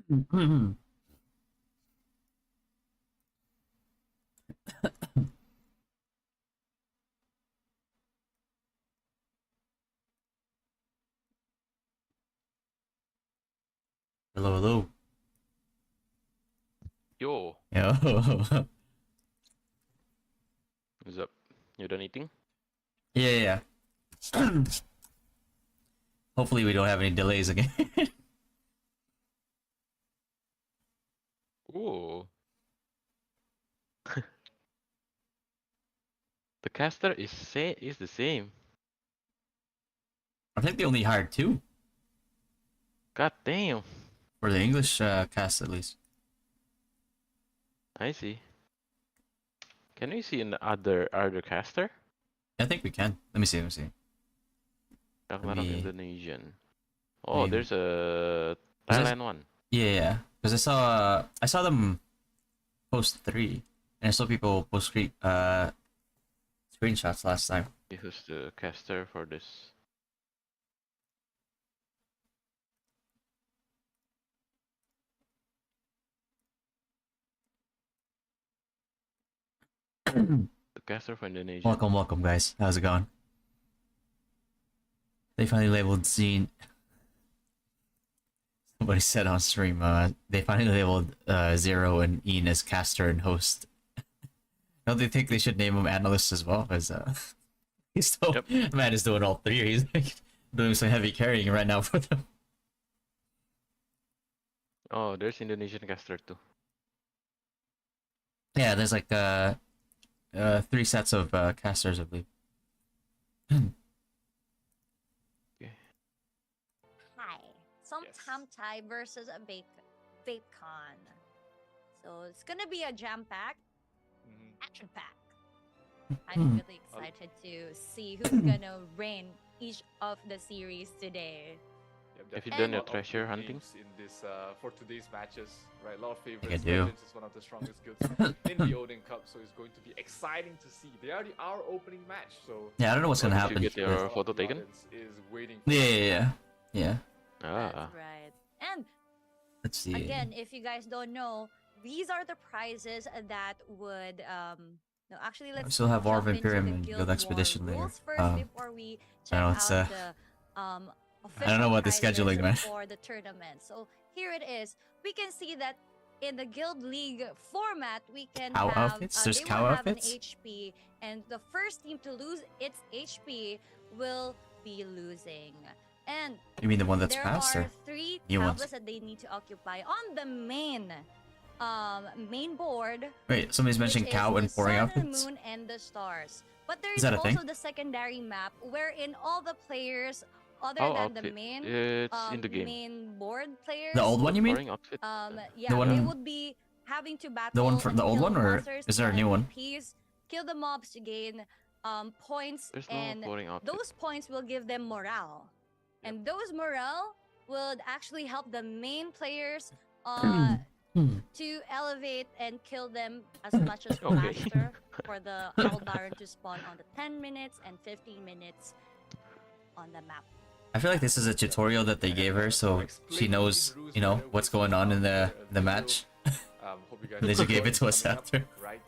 Hello, hello. Yo, Yo. what's up? You done eating? Yeah, yeah. Hopefully we don't have any delays again. Ooh. The caster is the same. I think they only hired two God damn. for the English cast at least. I see. Can we see an other caster? I think we can. Let me see. Talk Let of me. Indonesian. Let Oh, me there's a 'cause Thailand one. yeah, yeah. Because I saw them post three, and I saw people post screenshots last time. Who's the caster for this? The caster for Indonesia. Welcome, guys. How's it going? They finally labeled Scene. Somebody said on stream, they finally labeled Zero and Ian as caster and host. Don't they think they should name him analyst as well? Because he's still man is doing all three. He's like doing some heavy carrying right now for them. Oh, there's Indonesian caster too. Yeah, there's like three sets of casters, I believe. Hi, some Thai versus a Bacon. So it's gonna be a jam-packed, action-packed. I'm really excited to see who's gonna win each of the series today. Have you done your treasure hunting? In this for today's matches, right? A lot of I favorites. do. Legends is one of the strongest guilds in the ODIN Cup, so it's going to be exciting to see. They are our opening match, so Yeah, I don't know what's gonna Did happen. you get your with- photo taken? Is waiting for Yeah. Ah. That's right. And Let's see. again, if you guys don't know, these are the prizes that would no, actually We let's still have War of jump into Imperium the and Guild Guild War Expedition later. rules first before we check know, out it's, the I don't know what the official scheduling, man. prizes for the tournament. So here it is. We can see that in the Guild League format, we can Cow have outfits? There's they cow will have outfits? an HP, and the first team to lose its HP will be losing. And You mean the one that's there passed, are or 3 new ones? tablets that they need to occupy on the main board. Wait, somebody's mentioned which cow is and the pouring sun, outfits? the moon, and the stars. But there Is is that a also thing? the secondary map wherein all the players, other Oh, than the outfit. main It's in the game. main board players, The old one, you mean? Boring outfit. yeah, one- they would be having to battle one from and the old kill one, or monsters is there a to new one? MVPs, kill the mobs to gain points, There's no and boring outfit. those points will give them morale, and those morale would actually help the main players to elevate and kill them as much as Okay. faster for the Owl Baron to spawn on the 10 minutes and 15 minutes on the map. I feel like this is a tutorial that they gave her, so she knows, you know, what's going on in the match. Hope you guys They just gave it to us coming up, after. right?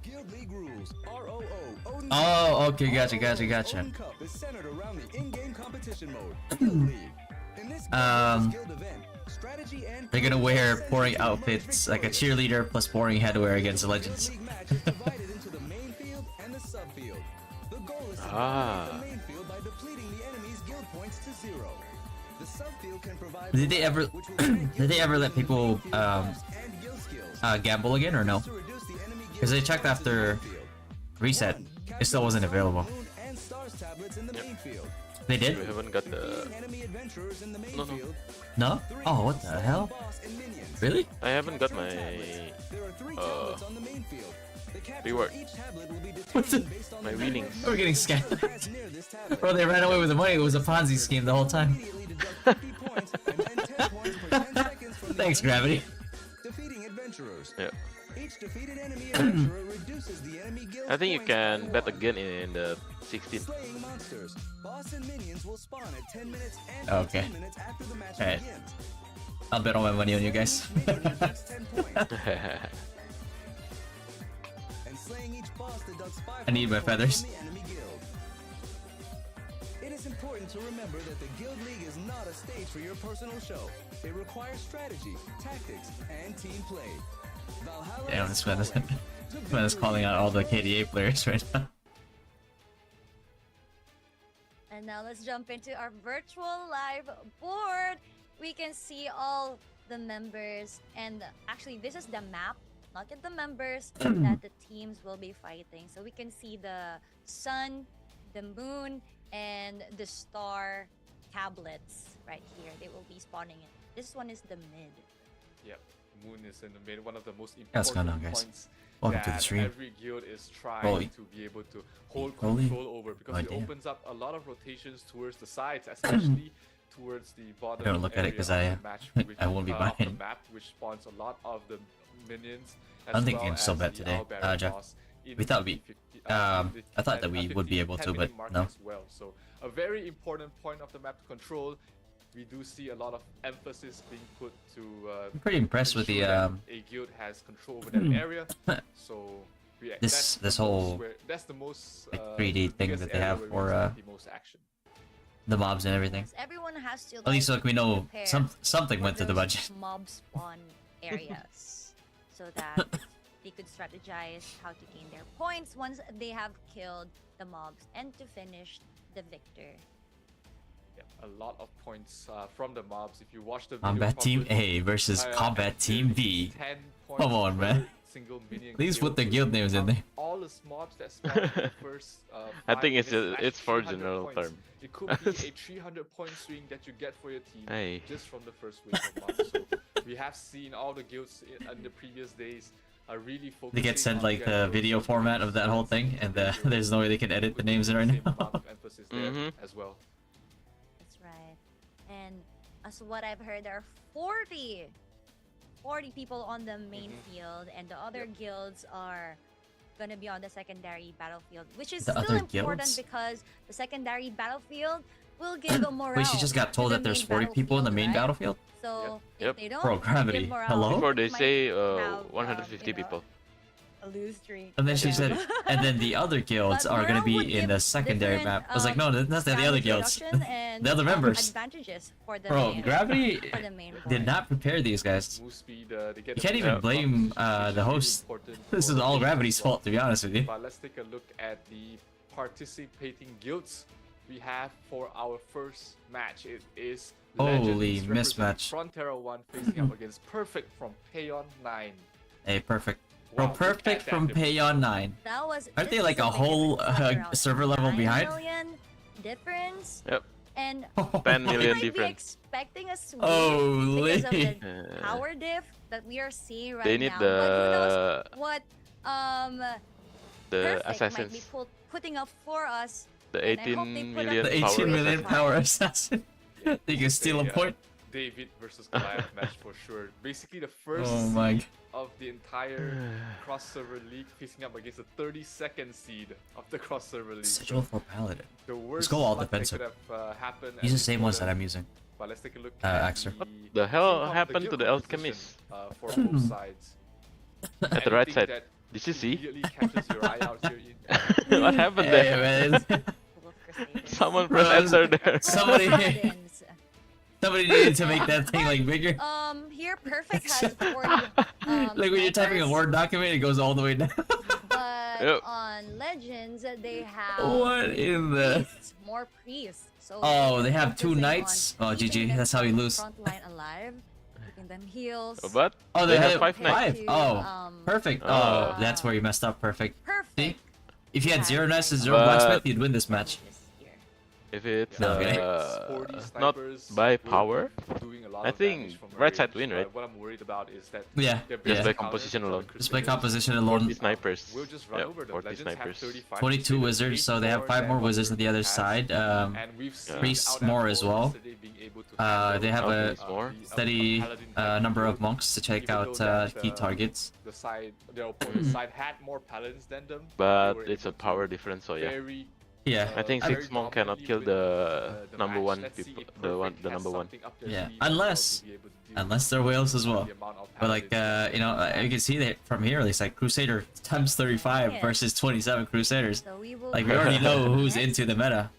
Guild League rules. ROO. Odin Oh, okay, gotcha. Odin Cup is centered around the in-game competition mode. Guild League. In this guild event, strategy and They're gonna wear pouring outfits like a cheerleader plus pouring headwear against the Guild legends. League match is divided into the main field and the subfield. The goal is to dominate the main field by depleting the enemy's guild points to 0. The subfield can provide Did they ever which will grant did they ever let people guild powers and guild skills. gamble again, or no? To reduce the enemy guild Because they checked points to the after main field. reset, it still wasn't available. Moon and stars tablets in the main field. They We did? haven't got the. 15 enemy adventurers in the main No. field. No? 3 Oh, what the hell? boss and minions. Really? I haven't got my. There are 3 tablets on the main field. The capture reward. of each tablet will be What's determined it? based on My the winnings. number of We're getting skills scammed. pressed near this tablet. Bro, they ran away with the money. It was a Ponzi scheme the whole time. Immediately deduct 50 points and then 10 points per 10 seconds from the Thanks, enemy. Gravity. Defeating adventurers. Yeah. Each defeated enemy adventurer reduces the enemy guild I think you points by can bet 1. again in the 16th. Slaying monsters. Boss and minions will spawn at 10 minutes and Okay. 15 minutes after the match Alright. begins. I'll bet all my money on you guys. Each minion deducts 10 points, and slaying each boss deducts 5 I need my points feathers. from the enemy guild. It is important to remember that the Guild League is not a stage for your personal show. It requires strategy, tactics, and team play. Valhalla Damn, is this man is, calling. this man is calling out all the KDA players right now. And now let's jump into our virtual live board. We can see all the members, and actually this is the map, not yet the members that the teams will be fighting. So we can see the sun, the moon, and the star tablets right here. They will be spawning in. This one is the mid. Yep, Moon is in the mid. One of the most What's going important on, guys? points Welcome to the that stream. every guild is trying Holy. to be able to hold Holy. control over, because Oh, it damn. opens up a lot of rotations towards the sides, especially towards the bottom don't look at it area 'cause of I, the match, I won't be of the buying. map, which spawns a lot of the minions. I don't think as you can well still as bet the today, Owlbearer Jeff. boss in We thought the we- 50 I thought that we 10 would be able 10 to, minute but mark no. as well. So a very important point of the map to control. We do see a lot of emphasis being put to I'm pretty impressed with the ensure that a guild has control over that area. So This- that's this the most whole, that's the most like, 3D thing biggest that they area have where we for, expect the most action. the mobs and everything. Yes, everyone has to At least like we know prepare something for went to the those budget. mob spawn areas so that they could strategize how to gain their points once they have killed the mobs and to finish the victor. Yeah, a lot of points from the mobs. If you watch the video Combat Team properly, A versus Combat Team B. 10 points Come on, per man. Single minion Please kill. put the So guild names in out there. All the mobs that spawn in the first I 5 think it's minutes, it's for 300 general points. term. It could be a 300-point swing that you get for your team Hey. just from the first wave of mobs. So we have seen all the guilds in the previous days are really focusing. They get sent on like getting the those video first format waves of that whole thing, and there's no way they can edit the names in right Same now. amount of emphasis there Mhm. as well. That's right. And as what I've heard, there are 40 people on the main field, and the other guilds are gonna be on the secondary battlefield, which is The still other important guilds? because the secondary battlefield will give a morale. Wait, she just got to told the that there's main 40 people in the main battlefield, battlefield? right? So Yep. if they don't Bro, Gravity, give morale, hello? Before they might say have, 150 you know, people. a lose streak. And then she Yeah. said, and then the other guilds But are gonna morale would be in give the secondary different, map. I was like, no, that's not the other damage guilds. reduction and, The other members. Advantages for the Bro, main, Gravity for the main did board. not prepare these guys. Move speed, they get You the can't even boost blame, up, which is the really host. important This for is the all team Gravity's as well. fault, to be honest with you. But let's take a look at the participating guilds we have for our first match. It is Holy Legends mismatch. representing Frontera 1 facing up against Perfect from Payon 9. Hey, perfect. Bro, Wow, look perfect at that from difference. Payon 9. That was. Aren't they this like is a big whole difference. Like around server level 9 behind? million difference. Yep. And 10 we million might be difference. expecting a sweep Holy. because of the Uh, power diff that we are seeing right They need now. But who knows the what the Perfect might be assassins. putting up for us. The and I hope 18 they put up million The the 18 power million assassin. power assassin. Yeah, They can steal a they, point. David versus Goliath match for sure. Basically the first Oh my. seed of the entire cross-server league facing up against the 32nd seed of the cross-server league. Sigil for Paladin. The worst go all luck defensive. that could have happened. Use the at same this ones that moment. I'm using. But let's take a look Axer. at What the hell team comp- happened guild to the composition, Alchemist? For both sides. At the right Anything side. that Did you see? immediately catches your eye out here. In, What happened Hey, there? man. Wolf Crusaders. Someone Bro, press enter there. Somebody- Paladins. Somebody needed to make that thing like bigger. Here Perfect has 40. Like when you're typing a members, Word document, it goes all the way down. But Yep. on Legends, they have What in the? priests, more priests. So Oh, they're they have two focusing knights? on Oh, keeping GG, that's how you them lose. Front line alive, keeping them heals. But Oh, they have had 5 knights. to, Oh, perfect. Oh, Oh. that's where you messed up. Perfect. Perfect. See? If you had Yeah, 0 knights and 0 But- blacksmith, you'd win this match. This year. if it's Okay. Sporty not snipers by will power, be doing a lot I of think damage from right range, side win, but right? what I'm worried about is that Yeah, their yeah. Just by basic counters, composition which are alone. the Just by Crusaders, composition 40 alone. snipers. we'll just run Yep, over them. 40 Legends have snipers. 35. 42 Crusaders wizards, so they have more 5 than more what wizards on the other Turkey has. side. And we've seen Priests out more at as war well. yesterday being able to handle, They have a more. steady paladin type number of build, monks to check even out though that, key targets. their opponent's side had more paladins than them. But they were it's a able to power difference, so yeah. very, Yeah, I think very 6 monk cannot dominantly kill win, the number match. one Let's see people, if the Perfect the has number one. something up their Yeah, sleeve as well unless- to be able to deal unless they're whales as with well. the amount of But like, paladins you know, you can see that from here, it's like Crusader times 35 Yeah. versus 27 Crusaders. So we will Like, we already know who's Next into the meta.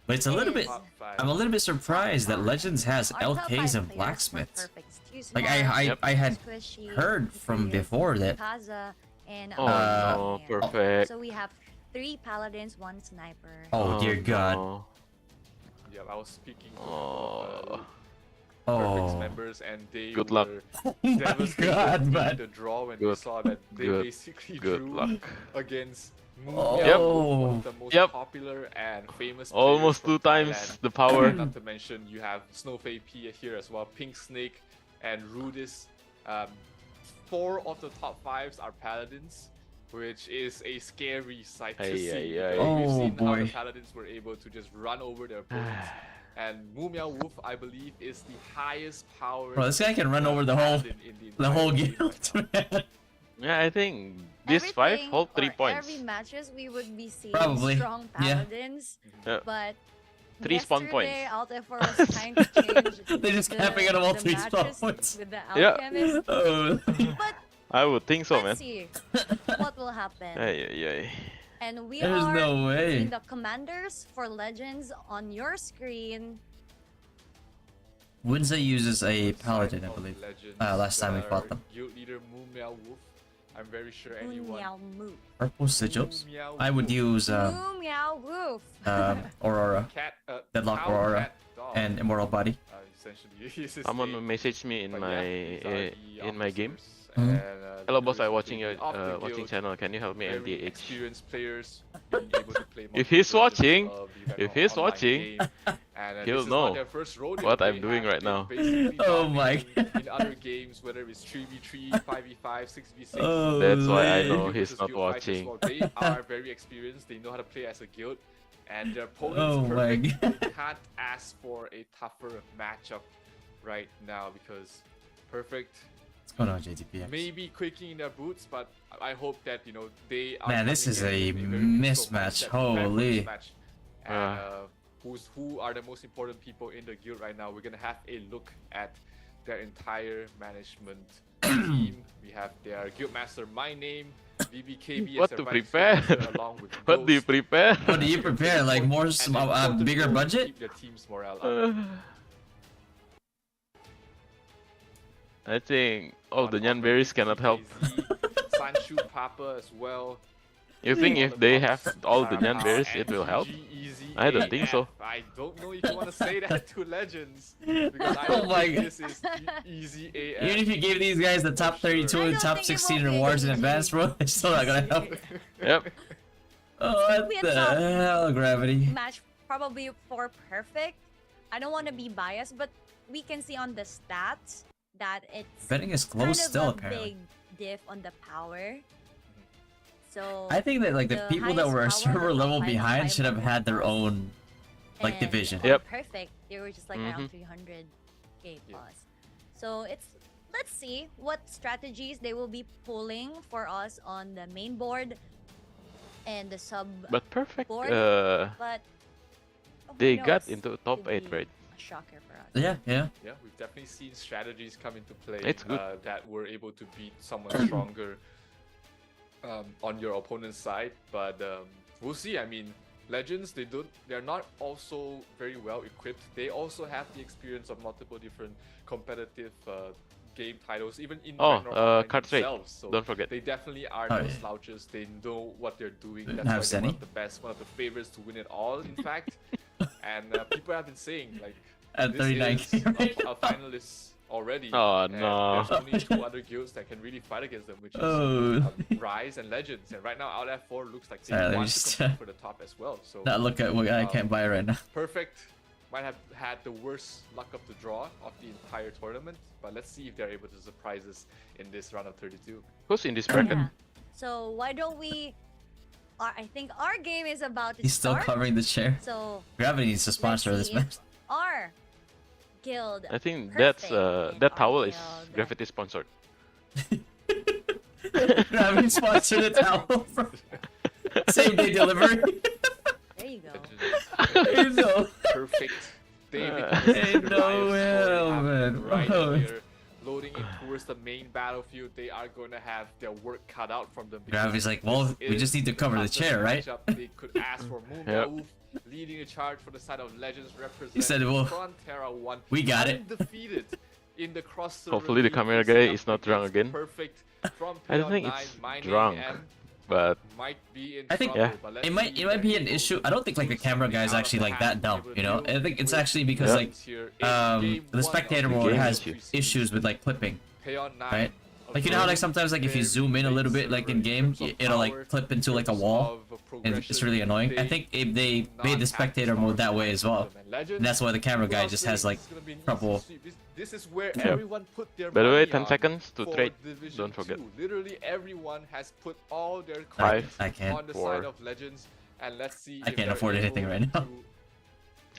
But it's a little bit... top five. I'm a little bit surprised that Legends has Our top LKs 5 and players were blacksmiths. perfect. Excuse Like, me. I had Squishy, heard from Imperius, before that... Kaza, and Oh Uh, no, Alien. perfect. So we have 3 paladins, 1 sniper. Oh, dear God. no. Yeah, I was speaking to Oh. Perfect's Oh. members, and they Good were luck. Oh my devastated God, in man. the draw when they Good- saw that they good- basically Good drew luck. against Oh. Mumia, Yep. one of the most Yep. popular and famous Almost players 2 from times Thailand. the power. Not to mention you have Snowfay P here as well, Pink Snake and Rudis. 4 of the top 5s are paladins, which is a scary sight to Ay, see. ay, because ay. We've Oh, seen how the boy. paladins were able to just run over their opponents. And Mumia Wolf, I believe, is the highest power. Bro, this guy can run over the whole guild, man. Yeah, I think this 5 Everything hold 3 or points. Every matches we would be seeing Probably. strong Yeah. paladins, Yeah. but 3 spawn points. yesterday, Altifor was trying to change. They're just camping at all the 3 spawn matches points. with the Yeah. alchemist. Oh. But I would think so, man. let's see what will happen. Ay, ay, ay. And we There's are no way. seeing the commanders for legends on your screen. Winza uses a paladin, I believe. Last time we fought them. Guild leader Mumia Wolf. I'm very sure anyone. Meow moo. Purple sigils. Mumia I would Wolf. use Moo meow woof. Aurora Cat, Deadlock cow, Aurora, cat, dog. and Immortal Body. Essentially, is his Someone name. messaged me in But my yeah, these are the in my game. officers, Mhm. and, Hello, the boss. I leaders watching your of the watching guild, channel. Can you help me very MDH? experienced players being able to play If he's multiple watching- versions of the if Venom he's online watching, game. And, he'll this is know not their first rodeo. what They I'm doing have right been now. basically Oh my dominating in other games, whether it's 3v3, 5v5, 6v6. Oh, That's why I man. know Guild he's versus not guild fights as watching. well. They are very experienced. They know how to play as a guild, and their opponents Oh my perfect. God. They can't ask for a tougher matchup right now because perfect What's going on, JTPX? maybe quaking in their boots, but I hope that they are. Man, this coming is in a with very neutral mismatch. mindset, prepare for this Holy. match. And, who are the most important people in the guild right now? We're gonna have a look at their entire management team. We have their guildmaster, my name, BBKB. What as to their vice prepare? guildmaster, along with What do you Ghost. prepare? What do you prepare? Like more, And important bigger to budget? Keep their team's morale up. I think all the On Nyan berries offense, cannot help. TKZ, Sanshu Papa as well. You think if they have all the Nyan berries, and it will help? GG Easy I don't think so. AF. I don't know if you want to say that to Legends. Because I Oh don't my think God. this is easy AF. Even if you gave these guys the top 32 I and don't top think it 16 will be rewards in easy. advance, bro, they're still not gonna help. Yep. Oh, what We had the some hell, Gravity? match probably for perfect. I don't want to be biased, but we can see on the stats that it's Betting is kind close of still, a apparently. big diff on the power. So I think that like the the people that were a highest power, server the level top behind should have had their 500 own like and division. on Yep. perfect, they were just like around 300k Yeah. plus. So let's see what strategies they will be pulling for us on the main board and the sub. But perfect. Board. But who They got knows? into top Could 8, be right? A shocker for us. Yeah, yeah. Yeah, we've definitely seen strategies come into play It's good. that were able to beat someone stronger on your opponent's side. But we'll see. I mean, Legends, they're not also very well equipped. They also have the experience of multiple different competitive game titles, even in Oh, Ragnarok Online card trade. themselves. So Don't forget. they definitely are Oh, no yeah. slouches. They know what they're doing. Didn't That's why have they're one Zenny. of the best, one of the favorites to win it all. In fact, and people have been saying like At this 39K is right a finalist already. Oh, and no. There's only 2 other guilds that can really fight against them, which is Rise and Legends. And right now, Out F4 looks like they Sorry, let me want to just, compete for the top as well. So Not look at what I can't buy right now. Perfect might have had the worst luck of the draw of the entire tournament, but let's see if they're able to surprise us in this round of 32. Who's in this bracket? Yeah. So why don't we? I think our game is about to He's still start. covering the chair. So Gravity needs to sponsor let's this see match. if our guild. I think Perfect. that Our towel is guild. Gravity sponsored. Gravity sponsored a towel from same day delivery. There you go. You know. Perfect. David Hey, no way, man. right Oh. here, loading in towards the main battlefield. They are going to have their work cut out from them. because Gravity's like, well, this we is just need to cover the toughest chair, right? matchup. They could ask for Moon Yep. Raouf, leading the charge for the side of Legends representing He said, well, Frontera 1. we got it. Undefeated in the cross Hopefully the camera guy is not drunk again. Perfect from I don't think it's drunk, but might be in I think trouble, Yeah. but let's it might see it might be if an they're issue. able I don't think like the to camera something guy is out of actually the like hat that dumb, able you know. to I think it's with actually because Yeah. like here in game the one spectator of the mode game has issue. issues with like clipping, Payon 9 right? Like you know how like sometimes like if you zoom in a little bit like in game, it'll like clip into like a wall, and it's really annoying. I think if they made the spectator mode that way as well, and that's why the camera guy just has like trouble. This is where Yep. everyone put their by the way, money 10 on seconds to for trade. Division Don't forget. 2. Literally everyone has put all their Five. cards I can't. on the 4. side of Legends, and let's see I if can't they're afford anything able right now.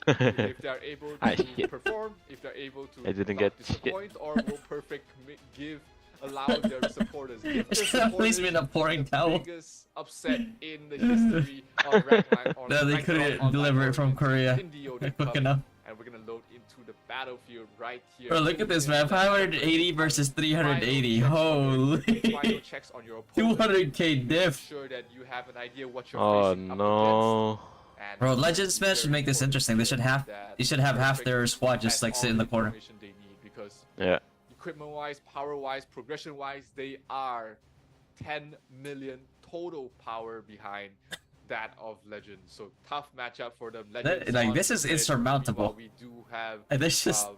if they're able Ah, to shit. perform, if they're able to I didn't not get shit. disappoint, or will Perfect allow their supporters give their It's gonna place me in a supporters pouring the towel. biggest upset in the history of Ragnarok. No, they couldn't deliver it from Korea quick enough. And we're gonna load into the battlefield right here. Bro, look at this man, 580 versus 380. Holy, Final checks on your opponent. 200k diff. Sure that you have an idea what you're Oh facing up no. against. And Bro, Legends man should make this very interesting. They should have important they should have half their Perfect squad just has like sit all in the corner. information they need, because Yeah. equipment-wise, power-wise, progression-wise, they are 10 million total power behind that of Legends. So tough matchup for them. Legends like, on this is the grid. insurmountable. Meanwhile, we do have And there's just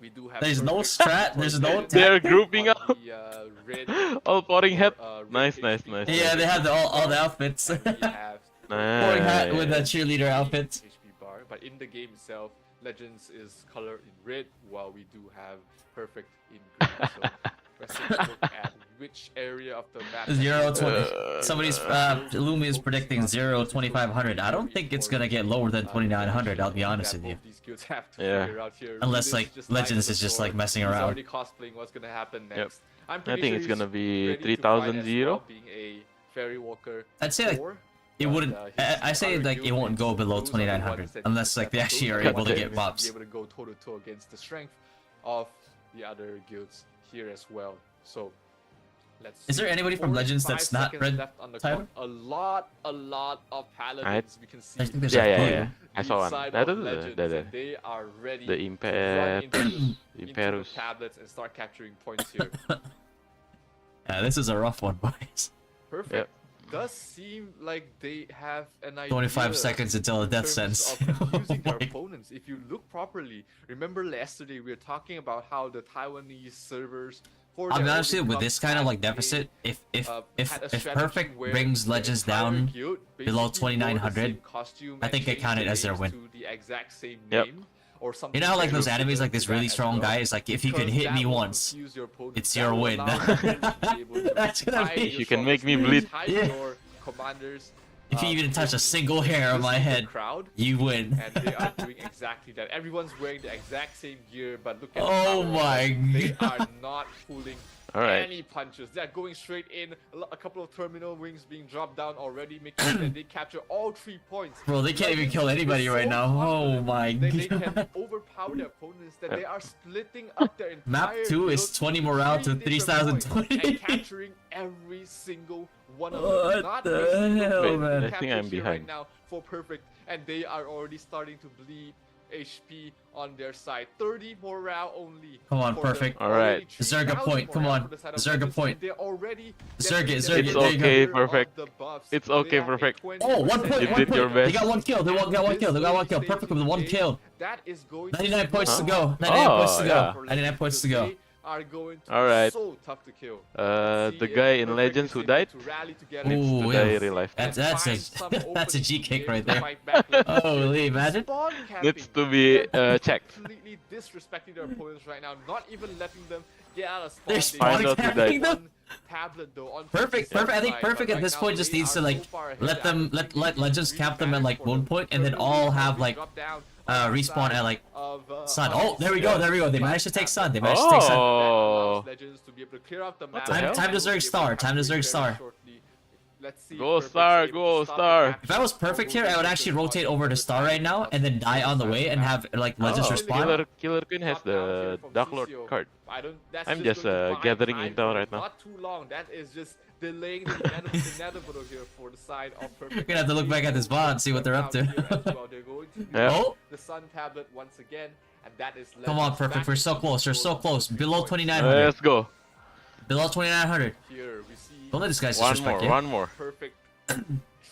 we do have there's no Perfect strat, there's no Legends They're tactic. grouping on up. the, red, All pouring head. red Nice, HP nice, nice. Yeah, they have all the outfits. and we have Pouring hat with a Nice. cheerleader outfit. HP bar, but in the game itself, Legends is colored in red, while we do have Perfect in green. So let's take a look at which area of the map. 0-20. Somebody's Lumi is predicting 0-2500. I don't think it's gonna get lower than 2900. I'll be honest with you. Yeah. Unless like Legends is just like messing He's around. already cosplaying what's gonna happen next. I'm I pretty think sure it's he's gonna be ready to 3000 fight as zero. well, being a Fairy Walker I'd say like 4, it but, wouldn't. his I say other like it guild won't go mates, below those are the 2900 ones that unless like they those actually are are the able ones to that get will mobs. Be able to go toe to toe against the strength of the other guilds here as well. So let's. Is there see. anybody from 45 Legends that's not seconds red, left on the Tyler? clock. A lot of paladins. We can see. I think there's Yeah, a yeah, blue. yeah. I saw one. inside That of is Legends, the and they are ready the to run Imper into the Imperus. tablets and start capturing points here. Yeah, this is a rough one, boys. Perfect. Yep. Does seem like they have an idea. 25 seconds until a in death terms sentence. of confusing their Oh my- opponents. If you look properly, remember yesterday we were talking about how the Taiwanese servers. For I mean, their honestly, World with Cup this kind of had like deficit, if had a strategy Perfect where brings the Legends entire down guild below basically wore the 2900, same costume I and think I changed count it the as their names win. to the exact same Yep. name or something You know how like very those enemies like this similar to really that as strong well. guy is like if you could Because hit that me will once, confuse your opponent. it's That your will win. allow your opponent to be able to That's gonna hide be- your You can shoulders, make me bleed. hide Yeah. your commanders. if you even touch a single hair on my listen to the head, crowd, you win. and they are doing exactly that. Everyone's wearing the exact same gear, but look at the Oh power. my They God. are not pulling Alright. any punches. They're going straight in. A couple of terminal wings being dropped down already, making sure that they capture all 3 points. Bro, they can't even kill Legends anybody is right so now. Oh confident my that they can god. overpower their opponents, that they are splitting up their entire Map 2 is guild 20 morale to 3 different points 3020. and capturing every single one of them. What Not the a single hell, point man? I think captured I'm here behind. right now for Perfect, and they are already starting to bleed HP on their side. 30 morale only. Come on, for perfect. them. Alright. Already Zerga 3,000 point, come morale on. for the side of Zerga Legends, point. and they're already Zerg it, definitely Zerg it, It's there you go. okay, of perfect. the buffs. It's They okay, have a perfect. 20% Oh, 1 point, You 1 did point. your They best. got 1 kill, they got 1 kill, they got 1 kill. This Perfect with early 1 stage kill. That is going 99 points to Huh? go. 99 points to Oh, go. yeah. 99 points to go. They are going to Alright. be so tough to kill. The See if guy in Perfect Legends is who able died to rally together. needs to Ooh, die yeah. real life. That's and a find some that's a openings G to be kick able right to there. fight back. Legends here. Holy, imagine. Spawn Needs camping. to be They're checked. completely disrespecting their opponents right now, not even letting them get out of spawn. They're They spawn Find out who camping died. them. Tablet though on Perfect, 57 perfect. I think side, perfect but at this right point now just they needs to are like so far ahead. let I them don't think let it Legends really camp them at matters like for 1 them. point and then Perfect all will have be like dropped down on the respawn side at like of, Sun. of Oh, there we go, there we go. They Sun managed to take Sun. They Tablet. managed to take Sun. That Oh. allows Legends to be able to clear out the map. the hell? Time to and we'll Zerg be able Star. come Time to back Zerg very Star. shortly. Let's see if Go Perfect is Star, able go to stop the Star. capture, If I was or perfect will here, they I would get actually the rotate spot over on to the Star side right now and then die on the way and have like Legends Oh, respawn. Killer Queen has the Dark Lord card. That's I'm just just going to buy gathering time intel for right them. now. Not too long. That is just delaying the inevitable here for the side of Perfect. We're gonna have to look back at this bot and see what they're up to. They're going to use Yeah. Oh, the Sun Tablet once again, and that is come on, Legends perfect. back We're so into close. We're so control close. of Below 3 points. 2900. Let's go. Below 2900. Here we see Don't let this guy One disrespect more, you. one more. Perfect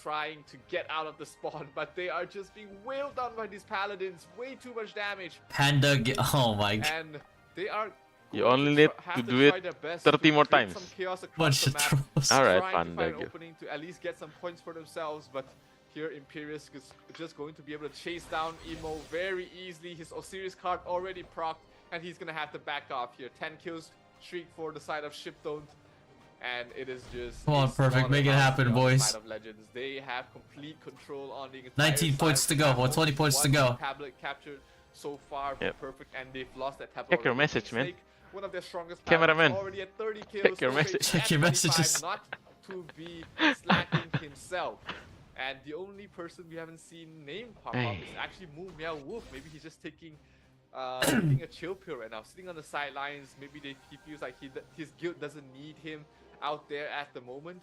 trying to get out of the spawn, but they are just being wailed down by these paladins. Way too much damage, Panda. Oh my god. and they are. You going only to need have to to do try it their best 30 to more create times. some chaos across Bunch the of map, trolls. Alright, trying to Panda, find an give. opening to at least get some points for themselves, but here Imperius is just going to be able to chase down Emo very easily. His Osiris card already procced, and he's gonna have to back off here. 10 kills streak for the side of Shipdome, and it is just Come on, a perfect. Make it slaughterhouse happen, here on the boys. side of Legends. They have complete control on the entire 19 side points of to the go. map. 120 points to One go. tablet captured so far for Yep. Perfect, and they've lost that tablet. Check your already. message, man. Snake, one of their strongest Cameraman. paladins, already at 30 kills. Check your Snowflake message. Check at your 25, messages. Not to be slacking himself. And the only person we haven't seen name pop up Hey. is actually Moo Meow Wolf. Maybe he's just taking taking a chill pill right now, sitting on the sidelines. Maybe he feels like his guild doesn't need him out there at the moment.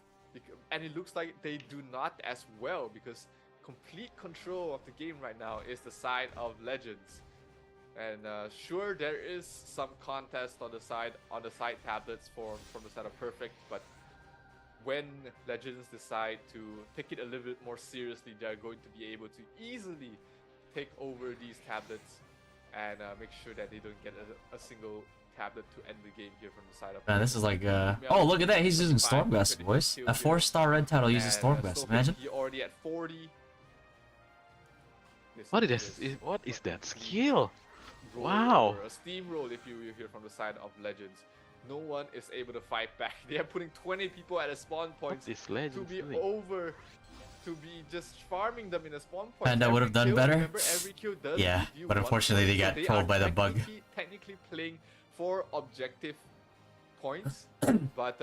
And it looks like they do not as well, because complete control of the game right now is the side of Legends. And sure, there is some contest on the side tablets from the side of Perfect, but when Legends decide to take it a little bit more seriously, they're going to be able to easily take over these tablets and make sure that they don't get a single tablet to end the game here from the side of Man, this is like oh, look at that. He's using Stormgust, boys. A 4-star red title using Stormgust. Imagine. He already at 40. What is that skill? Wow. A steamroll, if you hear from the side of Legends. No one is able to fight back. They are putting 20 people at a spawn point What is to Legends be doing? over, to be just farming them in a spawn point. Panda would have done Every kill, better. Remember, every kill does Yeah, give you but one unfortunately point, they so got they trolled are by the bug. technically playing for objective points, but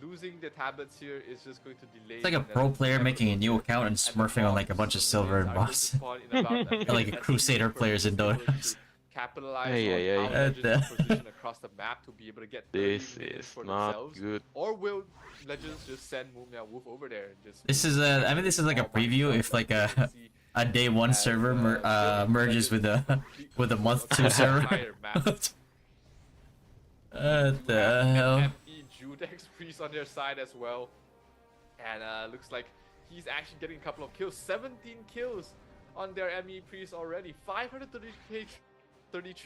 losing the tablets here is just going to delay. It's like a pro player making a new account and smurfing on like a bunch of silver and buffs. Like a Crusader players in Dota. Capitalize Hey, on hey, how hey. Legends position across the map to be able to get 30 This minions is for not themselves. good. Or will Legends just send Mumia Wolf over there and just... This is a. I mean, this is like a preview if like a day 1 server merges with a month 2 server. What the hell? ME Judex Priest on their side as well. And looks like he's actually getting a couple of kills. 17 kills on their ME Priest already. 533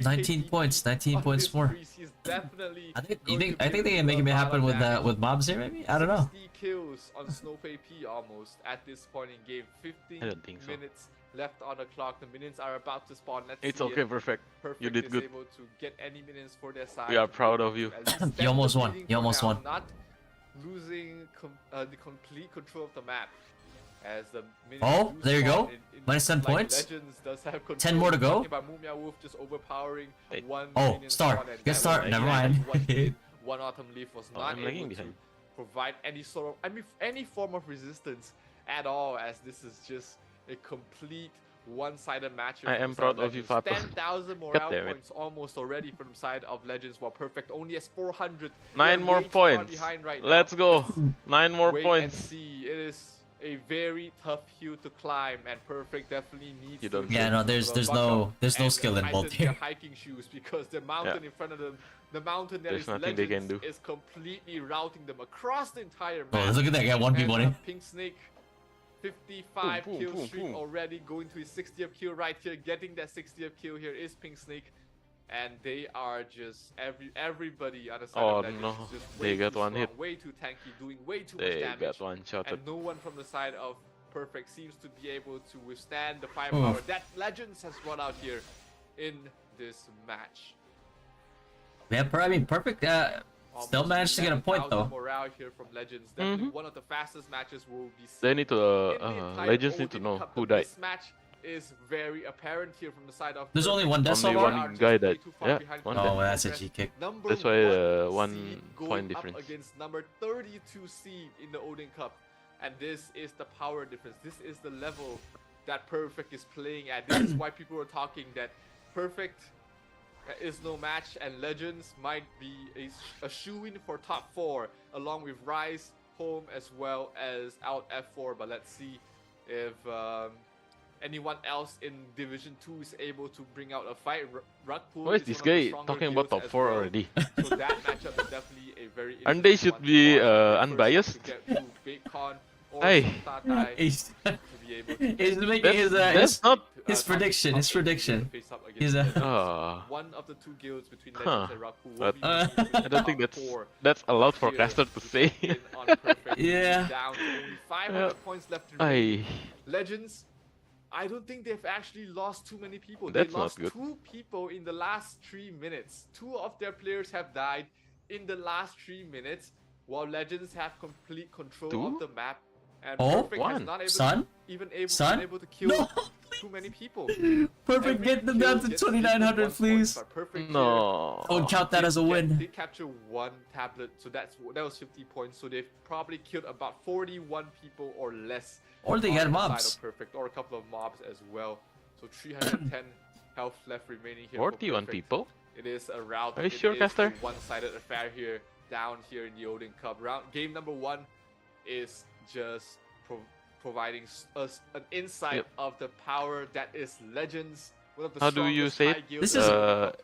19 KP points. 19 on points this more. Priest. He's definitely I think. going to I be think they able can to make it do a lot happen of with damage. with mobs here. Maybe. I don't know. 60 kills on Snow PP almost at this point in game. 15 I don't think so. minutes left on the clock. The minions are about to spawn. Let's It's see okay, if Perfect. Perfect You did is good. able to get any minions for their side. We are to be proud able of you. to at least stem You almost the won. bleeding You for almost now, won. Not losing the complete control of the map. As the minions Oh, do there you spawn go. in Minus 10 like points. Legends does have control. 10 more to go. Talking about Mumia Wolf just overpowering Wait. one Oh, minion star. spawn, and Get that star. was Never exactly mind. what he did. One Autumn Leaf was Oh, not I'm lagging able to behind. provide any sort of, any form of resistance at all, as this is just a complete one-sided match. I am proud of you, Fatto. 10,000 morale damn it. points almost already from the side of Legends, while Perfect only has 400. They 9 are more way too far points. behind right now. Let's go. 9 more Wait points. and see. It is a very tough hill to climb, and Perfect definitely needs You to. don't Yeah, no, there's no skill and involved tighten their here. hiking shoes because the mountain in front of them, the mountain that There's is nothing they can Legends, do. is completely routing them across the entire Oh, map. look at that guy, 1v1 And him. Pink Snake, 55 Boom, boom, kill boom, streak boom. already, going to his 60th kill right here. Getting that 60th kill here is Pink Snake, and they are just everybody on the side Oh of Legends no, is just they way got too one strong, hit. way too tanky, doing way too much They damage. got one shot. And no one from the side of Perfect seems to be able to withstand the firepower that Legends has brought out here in this match. Yeah, I mean, Perfect still managed to get a point 11,000 though. morale here from Legends. Definitely one of the fastest matches we'll be seeing. They need to, in the entire Legends need to ODIN know Cup. who The died. mismatch is very apparent here from the side of There's only Perfect. one death so Only far? one guy that, yeah, one Oh, death. well, that's a G kick. Number That's why, one one seed point going difference. up against number 32 seed in the ODIN Cup, and this is the power difference. This is the level that Perfect is playing at. This is why people are talking that Perfect is no match, and Legends might be a shoo-in for top 4, along with Rise, Home, as well as Out F4. But let's see if anyone else in Division 2 is able to bring out a fight. Rugpool Why is is this one of the guy stronger talking about guilds top as 4 well. already? So that matchup is definitely a very Aren't they interesting should one to be, watch. The first unbiased? one to get through Bacon or Hey. Tatai He's, to be able to he's get making his That's not. his prediction, his prediction. He's He's Ah. one of the two guilds between Huh. Legends and Rugpool. But, I I don't think that's allowed for caster to say. Yeah. Down to only 500 Yeah. points left remaining. I. Legends, I don't think they've actually lost too many people. That's They not lost good. 2 people in the last 3 minutes. 2 of their players have died in the last 3 minutes, while Legends have complete control 2? of the map. And Oh, Perfect has 1. not able Son? even able, Son? been able to kill No, too many people. Perfect, Every get them kill down to gets 2,900, 1 point, please. but Perfect here No. Don't count that as a win. they capture 1 tablet, so that was 50 points. So they've probably killed about 41 people or less. Or they on get the side mobs. of Perfect, or a couple of mobs as well. So 310 health left remaining here. 41 for Perfect. people? It is a rout. Are you It sure, is Caster? a one-sided affair here, down here in the ODIN Cup. Game number 1 is just providing us an insight Yep. of the power that is Legends. One of the How do you strongest say high it? guilds This is- in the ODIN Cup.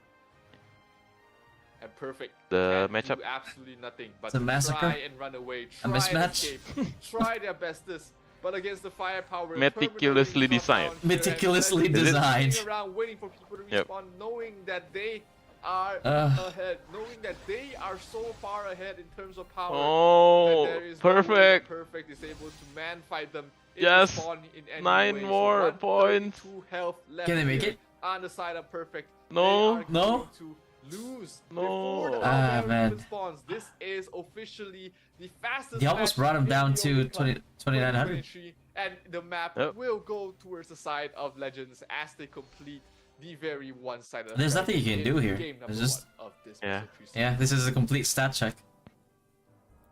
And Perfect The can't matchup? do absolutely nothing but It's a to massacre? try and run away, try and mismatch? escape, try their bestest. But against the firepower, Meticulously permanently designed. dropped down here, and Meticulously Legends is designed. sitting around waiting for people to Yep. respawn, knowing that they are Ugh. ahead, knowing that they are so far ahead in terms of power. Oh, that there is no way that perfect. Perfect is able to man fight them in Yes, the spawn in any 9 way. So more 132 points. health left Can they make here it? on the side of Perfect. No. They are No. going to lose before the No. barbarian man. even spawns. This is officially the fastest. He almost match brought him in down the to ODIN Cup 2,900. 2023, and the map Yep. will go towards the side of Legends as they complete the very one-sided. There's affair nothing you can in do here. Game number There's just- 1 of this Yeah. Best of 3 Yeah, this is a complete stat check.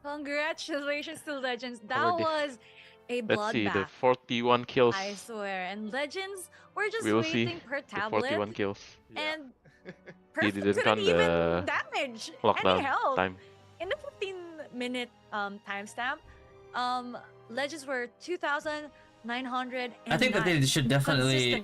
Congratulations to Legends. That Already. was a Let's see, the bloodbath. 41 kills. I swear. And Legends were just We will see waiting per the tablet. 41 kills. Yeah. And Perfect didn't couldn't count even the damage Lockdown any health. time. In the 15-minute timestamp, Legends were 2,900. I think that they should definitely. I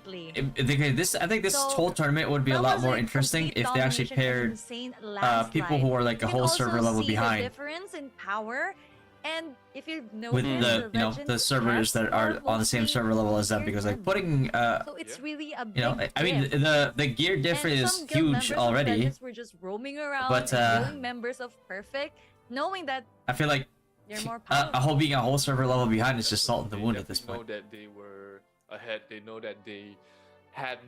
think this So, whole tournament would be a that lot was more a interesting complete if they actually domination of paired insane landslide. people who are like a You can whole also server level see the behind difference in power, and if you notice, with the Legends the servers has that are on the same mostly server level as them, geared because like them. putting So it's Yeah. really a big you know, I mean diff. the gear diff And is some guild members huge of already. Legends were just roaming around But, and killing members of Perfect, knowing that I feel like they're more a powerful. whole being a whole server level behind is just salt in the They wound at this definitely point. know that they were ahead. They know that they had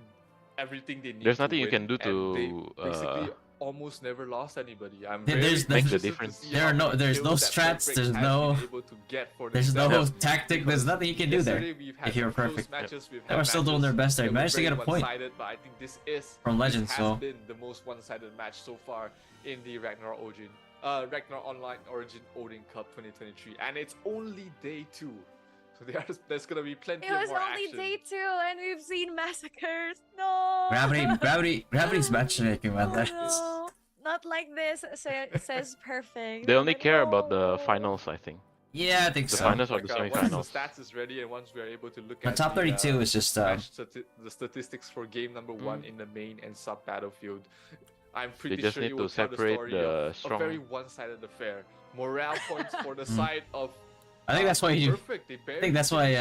everything they need. There's to nothing you win, can do and to, they basically almost never lost anybody. I'm There- very there's the- Makes the interested to difference. see There how are no- many there's no kills that strats, Perfect there's has no- been able to get for There's no themselves, tactic. There's because nothing you can do there. yesterday we've had if you're some close perfect. matches, we've They had were still doing their matches best there. that were Managed to get very a point one-sided, but I think this from this Legends. has So been the most one-sided match so far in the Ragnar Online Origin Odin Cup 2023, and it's only day 2, so there's gonna be plenty It of was more only action. day 2, and we've seen massacres. No. gravity's matchmaking, man. Oh, That's no. Not like this, says Perfect. They only But care about the no. finals, I think. Yeah, I think The so. finals or the Once the semifinals? stats is ready and once we are able to look My at top the, 32 is just the statistics for game number 1 in the main and sub battlefield, I'm pretty just sure need it to will tell the separate story the of a strong- very one-sided affair. Morale points for the side of I think that's why you. Perfect. I think that's why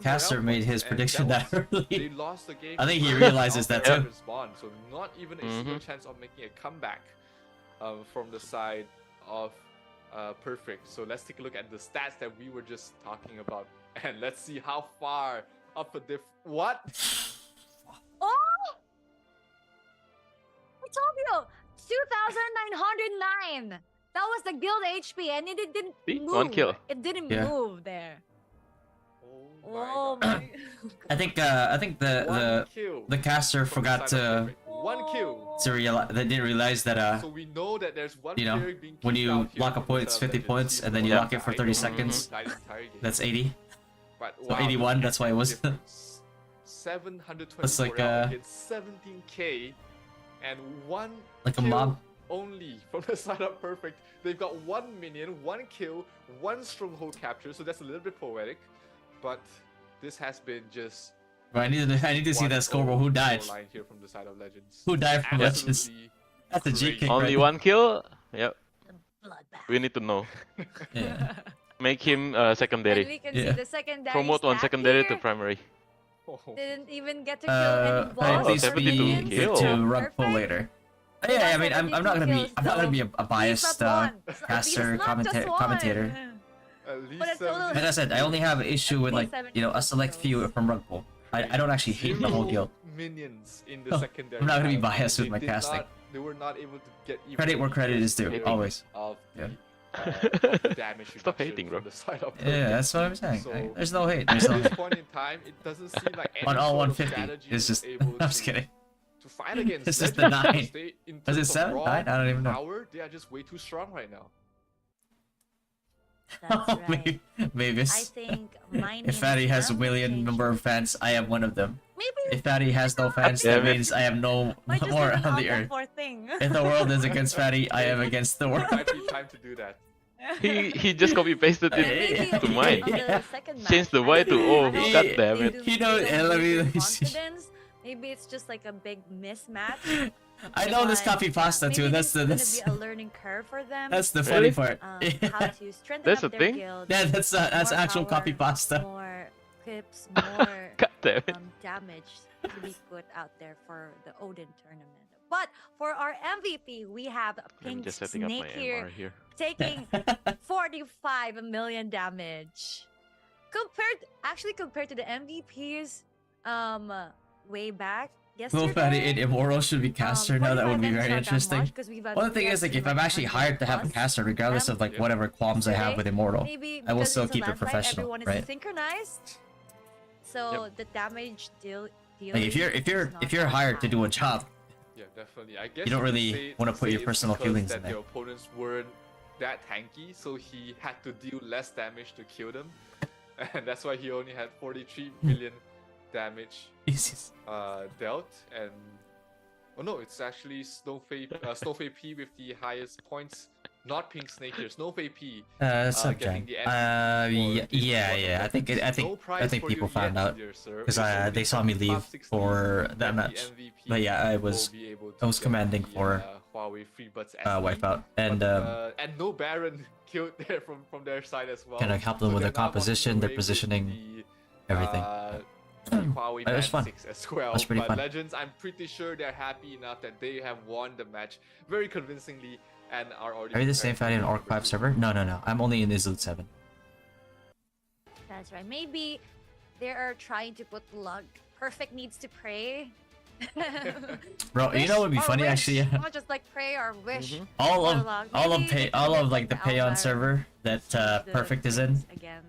Caster made his prediction that They early. lost the game. I think he because realizes of that their too. response, so not even a single chance of making a comeback from the side of Perfect. So let's take a look at the stats that we were just talking about, and let's see how far up a What? Oh! I told you! 2,909! That was the guild HP, and it didn't See? move. One kill. It didn't Yeah. move there. Oh Oh my. I think the caster forgot to One kill. realize. They didn't realize that So we know that there's one you know, player being when kicked you out here lock a from point, the it's side of 50 Legends. points, He's and then you the lock it for one 30 that seconds. died the entire game. That's 80. But So 81, that's why it was. 724 That's like, against 17k and one Like a kill mob. only from the side of Perfect. They've got 1 minion, 1 kill, 1 stronghold capture, so that's a little bit poetic. But this has been just But I need to see that scoreboard. Who died? Line here from the side of Legends. Who died from Legends? Absolutely That's a G crazy. kick. Only right one kill? Yep. Bloodbath. We need to know. Yeah. Make him And secondary. we can Yeah. see the secondary Promote one stat secondary here. to primary. Oh. Didn't even get to kill any At boss least or 72 we minions. get kill. to rug pull Perfect. later. Yeah, I mean, I'm not gonna be, I'm not gonna be a biased caster commentator. At But least it's a little- Like I said, I only have an issue with like, you know, a select few from rug pull. I don't actually hate the whole guild. Minions in the No, secondary. I'm not gonna be battle. biased with They my did casting. They were not able to get even Credit where credit is due, Hating. always. of Yeah. the damage Stop reduction hating, bro. from the side of Yeah, that's what I'm saying. So- There's no hate. There's no At this hate. point in time, it doesn't seem like any On all sort of 150 strategy is just. able I'm just to- kidding. to fight against This is the Legends, 9. because they, in Was it terms of 7? raw 9? I don't even know. Power, they are just way too strong right now. That's right. maybe, maybe. I think my If Fatty has a million number of fans, I am one of them. Maybe If Fatty has no fans, Damn that it. means I am no might just more be an on the earth. for thing. If the world is against Fatty, I am against the world. Might be time to do that. He just copy pasted And it maybe to on mine. the second match, Change the I Y to don't O. know, I God don't damn think it. they do- You know, they don't let me- use let me their see. confidence. Maybe it's just like a big mismatch. I know this But, copy pasta maybe too. That's this the is gonna be a learning curve for them. that's the Really? funny part. How to strengthen That's up a their thing? guild. Yeah, that's more actual power, copy pasta. More clips, more God damn it. damage to be put out there for the ODIN tournament. But for our MVP, we have I'm Pink just setting up my Snake here MR here. taking 45 million damage. Compared to the MVPs way back Will Fatty in yesterday. Immortal should be caster now. That would be very interesting. Well, Well, the thing is, like, if I'm actually hired to have a caster, regardless of like whatever qualms I have with Immortal, I will still keep it professional, everyone is right? synchronized, so the damage deal. Like if you're hired to do a job, Yeah, definitely. I guess You don't could really say- wanna put your say it's personal because feelings that in there. Your opponents weren't that tanky, so he had to deal less damage to kill them, and that's why he only had 43 million damage dealt. And oh no, it's actually Snowfay P with the highest points. Not Pink Snake here. Snowfay P. subject. Getting the MVP for Yeah. I think for people you found yet, out dear sir. because It's only they saw me top leave 16 for that that the match. MVP But yeah, I will was be able to I was get commanding the, for Huawei FreeBuds Wipeout, and and no Baron killed there from their side as well. kind of helped them with they're their now walking composition, their away with position, everything. The Huawei It was Band fun. 6 as well. was pretty But fun. Legends, I'm pretty sure they're happy enough that they have won the match very convincingly and are already. Are you the same prepared Fatty in for Orc number 5 two. server? No. I'm only in Izzle 7. That's right. Maybe they are trying to put luck. Perfect needs to pray. Bro, you know what would be Wish or funny wish. actually? Not just like pray or wish. all or of luck. all Maybe of they pay can all get of like the the pay on Alvar server that the Perfect is in things again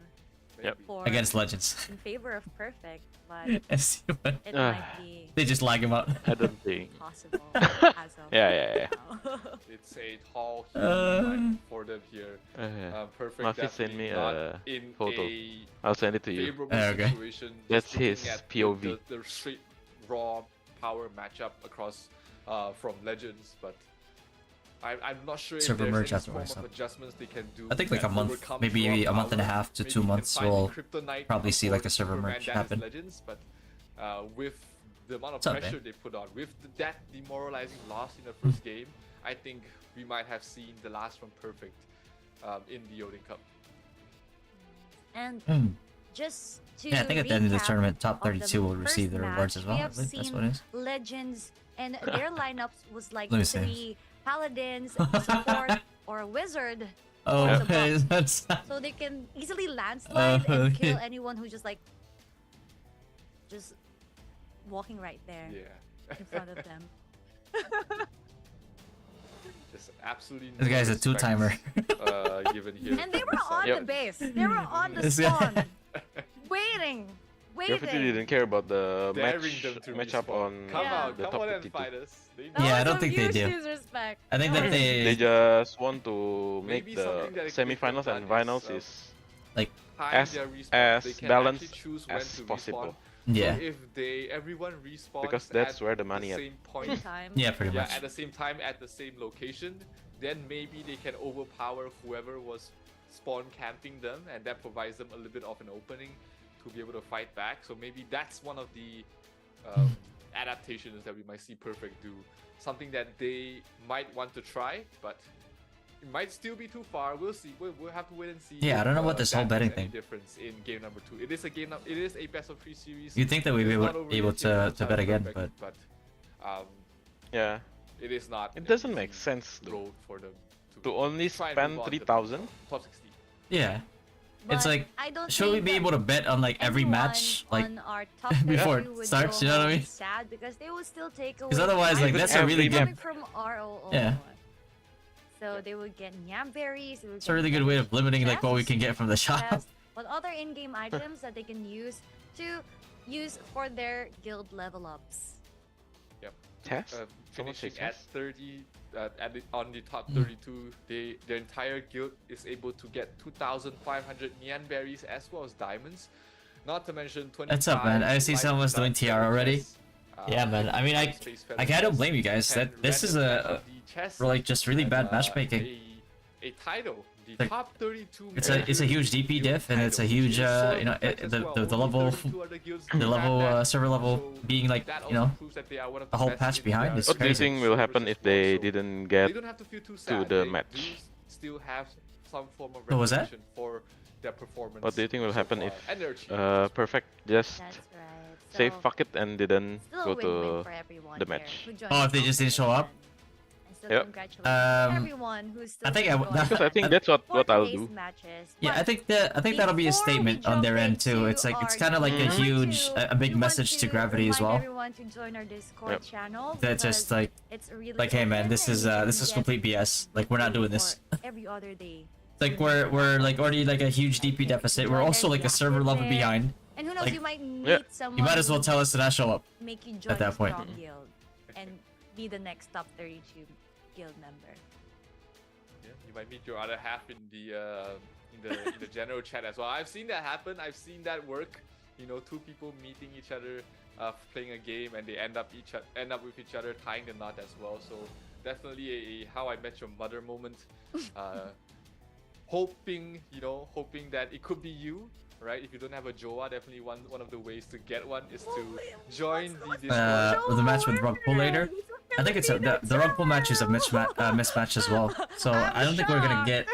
Yep. for against Legends. in favor of Perfect, but SC one. it might be They just lag him out. I don't think. possible as of Yeah. now. It's a tall Uh, fight for them here. Perfect. Mafi sent definitely me not a in photo. a I'll send it to you. favorable Okay. situation. That's just looking his at POV. The straight raw power matchup across from Legends, but I'm not sure Server if merge there's any afterwards, form of adjustments they can do. I think like that a month, overcome maybe draw a month and a power. half to Maybe 2 you can months find the will kryptonite probably see like aboard a server Superman merge Dad is happen. Legends, but with the amount of What's up, pressure man? they put on, with that demoralizing loss in the first game, I think we might have seen the last one perfect in the ODIN Cup. And Hmm. just to Yeah, I think at the end of the recap tournament, top of the 32 will first receive the rewards match, as well. we I have think that's seen what it is. Legends, and their lineups was like Let me see. 3 paladins, support, or a wizard. Oh, There's a okay, box. that's So they can easily landslide and okay. kill anyone who's just walking right there Yeah. in front of them. Just absolutely This guy's a respect, two-timer. Given here. And they were on Yep. the base. They were on the This guy- spawn, waiting. Graffiti didn't care about the Daring them to matchup respawn. on Come Yeah. out, the come top on and 52. fight us. They That Yeah, I was don't some think they huge do. disrespect. I think that They they just want to make Maybe the something that they semifinals could've and done finals is, is like time as- their respawn. as They can balanced actually choose when as to possible. respawn. yeah, So if everyone respawns because that's at where the money the at. same point, Time. yeah, pretty yeah, much. at the same time at the same location, then maybe they can overpower whoever was spawn camping them, and that provides them a little bit of an opening to be able to fight back. So maybe that's one of the adaptations that we might see Perfect do. Something that they might want to try, but it might still be too far. We'll see. We'll have to wait and see. Yeah, I if, don't know what this whole that betting makes any thing. difference in game number 2. It is a game. It is a best of 3 series. You'd think that we'd be It's able, not overly able achievable to bet again, Perfect, but Yeah, it is not. it an doesn't easy make sense road for them to only try and spend move on to the 3,000. top 16. yeah. It's But like, I don't should we think be that able to bet on like every anyone match, like, on our top before 32 it would starts, go you know what I home mean? sad because they would still take away. 'Cause otherwise, like, Even that's a really every coming good, from ROO. Yeah. So they would get nyam berries. they would it's a get really good way of limiting like what we chests, can get from the shop. chests, but other in-game items that they can use for their guild level ups. Test? Someone Finishing says at yes? 30 on the top 32, their entire guild is able to get 2,500 Nyan berries as well as diamonds. Not to mention 25. What's up, man? I see light someone's doing dark TR already. chests, Yeah, man. I mean, I space I feather don't blame chests, you guys. 10 That this is random a FFD chests, like just really and, bad matchmaking. A title, the Like, top 32. It's a huge DP diff, and it's a huge you know the level the level server level being like you know a whole patch behind is What do you crazy. think will happen if they didn't get They don't have to feel too to sad. the They match? do still have some form of What was that? recognition for their performance. What do you think will so happen far, if and their achievements. Perfect just That's right. say So, fuck it and didn't still a go win-win to for everyone the here match? who joined Oh, the if they just didn't show up? competition. And still Yep. congratulations everyone who's still I think I would- joined Because I think for that's what I'll today's do. matches. Yeah, But I think that'll be a before we statement on their jump end too. into It's like it's our kind of like a game number huge, 2, a big we want message to Gravity as remind well. everyone to join our Discord Yep. channel That's just because like it's really like hey man, open this and is you can this is get complete BS. Like we're not doing this. for every other day. It's like we're like already like a huge DP deficit. We're also like a server level behind. And who knows, Like, you might meet yeah, someone. You might as well who tell us to not show up. make you join at that a point. strong guild and be the next top 32 guild member. Yeah, you might meet your other half in the general chat as well. I've seen that happen. I've seen that work. You know, two people meeting each other, playing a game, and they end up with each other, tying the knot as well. So definitely a How I Met Your Mother moment. Hoping that it could be you, right? If you don't have a Joa, definitely one of the ways to get one is to join the Discord. The match with Rug Pull later. I think it's the Rug Pull match is a mismatch as well. So I don't think we're gonna get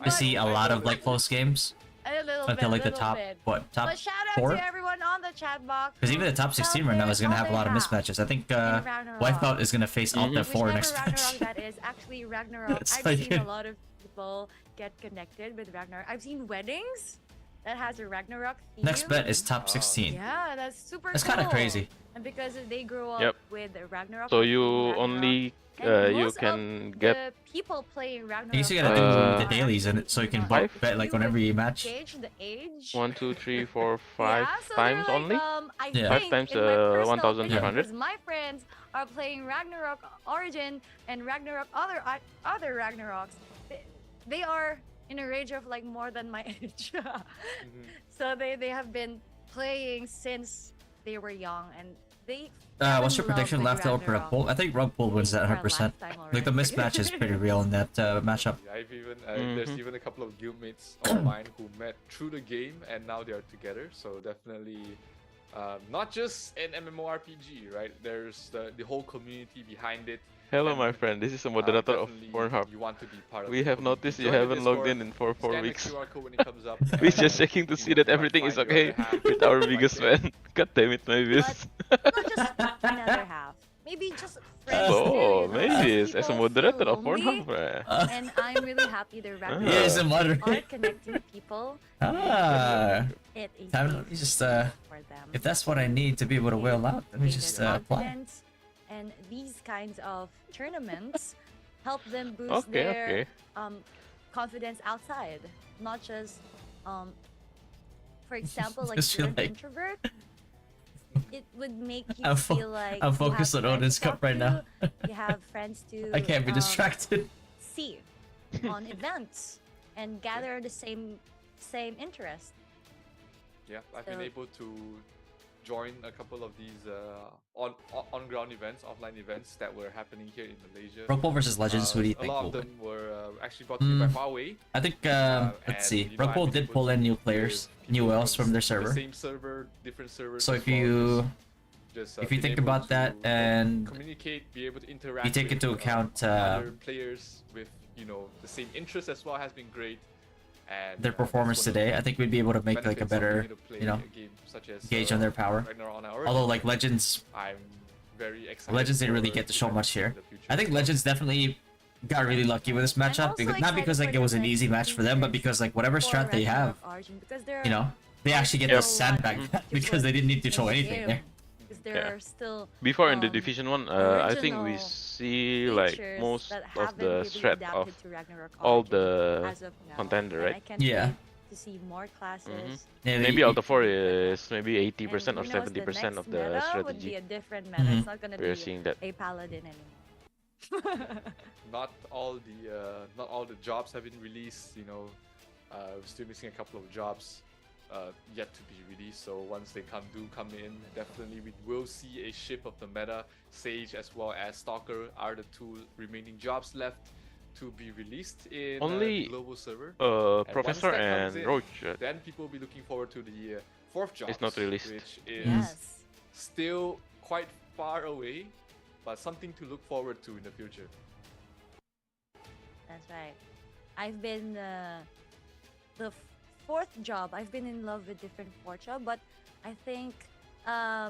to see a lot of like close games A little until like the little top bit. top But shout out 4. to everyone on the chat box. Because even the top 16 right now is gonna have a lot of mismatches. I think Wipeout is gonna face Alt Whichever F4 next Ragnarok match. that is. Actually, Ragnarok. It's I've like- seen a lot of people get connected with Ragnarok. I've seen weddings that has a Ragnarok theme. Next bet is top 16. Yeah, that's super That's cool. kind of crazy. And because they grew up Yep. with Ragnarok. So or you playing Ragnarok, only and you most of can get the people playing Ragnarok. I guess you gotta do Uh, the dailies in it so you can Five? bet like on every match. Gauge the age. 1, 2, 3, 4, 5 yeah, so times they're like, only. I Yeah. Five think times, in my personal 1,500. opinion, because my friends are playing Ragnarok Origin and Ragnarok other Ragnaroks. They are in a range of like more than my age. So they have been playing since they were young, and they What's your prediction? Left over for a poll? I think Rug Pull wins that 100%. Like the mismatch is pretty real in that matchup. I've even there's even a couple of guildmates of mine who met through the game and now they are together. So definitely, not just an MMORPG, right? There's the whole community behind it. Hello, And, my friend. This is a moderator of definitely Pornhub. You want to be part of We the have community. noticed you Join the haven't logged Discord, in for 4 scan the weeks. QR code when it comes up. We're just checking to see that everything is okay with our biggest fan. God damn it, Mavis. Not just another half. Maybe just friends too, Oh, you know? Mavis, as a People moderator feel of lonely, Pornhub. and I'm really happy the Ragnarok He is a are moderator. connecting people. Ah. It is Time, let me just for them. if that's what I need to be able to whale out, let me Gain just their apply. confidence, and these kinds of tournaments help them boost Okay, their okay. confidence outside, not just for example, like Just if you're feel an like- introvert, it would make you I'm feel like I'm you focused have on friends Odin's to talk Cup right now. to, you have friends to I can't be distracted. see on events and gather the same interest. Yeah, I've been So- able to join a couple of these on ground events, offline events that were happening here in Malaysia. Rug Pull versus Legends, who do you A think lot will of win? them were actually brought to me by Huawei. I think, and, let's see. you know, Rug I've Pull been did able pull to in new meet players, with new people whales from their the server. same server, different servers. So as if well, you just, if you being think able about that to, and communicate, be able to interact, you take with, into account other players with the same interests as well has been great. And their performance today, I think we'd be able to make like a better, game such as, gauge on their power. Ragnarok on our Although like Legends, I'm very excited. Legends didn't really for get to show events much here. in the future I think as well. Legends definitely got really lucky with this matchup, also because, not because excited like for it was the an next easy match for them, but features because like whatever for strat they have, Ragnarok Origin, because there you know, they actually get Yep. the sandbag back because they didn't need to show anything there. because there Yeah. are still Before in the um, Division 1, I think we original see like features most that of haven't the really strat adapted of to Ragnarok all Origin the as of now. contender, And right? I can't Yeah. wait to see more classes. Yeah, Maybe Alta 4 is maybe 80% And or who knows, the 70% next of the meta would be strategy. a different meta. Mhm. It's not gonna We're be seeing that. a paladin anymore. Not all the jobs have been released. We're still missing a couple of jobs yet to be released. So once they come in, definitely we will see a shift of the meta. Sage as well as Stalker are the two remaining jobs left to be released in Only, the global server. once Professor that comes and in, Roach. Then people will be looking forward to the fourth job. It's not released. Which is Yes. still quite far away, but something to look forward to in the future. That's right. I've been the fourth job. I've been in love with different fourth job, but I think I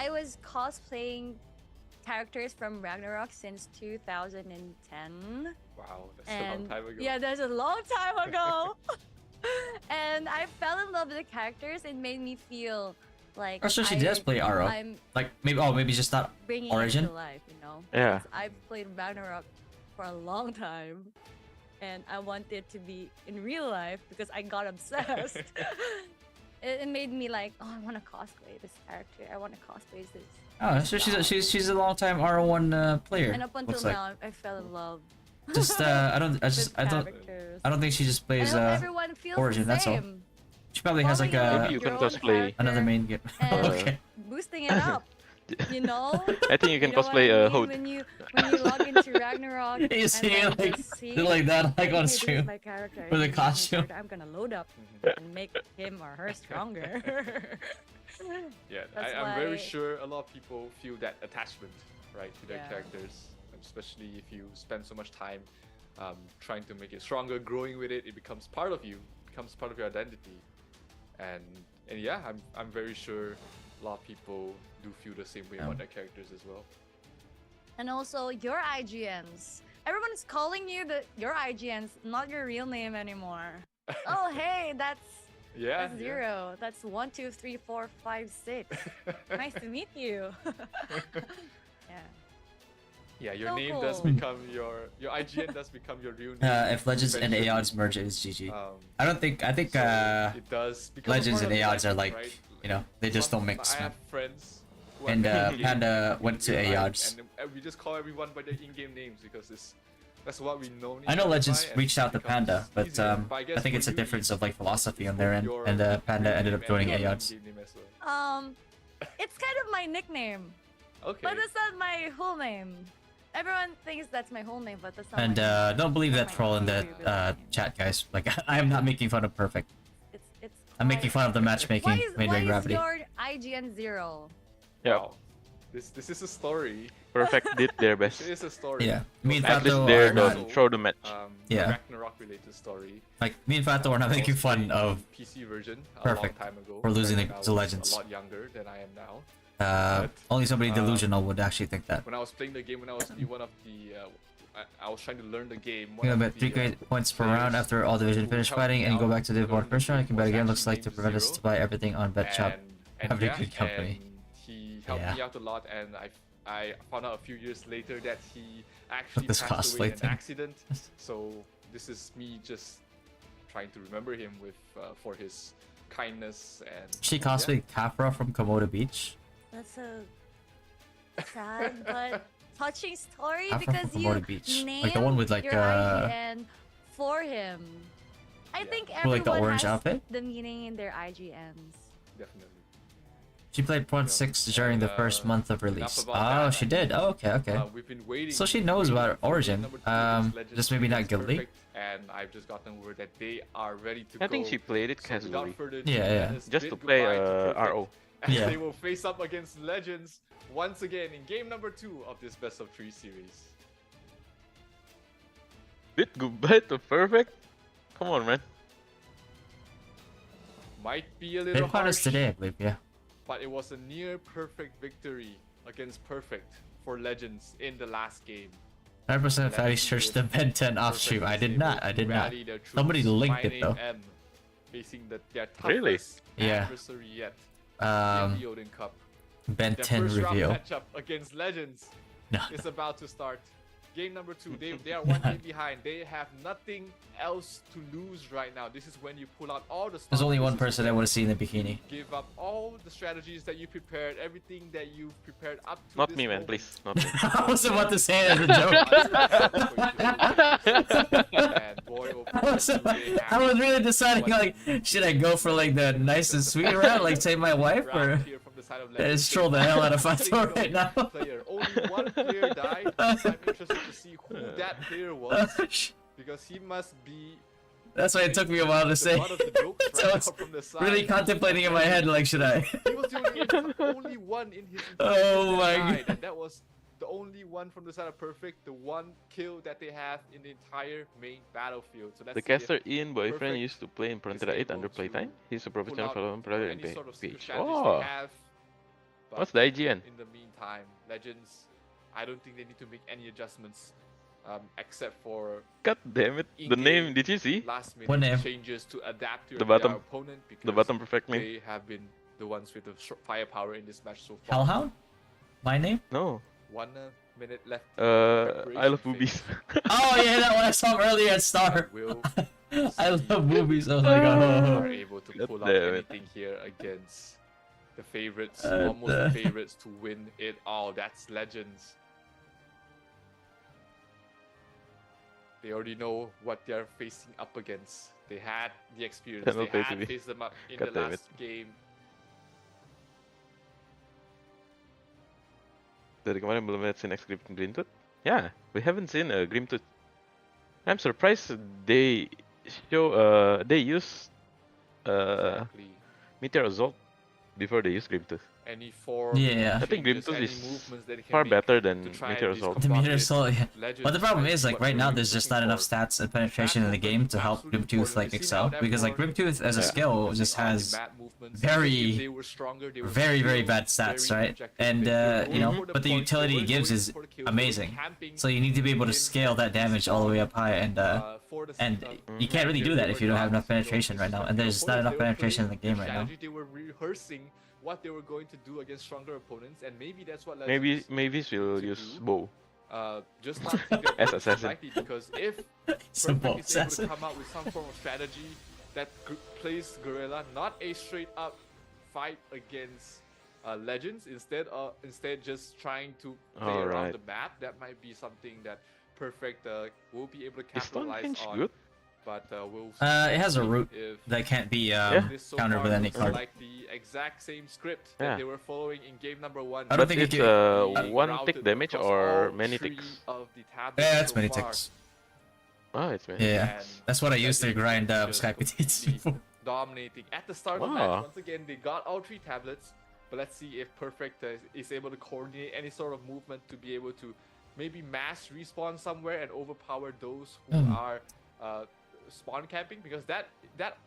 was cosplaying characters from Ragnarok since 2010. Wow, that's a And long time ago. yeah, that's a long time ago. And I fell in love with the characters. It made me feel like Oh, so she does play RO. I'm Like maybe just not bringing Origin? it to life, you know. Yeah. Because I've played Ragnarok for a long time, and I want it to be in real life because I got obsessed. It made me like, oh, I want to cosplay this character. I want to cosplay this. Oh, so she's a long time RO1 player. And up until looks like. now, I fell in love. Just I don't characters. think she just I plays hope everyone feels Origin, the that's all. same. she probably has like Falling in love Maybe you with can your own cosplay character another main game. and Okay. boosting it up. You know? I think you can know what cosplay I a mean? Hood. When you log into Ragnarok, You and see then it like just see, like that like okay, on this is stream. my character, with a this is my costume. character, I'm gonna load up and make him or her stronger. Yeah, That's I'm very why- sure a lot of people feel that attachment, right, to their Yeah. characters, especially if you spend so much time trying to make it stronger, growing with it. It becomes part of you, becomes part of your identity, and yeah, I'm very sure a lot of people do feel the same way about their characters as well. And also your IGNs. Everyone's calling you your IGNs, not your real name anymore. Oh hey, that's Yeah, That's 0. That's 1, 2, 3, 4, 5, 6. Nice to meet you. Yeah. Yeah, your So name does cool. become your IGN does become your real name. If Legends and eventually. AODs merge, it's GG. Um, I think so it does become a Legends part and of AODs are life, like, right? you know, they just don't mix. I Man. have friends who And have in-game Panda in went to real life, AODs. and we just call everyone by their in-game names because that's what we know. I know each other Legends by, and reached out to it becomes Panda, but easier. I guess think for it's a you, difference of like philosophy on put their end, your and Panda real ended name up joining and your AODs. in-game name as well. It's kind of my nickname, Okay. but it's not my whole name. Everyone thinks that's my whole name, but that's not. And don't believe that troll in the chat, guys. Like I am not making fun of Perfect. It's. I'm making fun of the matchmaking made by why is Gravity. your IGN 0? Yeah. Wow. This is a story. Perfect did their best. This is a story. Yeah, me and At least Fatto they're are not. done. Throw the match. Yeah. Ragnarok related story. Like me and Fatto are not making I was fun playing of. PC version a Perfect. long time ago. We're losing when the I was Legends. A lot younger than I am now. Only somebody delusional would actually think that. When I was playing the game, when I was one of the, I was trying to learn the game. You know, bet 3 points per round after all division finish fighting, and you go back to Div 1 first round. You can bet again. Looks like to prevent us to buy everything on Bet Shop. Have a good company. And he helped me out a lot, and I found out a few years later that he actually this passed away in cosplay an thing. accident. So this is me just trying to remember him with for his kindness and. She cosplayed Capra from Komodo Beach. That's a sad but touching story I'm from because Komodo you Beach. named Like the one with, like, your IGN for him. I think With, everyone like, the orange has outfit? the meaning in their IGNs. Definitely. She played Point 6 during the first month of release. enough Oh, about that. she did. Oh, okay. We've been waiting. So she knows about for Origin. game number 2 against Legends Just maybe not against Guild League. Perfect, and I've just gotten word that they are ready to go. I think she played it So without casually. further ado, Yeah. let us Just bid to play goodbye to Perfect, RO. And Yeah. they will face up against Legends once again in game number 2 of this best of 3 series. Bid goodbye to Perfect? Come on, man. Might be a little They fought us harsh, today, I believe. Yeah. but it was a near perfect victory against Perfect for Legends in the last game. 100% Fatty searched the Ben 10 off stream. I did not. Somebody linked it though. Facing their toughest Really? Yeah. adversary yet. Um, The ODIN Cup. Ben Their 10 first round reveal. matchup against Legends No. is about to start. Game number 2, they are one game behind. They have nothing else to lose right now. This is when you pull out all the There's stops. only This one is person I when want to see in the bikini. give up all the strategies that you prepared, everything that you've prepared up to Not this me, man, moment. please. Not me. I was about to say it as a joke. And boy, oh boy, I was really deciding, like, should I go for like the nice and sweet route, like say my wife, or just troll the hell out of Fatto right now? Player. Only one player died. I'm interested to see who that player was, because he must be That's why it took me a while to say. the butt of the jokes So right I was now from the side. really contemplating in my head, like, should I? He was the only one in his entire Oh team that my died, God. and that was the only one from the side of Perfect, the one kill that they have in the entire main battlefield. So let's The see if caster Ian boyfriend Perfect used to play in Frontera is 8 under able playtime. to He's a pull professional out Valorant player in any sort of PH. strategies Oh, they have. But what's the IGN? in the meantime, Legends, I don't think they need to make any adjustments, except for God damn it. The in-game name, did you see? last What name? minute changes to adapt to The their bottom- opponent, because The bottom perfect name? they have been the ones with the firepower in this match so far. Hellhound? My name? No. 1 minute left. I love Preparation boobies. phase. Oh yeah, that one I saw earlier at Star. Will I see love movies. I was like, are oh. able to God pull out damn it. anything here against the favorites, Uh, almost the favorites to win it all. That's Legends. They already know what they're facing up against. They had the experience. Cannot They wait to had be- faced them up in God the damn last game. Dari kemarin belum lihat scene X Grimtooth? Yeah, we haven't seen a Grimtooth. I'm surprised they they use Exactly. Meteor Assault before they use Grimtooth. Any form, Yeah. I think changes, Grimtooth any is movements that they can far make better to than try Meteor and Assault. The disrupt meter it. soul, yeah. Legends But the problem might is, be like, what right they're now, really there's just looking not enough for. stats and penetration in the game to help Absolutely Grimtooth, like, important. We've seen excel. how that Because, like, worked Grimtooth as a Yeah. skill Using just all the has mad movements. very, Even if they were stronger, they were very, very still bad stats, very right? objective. And, They were you know, going for but the points, they utility it weren't gives going is for the kills, they were amazing. camping So you need to be able to in scale that damage all the way up high, and for the you can't really do that if you don't have enough penetration right now, and there's not enough penetration in the game right now. They were rehearsing what they were going to do against stronger opponents, and maybe that's what Maybe Legends she'll to use do. bow. Just not think that As it's assassin. likely, because if It's a Perfect bow is able to assassin. come out with some form of strategy that plays Gorilla not a straight up fight against Legends, instead just trying to play around Alright. the map, that might be something that Perfect will be able to Is capitalize Stonehenge on. good? but we'll It has a see root if that can't be this so countered far with any looks card. like the exact same script Yeah. that they were following in game number 1. I don't But think it it's can- being one routed tick damage across or all many 3 ticks? of the tablets Yeah, it's so many far. ticks. Oh, it's many. Yeah, And that's what I used to Legends grind just Sky Petites completely before. dominating at the start of the Wow. match. Once again, they got all 3 tablets, but let's see if Perfect is able to coordinate any sort of movement to be able to maybe mass respawn somewhere and overpower those who are spawn camping, because that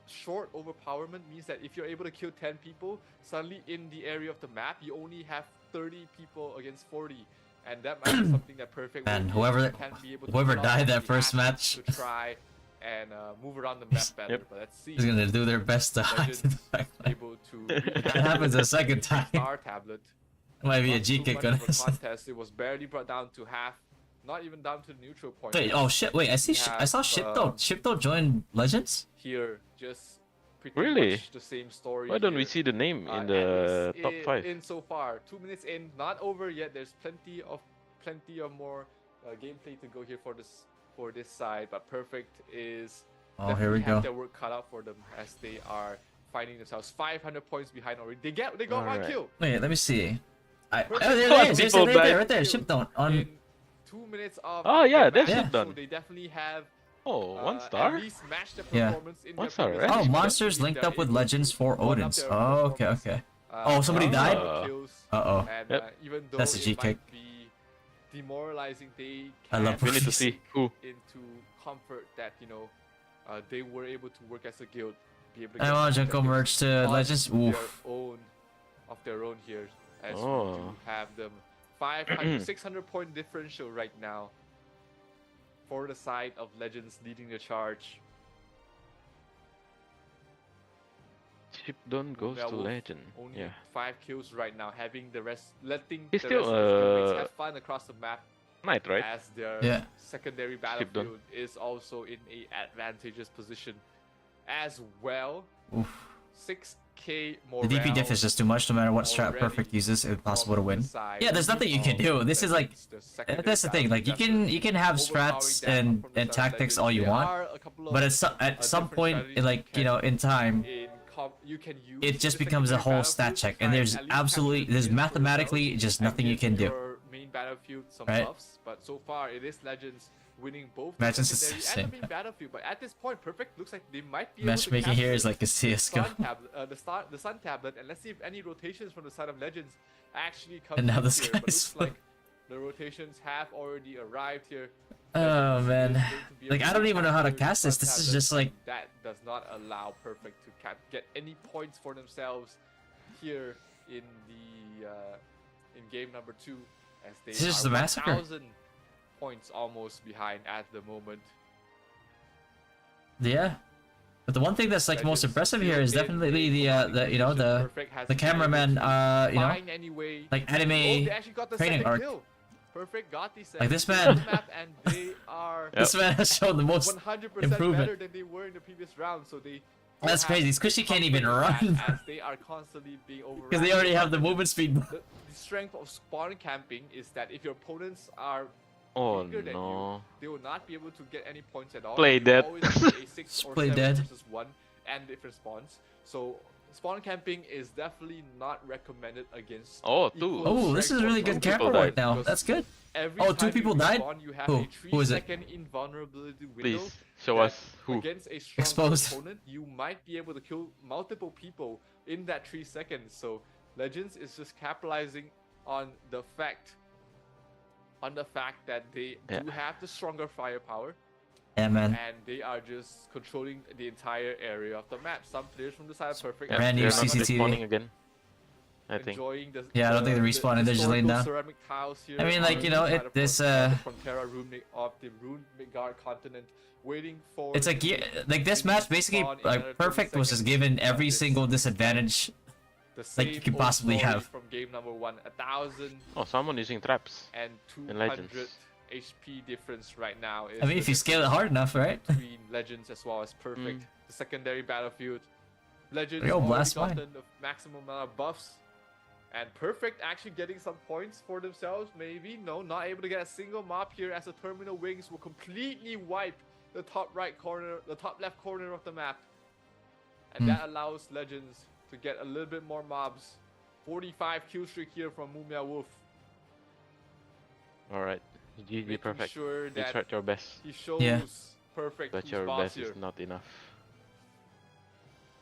short overpowerment means that if you're able to kill 10 people, suddenly in the area of the map you only have 30 people against 40. And that might be something that Perfect Man, will whoever can't be able to whoever pull off, died so that he first has match to try and move around the map better. Yep. But let's see. is gonna do their best to hide the Legends fact that able to that happens a second time. star tablet. It might be a Not G too kick much on of a us. contest. It was barely brought down to half, not even down to the neutral point. Wait, oh shit! Wait, I see. We I saw have, Shipto. Shipto joined Legends. Here, just pretty Really? much the same story. Why don't we here. see the name in At the least top 5? In so far, 2 minutes in, not over yet. There's plenty of more gameplay to go here for this side, but Perfect is Oh, here we definitely have go. their work cut out for them as they are finding themselves 500 points behind already. They got one Alright. kill Wait, let me see. Oh, Perfect. there Oh, it is. There's people it right there, died. right there. Shipto on. in 2 minutes of Oh, yeah, the that's match, it so done. they definitely have Oh, 1 at star? least matched their Yeah. performance in 1 their star, previous right? Oh, match. monsters If linked they're up with able Legends to for one up Odins. their Oh, okay, performance, okay. Oh, somebody died? kills, Uh-oh. and Yep. even though That's a it G might kick. be demoralizing, they I can love We need to Please. see who. into comfort that they were able to work as a guild, be able to I get want some Junko seconds merch to on Legends. their Oof. own here, as we do Oh. have them 500 600 point differential right now for the side of Legends leading the charge. Shipdon goes to Werewolf Legend. Only Yeah. 5 kills right now, having the rest, letting He's the still, rest of his guildmates have fun across the map, Knight, right? as their Yeah. secondary Shipdon. battlefield is also in a advantageous position as well. Oof. 6k more. The DP diff is just too much. No matter what strat already Perfect uses, it's impossible to from win. the side Yeah, there's nothing you can of do. This is like Legends. The secondary that's the thing. Like battlefield you can have overpowering strats that and from the side of tactics Legends. all you There want, are a couple of, but at some different point, strategies like in time, you can use it just the becomes a secondary whole stat battlefield to check, try and there's at least capture absolutely the there's kills for mathematically yourself just and nothing you give can do. your main battlefield some Right? buffs, but so far it is Legends winning both Imagine the it's the secondary and the same. main battlefield. But at this point, Perfect looks like they might be able to Matchmaking here is capture like a CS:GO. the Sun tablet, and let's see if any rotations from the side of Legends actually come And now in this here. guy But is looks like the rotations have already arrived here. Oh Legends man, is going to be like able I don't to even know how to capture cast the this. Sun This is tablet, just like and that does not allow Perfect to get any points for themselves here in the in game number 2, as they This is just are a massacre. 1,000 points almost behind at the moment. yeah. But the one thing that's like most Legends impressive still here is in definitely a the commanding position. the Perfect has the been able cameraman to you know find any way. like Oh, anime they actually got the training second arc. kill. Perfect got the second Like this kill man. on the map, and they are This man has shown the most 100% improvement. better than they were in the previous round. So they That's have crazy. Squishy can't even confidence run as they are constantly being overrun. because they already have the movement speed. The strength of spawn camping is that if your opponents are Oh weaker than you, no. they will not be able to get any points at all. Play It will dead. always be a 6 or Play 7 dead. versus 1 and different spawns. So spawn camping is definitely not recommended against. Oh, two. equal Oh, this is strength really of good Two people camera died. right now. because That's good. Every Oh, two time you people died? respawn, you have Who? a Who is it? 3-second invulnerability window. Please show that us who. Against a stronger Exposed. opponent, you might be able to kill multiple people in that 3 seconds. So Legends is just capitalizing on the fact that they Yeah. do have the stronger firepower, Yeah, man. and they are just controlling the entire area of the map. Some players from the side of Perfect Yeah, Brand new they're not CCTV. respawning again. I think. enjoying the Yeah, I don't think they're respawning, they're just laying historical down. ceramic tiles here I mean, like, on you the know, side it- of this, the Frontera of the Rune Midgard continent, waiting for It's like like this to match basically respawn in another like 30 Perfect was just seconds, given but every this single is disadvantage. the like, you same could old possibly story have. from game number 1. 1,000 Oh, someone using traps. and In Legends. 200 HP difference right now. Is I mean, the if you scale it hard enough, right? between Legends as well as Perfect. The secondary battlefield. Legends Yo, already blast mine. gotten the maximum amount of buffs. And Perfect actually getting some points for themselves, maybe. No, not able to get a single mop here as the Terminal Wings will completely wipe the top right corner, the top left corner of the map. And that allows Legends to get a little bit more mobs. 45 kill streak here from Mumia Wolf. Alright, GG, Making perfect. sure You that tried your best, he shows Yeah. Perfect but who's your boss best here. is not enough.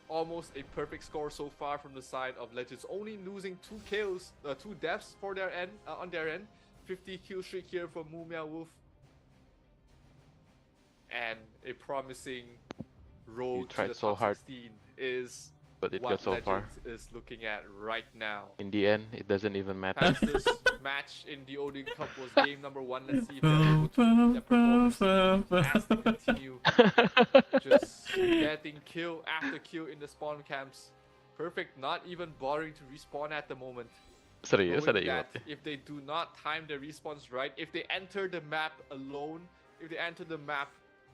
Almost a perfect score so far from the side of Legends. Only losing 2 kills, 2 deaths for their end, on their end. 50 kill streak here from Mumia Wolf. And a promising road to tried the so top hard, 16 is but it what got so far. Legends is looking at right now. In the end, it doesn't even matter. As this match in the ODIN Cup was game number 1, let's see if they're able to keep their performance as they continue just getting kill after kill in the spawn camps. Perfect not even bothering to respawn at the moment. Serius Knowing ada that emote. if they do not time their respawns right, if they enter the map alone, if they enter the map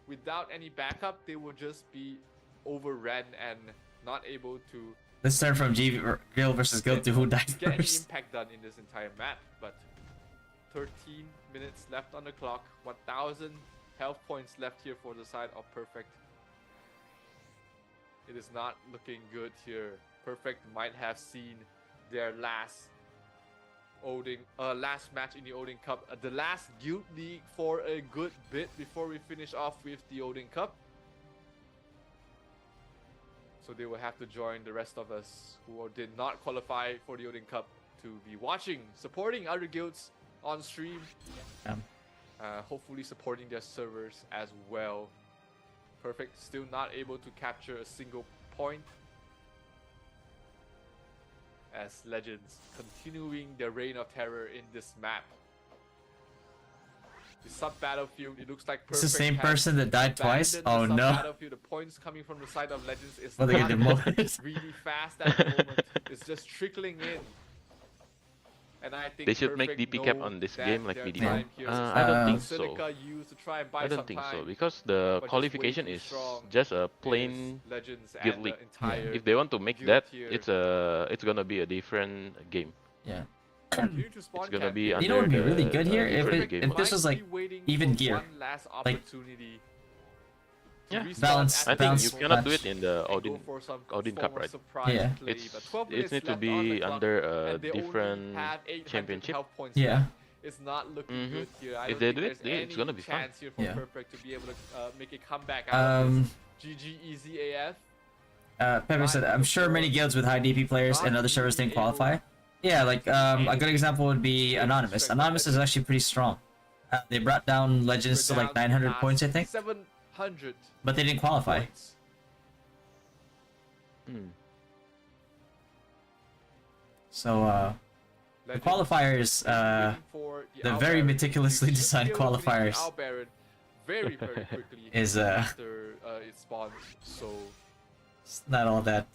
without any backup, they will just be overrun and not able to Let's turn from Guild versus Guild to who died get any first. impact done in this entire map. But 13 minutes left on the clock, 1000 health points left here for the side of Perfect. It is not looking good here. Perfect might have seen their last last match in the ODIN Cup, the last Guild League for a good bit before we finish off with the ODIN Cup. So they will have to join the rest of us who did not qualify for the ODIN Cup to be watching, supporting other guilds on stream. Hopefully supporting their servers as well. Perfect still not able to capture a single point. As Legends continuing their reign of terror in this map. The sub-battlefield, it looks like It's Perfect the same has person that died twice? abandoned Oh the no. sub-battlefield. The points coming from the side of Legends is Well, they not get demoted. really fast at the moment. It's just trickling in. And I think They should make Perfect DP cap know on this that game like their medium. time here is I don't up. think so. Seneca used to try and buy I don't some think so time, because the but just way qualification too is strong just a is plain Legends guild and league. the entire If they want to make guild that, here. it's gonna be a different game. Yeah. Continue to spawn It's gonna camp be here. under You know what would be really good here? If different it- game if mode. this was like Blindly waiting even for gear. one last Like- opportunity to Yeah. respawn Balance- at I the think balance you moment cannot do match. it in the and go Odin. for some Odin form Cup, of right? surprise Yeah. play, but 12 It minutes needs to left on the be clock, under a and they only different have 800 championship. health points Yeah. left. It's not looking Mhm. good here. I If don't they think do it, there's it's any gonna be fun. chance here for Yeah. Perfect to be able to make a comeback out of this. GG easy AF. Pepper said, I'm sure many guilds with high DP players and other servers didn't qualify. Yeah, like a good example would be Anonymous. Anonymous is actually pretty strong. They brought down Legends to We're like down 900 past points, I think, 700 but they didn't qualify. points. Hmm. So the Legends qualifiers, is waiting for the Owl very Baron. meticulously You should designed be able to beat the qualifiers Owl Baron very, very quickly is after it spawns. So it's not all that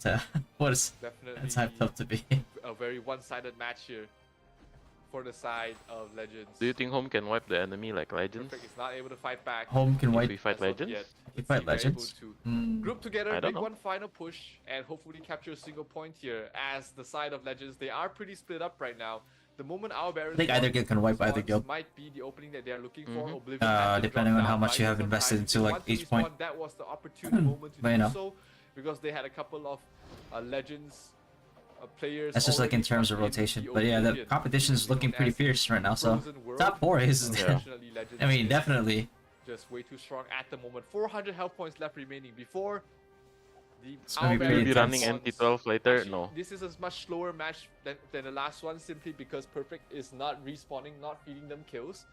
what is definitely it's hyped up to be. a very one-sided match here for the side of Legends. Do you think Home can wipe the enemy like Legends? Perfect is not able to fight back. Home can If wipe. we fight as of Legends? yet. You Let's fight see if they're Legends? able to group together, I don't make know. one final push, and hopefully capture a single point here. As the side of Legends, they are pretty split up right now. The moment our Baron I think either guild can wipe either guild. might be the opening that they are looking for. Mhm. Oblivion had to Depending drop on how down much you by have some invested time. into, If you like, want to each point. respawn, that was the opportune moment to But, you do know. so, because they had a couple of Legends players. That's just like in already terms of up in rotation. the But yeah, the Oblivion, competition is looking known pretty as fierce right now. So Frozen World. top 4 is, Yeah. Unfortunately, Legends I mean, is definitely. just way too strong at the moment. 400 health points left remaining before the It's gonna be Owl pretty Will be Baron running intense. NT12 spawns. later? Actually, No. this is a much slower match than the last one, simply because Perfect is not respawning, not feeding them kills.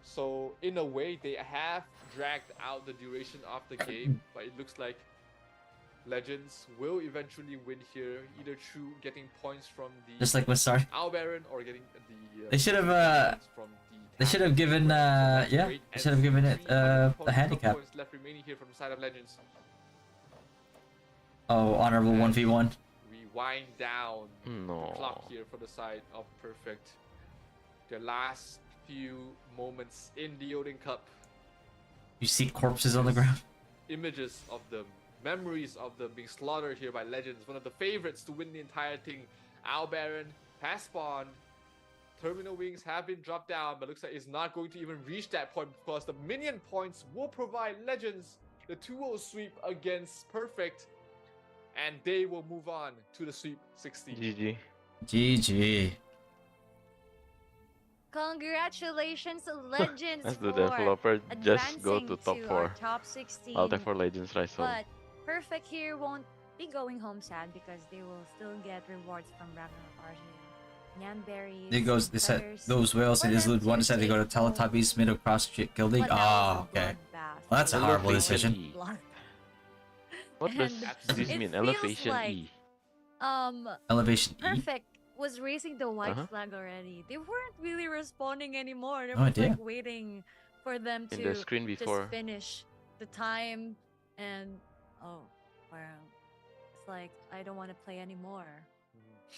So in a way, they have dragged out the duration of the game, but it looks like Legends will eventually win here, either through getting points from the Just like with Star. Owl Baron or getting the They should have, points from the they should have given, that's yeah, great. they should have given it, 300 a handicap. points left remaining here from the side of Legends. Oh, honorable 1v1. We wind down the No. clock here for the side of Perfect. Their last few moments in the Odin Cup. You see corpses on the ground. Images of them, memories of them being slaughtered here by Legends. One of the favorites to win the entire thing. Owl Baron has spawned. Terminal Wings have been dropped down, but looks like it's not going to even reach that point because the minion points will provide Legends the 2-0 sweep against Perfect, and they will move on to the sweep 16. GG. GG. Congratulations, Legends, As the for developer, just go advancing to top our 4. top 16. Ulti for Legends Rise home. But Perfect here won't be going home sad because they will still get rewards from Ragnarok Arsenal. Nyanberries. There goes this set. feathers Those whales in for his them loot. One decided to go to take home. Teletubbies mid across Guild League. But that was Oh, a okay. bloodbath. Well, that's a horrible Elevation decision. E. Bloodbath. What does And this it mean? feels Elevation like, E. Elevation E. Perfect was raising the white Uh-huh. flag already. They weren't really responding anymore. They No were idea. like waiting for them In to the screen before. just finish the time, and oh, well, it's like I don't want to play anymore.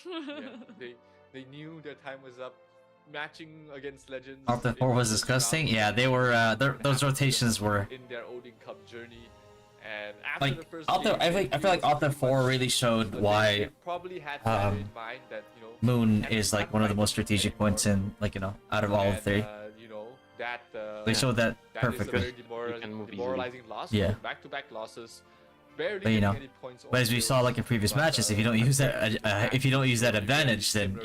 Yeah, they knew their time was up. Matching against Legends. Alpha 4 was in disgusting. round Yeah, they were. Those happened rotations were. in their Odin Cup journey. And after Like the first Alpha, game, I feel like Alpha 4 really showed but why they probably had that in mind that Moon can't is be like one of the done most strategic anymore. points in, like, out of all And, three. That They showed that that is a perfectly. very You can move easily. demoralizing loss. Yeah. Back-to-back losses. Barely But, you getting know, any points But as we saw, like in previous matches, if you don't use that, if you don't use that advantage, then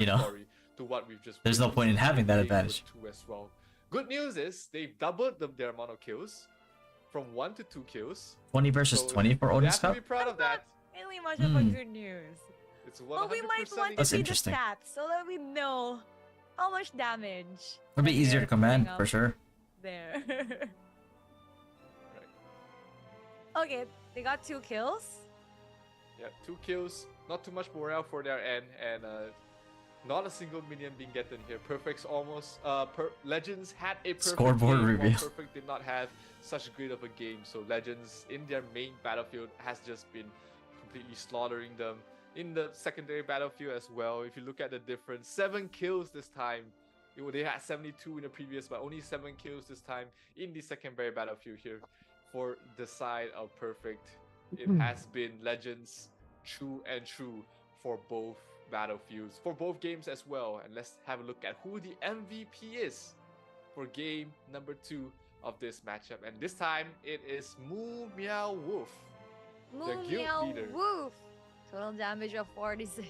to what we've just there's no point in having that witnessed in advantage. game number 2 as well. Good news is they've doubled their amount of kills from 1 to 2 kills. 20 versus So 20 for they Odin's have to Cup. be proud of that. Really much of a Hmm. good news. It's 100% But we might want That's to see interesting. the stats so that we know how much damage. It'll be that easier to they're command putting for up sure. There. Okay, they got 2 kills. Yeah, 2 kills, not too much morale for their end, and not a single minion being gotten here. Perfect's almost. Legends had a perfect Scoreboard game, while reveal. Perfect did not have such great of a game. So Legends in their main battlefield has just been completely slaughtering them. In the secondary battlefield as well, if you look at the difference, 7 kills this time. They had 72 in the previous, but only 7 kills this time in the secondary battlefield here for the side of Perfect. It has been Legends true and true for both battlefields, for both games as well. And let's have a look at who the MVP is for game number 2 of this matchup. And this time it is Moo Meow Wolf, the Moo guild meow leader. woof. Total damage of 46.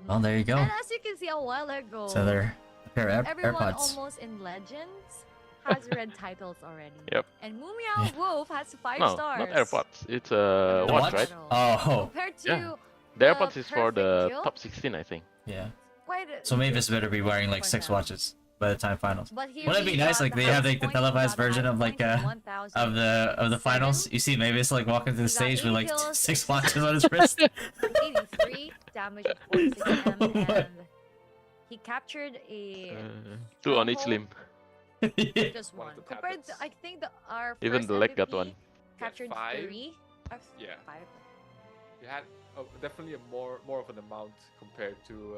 Well, there you go. And as you can see a while ago, So they're a pair of everyone AirPods. almost in Legends has red titles already. Yep. And Moo Meow Wolf has 5 No, stars. not AirPods. It's The The watch, watch? right? Oh, Compared to Yeah. The the AirPods is for the perfect guild? top 16, I think. yeah. quite So Mavis better be wearing like for 6 them. watches by the time finals. But here Wouldn't it we be nice, got like they have like the highest televised point, version got of like highest point of of the finals? 7. You see Mavis like walking to the He got stage with 8 like kills, 6 watches on his wrist. 83 damage of 46 M, and he captured a Uh, 2 on each stronghold, limb. just One one. of the Compared to, tablets. I think our Even first the leg got MVP one. captured 5. 3. Yeah. 5. You had definitely a more of an amount compared to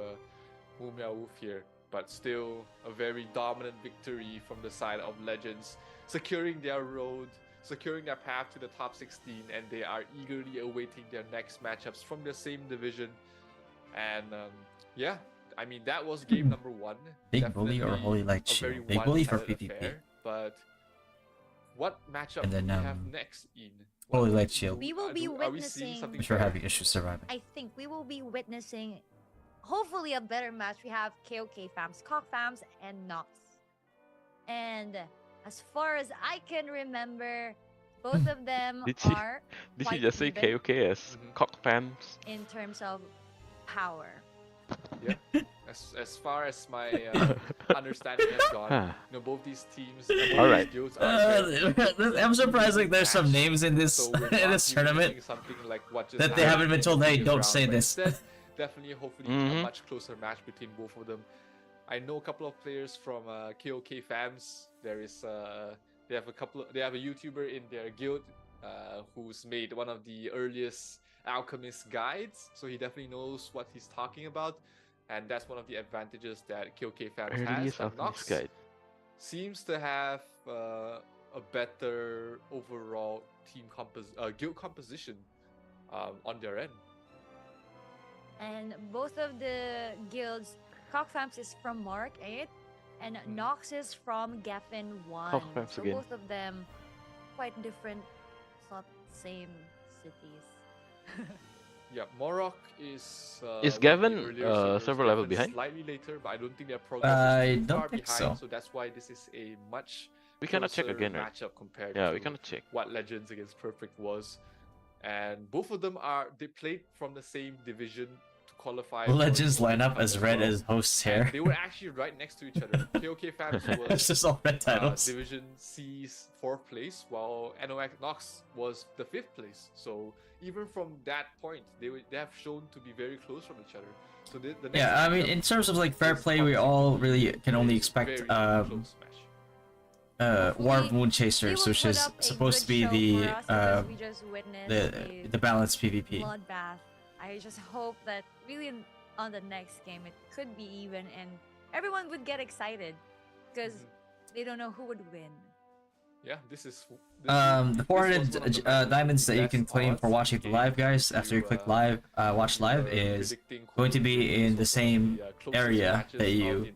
Moo Meow Wolf here, but still a very dominant victory from the side of Legends, securing their road, securing their path to the top 16, and they are eagerly awaiting their next matchups from the same division. And yeah, I mean that was game number 1. Big Bully or Definitely Holy Light a very Shield? Big Bully for one-sided PvP. affair, but what matchup And then, do we have um, next in? Holy What- Light Shield. We will be are we seeing witnessing- something Which we're better? having issues surviving. I think we will be witnessing hopefully a better match. We have KOK fams, Cock fams, and Nox. And as far as I can remember, both of them Did she- are Did quite you just say even KOK as Mhm. cock fans? in terms of power. As far as my understanding has gone, Huh. both these teams, Alright. these guilds are very I'm surprised like there's some matched, names in this so we're in not this tournament. witnessing something like what just that they happened haven't been in told, the "Hey, previous don't round, say but this." instead, definitely, hopefully, a Mhm. much closer match between both of them. I know a couple of players from KOK fams. There is they have a YouTuber in their guild who's made one of the earliest alchemist guides, so he definitely knows what he's talking about, and that's one of the advantages that KOK fams has. Earliest But alchemist Nox guide. seems to have a better overall guild composition on their end. And both of the guilds, Cock fams is from Mark 8, and Nox is from Geffen 1. Oh, thanks So again. both of them quite different, it's not same cities. Yeah, Morok is. Is one of the Gavin, earlier shapers, several level Gavin behind? Slightly later, but I don't think their progress I is too don't far think behind. so. That's why this is a much We cannot check closer again, right? matchup compared Yeah, to we cannot check. what Legends against Perfect was. And both of them they played from the same division to qualify. for Legends the line World up Cup as red well. as hosts And hair. they were actually right next to each other. KOK Fams It's was just all red titles. Division C's 4th place, while NOX Nox was the 5th place. So even from that point, they have shown to be very close from each other. So the next Yeah, I mean, matchup in terms of like fair is play, we toxic. all really can only Very, expect very close match. War of Hopefully, Moon they Chasers, will which put is up a supposed to good be show the for us because we just witnessed the balanced PvP. bloodbath. I just hope that really on the next game it could be even and everyone would get excited because they don't know who would win. Yeah, this The 400 diamonds that you can claim for watching the live, guys, after you click live, watch live, is going to be in the same area that you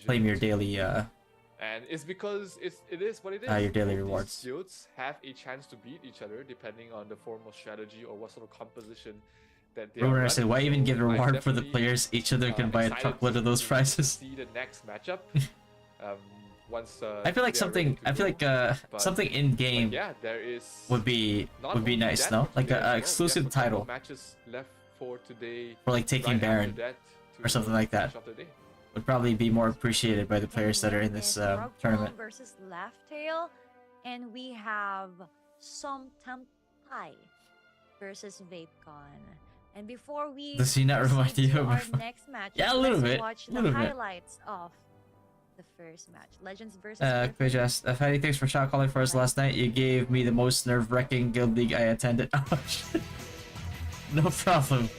claim your daily and it's because it is what it is. your daily Both these rewards. guilds have a chance to beat each other depending on the form of strategy or what sort of composition that they are Rumor said, running. why even give a I'm reward for the definitely, players? Each other can buy a excited truckload of those to prizes. See the next matchup. Once I feel like they are ready something. to I feel go. like But, something in game yeah, there is would be not would be only nice, that, no? but Like today as well, a we exclusive have a couple title matches left for today, for like taking right after Baron that or something like that. finish off the day. would probably be more appreciated by the players that are in this tournament. Versus Left Tail, and we have Som Tampai versus VapeCon. And before we Does he not proceed remind you to of- our next match, Yeah, a little let's bit, watch the little bit. highlights of the first match. Legends versus Quiz asked, Fatty, thanks for shot calling for us last night. You gave me the most nerve-wracking guild league I attended. Oh shit. No problem.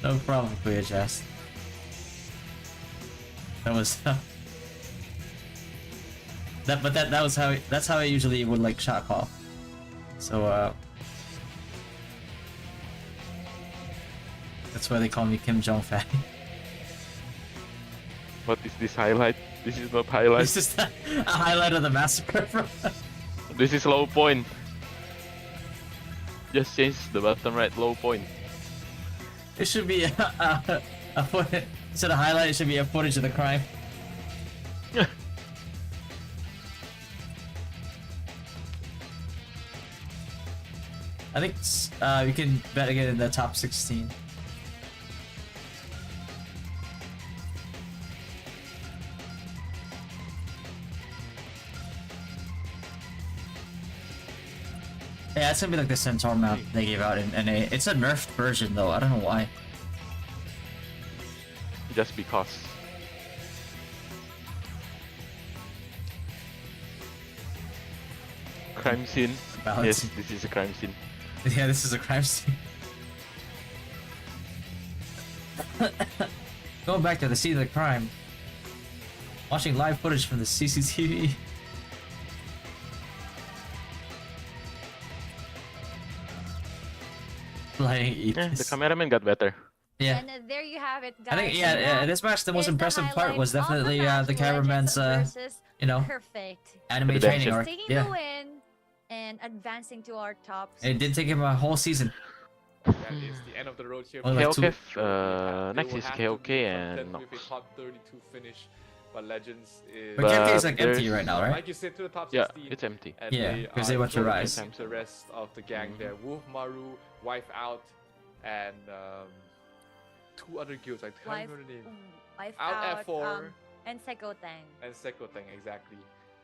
No problem, Quiz asked. That was that was how that's how I usually would like shot call. So that's why they call me Kim Jong Fatty. What is this highlight? This is not highlight. This is a highlight of the massacre. This is low point. Just change the bottom right low point. It should be a foot. Instead of highlight, it should be a footage of the crime. I think we can bet again in the top 16. Yeah, it's gonna be like the Centaur map they gave out in NA. It's a nerfed version though, I don't know why. Just because. Crime scene. Balance. Yes, this is a crime scene. Yeah, this is a crime scene. Going back to the scene of the crime. Watching live footage from the CCTV. Flying The cameraman got better. Yeah. And there you have it, guys. I think yeah, this match the most impressive part was definitely the cameraman's you know, perfect. anime Redemption. training arc. Taking Yeah. the win and advancing to our top. It did take him a whole season. That is the end of the road here. Only like KOK, They next will is have to KOK be and content Nox. with a top 32 finish, but Legends is But KFK is like there's- empty right now, right? like you said, to the top Yeah, 16. it's empty. And Yeah, they 'cause they are want to joining rise. The rest of the gang there, Wolf Maru, Wife Out, and two other guilds. I can't Wife, remember the name. Wife Out F4 and Sekotang. and Sekoteng, exactly.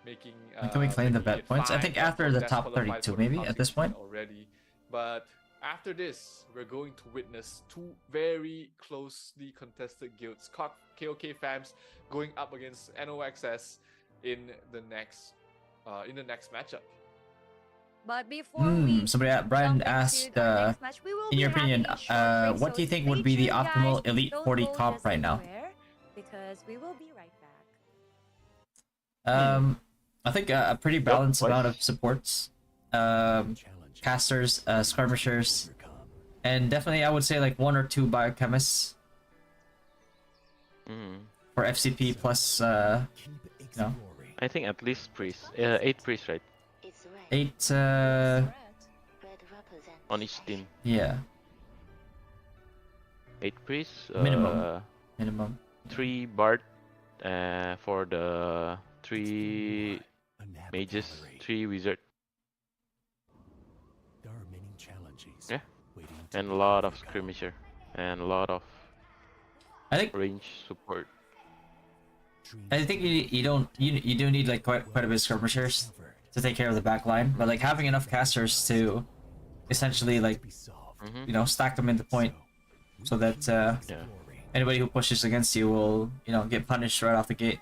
Making. And can we claim the making bet it points? I fine, think but after the that's top qualified 32 for the maybe top at this 16 point. already. But after this, we're going to witness two very closely contested guilds. KOK Fams going up against NOXS in the next matchup. But before we Somebody Brian jump into asked our next match, we will in be your having opinion, a short break, what so do you think stay would be the tuned, optimal guys. Elite Don't 40 go comp just right now? anywhere, because we will be right back. I think a pretty balanced what? amount of supports, casters, skirmishers, and definitely I would say like one or two biochemists Mm. for FCP plus no, I think at least priest. 8 priests, right? 8 On each team. yeah, 8 priests. minimum. 3 bard. For the 3 mages, 3 wizard. There are many challenges. Yeah. Waiting to And be a lot of overcome. skirmisher. And a lot of I think range support. you do need like quite a bit of skirmishers to take care of the back line, but like having enough casters to essentially like stack them into point so that Yeah. anybody who pushes against you will get punished right off the gate.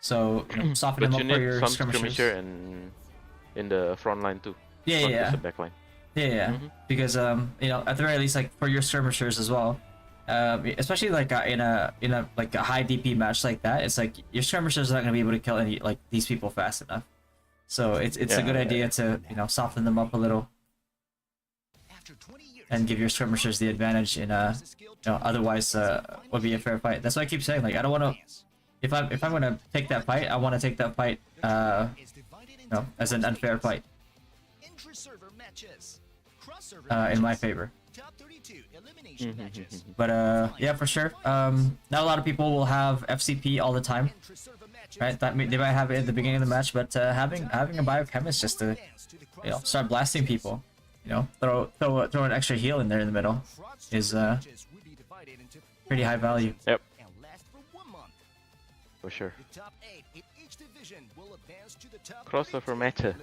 So soften But them you up for need your some skirmishers. skirmisher and in the front line too. Yeah, Not yeah, just yeah. the back line. Yeah. Because at the very least, like for your skirmishers as well, especially like in a like a high DP match like that, it's like your skirmishers are not gonna be able to kill any like these people fast enough. So it's a good idea to soften them up a little and give your skirmishers the advantage in otherwise would be a fair fight. That's why I keep saying, like, I don't want to, if I'm gonna take that fight, I want to take that fight as an unfair fight in my favor. But yeah, for sure. Not a lot of people will have FCP all the time, right? They might have it at the beginning of the match, but having a biochemist just to start blasting people, throw an extra heal in there in the middle is pretty high value. Yep. For sure. Crossover meta.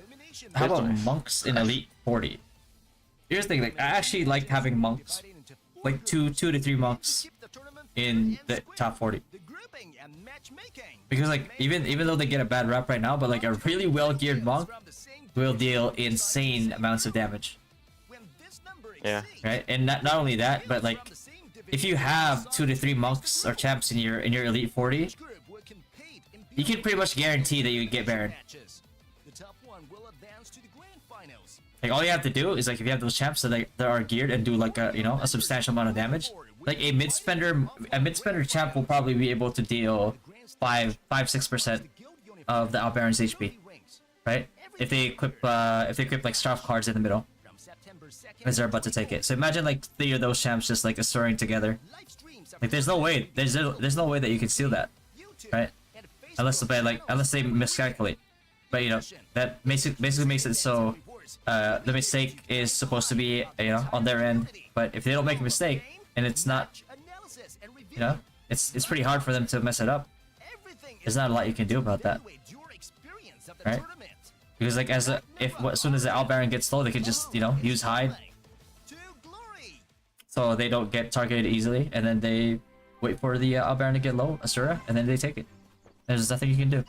How about monks in Elite 40? Here's the thing, like, I actually like having monks, like two to three monks in the top 40, because like even though they get a bad rap right now, but like a really well geared monk will deal insane amounts of damage. Yeah. Right, and not only that, but like if you have 2 to 3 monks or champs in your Elite 40, you can pretty much guarantee that you get Baron. Like all you have to do is, like, if you have those champs that are geared and do like a substantial amount of damage, like a mid spender champ will probably be able to deal 5-6% of the out Baron's HP, right? If they equip like Straff cards in the middle as they're about to take it. So imagine like 3 of those champs just like assuring together. Like there's no way that you can steal that, right? Unless they miscalculate. But that basically makes it so the mistake is supposed to be on their end. But if they don't make a mistake and it's not, it's pretty hard for them to mess it up. There's not a lot you can do about that, right? Because like as soon as the Out Baron gets low, they can just use hide, so they don't get targeted easily, and then they wait for the Out Baron to get low, Asura, and then they take it. There's nothing you can do.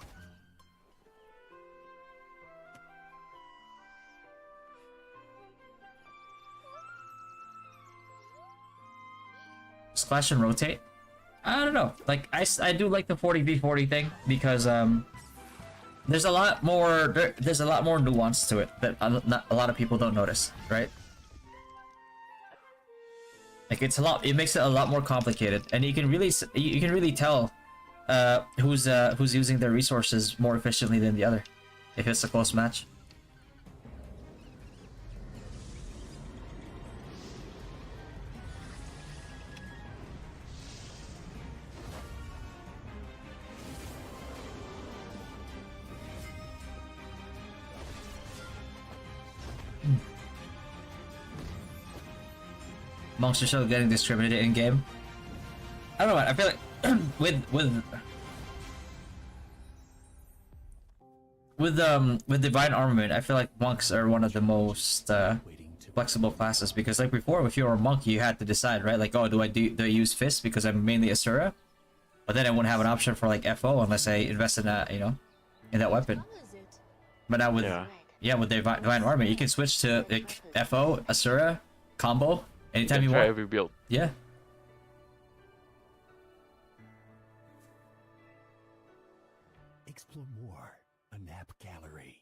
Splash and rotate? I don't know. Like I do like the 40v40 thing because there's a lot more nuance to it that not a lot of people don't notice, right? Like it makes it a lot more complicated, and you can really tell who's using their resources more efficiently than the other if it's a close match. Monks are still getting discriminated in game. I don't know what I feel like with divine armament, I feel like monks are one of the most flexible classes, because like before, if you were a monk, you had to decide, right? Like, oh, do I use fist because I'm mainly Asura? But then I wouldn't have an option for like FO unless I invest in that, in that weapon. But now with with divine armament, you can switch to like FO, Asura, combo anytime you try want. every build. Yeah. Explore more. A nap gallery.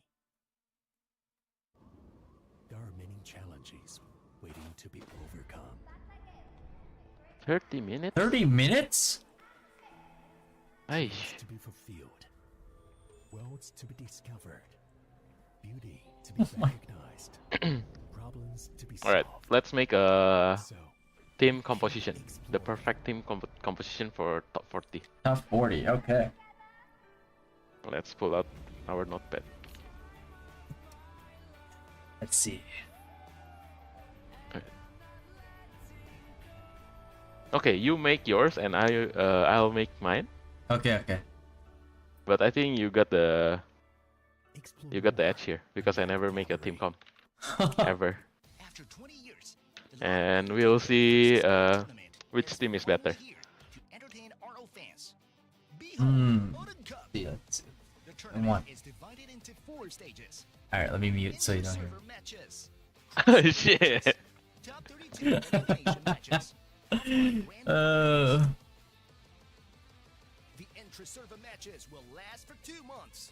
There are many challenges waiting to be overcome. 30 minutes? 30 minutes? Aish. To be fulfilled, worlds to be discovered, beauty to be recognized, problems to be Alright, solved. let's make a So, team composition. The perfect team composition for top 40. Top 40. Okay. Let's pull out our notepad. Let's see. Okay, you make yours and I'll make mine. Okay. Okay. But I think you got the explore edge here because I never make a team comp ever. After 20 years, And we'll see which team is better. See, let's see. The One. tournament is divided into 4 stages. All right. Let me mute so you don't hear. Server matches, Shit. top 32 elimination matches. The intra-server matches will last for 2 months.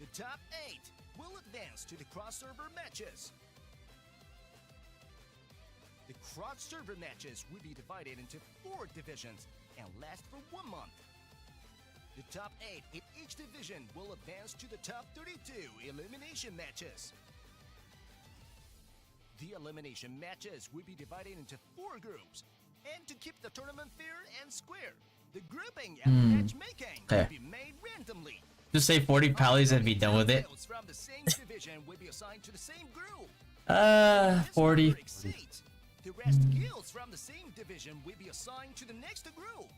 The top 8 will advance to the cross-server matches. The cross-server matches will be divided into 4 divisions and last for 1 month. The top 8 in each division will advance to the top 32 elimination matches. The elimination matches will be divided into 4 groups. And to keep the tournament fair and square, the grouping and matchmaking will be made randomly. Just say 40 pallies and be done with it. Players from the same division will be assigned to the same group. 40. Number exceeds, the rest guilds from the same division will be assigned to the next group.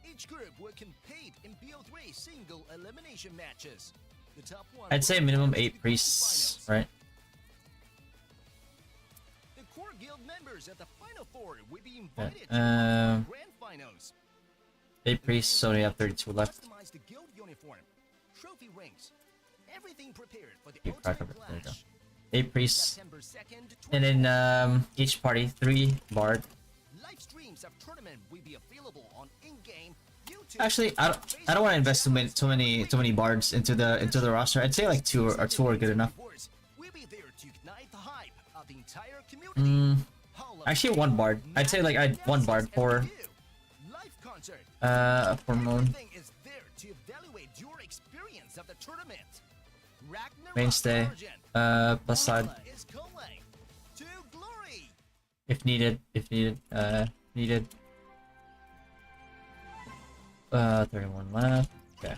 Each group will compete in BO3 single elimination matches. The top one I'd say will minimum advance to 8 the priests, quarterfinals. right? The core guild members at the final 4 will be invited to um, the grand finals. 8 priests, so we have 32 left. Customize the guild uniform, trophy rings, everything prepared for the Keep track of ultimate it. There you go. clash. 8 priests. September 2nd, And then each party 3 bard. live streams of tournament will be available on in-game YouTube. Actually, I don't want to invest too many bards into the roster. I'd say like 2 are good enough. We'll be there to ignite the hype of the entire community. Hall of Actually, Fame, 1 bard. I'd say like I'd 1 bard for live concert. Moon. Everything is there to evaluate your experience of the tournament. Ragnarok Mainstay. Origin. Plus side Valhalla is calling to glory. if needed. Needed. 31 left. Okay.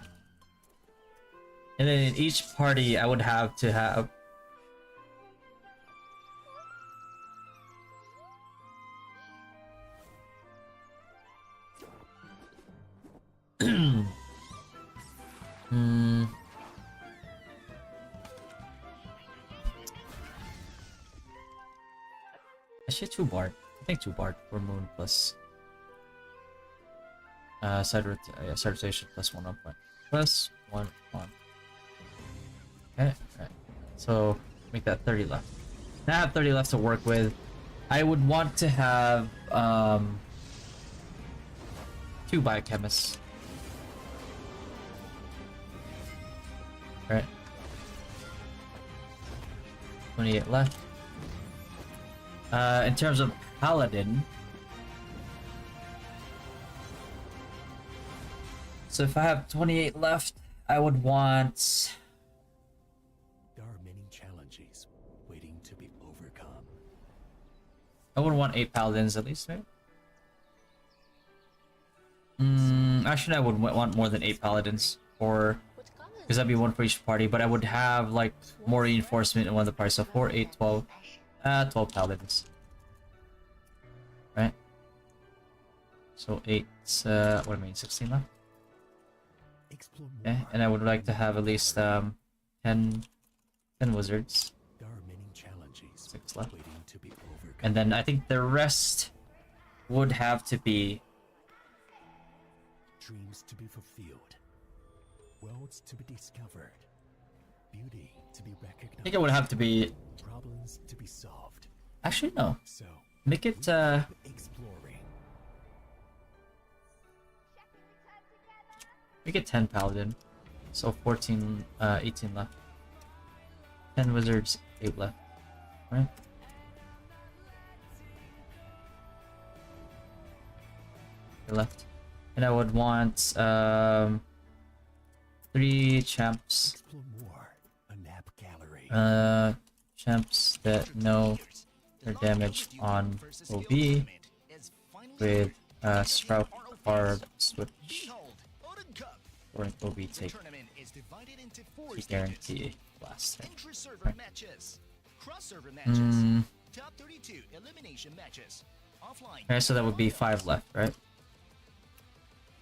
And then in each party, I would have to have. Actually, 2 bard. I think 2 bard for Moon plus side rotation plus 1 up point. Plus 1 on. Okay, alright. So make that 30 left. Now I have 30 left to work with. I would want to have 2 biochemists. Alright. 28 left. In terms of paladin, so if I have 28 left, I would want. There are many challenges waiting to be overcome. I would want 8 paladins at least, right? Actually, I would want more than 8 paladins, or because that'd be 1 for each party. But I would have like more reinforcement in one of the parties, so 4, 8, 12. 12 paladins. Right? So 8, what do I mean, 16 left? Okay, and I would like to have at least 10 wizards. There are many challenges 6 left. waiting to be overcome. And then I think the rest would have to be. Dreams to be fulfilled, worlds to be discovered, beauty to be recognized. I think it would have to be. Problems to be solved. Actually, no. So, Make it, exploring. Make it 10 paladin. So 14, 18 left. 10 wizards, 8 left. Right? Left. And I would want 3 champs. Explore more. A nap gallery. Champs that know their damage on OB with Sprout Card Switch or an OB take to guarantee blaster. Right. Top 32 elimination matches. Offline. Okay, so that would be 5 left, right?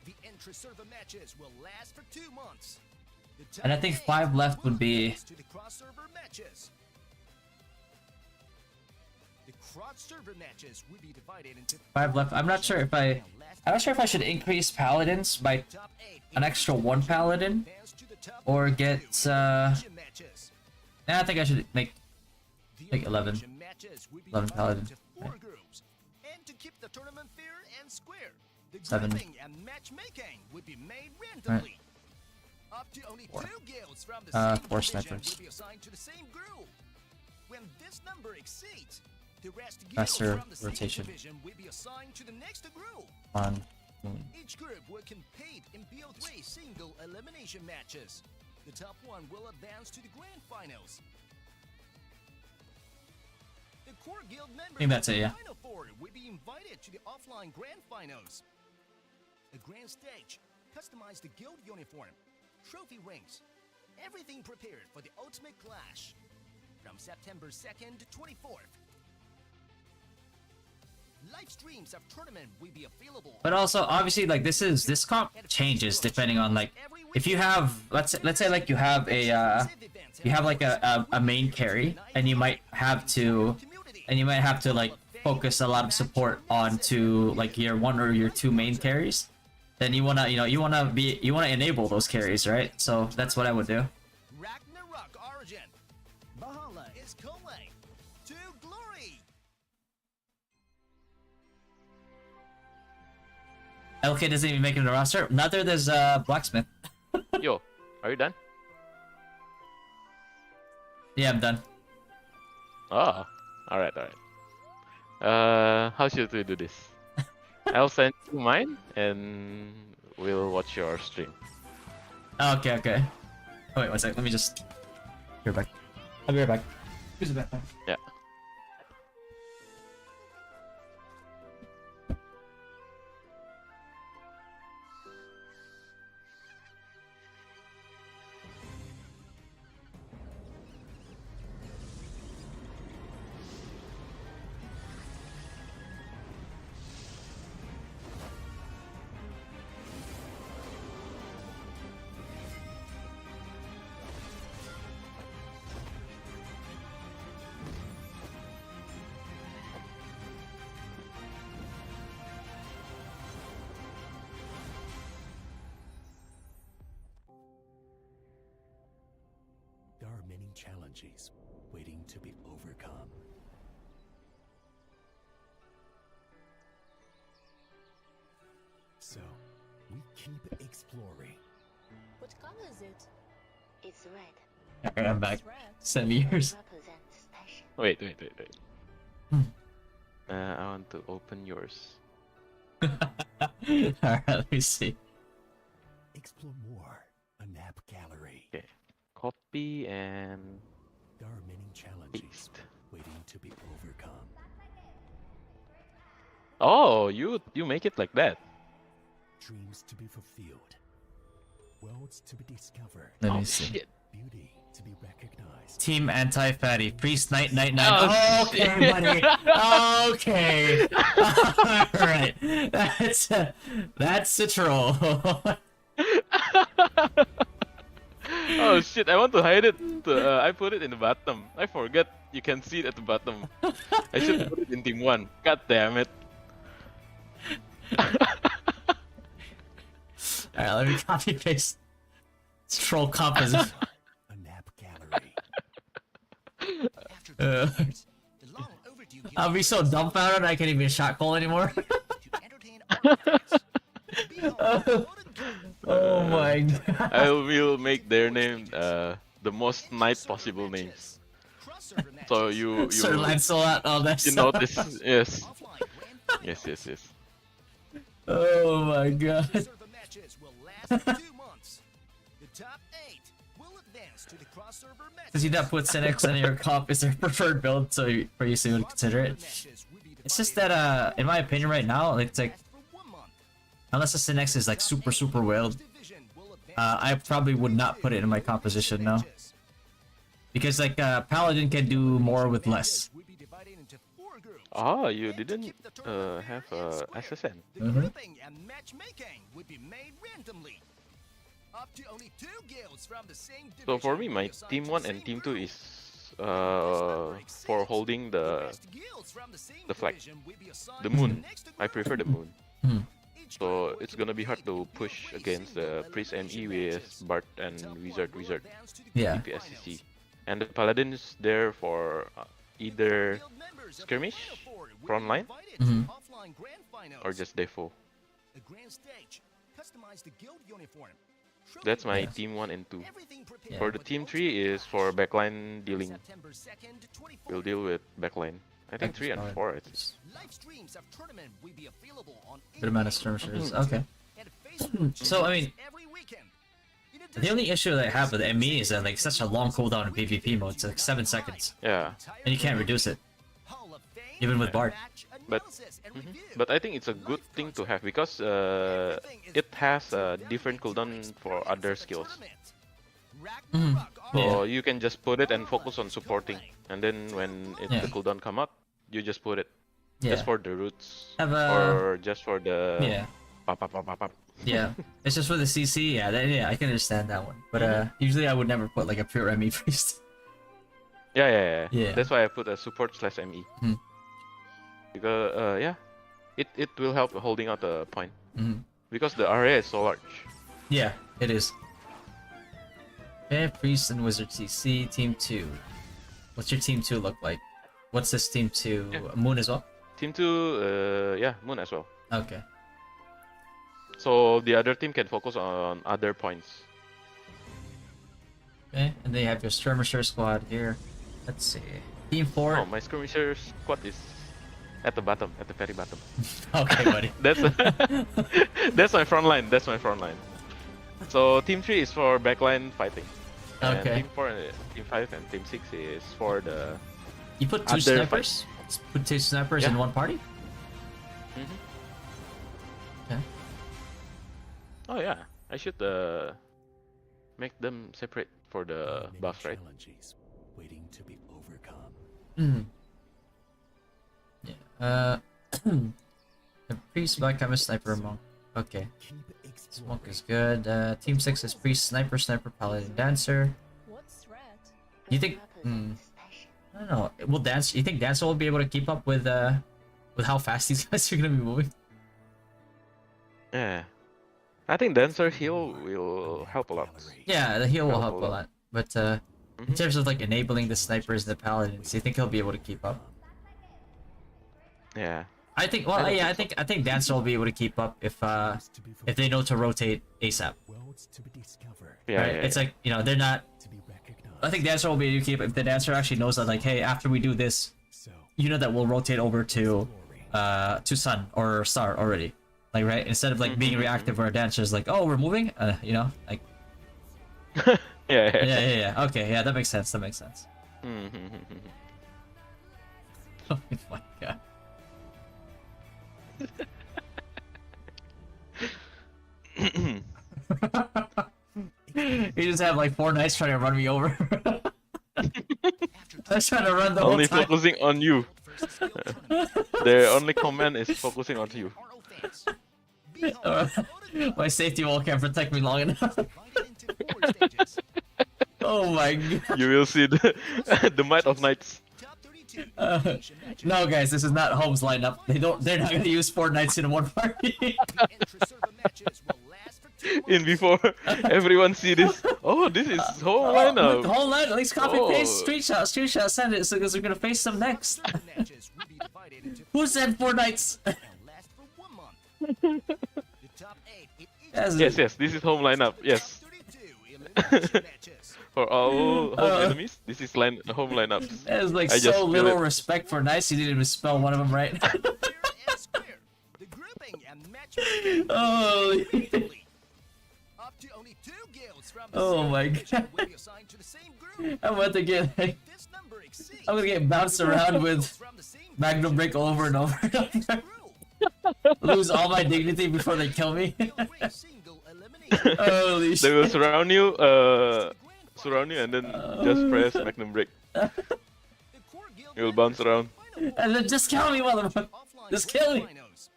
The intra-server matches will last for 2 months. The And I top think 8 5 left would will be advance to the cross-server matches. The cross-server matches will be divided into 5 left. I'm not sure if I should increase paladins by top 8 an extra 1 paladin advance to the top or get elimination matches. I think I should make The 11. elimination matches will be 11 divided paladin. into 4 Right. groups. And to keep the tournament fair and square, the 7. grouping and matchmaking will be made randomly. Up to only 2 guilds from the same 4 division snipers. will be assigned to the same group. When this number exceeds, the rest guilds Faster from the same rotation. division will be assigned to the next group. on. Each group will compete in BO3 single elimination matches. The top one will advance to the grand finals. The core guild members think that's of it, the yeah. Final Four will be invited to the offline grand finals. The grand stage, customize the guild uniform, trophy rings, everything prepared for the ultimate clash. From September 2nd to 24th. Live streams of tournament will be available. But also, obviously, like this comp changes depending on like if you have let's say like you have like a main carry and you might have to like focus a lot of support onto like your 1 or your 2 main carries. Then you wanna enable those carries, right? So that's what I would do. Ragnarok Origin. Valhalla is calling to glory. LK doesn't even make it in the roster. Neither does Blacksmith. Yo, are you done? Yeah, I'm done. Oh, alright. How should we do this? I'll send you mine and we'll watch your stream. Okay. Oh wait, one sec. Let me just. Be right back. I'll be right back. Who's the back? Yeah. There are many challenges waiting to be overcome. So, we keep exploring. What color is it? It's red. Alright, I'm back. It's red. 7 years. Represents passion. Wait. I want to open yours. Alright, let me see. Explore more. A nap gallery. Okay. Copy and There are many challenges paste. waiting to be overcome. Oh, you make it like that. Dreams to be fulfilled. Worlds to be discovered. Let Oh me see. shit. Beauty to be recognized. Team anti-fatty. Priest Knight. Oh, Okay, shit. buddy. Okay. Alright. That's a troll. Oh shit, I want to hide it. I put it in the bottom. I forgot you can see it at the bottom. I should put it in team 1. God damn it. Alright, let me copy paste. It's troll composite. A nap gallery. After Uh, 2 years, the long overdue I'll be so dumbfounded I can't even shot call anymore. to entertain our fans. Behold, Oh my god. I will make their name the most knight possible names. crossover matches. So you Sir Lancelot, all that you stuff. notice. Yes. Offline grand Yes. Oh my god. Server matches will last for 2 months. The top 8 will advance to the cross-server matches. Does you not put Senex in your comp is their preferred build, so for you so you would consider it? It's just that in my opinion right now, it's like unless the Senex is like super wild, I probably would not put it in my composition now. Because like Paladin can do more with less. Oh, you didn't have SSN. The grouping and matchmaking would be made randomly. Up to only 2 guilds from the same So for me, division my will be assigned team to 1 the and same team 2 group. is for holding the flag, the moon. I prefer the moon. So it's gonna be hard to push against the priest ME with Bard and wizard Yeah. DPSCC. And the paladin is there for either skirmish, front line, or just defo. The grand stage, customize the guild uniform. That's my Yeah. team 1 and 2. Yeah. For the team 3 is for backline dealing. September 2nd to 24th. We'll deal with backline. I think 3 and 4. It's Live streams of tournament will be available on Good amount of skirmishers. Okay. and Facebook So I mean, every weekend. In the addition, only issue that I have with ME is that like such a long cooldown in PvP mode. It's like 7 seconds, yeah. and you can't reduce it. Hall of Fame, Even with Bard. match But- analysis and review. But I think it's a good thing to have because it has a different cooldown for other skills. So you can just put it and focus on supporting, and then when Yeah. the cooldown come up, you just put it Yeah. just for the roots Have a or just for the yeah. pop pop pop pop pop. Yeah, it's just for the CC. Yeah, yeah, I can understand that one. But usually I would never put like a pure ME priest. Yeah. Yeah. That's why I put a support / ME. Hmm. Because yeah, it will help holding out the point Mhm. because the area is so large. Yeah, it is. Okay, priest and wizard CC team 2. What's your team 2 look like? What's this team 2? Yeah. Moon as well. Team 2, yeah, Moon as well. Okay. So the other team can focus on other points. Okay, and then you have your skirmisher squad here. Let's see. Team 4. Oh, my skirmisher squad is at the bottom, at the very bottom. Okay, buddy. That's that's my front line. That's my front line. So team 3 is for backline fighting. And Okay. team 4, team 5, and team 6 is for the. You put 2 Other snipers? Put 2 snipers Yeah. in one party? Mhm. Okay. Oh yeah, I should make them separate for the buffs, right? Waiting to be overcome. Mm. Yeah. The priest, black chemist, sniper, monk. Okay. Smoke is good. Team 6 is priest, sniper, paladin, dancer. What threat? You think? I don't know. Will dance? You think dancer will be able to keep up with how fast these guys are gonna be moving? Yeah, I think dancer heal will help a lot. Yeah, the heal will help Help a a lot. But in Mhm. terms of like enabling the snipers and the paladins, you think he'll be able to keep up? Yeah. I think. Well, I don't yeah, think I think dancer will be able to keep up if they know to rotate ASAP. Yeah, Right? yeah, It's like, you know, they're not. I think dancer will be able to keep if the dancer actually knows that, like, hey, after we do this, you know that we'll rotate over to sun or star already, like, right? Instead of like being reactive where a dancer is like, oh, we're moving, you know, like. yeah. Yeah. Okay, yeah, that makes sense. That makes sense. Oh my god. You just have like 4 knights trying to run me over. I was trying to run the whole Only time. focusing on you. Their only command is focusing on you. My safety wall can't protect me long enough. Oh my god. You will see the the might of knights. No, guys, this is not Holmes lineup. They're not gonna use 4 knights in one party. In before everyone see this. Oh, this is whole The lineup. whole line, at least copy paste, Oh. screenshot, send it, because we're gonna face them next. Who said 4 knights? Yes, this is home lineup. Yes. For all home enemies, this is home lineup. There's like I just so feel little it. respect for knights, you didn't even spell one of them right. The grouping and Holy. Up to only 2 guilds from the Oh same my division God. will be assigned to the same group. I'm about to get like, If this number exceeds I'm gonna get bounced around with from the same Magnum division, Break over and over and over. group. Lose all my dignity before they kill me. Feel free single elimination. Holy They will shit. surround you, and then just press Magnum Break. The core guild You'll bounce around. And then just kill me, motherfucker. offline Just kill me. rhinos.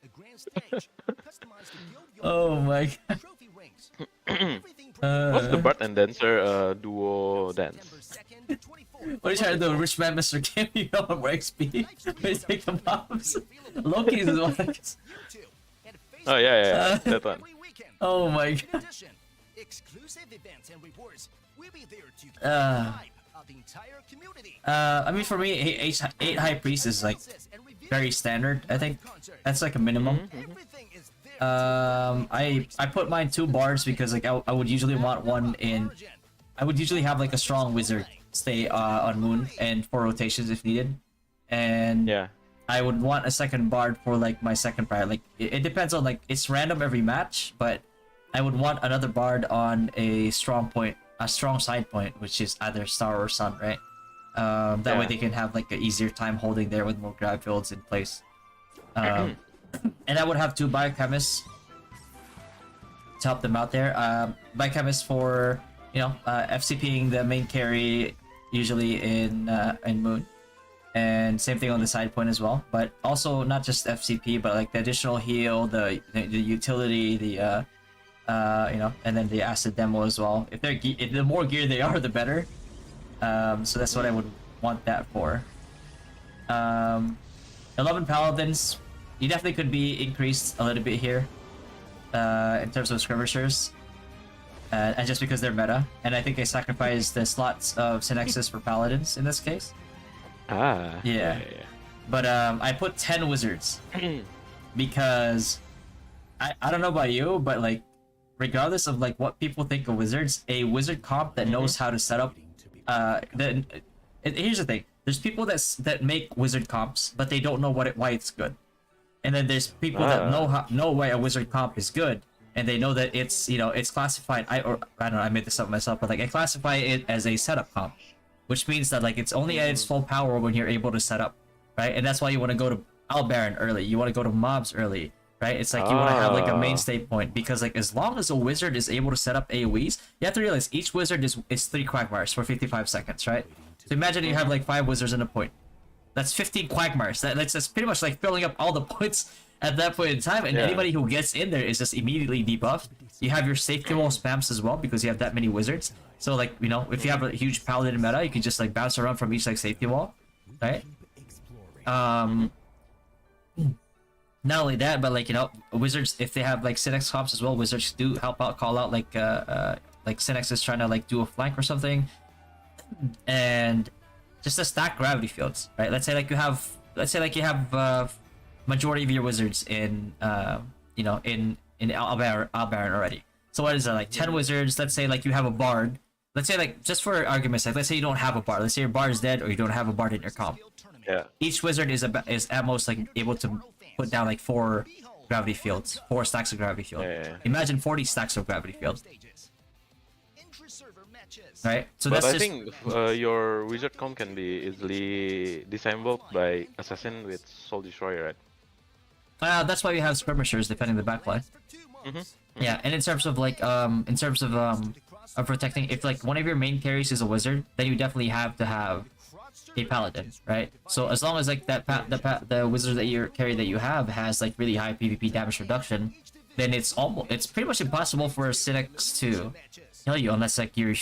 A grand stage, customized to guild your Oh my god. trophy rings. Everything from What's the Bart and Dancer duo dance? September 2nd to 24th. What are you trying to do? Rich man, Mr. Kim, you know more XP. When you take the bombs. Loki's is one. Oh yeah, that one. Every weekend. Oh my In god. addition, exclusive events and rewards will be there to keep Uh. the hype of the entire community. I mean, for me, eight high priests is like very standard. I think that's like a minimum. Everything is there. I put mine 2 bars because like I would usually want one in. I would usually have like a strong wizard stay on moon and 4 rotations if needed, and Yeah. I would want a second bard for like my second prior. Like it depends on like it's random every match, but I would want another bard on a strong point, a strong side point, which is either star or sun, right? That way Yeah. they can have like an easier time holding there with more grab fields in place. And I would have 2 biochemists to help them out there. Biochemists for FCPing the main carry usually in Moon, and same thing on the side point as well. But also not just FCP, but like the additional heal, the utility, the and then the acid demo as well. If the more gear they are, the better. So that's what I would want that for. 11 paladins, you definitely could be increased a little bit here in terms of skirmishers. And just because they're meta, and I think I sacrificed the slots of Synexus for paladins in this case. Ah. Yeah. But I put 10 wizards because I don't know about you, but like regardless of like what people think of wizards, a wizard comp that knows how to set up here's the thing. There's people that make wizard comps, but they don't know why it's good. And then there's people that know why a wizard comp is good, and they know that it's it's classified. I don't know. I made this up myself, but like I classify it as a setup comp, which means that like it's only at its full power when you're able to set up, right? And that's why you want to go to Albaran early. You want to go to mobs early, right? It's like you want to have like a mainstay point, because like as long as a wizard is able to set up AoEs, you have to realize each wizard is 3 Quagmires for 55 seconds, right? So imagine you have like 5 wizards in a point. That's 15 Quagmires. That's just pretty much like filling up all the points at that point in time, and anybody who gets in there is just immediately debuffed. You have your safety wall spams as well because you have that many wizards. So like if you have a huge paladin meta, you can just like bounce around from each like safety wall, right? Not only that, but like wizards, if they have like Synex comps as well, wizards do help out, call out like Synex is trying to like do a flank or something, and just to stack gravity fields, right? Let's say you have majority of your wizards in Albaran already. So what is that, like 10 wizards? Let's say like you have a bard. Let's say like, just for argument's sake, let's say you don't have a bard. Let's say your bard is dead or you don't have a bard in your comp. Yeah. Each wizard is at most like able to put down like 4 gravity fields, 4 stacks of gravity field. Yeah. Imagine 40 stacks of gravity field, right? So But that's I just think your wizard comp can be easily disembarked by assassin with soul destroyer, right? that's why we have skirmishers defending the backline. Yeah, and in terms of like of protecting, if like one of your main carries is a wizard, then you definitely have to have a paladin, right? So as long as like the wizard that you carry that you have has like really high PvP damage reduction, then it's pretty much impossible for a Synex to kill you unless like your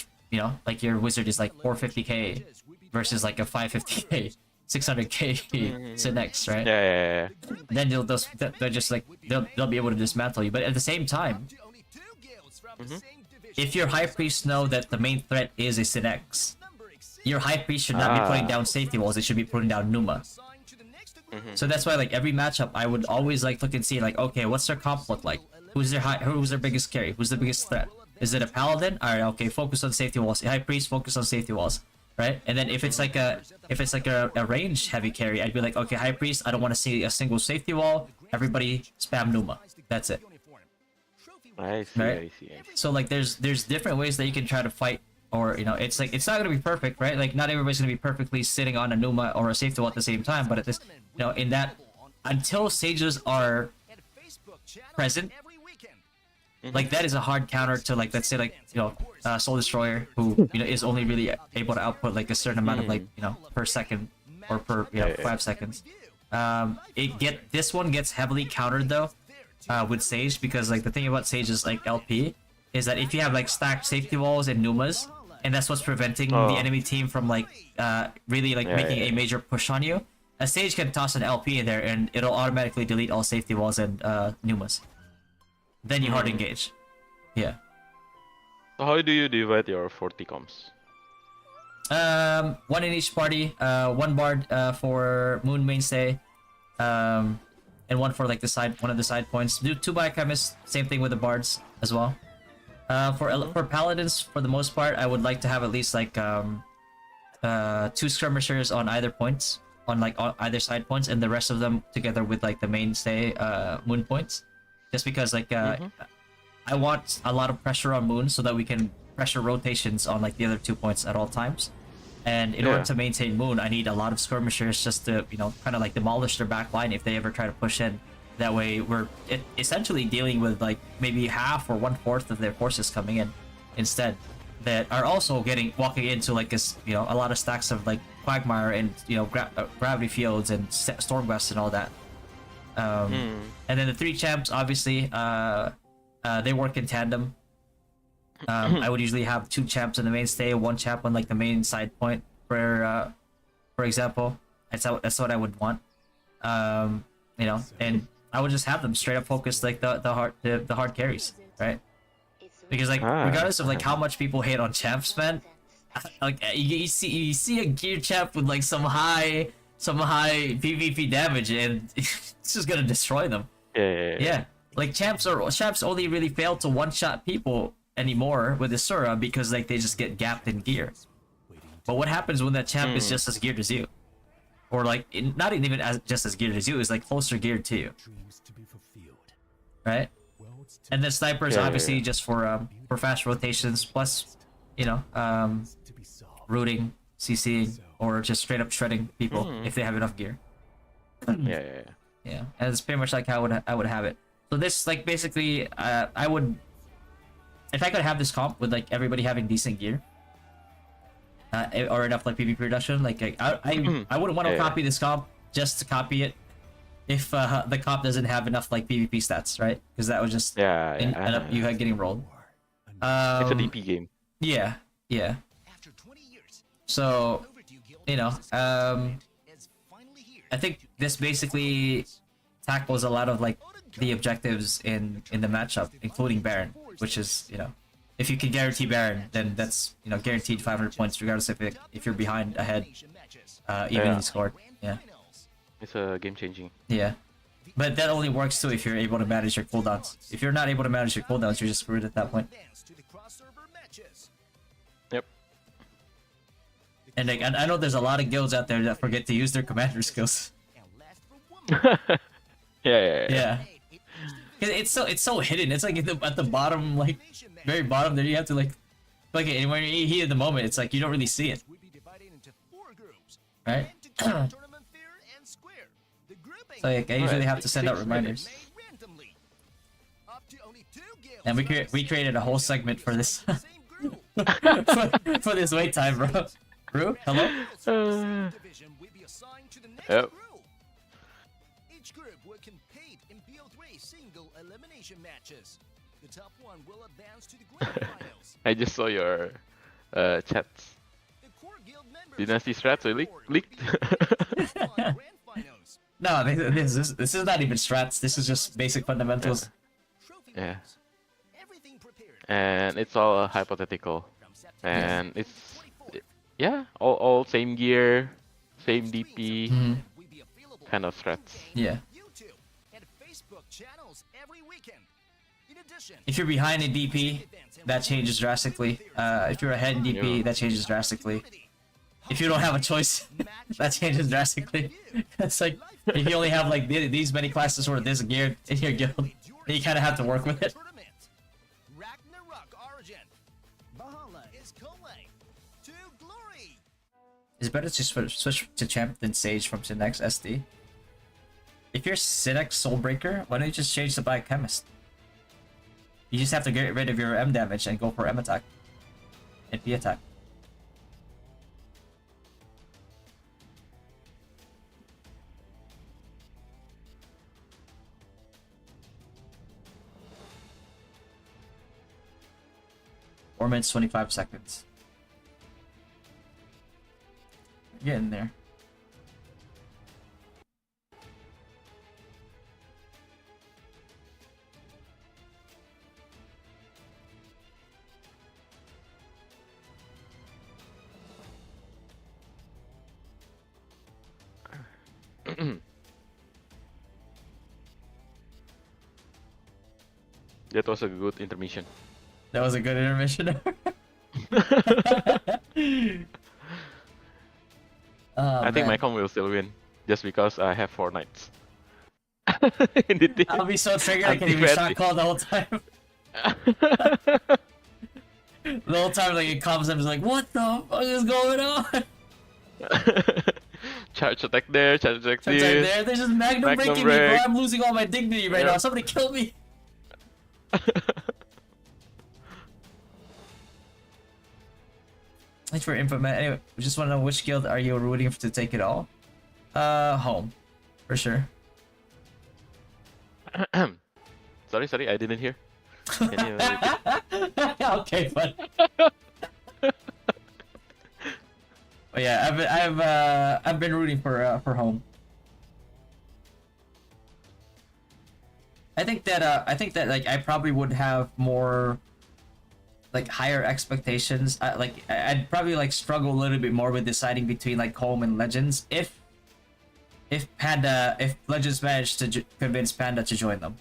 wizard is like 450k versus like a 550k 600k Synex, right? Yeah. Then they'll just like they'll be able to dismantle you. But at the same time, if your high priest know that the main threat is a Synex, your high priest should not be putting down safety walls. It should be putting down Numa. So that's why like every matchup, I would always like look and see like, okay, what's their comp look like? Who's their biggest carry? Who's the biggest threat? Is it a paladin? All right, okay, focus on safety walls. High priest, focus on safety walls. right? And then if it's like a range heavy carry, I'd be like, okay, High Priest, I don't want to see a single safety wall. Everybody spam Numa. That's it. I see, Right? I see. So like there's different ways that you can try to fight, or it's like it's not gonna be perfect, right? Like not everybody's gonna be perfectly sitting on a Numa or a safety wall at the same time, but at this, in that, until sages are present, like that is a hard counter to, like, let's say, like, Soul Destroyer, who is only really able to output like a certain amount of, like, per second or per 5 seconds. This one gets heavily countered though with Sage, because like the thing about Sage's like LP is that if you have like stacked safety walls and Numas, and that's what's preventing the enemy team from like really like making a major push on you, a Sage can toss an LP in there and it'll automatically delete all safety walls and Numas. Then you hard engage. Yeah. So how do you divide your 40 comps? One in each party, one bard for Moon Mainstay, and one for like one of the side points. Do 2 biochemists, same thing with the bards as well. For paladins, for the most part, I would like to have at least like 2 skirmishers on either points, on either side points, and the rest of them together with like the mainstay Moon points, just because like I want a lot of pressure on Moon so that we can pressure rotations on like the other 2 points at all times. And in order to maintain Moon, I need a lot of skirmishers just to, kind of like demolish their back line if they ever try to push in. That way, we're essentially dealing with like maybe half or 1/4 of their forces coming in instead, that are also walking into like this, a lot of stacks of like Quagmire and gravity fields and Stormgust and all that. And then the 3 champs, obviously, they work in tandem. I would usually have 2 champs in the mainstay, 1 champ on like the main side point, for example. That's what I would want. And I would just have them straight up focus like the hard carries, right? Because like regardless of like how much people hate on champs, man, like you see a gear champ with like some high PvP damage, and it's just gonna destroy them. Yeah. Like champs only really fail to one-shot people anymore with Isura because like they just get gapped in gear. But what happens when that champ is just as geared as you? Or like not even just as geared as you, is like closer geared to you. Right? And then snipers obviously just for fast rotations, plus rooting, CCing, or just straight up shredding people if they have enough gear. Yeah. And it's pretty much like how I would have it. So this, like, basically, I would, if I could have this comp with like everybody having decent gear, or enough like PvP production, like I wouldn't want to copy this comp just to copy it if the comp doesn't have enough like PvP stats, right? Because that would just end up you getting rolled. It's a DP game. Yeah. So, I think this basically tackles a lot of like the objectives in the matchup, including Baron, which is, if you can guarantee Baron, then that's, guaranteed 500 points regardless if you're behind, ahead, even if you scored. Yeah. It's a game changing. Yeah. But that only works too if you're able to manage your cooldowns. If you're not able to manage your cooldowns, you're just screwed at that point. Yep. And like, I know there's a lot of guilds out there that forget to use their commander skills. Yeah. It's so hidden. It's like at the bottom, like very bottom there. You have to like it, and when you're here at the moment, it's like you don't really see it. Right? So like, I usually have to send out reminders. And we created a whole segment for this for this wait time, bro. Bro, hello? Yep. Each group will compete in BO3 single elimination matches. The top one will advance to the grand finals. I just saw your chats. Dynasty strats are leaked. No, this is not even strats. This is just basic fundamentals. Yeah. And it's all hypothetical. And it's all same gear, same DP, kind of strats. Yeah. If you're behind in DP, that changes drastically. If you're ahead in DP, that changes drastically. if you don't have a choice, that changes drastically. It's like if you only have like these many classes or this gear in your guild, then you kind of have to work with it. It's better to switch to champ than Sage from Synex SD. If you're Synex Soulbreaker, why don't you just change to Biochemist? You just have to get rid of your M damage and go for M attack. And P attack. Four minutes, 25 seconds. Get in there. That was a good intermission. That was a good intermission. I think my com will still win just because I have 4 knights. In the team. I'll be so triggered I can't even shot call the whole time. The whole time like it comes, I'm just like, what the fuck is going on? Charge attack there, charge attack Sometimes there. they're just magnum breaking me, bro. I'm losing all my dignity right now. Somebody kill me. Thanks for info, man. Anyway, we just want to know which guild are you rooting for to take it all? Home, for sure. Sorry, I didn't hear. Can you repeat? Okay, fine. But yeah, I've been rooting for home. I think that like I probably would have more like higher expectations. I'd probably like struggle a little bit more with deciding between like home and legends if legends managed to convince Panda to join them,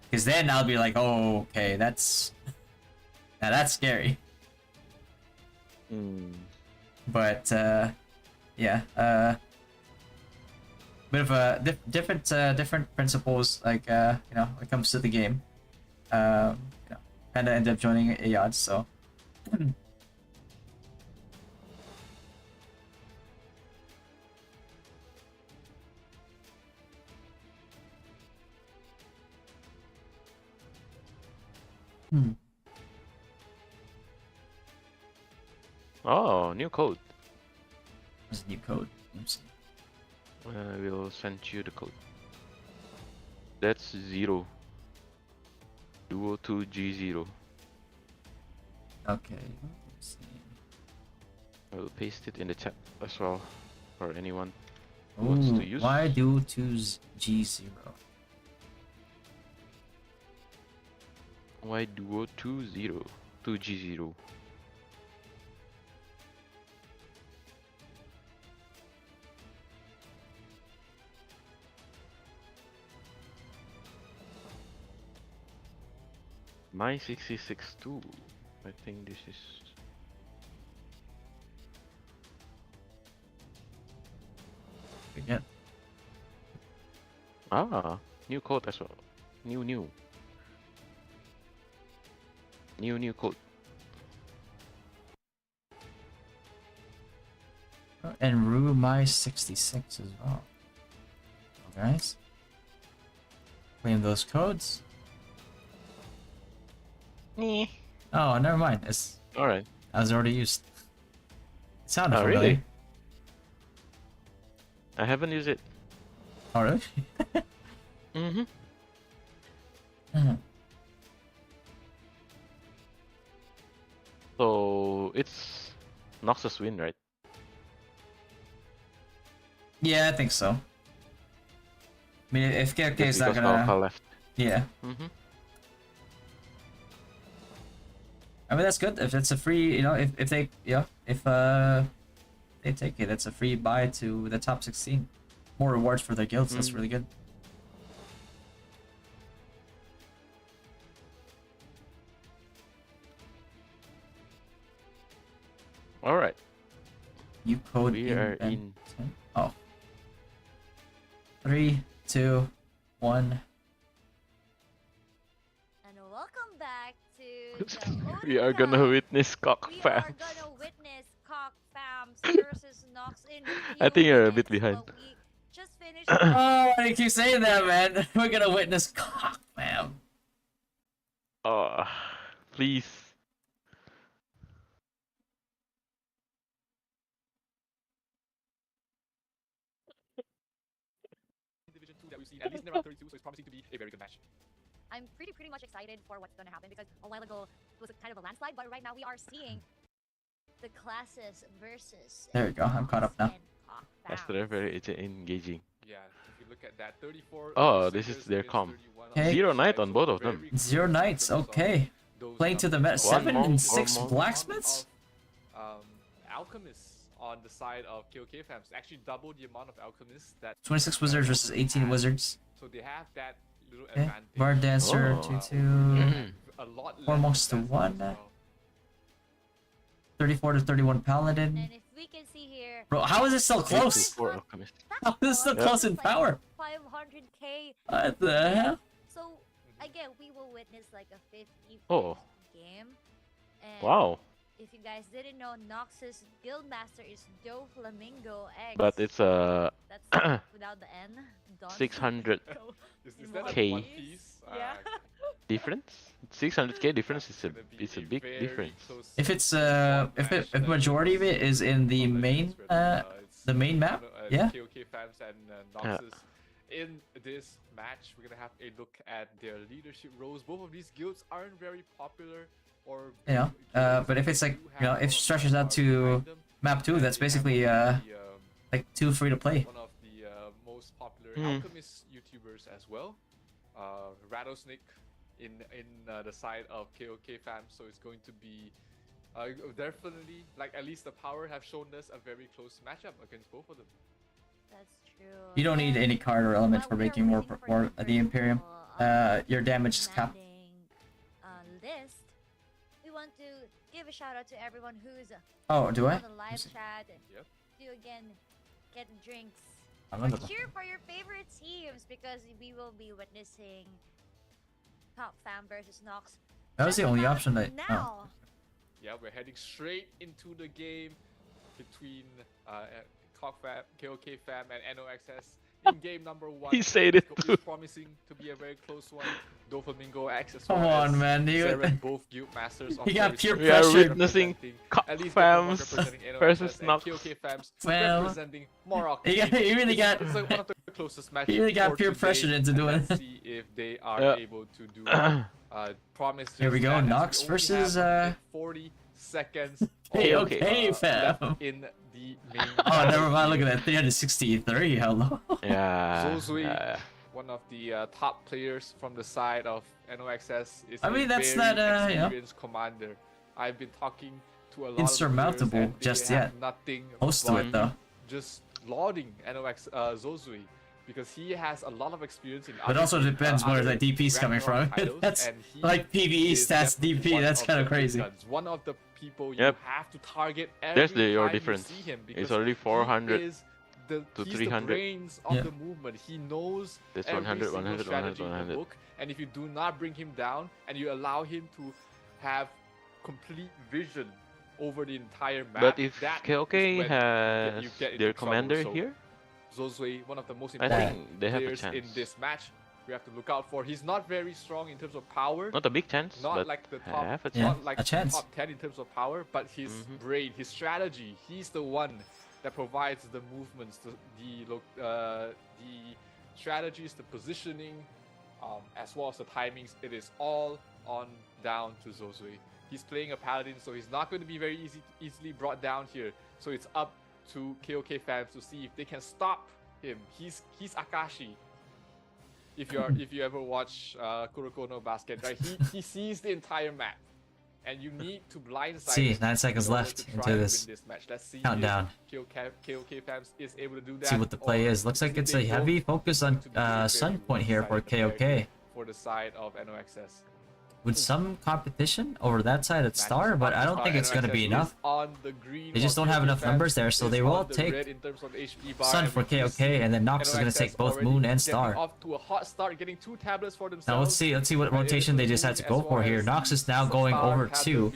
because then I'll be like, oh, okay, that's scary. But yeah, bit of a different principles, like you know, when it comes to the game. You know, Panda ended up joining Ayad, so. Oh, new code. There's a new code. Let me see. I will send you the code. That's 0. Duo 2G0. Okay. Let's see. I will paste it in the chat as well for anyone who wants to use. Why do 2G0? Why Duo 2G0? My 66.2. I think this is. Again. Ah, new code as well. New code. And Rue my 66 as well. Guys, claim those codes. Oh, never mind. It's alright. I was already used. It sounded familiar. Really? I haven't used it. Oh, really? So it's Noxus win, right? Yeah, I think so. I mean, if KK is not gonna. Alpha left. Yeah. I mean, that's good. If it's a free, you know, if they, yeah, if they take it, it's a free buy to the top 16. More rewards for their guilds. That's really good. All right. You code We are in. in. Oh. 3, 2, 1. And welcome back to the We are ODIN gonna Cup. witness cock We fam. are gonna witness Cock Fams versus Nox in a few I think you're a bit minutes, behind. but we just finished. Oh, why do you keep saying that, man? We're gonna witness cock, fam. Oh, please. Division 2 that we've seen, at least in round 32, so it's promising to be a very good match. I'm pretty much excited for what's gonna happen because a while ago it was a kind of a landslide, but right now we are seeing the classes versus. There we go. I'm caught up now. That's very engaging. Yeah, if you look at that, 34. Oh, this is their comp. Okay. Zero Knight on both of them. Zero Knights, okay. Playing to the meta. 7 monk, and 4 6 monk. blacksmiths? Alchemists on the side of KOK fams actually double the amount of alchemists that 26 wizards versus 18 wizards. so they have that little Okay. advantage. Bard Dancer, Oh. 2-2. A lot Four less monks to defensive 1. as well. 34 to 31 And paladin. if we can see here, Bro, how is this so close? 4 alchemist. How is this so Yep. close in power? 500k. What the hell? So again, we will witness like a 50 Oh. game. And Wow. if you guys didn't know, Nox's guildmaster is Do Flamingo X. But it's that's without the N. Don 600 Flamingo Is in that one K. a one piece. piece? Yeah. difference. 600k difference is gonna be a big very difference. close If it's one if match if majority of it is in the main it's, the main map, yeah. KOK fans and Noxus. In this match, we're gonna have a look at their leadership roles. Both of these guilds aren't very popular, or Yeah, but if it's like, you know, if it stretches out to map 2, that's basically like 2 free to play. one of the most popular Mm. alchemist YouTubers as well. Rattlesnake in the side of KOK fam, so it's going to be definitely, like, at least the power have shown us a very close matchup against both of them. That's true. You don't need any card or element for making more the Imperium. Your damage is capped. List. We want to give a shout out to everyone who's Oh, do I? on the live chat. Yep. To again get drinks. I remember that. Cheer for your favorite teams because we will be witnessing Top Fam versus Nox. That was the only option that. Oh. Now. Yeah, we're heading straight into the game between KOK fam and NOXS in game number 1. He said it It's too. promising to be a very close one. Doflamingo X as Come well on, as man, Zeren, both guild masters. He got peer We are pressure. witnessing at least fams versus and Nox. KOK fams Well, representing more he really got It's like one of the closest matches. he really got for peer today, pressured into and doing let's it. see if they are Yeah. able to do promise. Here we just go, that, as Nox we only versus, have 40 seconds. KOK left fam. in the main. Oh, never mind. Look at that, 363. Hello. Yeah. Zozui, yeah. one of the top players from the side of NOXS, is I mean, a that's very not, you know, experienced commander. I've been talking to a lot insurmountable of players, and they just have yet. nothing Close to but it though. just lauding Zozui because he has a lot of experience in. But it also depends where other the DP's coming from. Ragnarok titles, That's and he like PvE is stats definitely DP. one That's of kind the of crazy. big guns, one of the people you Yep. have to target There's every your time you difference. see him It's because already 400 he is to he's 300. the brains of Yeah. the movement. He knows This every 100, single 100, strategy 100, in the 100. book, and if you do not bring him down and you allow him to have complete vision over the entire map, But if that KOK is when has you get into their trouble. commander So here, Zozui, one of the most I important think they have a players in chance. this match, we have to look out for. He's not very strong in terms of power. Not a big chance, Not but like the top, half a Yeah, chance. not like a chance. top 10 in terms of power, but his Mhm. brain, his strategy, he's the one that provides the movements, the strategies, the positioning, as well as the timings. It is all on down to Zozui. He's playing a paladin, so he's not going to be very easily brought down here. So it's up to KOK fans to see if they can stop him. He's Akashi. If you ever watch Kuroko no Basket, right? He sees the entire map, and you need to blindside. See, him 9 seconds in order left to try into and this win this match. Let's see countdown. if KOK fans is able to do that. See what the play or is. Looks like if it's they a heavy don't, focus going on to be a very Sun Point here for one-sided affair KOK. for the side of NOXS. with some competition over that side at Star, but I don't think it's gonna be enough. They just don't have enough numbers there, so they will take Sun for KOK, and then Nox is gonna take both Moon and Star. Off to a hot start, getting 2 tablets for themselves. Now let's see what rotation they decide to go for here. Nox is now going over to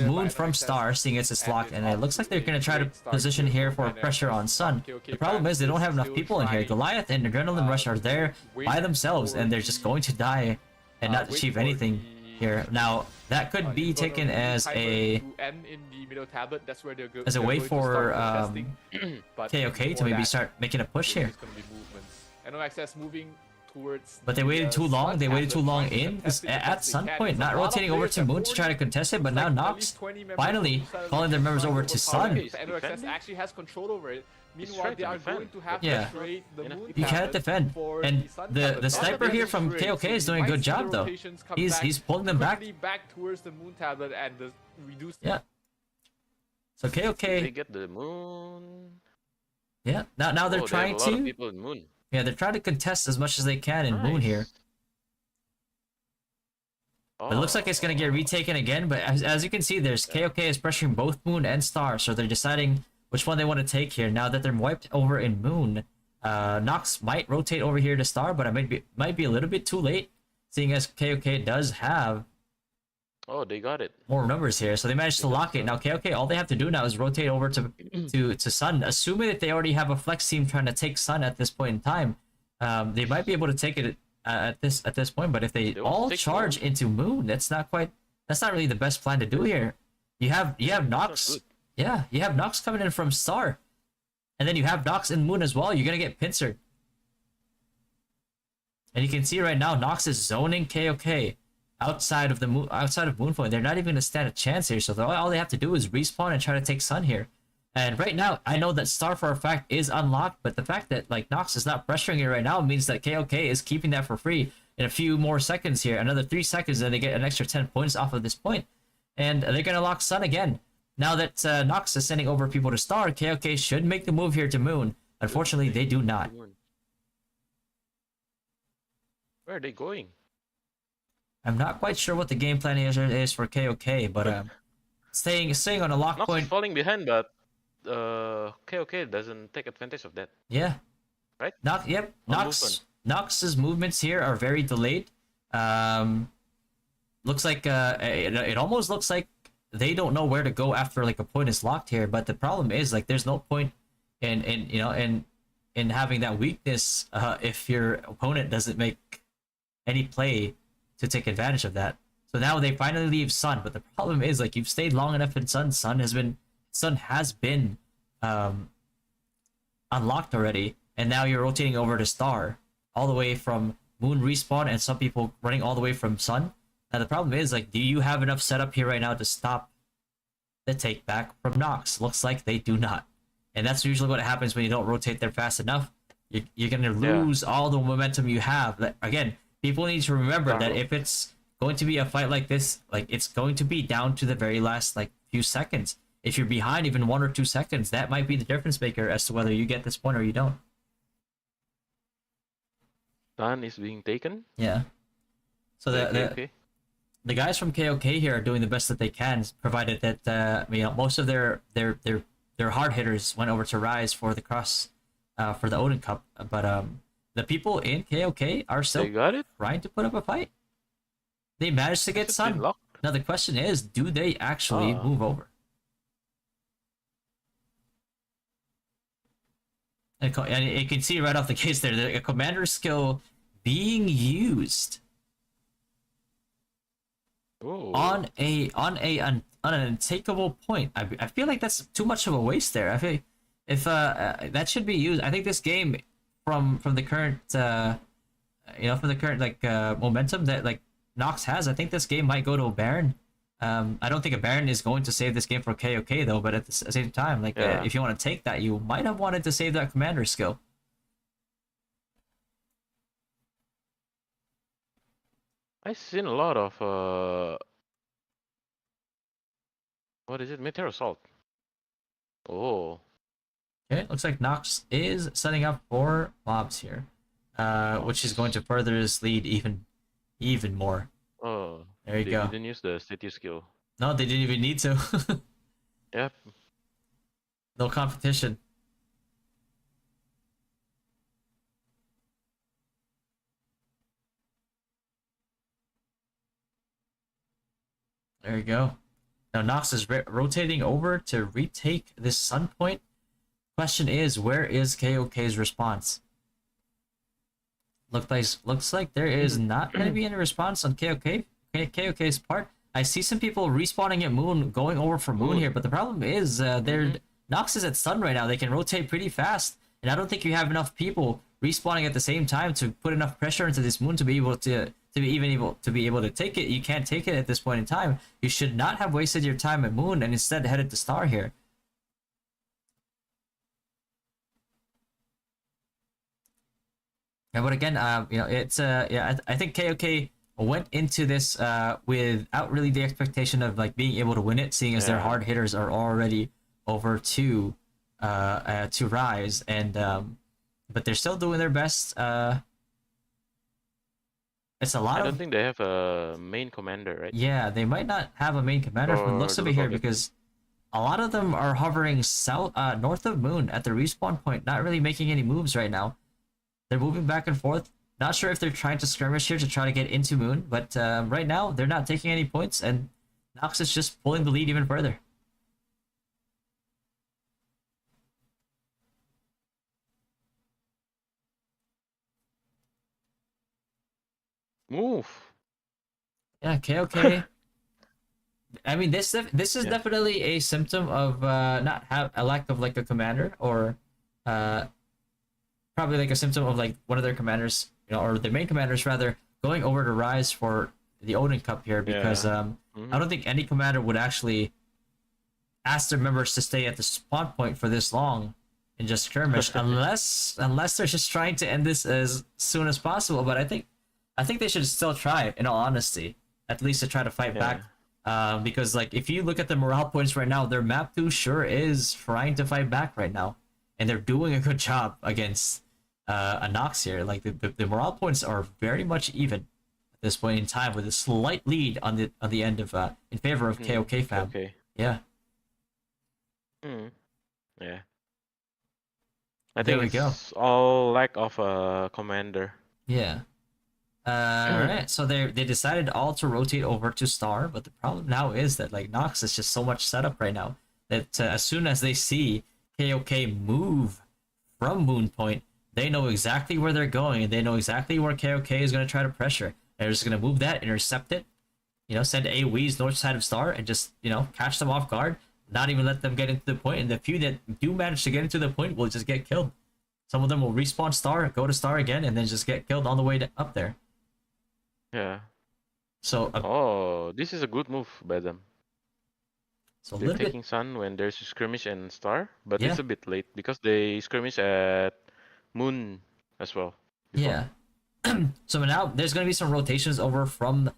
Moon from Star, seeing it's locked, and it looks like they're gonna try to position here for pressure on Sun. The problem is they don't have enough people in here. Goliath and Adrenaline Rush are there by themselves, and they're just going to die and not achieve anything here. Now that could be taken as a way for KOK to maybe start making a push here. But they waited too long. They waited too long in at Sun Point, not rotating over to Moon to try to contest it. But now Nox finally calling their members over to Sun. Actually has control over it. Meanwhile, they are going to have to trade the Moon you can't defend, and the sniper here from KOK is doing a good job though. He's pulling them back towards the Moon tablet and the reduced. Yeah. So KOK. They get the Moon. Yeah. Now they're trying to. A lot of people in Moon. Yeah, they're trying to contest as much as they can in Moon here. But it looks like it's gonna get retaken again. But as you can see, there's KOK is pressuring both Moon and Star, so they're deciding which one they want to take here. Now that they're wiped over in Moon, Nox might rotate over here to Star, but it might be a little bit too late, seeing as KOK does have they got it. More numbers here, so they managed to lock it. Now KOK, all they have to do now is rotate over to Sun, assuming that they already have a flex team trying to take Sun at this point in time. They might be able to take it at this point, but if they all charge into Moon, that's not really the best plan to do here. You have Nox. Yeah, you have Nox coming in from Star. And then you have Nox in Moon as well. You're going to get pincered. And you can see right now, Nox is zoning KOK outside of Moonpoint. They're not even going to stand a chance here. So all they have to do is respawn and try to take Sun here. And right now, I know that Star for a fact is unlocked, but the fact that Nox is not pressuring it right now means that KOK is keeping that for free in a few more seconds here. Another 3 seconds, and they get an extra 10 points off of this point. And they're going to lock Sun again. Now that Nox is sending over people to Star, KOK should make the move here to Moon. Unfortunately, they do not. Where are they going? I'm not quite sure what the game plan is for KOK, but staying on a lock Nox point. Is falling behind, but KOK doesn't take advantage of that. Yeah. Right? Nox's movements here are very delayed. Looks like it almost looks like they don't know where to go after a point is locked here. But the problem is there's no point in having that weakness if your opponent doesn't make any play to take advantage of that. So now they finally leave Sun, but the problem is you've stayed long enough in Sun. Sun has been unlocked already, and now you're rotating over to Star, all the way from Moon respawn, and some people running all the way from Sun. Now the problem is do you have enough setup here right now to stop the take back from Nox? Looks like they do not, and that's usually what happens when you don't rotate there fast enough. You're gonna lose all the momentum you have. Again, people need to remember that if it's going to be a fight like this, it's going to be down to the very last few seconds. If you're behind even 1 or 2 seconds, that might be the difference maker as to whether you get this point or you don't. Sun is being taken. Yeah. So the guys from KOK here are doing the best that they can, provided that most of their hard hitters went over to Rise for the cross for the Odin Cup, but the people in KOK are still trying to put up a fight. They managed to get Sun. Now the question is, do they actually move over? And you can see right off the case there, the commander skill being used on an untakeable point. I feel like that's too much of a waste there. I feel if that should be used. I think this game from the current momentum that Nox has, I think this game might go to a Baron. I don't think a Baron is going to save this game for KOK though, but at the same time, if you want to take that, you might have wanted to save that commander skill. I've seen a lot of what is it? Meteor Assault. Oh. Okay, looks like Nox is setting up for mobs here, which is going to further his lead even more. Oh. There you They go. didn't use the city skill. No, they didn't even need to. Yep. No competition. There you go. Now Nox is rotating over to retake this Sun Point. Question is, where is KOK's response? Looks like there is not going to be any response on KOK's part. I see some people respawning at Moon, going over for Moon here, but the problem is Nox is at Sun right now. They can rotate pretty fast, and I don't think you have enough people respawning at the same time to put enough pressure into this Moon to be able to be able to take it. You can't take it at this point in time. You should not have wasted your time at Moon and instead headed to Star here. Yeah, but again, you know, it's yeah, I think KOK went into this without really the expectation of like being able to win it, seeing as their hard hitters are already over to Rise, and but they're still doing their best. It's a lot I of. don't think they have a main commander, right? Yeah, they might not have a main commander from the looks of it here because a lot of them are hovering north of Moon at the respawn point, not really making any moves right now. They're moving back and forth. Not sure if they're trying to skirmish here to try to get into Moon, but right now they're not taking any points, and Nox is just pulling the lead even further. Move. Yeah, KOK. I mean, this is definitely a symptom of not have a lack of like a commander, or probably like a symptom of like one of their commanders, you know, or their main commanders rather, going over to Rise for the ODIN Cup here, because I don't think any commander would actually ask their members to stay at the spawn point for this long and just skirmish, unless they're just trying to end this as soon as possible. But I think they should still try, in all honesty, at least to try to fight back. Because like if you look at the morale points right now, their map 2 sure is trying to fight back right now, and they're doing a good job against a Nox here. Like the morale points are very much even at this point in time, with a slight lead on the end of in favor of KOK fam. Okay. Yeah. Yeah. I There think we go. it's all lack of a commander. Yeah. Alright, so they decided all to rotate over to Star, but the problem now is that like Nox is just so much setup right now that as soon as they see KOK move from Moon Point, they know exactly where they're going, and they know exactly where KOK is going to try to pressure. They're just going to move that, intercept it, you know, send AoEs north side of Star, and just, you know, catch them off guard, not even let them get into the point, and the few that do manage to get into the point will just get killed. Some of them will respawn Star, go to Star again, and then just get killed on the way up there. Yeah. So this is a good move by them. So they're taking Sun when there's a skirmish and Star, but it's a bit late because they skirmish at Moon as well. Before. Yeah. So now there's gonna be some rotations over from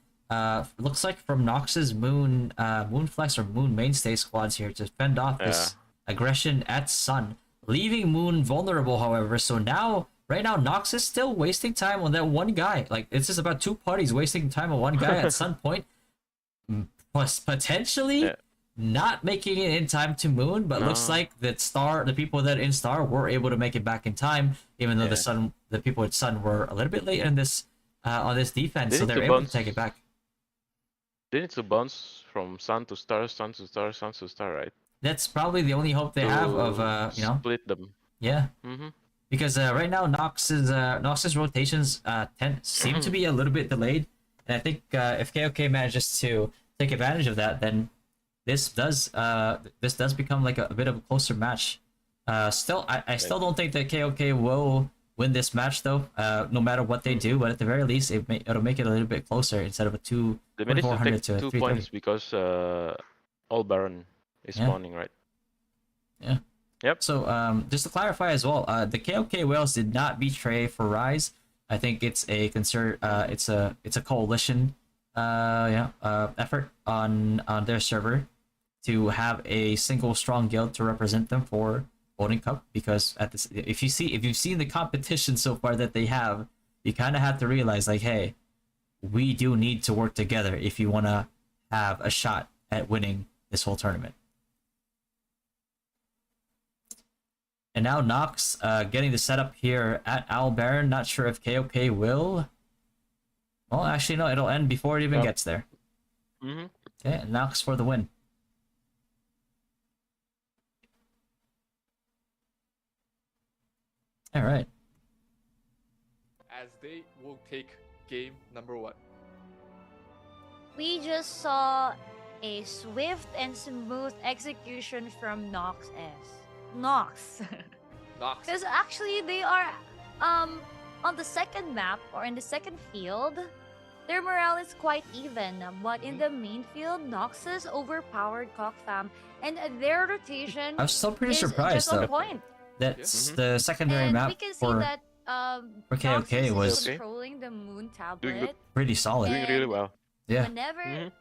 looks like from Nox's Moon Moonflex or Moon Mainstay squads here to fend off this aggression at Sun, leaving Moon vulnerable, however. So now right now Nox is still wasting time on that one guy. Like it's just about 2 parties wasting time on one guy at Sun Point, plus potentially not making it in time to Moon, but looks like that the people that in Star were able to make it back in time, even though the people at Sun were a little bit late in this on this defense, so they're able to take it back. They need to bounce from Sun to Star, Sun to Star, Sun to Star, right? That's probably the only hope they have of you know, split them. Yeah. Because right now Nox's rotations seem to be a little bit delayed, and I think if KOK manages to take advantage of that, then this does become like a bit of a closer match. Still, I still don't think that KOK will win this match though. No matter what they do, but at the very least, it'll make it a little bit closer instead of a 2,400 to 2 330. points because all Baron is spawning, right? Yeah. Yep. So just to clarify as well, the KOK whales did not betray for Rise. I think it's a it's a coalition effort on their server to have a single strong guild to represent them for ODIN Cup, because at this, if you've seen the competition so far that they have, you kind of have to realize like, hey, we do need to work together if you want to have a shot at winning this whole tournament. And now Nox getting the setup here at Owl Baron. Not sure if KOK will. Well, actually, no, it'll end before it even gets there. Okay, Nox for the win. All right. As they will take game number 1. We just saw a swift and smooth execution from Nox. Nox. Because actually they are on the second map or in the second field, their morale is quite even. But in the main field, Nox's overpowered Cockfam and their rotation I'm still pretty is surprised just on though. point. That's the secondary And map we can see for that for KOK Noxus was is controlling the moon Doing good. tablet. pretty solid. Doing really well. Yeah. Whenever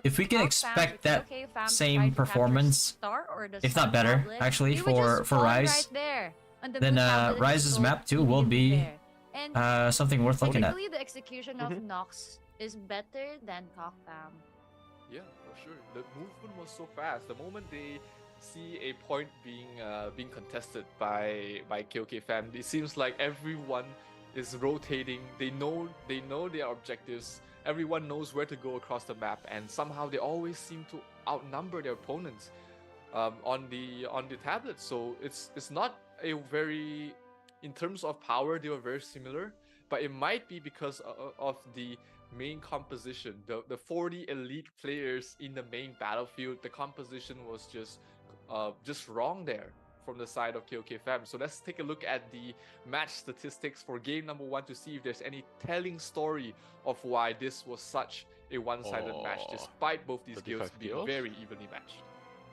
If we can Cock expect fams or that KOK fams same try to capture performance, Star or the if Star not better, tablet, actually, we would just for spawn Rise, right there on the then moon tablet and Rise's go map 2 will immediately be there. And something worth looking at. technically, the execution of Nox is better than Cock fam. Yeah, for sure. The movement was so fast. The moment they see a point being contested by KOK fam, it seems like everyone is rotating. They know their objectives. Everyone knows where to go across the map, and somehow they always seem to outnumber their opponents on the tablet. So it's not a very, in terms of power, they were very similar, but it might be because of the main composition. The 40 elite players in the main battlefield, the composition was just wrong there from the side of KOK fam. So let's take a look at the match statistics for game number 1 to see if there's any telling story of why this was such a one-sided match, despite both these guilds being very evenly matched.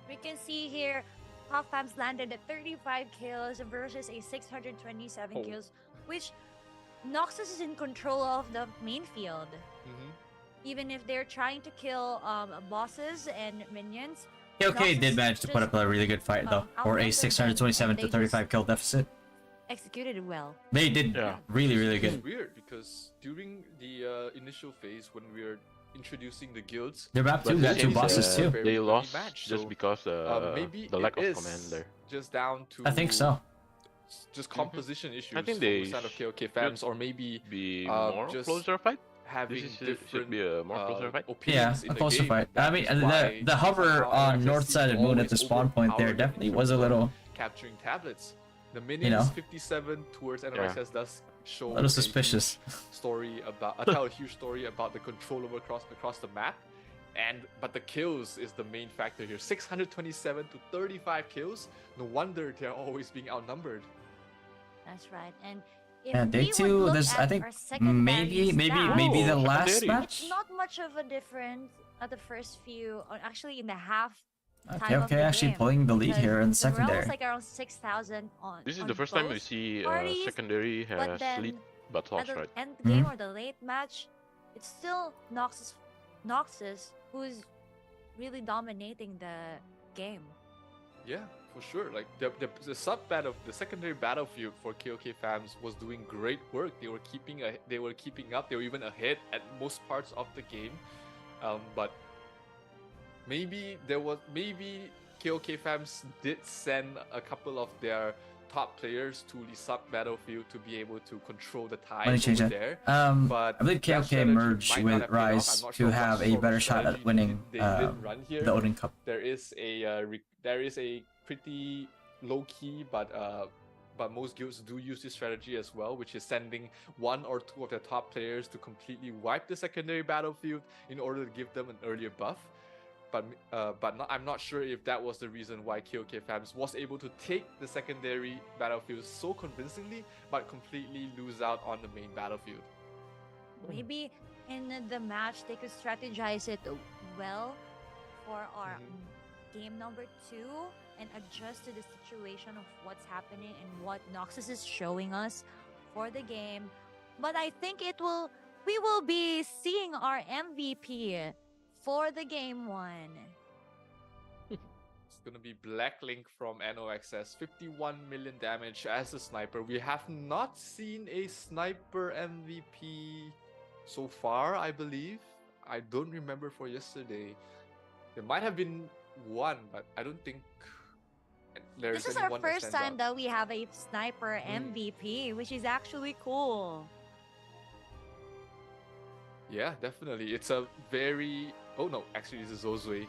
We can see here, Cock fam's landed at 35 kills versus a 627 kills, which Noxus is in control of the main field. Even if they're trying to kill bosses and minions, KOK did manage to put up a really good fight though, for a 627 to 35 kill deficit. Executed it well. They did really good. It's weird because during the initial phase when we were introducing the guilds, Their map 2 got 2 bosses too. They lost match, just so, because maybe the lack it of is command there. just down to I think so. Just composition issues I think from they the side of KOK fans, or maybe be more just closer fight. having This different should be a more closer fight. Yeah, opinions in a the closer game. fight. That I mean, is why the hover somehow on NXS north side of seems moon at the always spawn point there overpowered definitely in was a terms of little capturing tablets. The minions You know, 57 towards NXS does show a little suspicious. tell a huge story about the control over across the map. But the kills is the main factor here. 627 to 35 kills. No wonder they're always being outnumbered. That's right. And if And day we would 2, look there's at I think our secondary maybe stats, the Oh, last secondary. match. it's not much of a difference at the first few, or actually in the half time Okay, of the actually game, pulling the lead because here in the morale secondary. is like around 6,000 on. This is on the first time we both see parties, secondary but has then lead but at lost, the right? end game or the late match, it's still Noxus who's really dominating the game. Yeah, for sure. Like the the secondary battlefield for KOK fans was doing great work. They were keeping up. They were even ahead at most parts of the game. But maybe KOK fans did send a couple of their top players to the sub battlefield to be able to control the tide Let me change over that. there. I But believe that KOK strategy merged might not with have paid off. I'm Rise not to sure what have a sort of better shot strategy at winning they did run here. the ODIN Cup. There is a pretty low key, but most guilds do use this strategy as well, which is sending 1 or 2 of their top players to completely wipe the secondary battlefield in order to give them an earlier buff. I'm not sure if that was the reason why KOK fans was able to take the secondary battlefield so convincingly, but completely lose out on the main battlefield. Maybe in the match they could strategize it well for our game number 2 and adjust to the situation of what's happening and what Noxus is showing us for the game. But I think we will be seeing our MVP for the game 1. It's gonna be Blacklink from NOXS, 51 million damage as a sniper. We have not seen a sniper MVP so far, I believe. I don't remember for yesterday. There might have been one, but I don't think there's This is our anyone that first stands time out. that we have a sniper MVP, which is actually cool. Yeah, definitely. It's a very... Oh no, actually this is Zozue.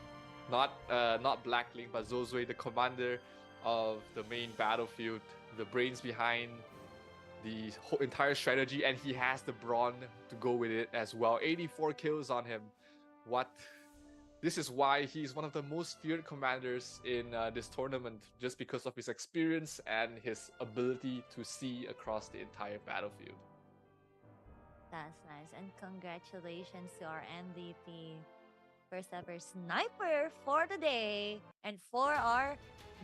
Not Blacklink, but Zozue, the commander of the main battlefield, the brains behind the whole entire strategy, and he has the brawn to go with it as well. 84 kills on him. What? This is why he's one of the most feared commanders in this tournament, just because of his experience and his ability to see across the entire battlefield. That's nice. And congratulations to our MVP. First ever sniper for the day and for our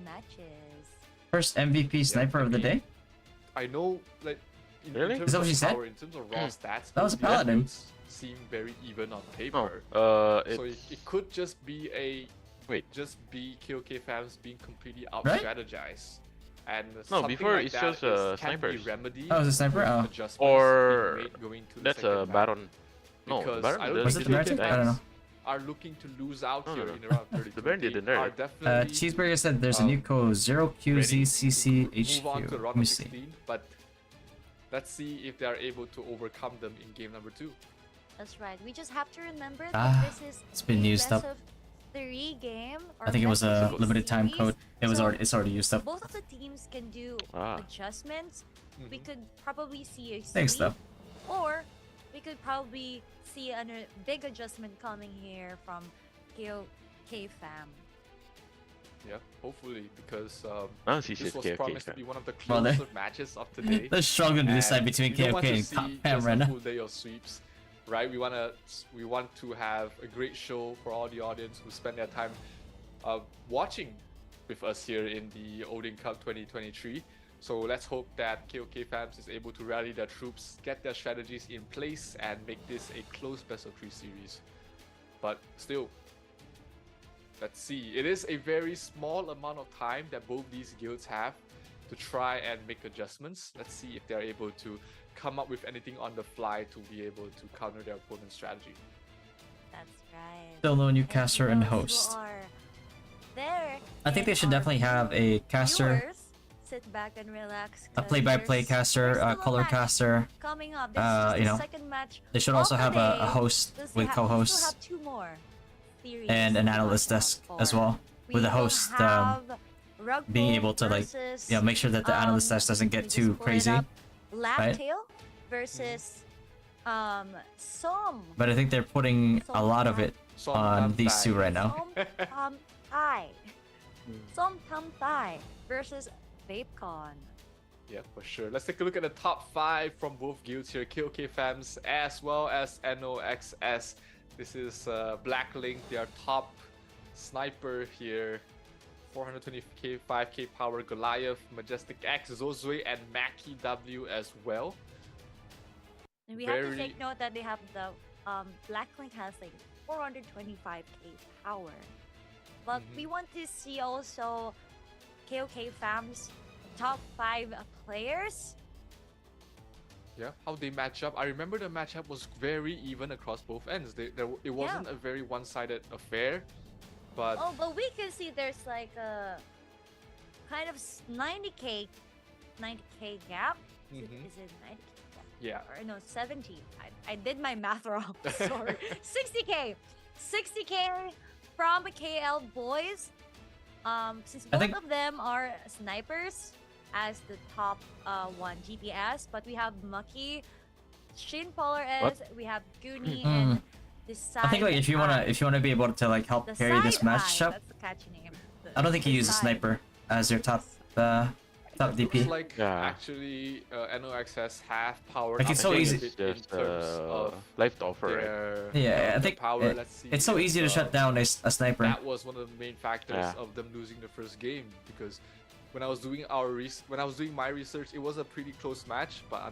matches. First MVP sniper of the day? I know, like, in Really? terms Is that of what you said? power, in terms of raw stats, That was a both paladin. builds seem very even on paper. No, So it could just be just be KOK fans being completely out Right? strategized. And No, something before like it's that just, can be snipers. remedied. Oh, it was a sniper? with Oh. adjustments Or being made going to the that's second a map. Baron. No, Because Baron I don't didn't Was think it the KOK Baron? die. I don't know. fans are looking to lose out No, here no, in no. around 32. The Baron didn't die. Are definitely Cheeseburger said there's a new code ready to move on to 0QZCCHQ. round Let me of see. 16, but let's see if they are able to overcome them in game number 2. That's right. We just have to remember Ah, that this is it's been a used best up. of 3 game. Or I think it was best of a three limited time series. code. So It's already used up. both of the teams can do Ah. adjustments. We could probably see a Thanks, sweep, though. or we could probably see a big adjustment coming here from KOK fam. Yeah, hopefully, because She this said was KOK promised to fam. be one of the Well, they- closer matches of today. They're struggling to decide And between we don't want KOK to and see Pam just right a now. full day of sweeps, right? We want to have a great show for all the audience who spend their time watching with us here in the ODIN Cup 2023. So let's hope that KOK fans is able to rally their troops, get their strategies in place, and make this a close best of 3 series. But still, let's see. It is a very small amount of time that both these guilds have to try and make adjustments. Let's see if they're able to come up with anything on the fly to be able to counter their opponent's strategy. That's right. Still no new caster and those who host. are there I think they and should our definitely have a caster, viewers, sit back and relax. a 'cause play-by-play there's caster, still a a color match caster. coming up. This is just you the know, second match. They should of also the have a day. host Plus with we still co-hosts have 2 more series and an to analyst watch out desk for. as well, We with the will host have Rugby being able to versus, make sure that the analyst desk doesn't we get just too pulled it crazy. up. Laugh right? Tail versus Som. But I think they're putting a lot of it Som on Tam these Tai. two right now. Som Tam Tai. Som Tam Tai versus VapeCon. Yeah, for sure. Let's take a look at the top 5 from both guilds here. KOK fans as well as NOXS. This is Blacklink, their top sniper here. 420k, 5k power Goliath, Majestic X, Zozue, and Maki W as well. And we have to Very- take note that they have the Blacklink has like 425k power. But we want to see also KOK fams top 5 players. Yeah, how they match up. I remember the matchup was very even across both ends. It wasn't a very one-sided affair, but Oh, but we can see there's like a kind of 90k gap. Is it 90k gap? yeah. Or no, 70. I did my math wrong. Sorry. 60k. 60k from the KL boys. Since I both think- of them are snipers as the top one GPS, but we have Mucky, Shin Polar S, we have Goonie, and the side I think like if you wanna be able to like help the carry this side eye, matchup, that's the catchy name. I don't think you The use a side. sniper as your top top DP. Looks like Yeah. actually NOXS have powered Like, up it's so a easy- bit in Just terms of life to offer, right? their Yeah, I their think power. it- Let's see it's so if, easy to shut down a sniper. That was one of the main factors Yeah. of them losing the first game, because when I was doing my research, it was a pretty close match, but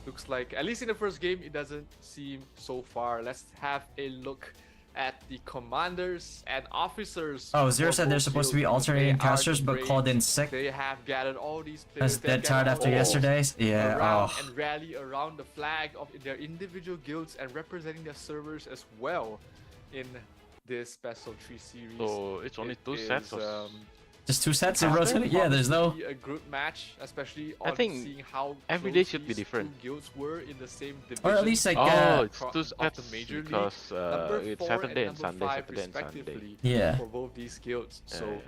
looks like at least in the first game it doesn't seem so far. Let's have a look at the commanders and officers. Oh, Zero for said they're both supposed to be guilds, because alternating they are casters, the but called in brains. sick. They have gathered all these That's players. They've dead tired gathered after all yesterday's. Yeah. around Oh. and rally around the flag of their individual guilds and representing their servers as well in this best of 3 series. So it's only two sets. Just 2 sets in After row. Yeah, there's no. probably a group match, especially I on think seeing how every close day should be these different. two guilds were in the same division. Or at least like. Oh, it's Across- two of the sets Major League. because Number it's 4 Saturday and number Sunday, 5 Saturday and Sunday. respectively Yeah. for both these guilds. So Yeah.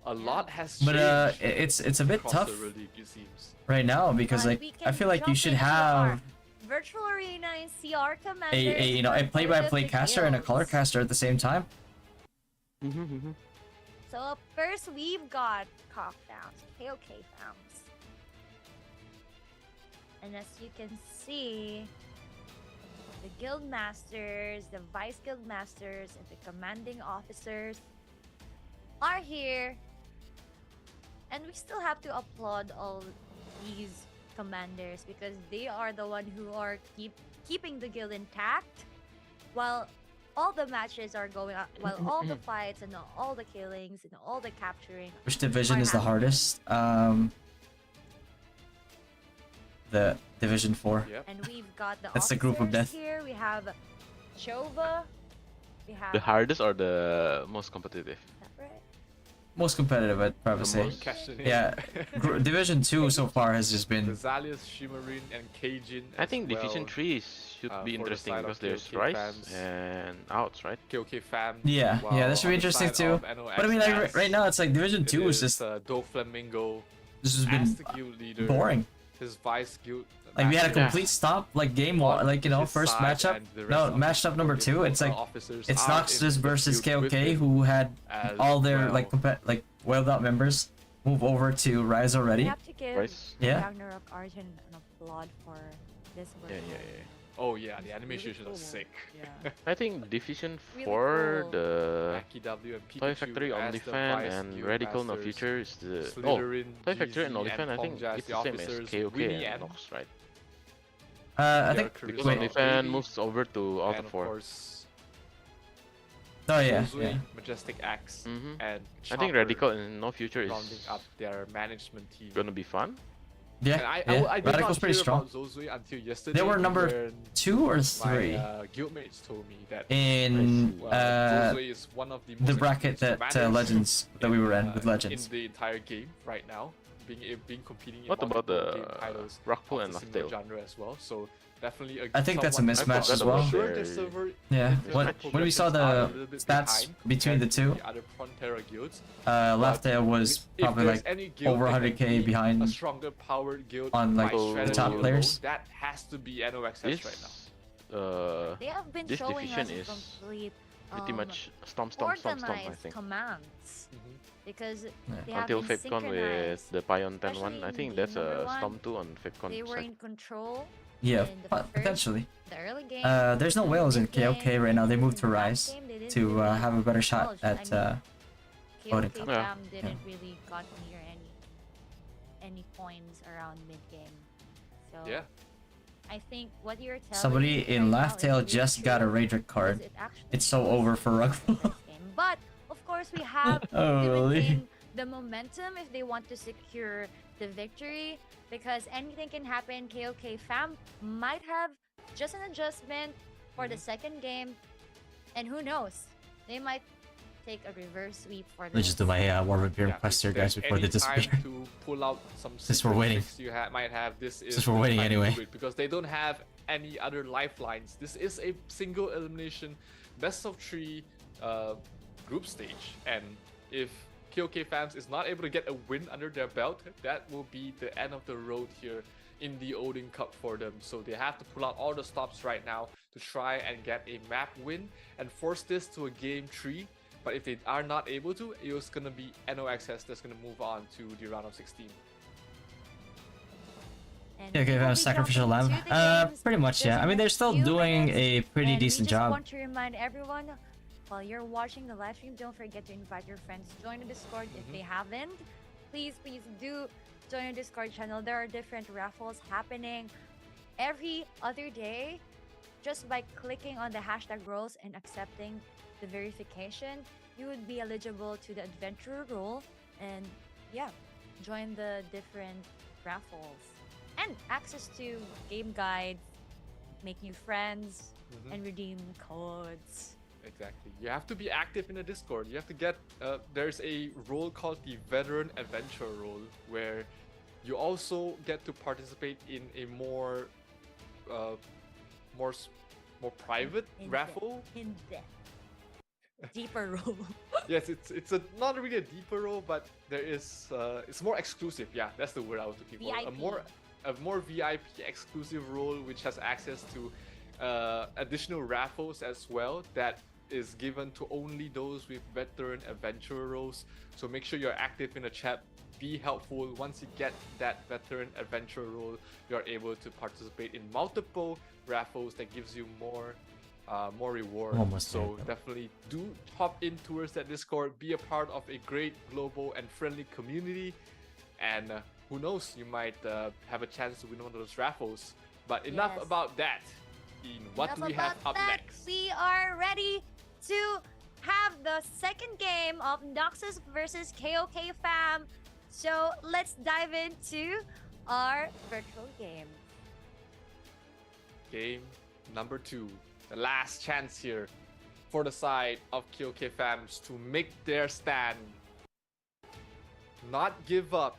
a lot has But changed. it's a bit across tough the league, it seems. right now because But like we I can feel like you jump should into have our virtual arena and see our commanders. a play-by-play versus the caster and a color guilds. caster at the same time. So up first we've got Cockdowns, KOK fams. And as you can see, the guild masters, the vice guild masters, and the commanding officers are here. And we still have to applaud all these commanders because they are the one who are keeping the guild intact while all the matches are going on, while all the fights and all the killings and all the capturing. Which division are is the happening. hardest? The Division 4. Yep. And we've got the That's the group of officers death. here. We have Chova. We have The hardest or the most competitive? Is that right? Most competitive, I'd probably The say. most- Question Yeah, Division 2 so far has just been. Rosalius, Shimarin, and Cajun. I as think Division well. 3 should for be the interesting side of because there's KOK Rise fans. and Outs, right? KOK fam. Yeah, while yeah, that should be on the interesting side too. of But I mean, like NOXS, right now, it's like Division it 2 is just Doflamingo this has as been the guild leader. boring. His vice guild. Like we had a master complete stop, like game one, like his first side, matchup. and the rest No, of the matchup number guild 2. It's like officers it's are in Noxus the versus guild with KOK, him who had as all their well. like whaled out members move over to Rise We already. have to give Rise. Yeah. Ragnarok Arjun an applaud for this work. Yeah. Oh yeah, the animations are sick. Yeah. I think Division Really 4, cool. the Mackie W and Toy Pikachu Factory, as the OnlyFan, vice and guild Radical No masters. Future is the Slytherin, Toy Factory and GZ, OnlyFan. I think Pongjaz, it's the the same as officers, KOK Winnie and and Nox, right? I Their think. charisma Because Wait. OnlyFan baby, moves over to Alpha and of 4. course, Oh yeah, Zuzui, yeah. Majestic Axe, Mhm. and I think Chopper Radical and No Future is rounding up their management team. gonna be fun. Yeah, And yeah. I did Radical's not pretty hear strong. about Zozui until yesterday. They were number when 2 or my 3 guildmates told me that in Zozui is one of the, the most bracket that experienced commanders Legends that we were in with in Legends. the entire game right now, being competing in What about multiple the game titles Rockpool of and the similar Laftail? genre as well. So definitely I think that's a someone- mismatch as well. I'm sure Their- their server Yeah, in terms when of we saw progressions are a the little bit stats behind between the compared to two, the other Frontera guilds. Laftail was If probably there's like any guild over that can 100k be a behind stronger powered guild on, like, by the strategy top alone, players. that has to be NOXS right now. This They have been This showing division us is complete pretty much stomp, I organized think. commands because they have Until been FapeCon with synchronized. the Pion 10 especially one, I in think the that's number a one, Storm 2 on FapeCon They were side. in control. yeah, in the first, potentially. the early game. There's no whales in mid-game, KOK right now. They moved to in the last Rise game, they didn't to really have a better shot acknowledge. at ODIN KOK Cup. Yeah. Fam didn't really got near any points around mid game. So Yeah. I think what you're telling Somebody me in right now is Laftail really just got a true, Raedric card. because it actually It's so was over for the Rugful. first game. But of course we have to Holy. maintain the momentum if they want to secure the victory, because anything can happen. KOK Fam might have just an adjustment for the second game, and who knows, they might take a reverse sweep for Let's just do my War Vampire Yeah, quest if here, guys, there's before they any time disappear. to pull out some Since we're secret waiting. tricks you might have, this is Since we're the waiting time to anyway. do it, because they don't have any other lifelines. This is a single elimination best of 3 group stage, and if KOK Fams is not able to get a win under their belt, that will be the end of the road here in the ODIN Cup for them. So they have to pull out all the stops right now to try and get a map win and force this to a game 3. But if they are not able to, it's gonna be NOXS that's gonna move on to the round of 16. And Yeah, okay, we'll be sacrificial jumping lamb. to the games Pretty much, yeah. just I mean, in they're a still few doing minutes, a pretty and decent we job. just want to remind everyone, while you're watching the live stream, don't forget to invite your friends. Join the Discord if they haven't. Please do join the Discord channel. There are different raffles happening every other day. just by clicking on the hashtag roles and accepting the verification, you would be eligible to the adventure role and yeah, join the different raffles and access to game guides, make new friends, and redeem codes. Exactly. You have to be active in the Discord. You have to get. There's a role called the Veteran Adventure role, where you also get to participate in a more private raffle. In depth. Deeper role. Yes, it's a not really a deeper role, but there is it's more exclusive. Yeah, that's the word I was looking for. A more VIP exclusive role which has access to additional raffles as well that is given to only those with veteran adventurer roles. So make sure you're active in the chat. Be helpful. Once you get that veteran adventurer role, you're able to participate in multiple raffles that gives you more reward. So definitely do hop in towards that Discord, be a part of a great global and friendly community, and who knows, you might have a chance to win one of those raffles. But enough about that. Ian, what do we have up next? We are ready to have the second game of Noxus versus KOK Fam. So let's dive into our virtual game. Game number 2. The last chance here for the side of KOK Fams to make their stand. Not give up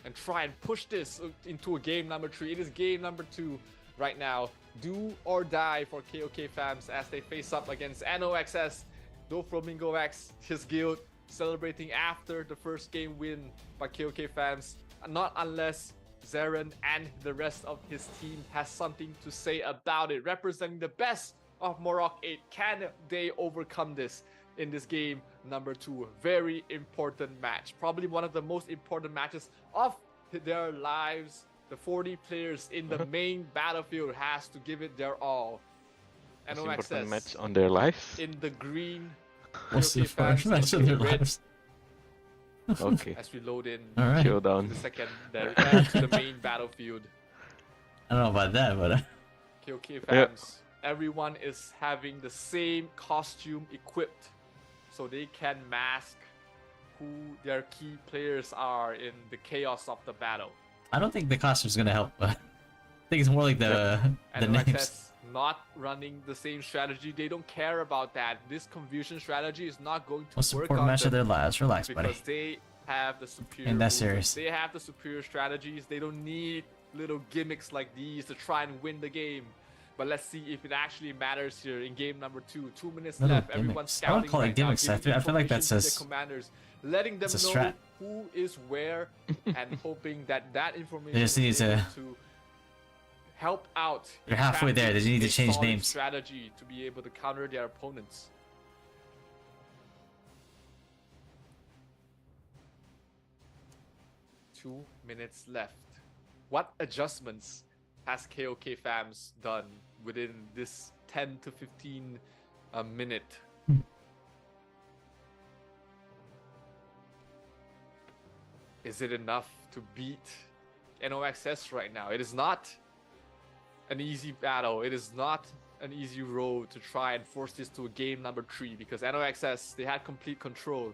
and try and push this into a game number 3. It is game number 2 right now. Do or die for KOK Fams as they face up against NOXS. Doflamingo X, his guild, celebrating after the first game win by KOK Fams. Not unless Zeren and the rest of his team has something to say about it. Representing the best of Morok 8. Can they overcome this in this game number 2? Very important match. Probably one of the most important matches of their lives. The 40 players in the main battlefield has to give it their all. Most important match on their life. In the green. What's the first match of their lives? Okay. As we load in Showdown. the second to the main battlefield. I don't know about that, but KOK Fams, everyone is having the same costume equipped, so they can mask who their key players are in the chaos of the battle. I don't think the costume's gonna help. I think it's more like the names. Not running the same strategy. They don't care about that. This confusion strategy is not going to Most work important on match them of their lives. Relax, because buddy. they have the superior In that movement. series. They have the superior strategies. They don't need little gimmicks like these to try and win the game. But let's see if it actually matters here in game number 2. 2 minutes Little left. Everyone's gimmicks. I scouting would call it right now, gimmicks. I giving feel like that's information to their commanders, letting them it's a know strat. who is where, and hoping that that information They just need is to- able to help out. They're halfway there. They need to a change solid names. Strategy to be able to counter their opponents. Two minutes left. What adjustments has KOK Fams done within this 10 to 15 minute? Is it enough to beat NOXS right now? It is not an easy battle. It is not an easy road to try and force this to a game number 3 because NOXS, they had complete control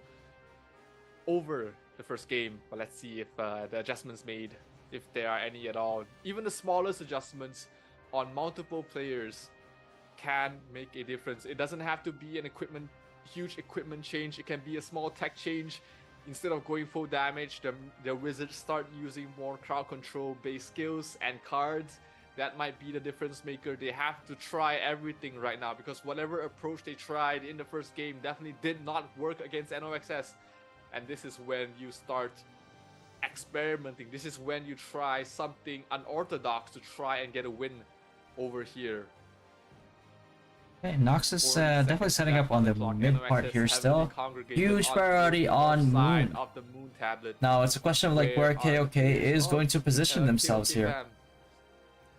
over the first game. But let's see if the adjustments made, if there are any at all. Even the smallest adjustments on multiple players can make a difference. It doesn't have to be an huge equipment change. It can be a small tech change. Instead of going full damage, the wizards start using more crowd control based skills and cards. That might be the difference maker. They have to try everything right now because whatever approach they tried in the first game definitely did not work against NOXS. And this is when you start experimenting. This is when you try something unorthodox to try and get a win over here. Okay, Nox is definitely setting up on the mid part here still. Huge priority on Moon. Of the Moon tablet. Now it's a question of like where KOK is going to position themselves here.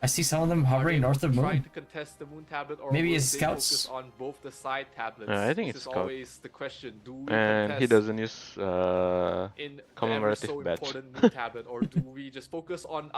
I see some of them hovering north of trying moon. to contest the moon tablet, or Maybe will it's they scouts. focus on both the side tablets? I think This it's is scout. always the question. Do we And he contest doesn't use in the ever commemorative so badge. important moon tablet, or do we just focus on the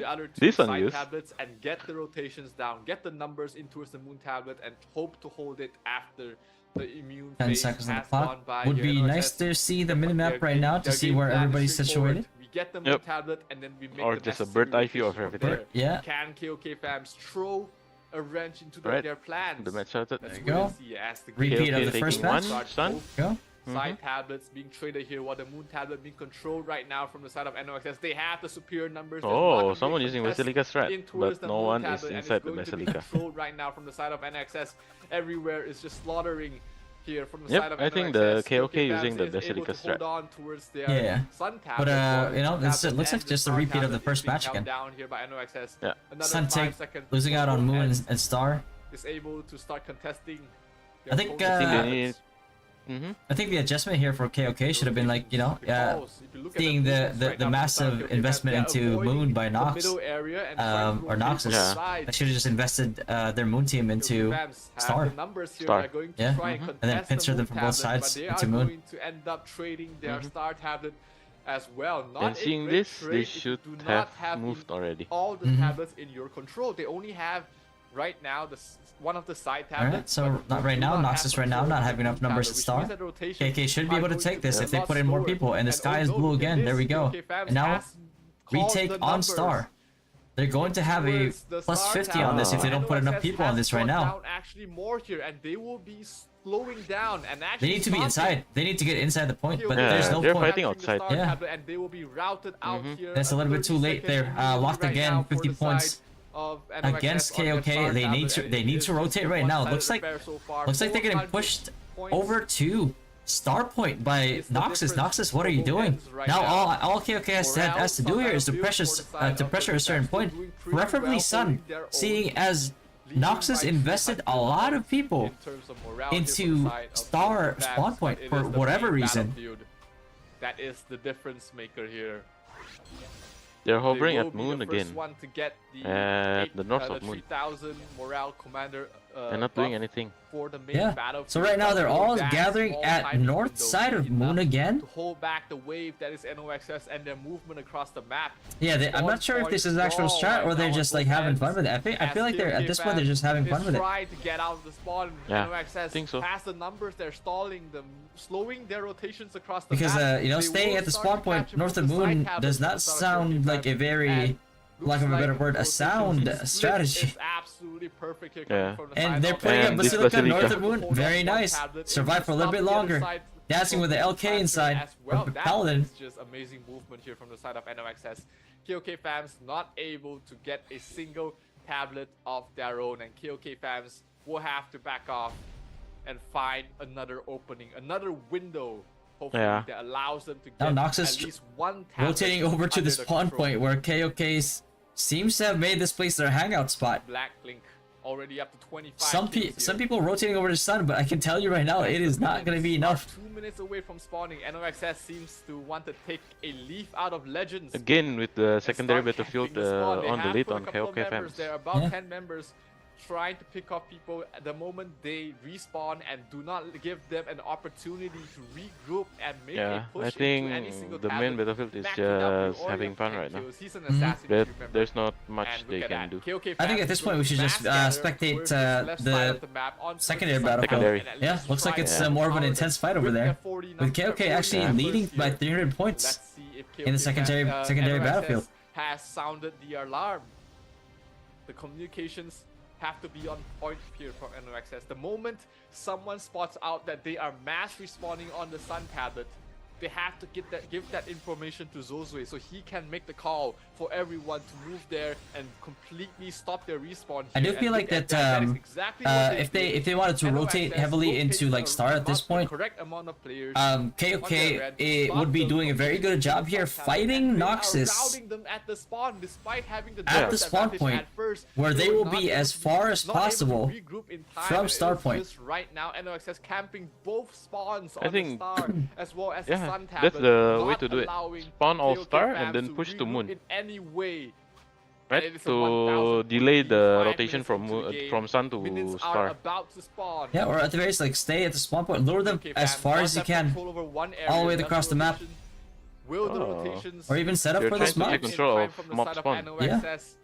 other two This one side use. tablets and get the rotations down, get the numbers in towards the moon tablet, and hope to hold it after the immune 10 phase seconds on the has gone clock. by? Would Here, be NOXS, nice to see the their minimap right game- now to their see game where plan is everybody's straightforward. situated. We get the moon Yep. tablet, and then we make Or the just a necessary bird eye view of rotation from everything. there. Yeah. Can KOK fams throw a wrench into Right. their plans? The match started. Let's There you wait go. and see as the Repeat game of the taking first one, match. starts. son. Both Go. Side tablets being traded here, while the moon tablet being controlled right now from the side of NOXS. They have the superior numbers. There's not Oh, gonna be a someone using contest Basilica strat, in towards but the no moon one is tablet, and it's inside the going to be Basilica. controlled right now from the side of NXS. Everywhere is just slaughtering here from the Yep, side of I think NOXS. the KOK fans using the is able Basilica to hold strat. on towards their Yeah. Sun tablet, But, while the you know, moon this tablet looks like and just a Star repeat of the tablet first is being match held again. down here by NOXS. Yeah. Another Sun 5 take second losing out on moon and star. is able to start contesting. I think, their opponent's I think they Uh, need. tablets. I think the adjustment here for KOK should have been like, you know, seeing the massive investment into Moon by Nox, or Noxus. Yeah. They should have just invested their Moon team into Star. Star. Yeah. And then pincer them from both sides into Moon. Going to end up trading their Star tablet as well. Not And a seeing great this, trade they if you should do not have moved already. all the tablets in your control. They only have right now one of the side tablets. Alright, so but not right do now, not Noxus have right now, control not of having the enough moon numbers tablet, to which Star. means that rotations KK should be are able to going take this be if a they lot put in more slower. people, and the And sky is although blue we get again. There we this, go. KK fans And now has called retake the on numbers Star. They're going to have a towards the plus Star 50 on this if they tablet. don't put enough NOXS people on has this right brought now. down actually more here, and they will be slowing down and They actually need to be stopping inside. They need to get inside the point, but Yeah, there's no they're point. fighting capturing the outside. Star Yeah. tablet, and they will be routed out here. That's a little bit too late. They're locked again. 50 points against KOK. They need to rotate right now. Looks like they're getting pushed over to Star Point by Noxus. Noxus, what are you doing? Now all KOK has to do here is to pressure a certain point, preferably Sun, seeing as Noxus invested a lot of people into Star spawn point for whatever reason. That is the difference maker here. They're hovering They will at be Moon the first again. one to get the At the north of the Moon. 3000 morale commander. They're not doing buff anything. for the main Yeah. battlefield. So right now they're all That gathering small at timing north window side of is Moon enough again. to hold back the wave that is NOXS and their movement across the map. Yeah, I'm not sure if this is actual strat or they're just like having fun with it. I feel like they're at this point they're just having fun with it. Trying to get out of the spawn. Yeah, NOXS think so. past the numbers, they're stalling them, slowing their rotations across the Because map. you know, They staying will at the start spawn to point capture north both of the side Moon tablets does from not the start of sound like a very, And lack of a better looks word, a like sound the split strategy. is absolutely perfect here coming Yeah. from the side And they're of putting up And this Basilica north Basilica. of Moon. Very nice. Survive for a little bit longer. Dancing with the LK inside. Well, Or that Paladin. is just amazing movement here from the side of NOXS. KOK fans not able to get a single tablet of their own, and KOK fans will have to back off and find another opening, another window. Hopefully Yeah. that allows them to Now get Noxus at least one tablet Rotating over to the under spawn control. point where KOK's seems to have made this place their hangout spot. Black Blink already up to 25 Some kills here. people rotating over to Sun, but I can tell you right now, it is not going to be enough. 2 minutes away from spawning, NOXS seems to want to take a leaf out of Legends. Again with the and secondary start battlefield camping the spawn. They on the have lead put a on couple of KOK members fans. there, about Yeah. 10 members trying to pick off people at the moment they respawn and do not give them an opportunity to regroup and make Yeah, a push I into any think single the main tablet. battlefield is Backing up, you just already having have fun 10 right now. kills. He's an assassin, if you remember. There's not much And they look at can that. do. KOK I think at fans this is point we going should to just mass gather spectate towards this left the side of the map onto secondary the battlefield. Secondary. and at Yeah, least looks like try it's to more of an counter intense them fight over with there. their 40 With numbers, KOK 40 actually numbers leading by here. 300 points. Let's see if in the KOK secondary NOXS battlefield. has sounded the alarm. The communications have to be on point here for NOXS. The moment someone spots out that they are mass respawning on the Sun tablet, they have to give that information to Zozue so he can make the call for everyone to move there and completely stop their respawn. I do here. And feel like look at that is exactly what if did. they wanted to NOXS rotate heavily into rotated like Star at this the point, correct amount of players KOK would be doing a very good job here fighting Noxus them at the spawn despite having the at the numbers spawn advantage point, at first. where they were will not be able as to- far as not able to possible regroup in time, from and it Star was point. just right now NOXS camping both spawns I on think- the Star as well as the Yeah, Sun tablet, that's the way not to do it. allowing Spawn all KOK Star fans and then push to regroup Moon. in any way. Right, it is a to 1,000 delay lead, the 5 rotation minutes into the game. from sun to Minions are star. about to spawn. Yeah, or at the very least, like stay at the spawn point, lure them Okay, as fam, far does as you have can, control over one area, all the way does across the map, rotation- Will the Oh. rotations or even set up They're for this trying to mob. take control in time of from the mob side of spawn. NOXS?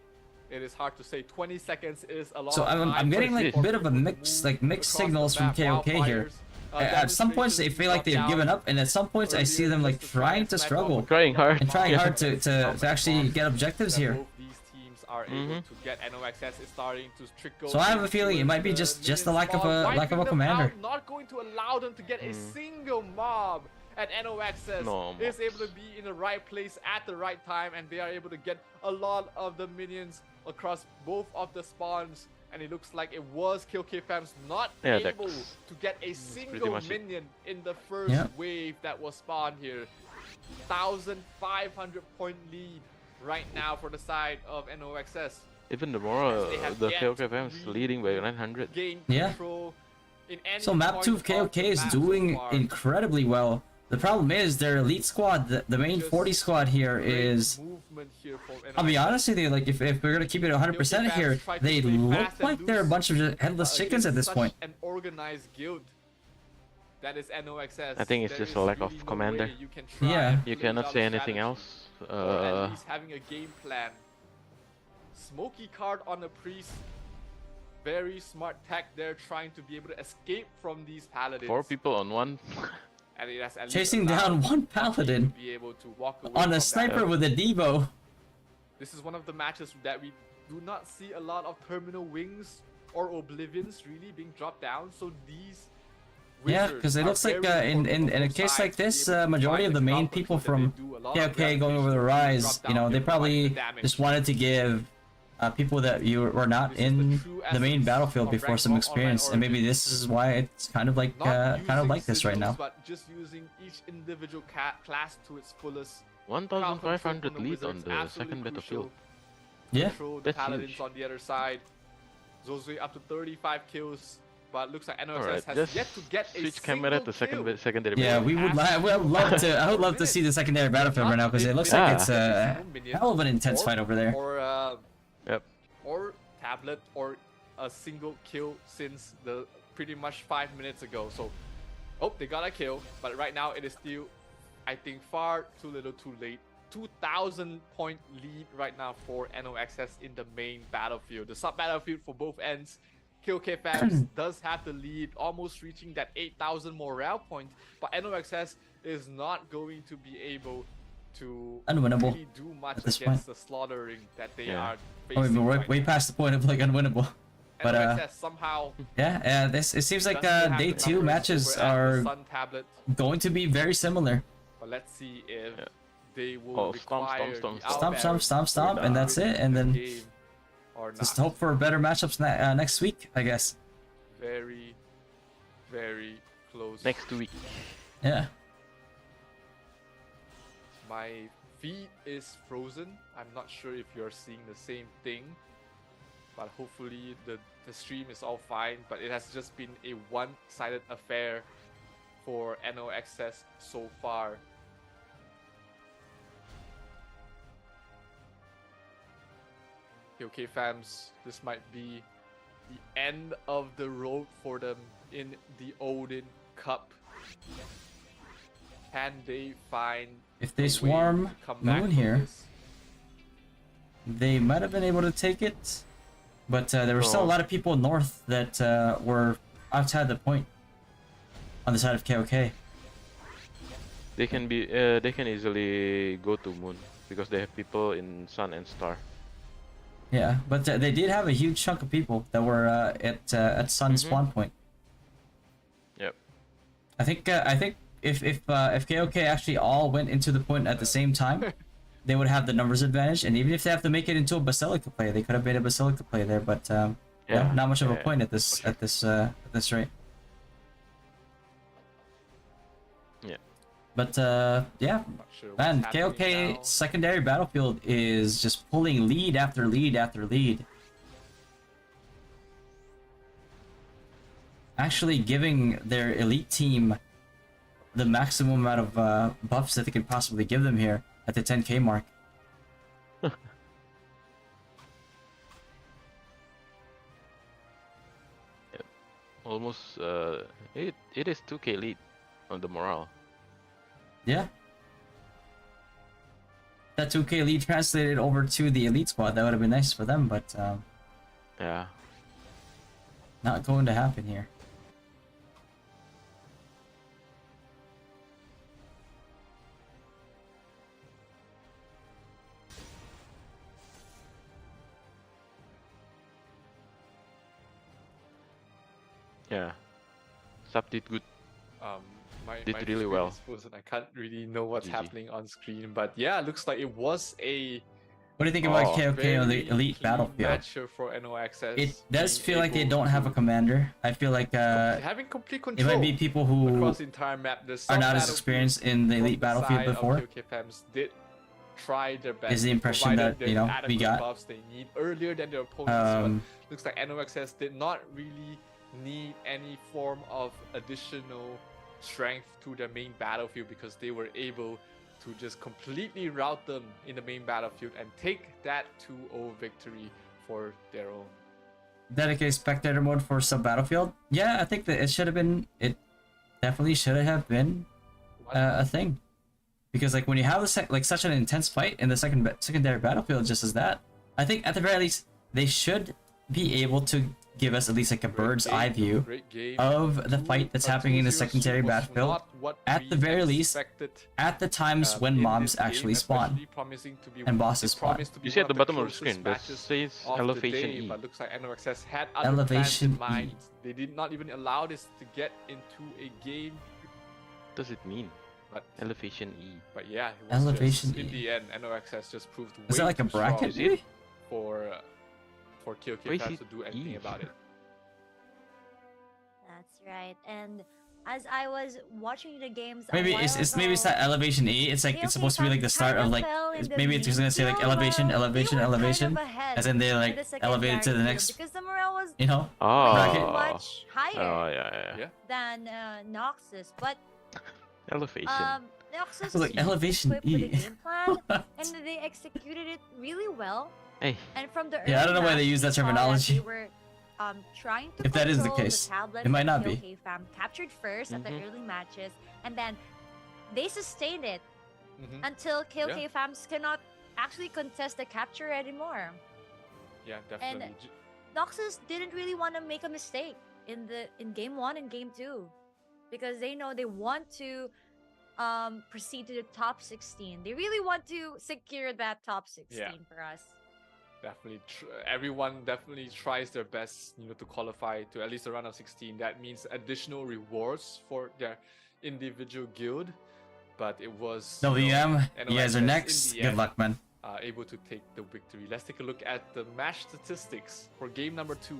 It is hard to say. 20 seconds is a lot. So of time I'm getting for like a bit of a people to mix, move like mixed across the signals from map. KOK here. Wildfires, At some points they demonstrations feel like they've dropped given down up, and at some points I see earlier them like just to try trying and to smack struggle off Trying hard. and trying Yeah. hard to actually get objectives that here. both these teams are able to get. NOXS is starting to trickle. So I have a feeling it into might be the just the minion lack of spawn, a wiping them commander. out, not going to allow them to get a single mob. And NOXS No is mobs. able to be in the right place at the right time, and they are able to get a lot of the minions across both of the spawns. And it looks like it was KOK-Fams not Yeah, able that's to get a single much it. minion in the first Yeah. wave that was spawned here. 1,500 point lead right now for the side of NOXS. Even the more They have the yet KOK to fans really leading by 900. Gain Yeah. control in any So map 2 of point KOK the is map so doing far. incredibly well. The problem is their elite squad, the main Just 40 squad here Great is. movement here from I'll be NOXS. honest with you, like if we're gonna keep it 100% KOK here, fans try to they play look fast and like they're a loose, bunch of just headless chickens at against this such point. An organized guild. That is NOXS. I think it's There just is a lack really of no commander. way you can try Yeah. and You play cannot without say a anything strategy, else. or at least having a game plan. Smoky card on the priest. Very smart tech there, trying to be able to escape from these paladins. 4 people on one. And it has at least Chasing allowed down one Bucky paladin to be able to walk away on from a that. sniper with a Devo. This is one of the matches that we do not see a lot of terminal wings or oblivions really being dropped down. So these Yeah, wizards because it are looks like very in important for a both case sides like to be this, able to majority find of the main crowd people control that from they do. A lot of KOK going over the reputation rise, drop you know, down they here to fight probably the damage. just wanted to give people that you were not This is the in true the main essence battlefield of before ranked some online experience, and maybe origins. this is why it's kind of like Not using this right sigils, now. But just using each individual class to its fullest. 1,500 lead on the second battlefield. Yeah, Control the that's paladins huge. on the other side. Zozui up to 35 kills, but looks like NOXS Alright, has just yet to get a switch camera to kill. secondary. yeah, battlefield. we would love to. I would love to see the secondary battlefield right now because it looks like it's a hell of an intense fight over there. Or Yep. or tablet or a single kill since the pretty much 5 minutes ago. So, oh, they got a kill, but right now it is still, I think, far too little, too late. 2,000 point lead right now for NOXS in the main battlefield. The sub battlefield for both ends. KOK fans does have the lead, almost reaching that 8,000 morale point, but NOXS is not going to be able to Unwinnable really do much at this against the slaughtering that they Yeah. are I facing mean, we're right way now. past the point of like unwinnable. But NOXS somehow yeah, this it seems like doesn't have day the 2 numbers matches over at the are Sun tablet, going to be very similar. but let's see if Yeah. they will Oh, stomp, require stomp, the stomp. Stomp, and that's it. And then game or not. just hope for better matchups next week, I guess. Very, very close. Next week. Yeah. My feed is frozen. I'm not sure if you're seeing the same thing, but hopefully the stream is all fine. But it has just been a one-sided affair for NOXS so far. Okay, fams, this might be the end of the road for them in the ODIN Cup. Can they find If a they way swarm to come back Moon from here, this? they might have been able to take it, but there were still a Oh. lot of people north that were outside the point on the side of KOK. They can be. They can easily go to moon because they have people in sun and star. Yeah, but they did have a huge chunk of people that were at Sun spawn point. Yep. I think if KOK actually all went into the point at the same time, they would have the numbers advantage. And even if they have to make it into a Basilica play, they could have made a Basilica play there. But yeah, not much of a point at this rate. Yeah. But yeah, Not sure what's man, happening KOK now. secondary battlefield is just pulling lead after lead after lead. Actually giving their elite team the maximum amount of buffs that they could possibly give them here at the 10k mark. almost it is 2K lead on the morale. Yeah. That 2K lead translated over to the elite squad. That would have been nice for them, but Yeah. not going to happen here. Yeah. Sub did good. My Did really screen well. is frozen. I can't really know what's GG. happening on screen, but yeah, looks like it was a What do you think about Oh, KOK on the very elite clean battlefield? matchup for NOXS. It does being feel like they able don't have a to commander. I feel like having complete it control might be people who across the entire map. There's are some not as battlefields experienced in the from elite the battlefield side of before. KOK Fams did try their best. Is the impression provided that, you there's know, we adequate got. buffs they need earlier than their opponents, but looks like NOXS did not really need any form of additional strength to their main battlefield because they were able to just completely rout them in the main battlefield and take that 2-0 victory for their own. Dedicated spectator mode for sub battlefield. Yeah, I think that it should have been. It definitely should have been a thing, because like when you have such an intense fight in the secondary battlefield, just as that, I think at the very least they should be able to give us at least like a bird's eye view of the fight that's happening in the secondary battlefield. At the very least, at the times when mobs actually spawn and bosses spawn. You see at the bottom of the screen, that says Elevation E. But looks like NOXS had other Elevation plans in mind. E. They did not even allow this to get into a game. What does it mean? But Elevation E. But yeah, it was Elevation just, in E. the end, NOXS just proved way Is that like a too bracket? strong Maybe? for KOK Why is fans it to do anything E? about it. That's right. And as I was watching the games, Maybe it's that elevation E. It's like it's supposed to be like the start of like maybe it's just gonna say like elevation, as in they like elevated to the next, because the morale was you know, Oh. bracket. much higher Oh yeah. than Noxus, but Elevation. Noxus So, like, was elevation equipped with a E. game plan, and they executed it really well. Hey. And from the Yeah, I don't know early why they match, use that we saw terminology. They were trying to If that is the control case, tablet it might that not be. KOK Fam captured first at the Mhm. early matches, and then they sustained it Mhm. until KOK Yeah. Fams cannot actually contest the capture anymore. Yeah, definitely. Noxus didn't really want to make a mistake in game 1 and game 2 because they know they want to proceed to the top 16. They really want to secure that top 16 for us. Definitely, everyone definitely tries their best, to qualify to at least a round of 16. That means additional rewards for their individual guild, but it was WM, you guys are NOXS in next. the Good end, luck, man. able to take the victory. Let's take a look at the match statistics for game number 2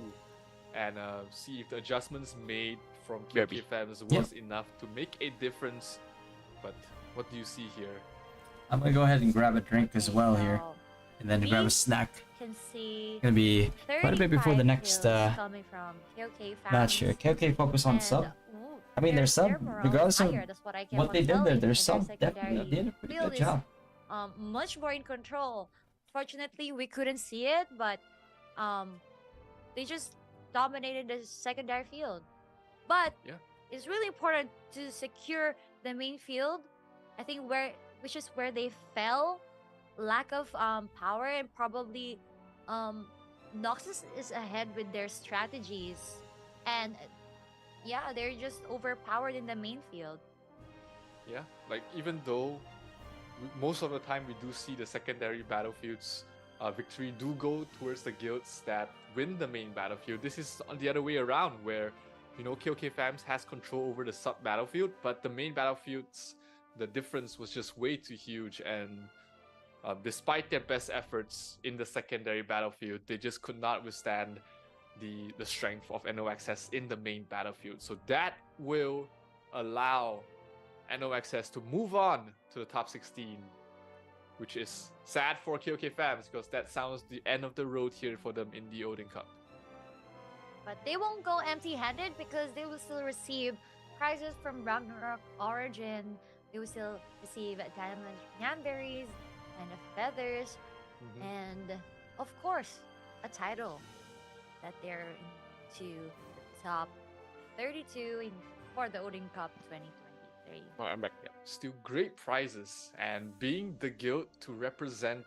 and see if the adjustments made from KOK Fans was enough to make a difference. But what do you see here? I'm gonna go ahead and grab a drink as well here, So and then grab a snack. can see Gonna be quite a bit before the 35 next kills coming from KOK match here. Fans. KOK focus on And, sub. ooh, I mean, there's some, their morale regardless of higher, that's what I kept what on they did there, telling, there's and some their definitely secondary did a pretty build good is, job. much more in control. Fortunately, we couldn't see it, but they just dominated the secondary field. But it's really important to secure the main field. I think which is where they fell, lack of power, and probably Noxus is ahead with their strategies, and yeah, they're just overpowered in the main field. Yeah, like even though most of the time we do see the secondary battlefields victory do go towards the guilds that win the main battlefield, this is on the other way around where KOK Fams has control over the sub battlefield, but the main battlefields, the difference was just way too huge, and despite their best efforts in the secondary battlefield, they just could not withstand the strength of NOXS in the main battlefield. So that will allow NOXS to move on to the top 16, which is sad for KOK Fams because that sounds the end of the road here for them in the ODIN Cup. But they won't go empty-handed because they will still receive prizes from Ragnarok Origin. They will still receive diamond Nyanberries and feathers, and of course, a title that they're into the top 32 for the ODIN Cup 2023. Oh, I'm back. Yeah. Still great prizes, and being the guild to represent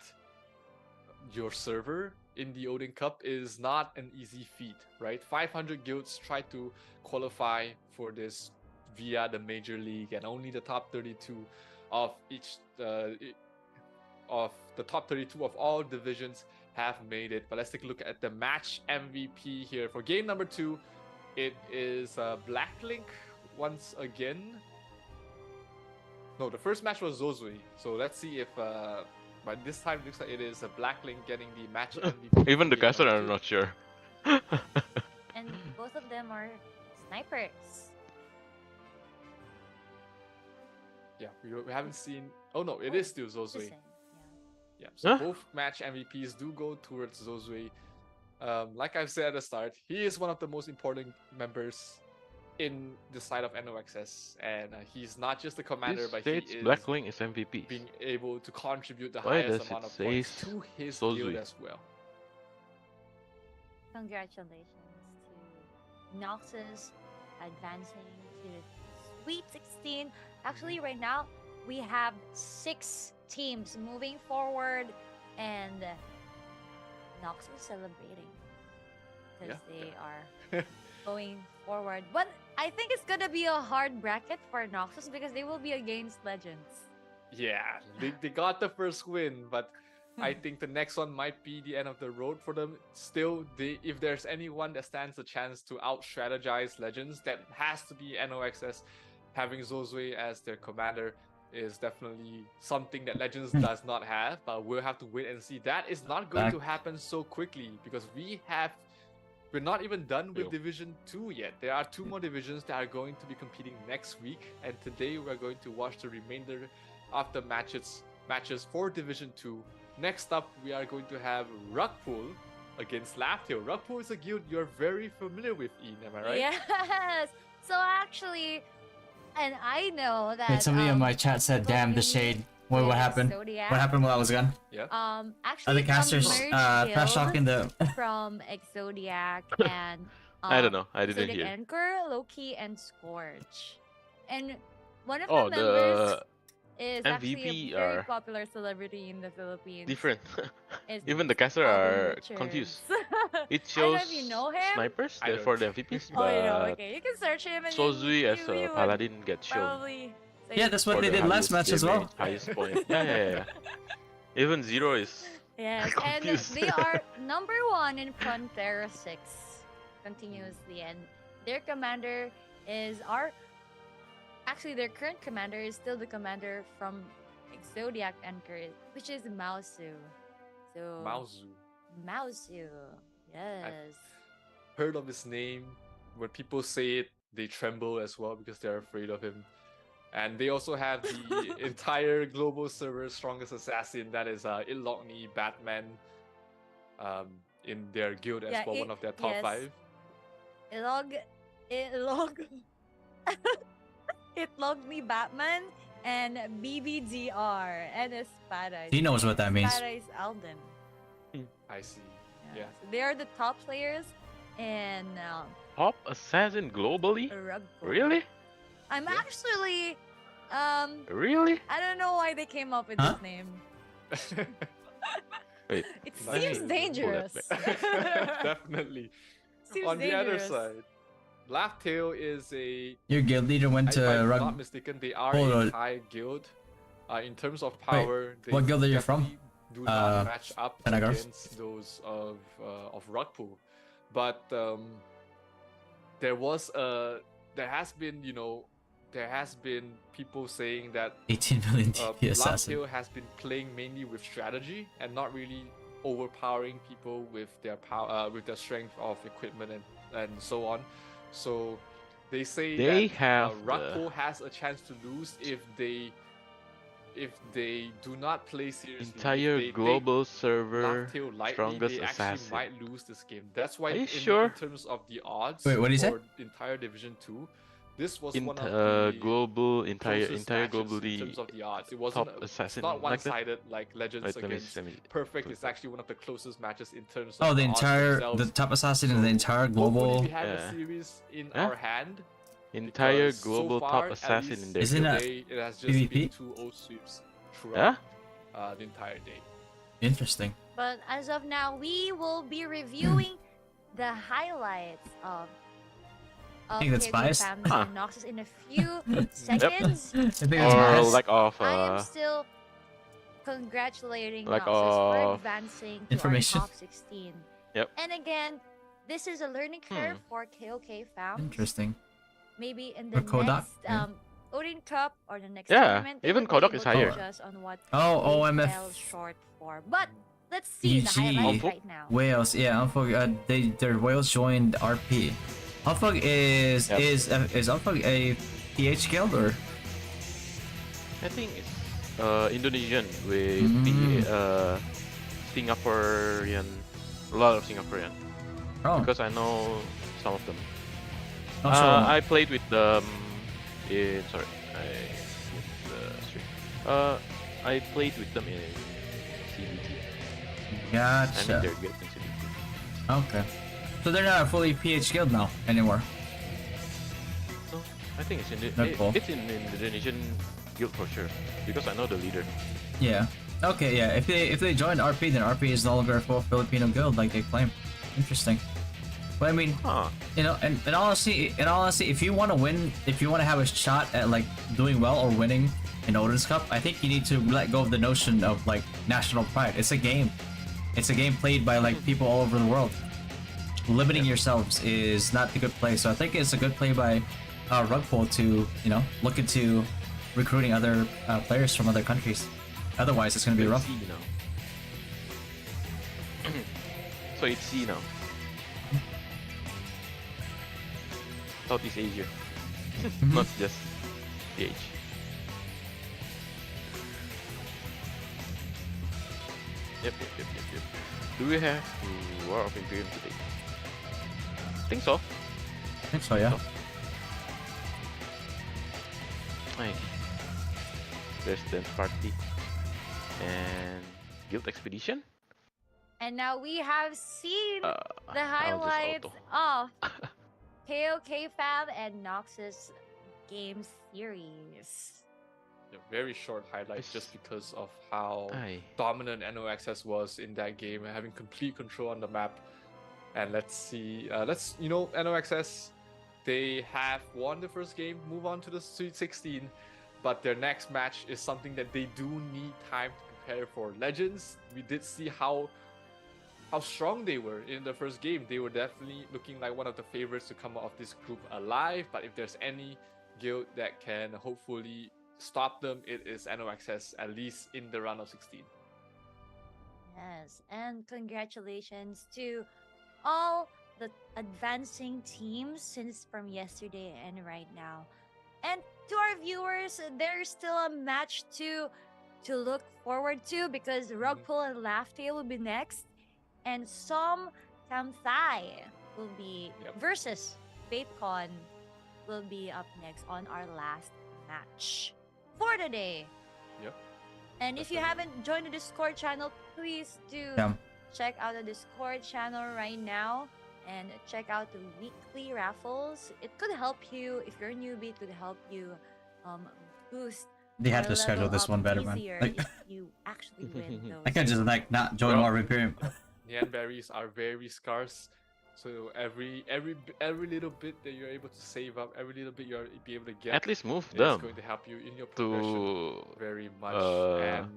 your server in the Odin Cup is not an easy feat, right? 500 guilds try to qualify for this via the major league, and only the top 32 of each of the top 32 of all divisions have made it. But let's take a look at the match MVP here for game number 2. It is Blacklink once again. No, the first match was Zozui. So let's see if but this time looks like it is a Blacklink getting the match MVP. Even the game caster, number I'm 2. not sure. And both of them are snipers. Yeah, we haven't seen. Oh no, it is still The Zozui. same, Yeah, so Huh? both match MVPs do go towards Zozui. Like I've said at the start, he is one of the most important members in the side of NOXS, and he's not just the commander, This but he states is Blacklink is MVP. being able to contribute the Why highest does amount it of points say to his Zozui? guild as well. Congratulations to Noxus advancing to the Sweet 16. Actually, right now, we have 6 teams moving forward, and Noxus is celebrating because Yeah. they are going forward. But I think it's gonna be a hard bracket for Noxus because they will be against Legends. Yeah, they got the first win, but I think the next one might be the end of the road for them. Still, if there's anyone that stands a chance to out-strategize Legends, that has to be NOXS. Having Zozui as their commander is definitely something that Legends does not have, but we'll have to wait and see. That is not going to happen so quickly because we're not even done with Yo. Division 2 yet. There are 2 more divisions that are going to be competing next week, and today we're going to watch the remainder of the matches for Division 2. Next up, we are going to have Rugpool against Laptail. Rugpool is a guild you're very familiar with, Ian, am I right? Yes. So actually, and I know that. Wait, somebody in my chat said, "Damn the shade." What happened? Zodiac, What happened while I was gone? Yeah. Actually, Are the casters some trash talking the? from Exodiac and I don't know. I didn't Exodiac hear. Anchor, Loki, and Scourge. And one of Oh, the members the is actually MVP a very are popular celebrity in the Philippines. different. It's Even the caster Fatto are Richards. confused. It I don't know shows if you know him. snipers I for don't. the MVPs, Oh, you know, but okay. You can search him and Sozui as a would paladin gets shown probably say Yeah, that's what for they the did last highest match as well. damage, highest point. Yeah. Even Zero is Yes, and confused. they are number 1 in Frontera 6 continuously, and their commander is actually their current commander is still the commander from Exodiac Anchor, which is Maosu. So Maosu, yes. Heard of his name. When people say it, they tremble as well because they're afraid of him. And they also have the entire global server strongest assassin, that is Ilogni Batman, in their guild as Yeah, well, one of their top yes. 5. It logged me Batman and BBDR and Espada. He knows what that means. Espada is Alden. I see. Yeah. So they are the top players in top assassin globally. rugby. Really? I'm Yeah. actually Really? I don't know why they came up with Huh? this name. Wait. It Nice. seems Pull that dangerous. Definitely. Seems On the other dangerous. side, Laughtail is a. Your guild leader went If to I'm rug. not mistaken, they are Hold a on. high guild. In terms of power, they what guild are you from? definitely do not match up Pentagon? against those of Rugpool. But there has been people saying that 18 million DP assassin. Laughtail has been playing mainly with strategy and not really overpowering people with their power, with their strength of equipment and so on. So they say They that have Rugpool has a chance to lose if they do not play seriously. Entire If they global take server Laughtail lightly, strongest they actually assassin. might lose this game. That's why Are you in sure? terms of the odds Wait, what did he say? for the entire Division 2, this was In one of the global closest entire matches in globally terms of the odds. It wasn't top it's assassin not like that. one-sided like Legends Wait, against let me Perfect. click It's that. actually one of the closest matches in terms Oh, of the the odds entire themselves. the top assassin in the entire Hopefully global. we have a Yeah. series in Yeah. our hand. Entire Because global so top far, assassin at in least there. Isn't that today, it has just been PvP? 2-0 sweeps Yeah. throughout the entire day. Interesting. But as of now, we will be reviewing the highlights of think that's KOK biased. Fam Huh. and Noxus in a few seconds. I think that's Or biased. like of I am still congratulating like Noxus for of advancing to information. our top 16. Yep. And again, this is a learning curve for KOK Fam. Interesting. Maybe in Or the Kodak, next yeah. ODIN Cup or the next Yeah, tournament, they even would Kodak be is able to higher. adjust on what Oh, they OMF. fell short for. But let's see the EG. highlights right now. Wales, yeah, Unfug, their Wales joined RP. Unfug is Yep. is Unfug a PH guild or? I think it's Indonesian with Mm. Singaporean, a lot of Singaporean. Oh, Because I know some of them. oh, sure. I played with them in I missed the stream. I played with them in CBT. I mean Gotcha. they're good in CBT. Okay, so they're not a fully PH guild now anymore. No, I think it's That's cool. it's in Indonesian guild for sure because I know the leader. Yeah. Okay, yeah. If they joined RP, then RP is no longer a full Filipino guild like they claim. Interesting. But I mean, Huh. you know, and honestly, if you want to win, if you want to have a shot at like doing well or winning in Odin's Cup, I think you need to let go of the notion of like national pride. It's a game. It's a game played by like people all over the world. Limiting yourselves is not the good play. So I think it's a good play by Rugpool to look into recruiting other players from other countries. Otherwise, it's gonna be rough. C now. So it's C now. Southeast Asia, not just PH. Yep. Do we have War of Imperium today? Think so. I think so, yeah. Nice. There's Dance Party and Guild Expedition. And now we have seen the I'll just highlights auto. of KOK Fam and Noxus game series. Very short highlights just because of how Aye. dominant NOXS was in that game and having complete control on the map. And let's see, NOXS, they have won the first game, move on to the Sweet 16, but their next match is something that they do need time to prepare for. Legends, we did see how strong they were in the first game. They were definitely looking like one of the favorites to come out of this group alive, but if there's any guild that can hopefully stop them, it is NOXS, at least in the round of 16. Yes, and congratulations to all the advancing teams since from yesterday and right now. And to our viewers, there's still a match to look forward to because Rugpull and Laughtale will be next, and Som Tamthai will be versus FateCon will be up next on our last match for today. Yep. And if you haven't joined the Discord channel, please do check out the Discord channel right now and check out the weekly raffles. It could help you if you're a newbie. It could help you boost. They have your to schedule level this up one better, man. easier Like, if you actually win those. I can't just like not join Bro. War of Imperium. Nyan berries are very scarce, so every little bit that you're able to save up, every little bit you'll be able to get, At least move is them going to help you in your progression to very much. And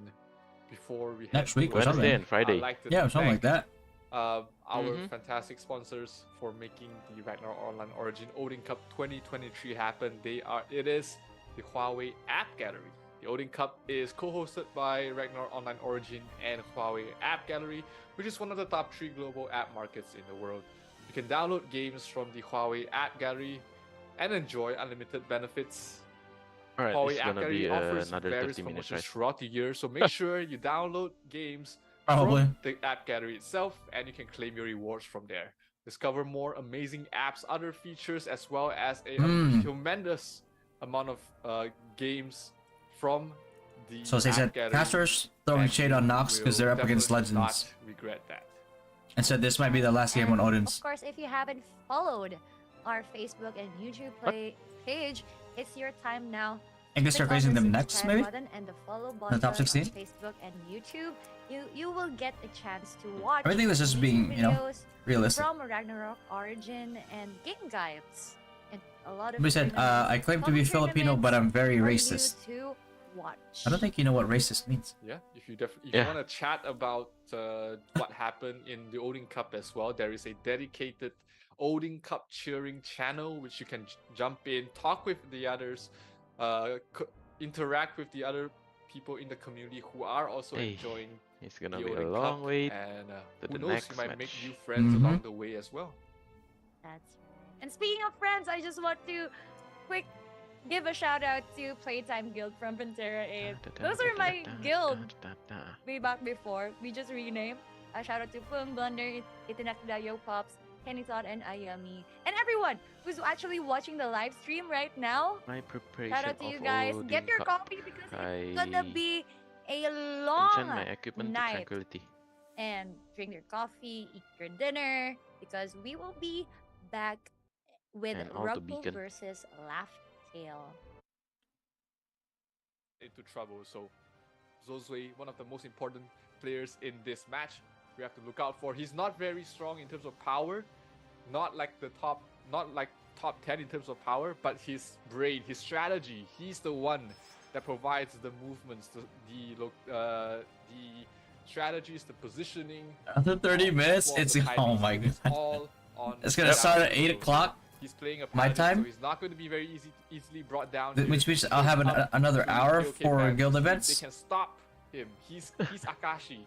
before we head next week to or it, something. Wednesday and Friday. I'd like to Yeah, something like thank, that. our fantastic sponsors for making the Ragnar Online Origin Odin Cup 2023 happen. It is the Huawei App Gallery. The Odin Cup is co-hosted by Ragnar Online Origin and Huawei App Gallery, which is one of the top 3 global app markets in the world. You can download games from the Huawei App Gallery and enjoy unlimited benefits. Alright, Huawei it's App gonna Gallery be offers another various 30 minutes, promotions right? throughout the year, so make sure you download games Probably. from the App Gallery itself and you can claim your rewards from there. discover more amazing apps, other features, as well as a tremendous amount of games from the So they app said gallery, casters throwing and shade you on Nox because they're will up against definitely Legends. not regret that. And said this might be the last game on And, Odin's. Of course, if you haven't followed our Facebook and YouTube page, it's your time now. I guess they're Click on facing the them next, subscribe maybe? button and the follow button top 16? on Facebook and YouTube. You will get a chance to watch Everything was just YouTube being, you know, videos realistic. from Ragnarok Origin and game guides and a lot of Somebody said, tournaments, I claim to be fun Filipino, but I'm very tournaments racist. for you to watch. I don't think you know what racist means. Yeah, if you want to chat about what happened in the Odin Cup as well, there is a dedicated Odin Cup cheering channel which you can jump in, talk with the others, interact with the other people in the community who are also enjoying it's gonna the be Odin a long Cup, wait and to who the knows, next you might match. make new friends along the way as well. That's right. And speaking of friends, I just want to quick give a shout out to Playtime Guild from Pantera 8. Those are my guild way back before. We just renamed. A shout out to Fung, Blunder, Itinakda, Yo Pops, Kenny Todd, and Ayami. And everyone who's actually watching the live stream right now. My preparation Shout out to you of guys. Odin Get your Cup. coffee because it's gonna be a Enchant long my equipment to night. tranquility. And drink your coffee, eat your dinner, because we will be back with And all to Rugbo beacon. versus Laugh Tale. Into trouble, so Zozue, one of the most important players in this match, we have to look out for. He's not very strong in terms of power, not like top 10 in terms of power, but his brain, his strategy, he's the one that provides the movements, the strategies, the positioning. After 30 minutes, it's oh my god. All on It's gonna start at 8 o'clock. He's playing a my paladin, time, so he's not going to be very easily brought down. which means I'll have another hour for guild events. They can stop him. He's Akashi.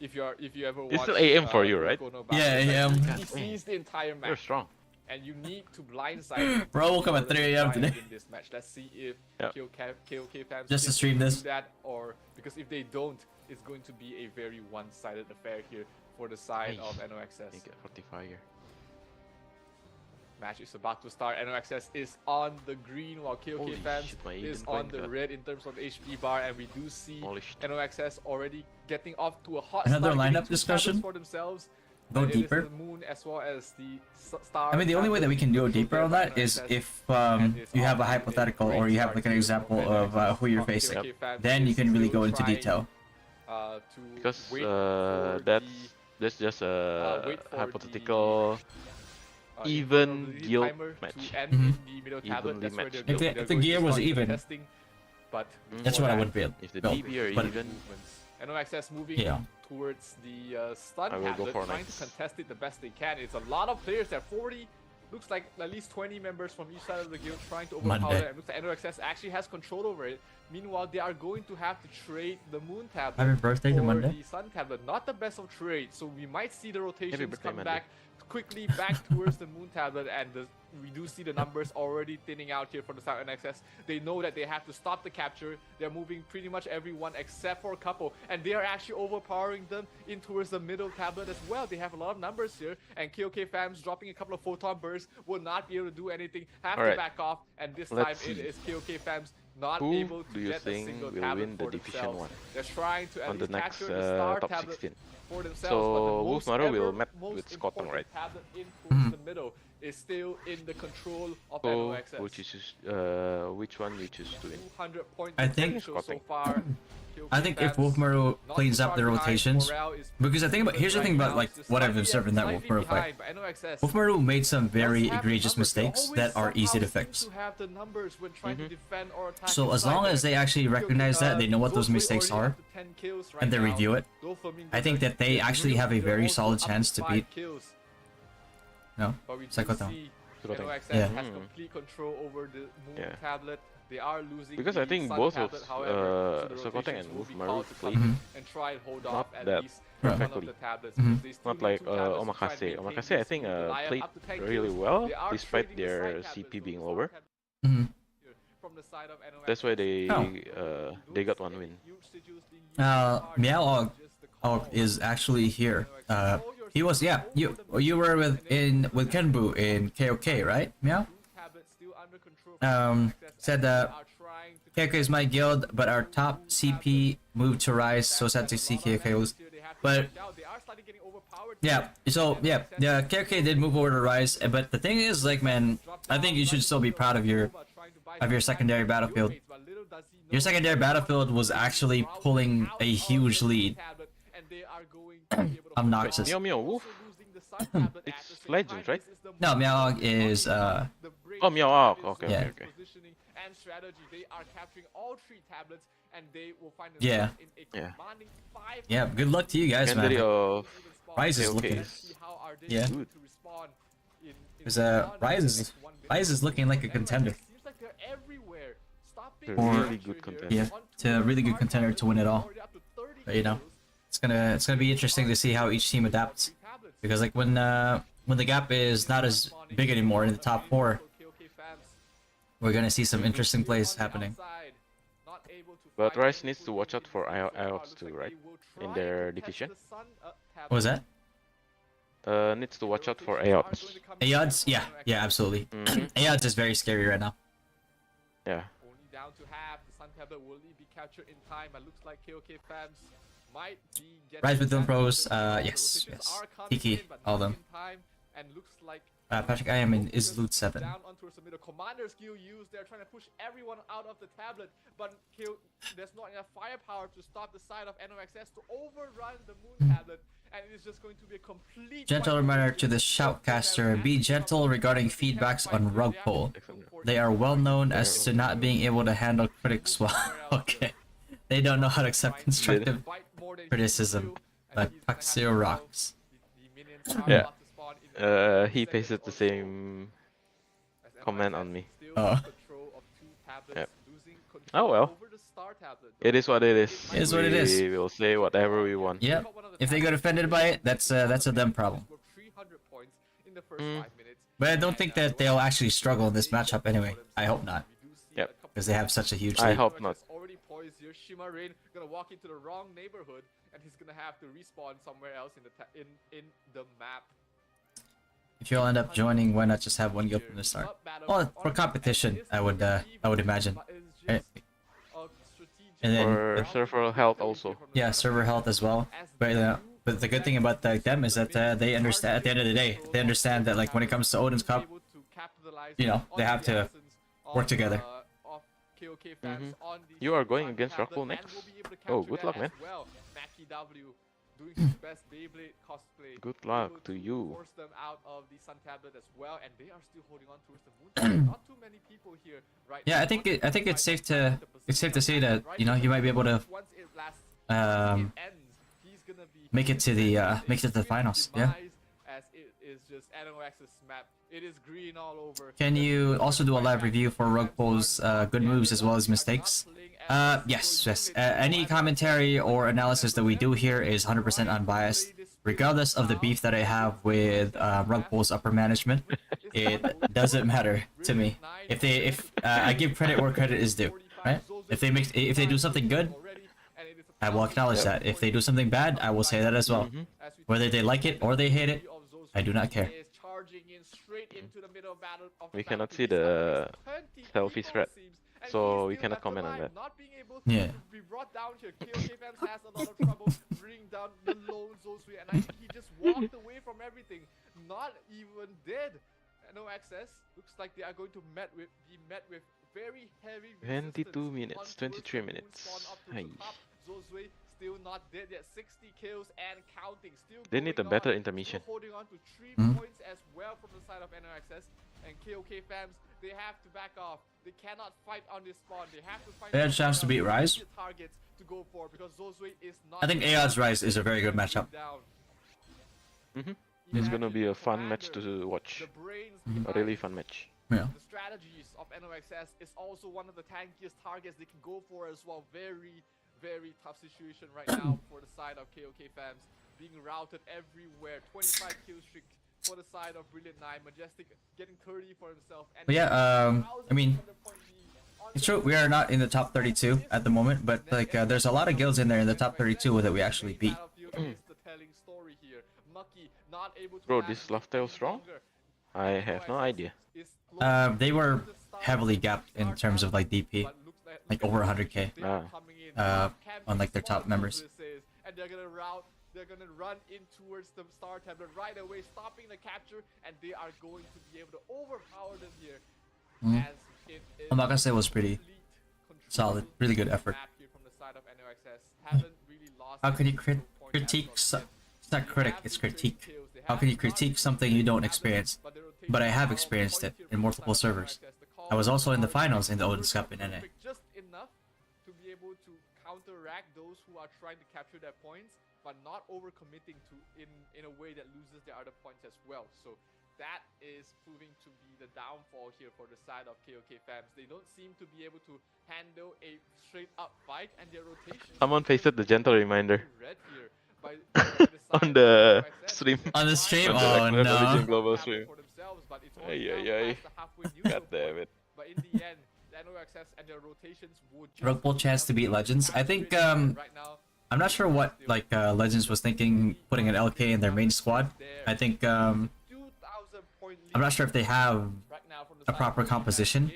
if you ever watch, It's still AM for you, right? Yeah, AM. He sees the entire match. You're strong. And you need to blindside him. Bro, we'll come at 3 AM today. In this match. Let's see if KOK fans Just to can stream do this. that, or because if they don't, it's going to be a very one-sided affair here for the side of NOXS. Get 45 here. Match is about to start. NOXS is on the green while KOK Holy fans shit, my is Eden on point the got red in terms of HP bar, and we do see demolished. NOXS already getting off to a hot Another start, lineup getting two discussion? tablets for themselves. Go It is deeper. the moon as well as the star. I mean, the only way that we can go tablet deeper on that is NOXS, if and it's you have a off to hypothetical great or you have start like an here example from of NOXS. who you're KOK facing. fans Then you is can really still go into trying, detail. to Because wait for that's just a wait for hypothetical the, even invulnerability guild timer match. to end Mhm. in the middle tablet. Evenly That's where matched they're guild. they're If the going to gear was start even, testing, but that's before what I that, would build. If the build. DB are But- even, movements. NOXS moving Yeah. towards the stun I will go tablet, for trying Knights. to contest it the best they can. It's a lot of players there. 40, looks like at least 20 members from each side of the guild trying to overpower Monday. it. And looks like NOXS actually has control over it. Meanwhile, they are going to have to trade the moon tablet Happy birthday to for Monday. the sun tablet. Not the best of trades, so we might see the rotations birthday, come Monday. back quickly back towards the moon tablet, and we do see the numbers already thinning out here for the side of NXS. They know that they have to stop the capture. They're moving pretty much everyone except for a couple, and they are actually overpowering them in towards the middle tablet as well. They have a lot of numbers here, and KOK fams dropping a couple of photon bursts will not be able to do anything. Have to Alright. back off, and this Let's time it see. is KOK fams not Who able to do you get a think single will tablet win for the Division themselves. 1 They're trying to at on the least next capture the star top tablet 16? for themselves, So, but the Wolf most Maru will ever- match most with Scotland, important right? tablet in towards the middle is still in the control of So, NOXS. which one you choose to win? 200 point I think- potential so far. I think if Wolfmaru cleans up the rotations, because I think about here's the thing about like what I've observed in that Wolfmaru fight. Wolfmaru made some very egregious mistakes that are easy to fix. So as long as they actually recognize that, they know what those mistakes are, and they review it, I think that they actually have a very solid chance to beat. No, Psychotown. Yeah. has complete control over the moon Yeah. tablet. They are losing Because the I think sun both of tablet, however, so the Sakoteng rotations and will be Wolfmaru called to played come and try and hold not off at that least one of perfectly. the tablets, because they still Not need like two tablets to try and Omakase. maintain Omakase, this I think, speed. Rely on played up to 10 really kills. well They are despite trading the their side tablets, CP so being the lower. star tablet Mhm. from the side of NOXS. That's why they Oh. they got one win. Meow Og is actually here. He was, yeah. You were with Kenbu in KOK, right? Meow. Said KOK is my guild, but our top CP moved to Rise, so sad to see KOK lose. But yeah, so yeah, KOK did move over to Rise, but the thing is, like, man, I think you should still be proud of your secondary battlefield. Your secondary battlefield was actually pulling a huge lead. Obnoxious. Meow Meow Wolf? It's Legends, right? No, Meowog is Oh, Meow. Okay, yeah. okay. Yeah. Yeah, good luck to you guys, Secondary man. of Rise is KOK looking, is yeah. good. Because Rise is looking like a contender. A really good contender. Yeah, to a really good contender to win it all. But you know, it's gonna be interesting to see how each team adapts. Because like when the gap is not as big anymore in the top 4, we're gonna see some interesting plays happening. But Rice needs to watch out for IOTs too, right? In their division. What was that? Needs to watch out for IOTs. Ayods? Yeah, absolutely. Ayods is very scary right now. Yeah. Down to half, the Sun Tablet will be captured in time, and looks like KOK fans might be getting Rise with them pros, yes. Tiki, all of them. And looks like Patrick, I am in is loot 7. down onto some middle commander skill used. They're trying to push everyone out of the tablet, but there's not enough firepower to stop the side of NOXS to overrun the moon tablet, and it is just going to be a complete Gentle reminder to the shoutcaster, be gentle regarding feedbacks on rug pull. They are well known as to not being able to handle critics well. Okay. They don't know how to accept constructive criticism. But Paxio rocks. Yeah. He pasted the same comment on me. Oh. Yeah. Oh well. It is what it is. It is what it is. We will say whatever we want. Yep. If they get offended by it, that's a them problem. But I don't think that they'll actually struggle in this matchup anyway. I hope not. Yep. Because they have such a huge I lead. hope not. Already poised here. Shima Rain gonna walk into the wrong neighborhood, and he's gonna have to respawn somewhere else in the map. If you'll end up joining, why not just have one guild from the start? Well, for competition, I would imagine. Right? And then, For server health also. yeah, server health as well. But the good thing about them is that they understand. At the end of the day, they understand that like when it comes to Odin's Cup, you know, they have to work together. You are going against Rockpool next. Oh, good luck, man. Doing his best Beyblade cosplay. Good luck to you. Force them out of the Sun Tablet as well, and they are still holding on towards the Moon Tablet. Not too many people here right Yeah, now. I think it's safe to say that you know you might be able to make it to the finals. Yeah. As it is just NOX's map. It is green all over. Can you also do a live review for Rugpool's good moves as well as mistakes? Yes. Any commentary or analysis that we do here is 100% unbiased, regardless of the beef that I have with Rugpool's upper management. It doesn't matter to me. If I give credit where credit is due, right? If they do something good, I will acknowledge that. If they do something bad, I will say that as well. Whether they like it or they hate it, I do not care. We cannot see the selfie thread, so we cannot comment on that. Yeah. Be brought down here. KOK fans has a lot of trouble bringing down the lone Zosui, and I think he just walked away from everything, not even dead. No access. Looks like they are going to be met with very heavy 22 minutes, 23 minutes. Hey. Zosui still not dead yet. 60 kills and counting. Still They need a going better on. intermission. Still holding on to 3 points as well from the side of NOXS. And KOK fans, they have to back off. They cannot fight on this spawn. They have to find They had a chance to beat Rise. targets to go for because Zosui is not. I think Aeon's Rise is a very good matchup. It's gonna be a fun match to watch. A really fun match. Yeah. The strategies of NOXS is also one of the tankiest targets they can go for as well. Very, very tough situation right now for the side of KOK fans. Being routed everywhere. 25 kill streak for the side of Brilliant 9. Majestic getting 30 for himself. And But yeah, I mean, it's true we are not in the top 32 at the moment, but like there's a lot of guilds in there in the top 32 that we actually beat. here. Mucky not able to Bro, last this it love tail any strong? longer. I have no idea. They were heavily gapped in terms of like DP, like over 100k. On like their top members. And they're gonna run in towards the star tablet right away, stopping the capture, and they are going to be able to overpower them here. As it is I'm not gonna say it was pretty solid, really good effort. from the side of NOXS. Haven't really lost How can you any point critique? as of yet. It's not critic, it's critique. How can you critique something you don't experience? But I have experienced it in multiple servers. I was also in the finals in the ODIN Cup in NA. Just enough to be able to counteract those who are trying to capture their points, but not overcommitting to in a way that loses their other points as well. So that is proving to be the downfall here for the side of KOK fans. They don't seem to be able to handle a straight up fight, and their rotation. Someone pasted the gentle reminder Red here by the on the stream. On the stream? On the Oh Revolution no. Global stream. Ay, God damn it. But in the end, the NOXS and their rotations would just Rug Pull chance to beat Legends. I think I'm not sure what like Legends was thinking putting an LK in their main squad. I think I'm not sure if they have a proper composition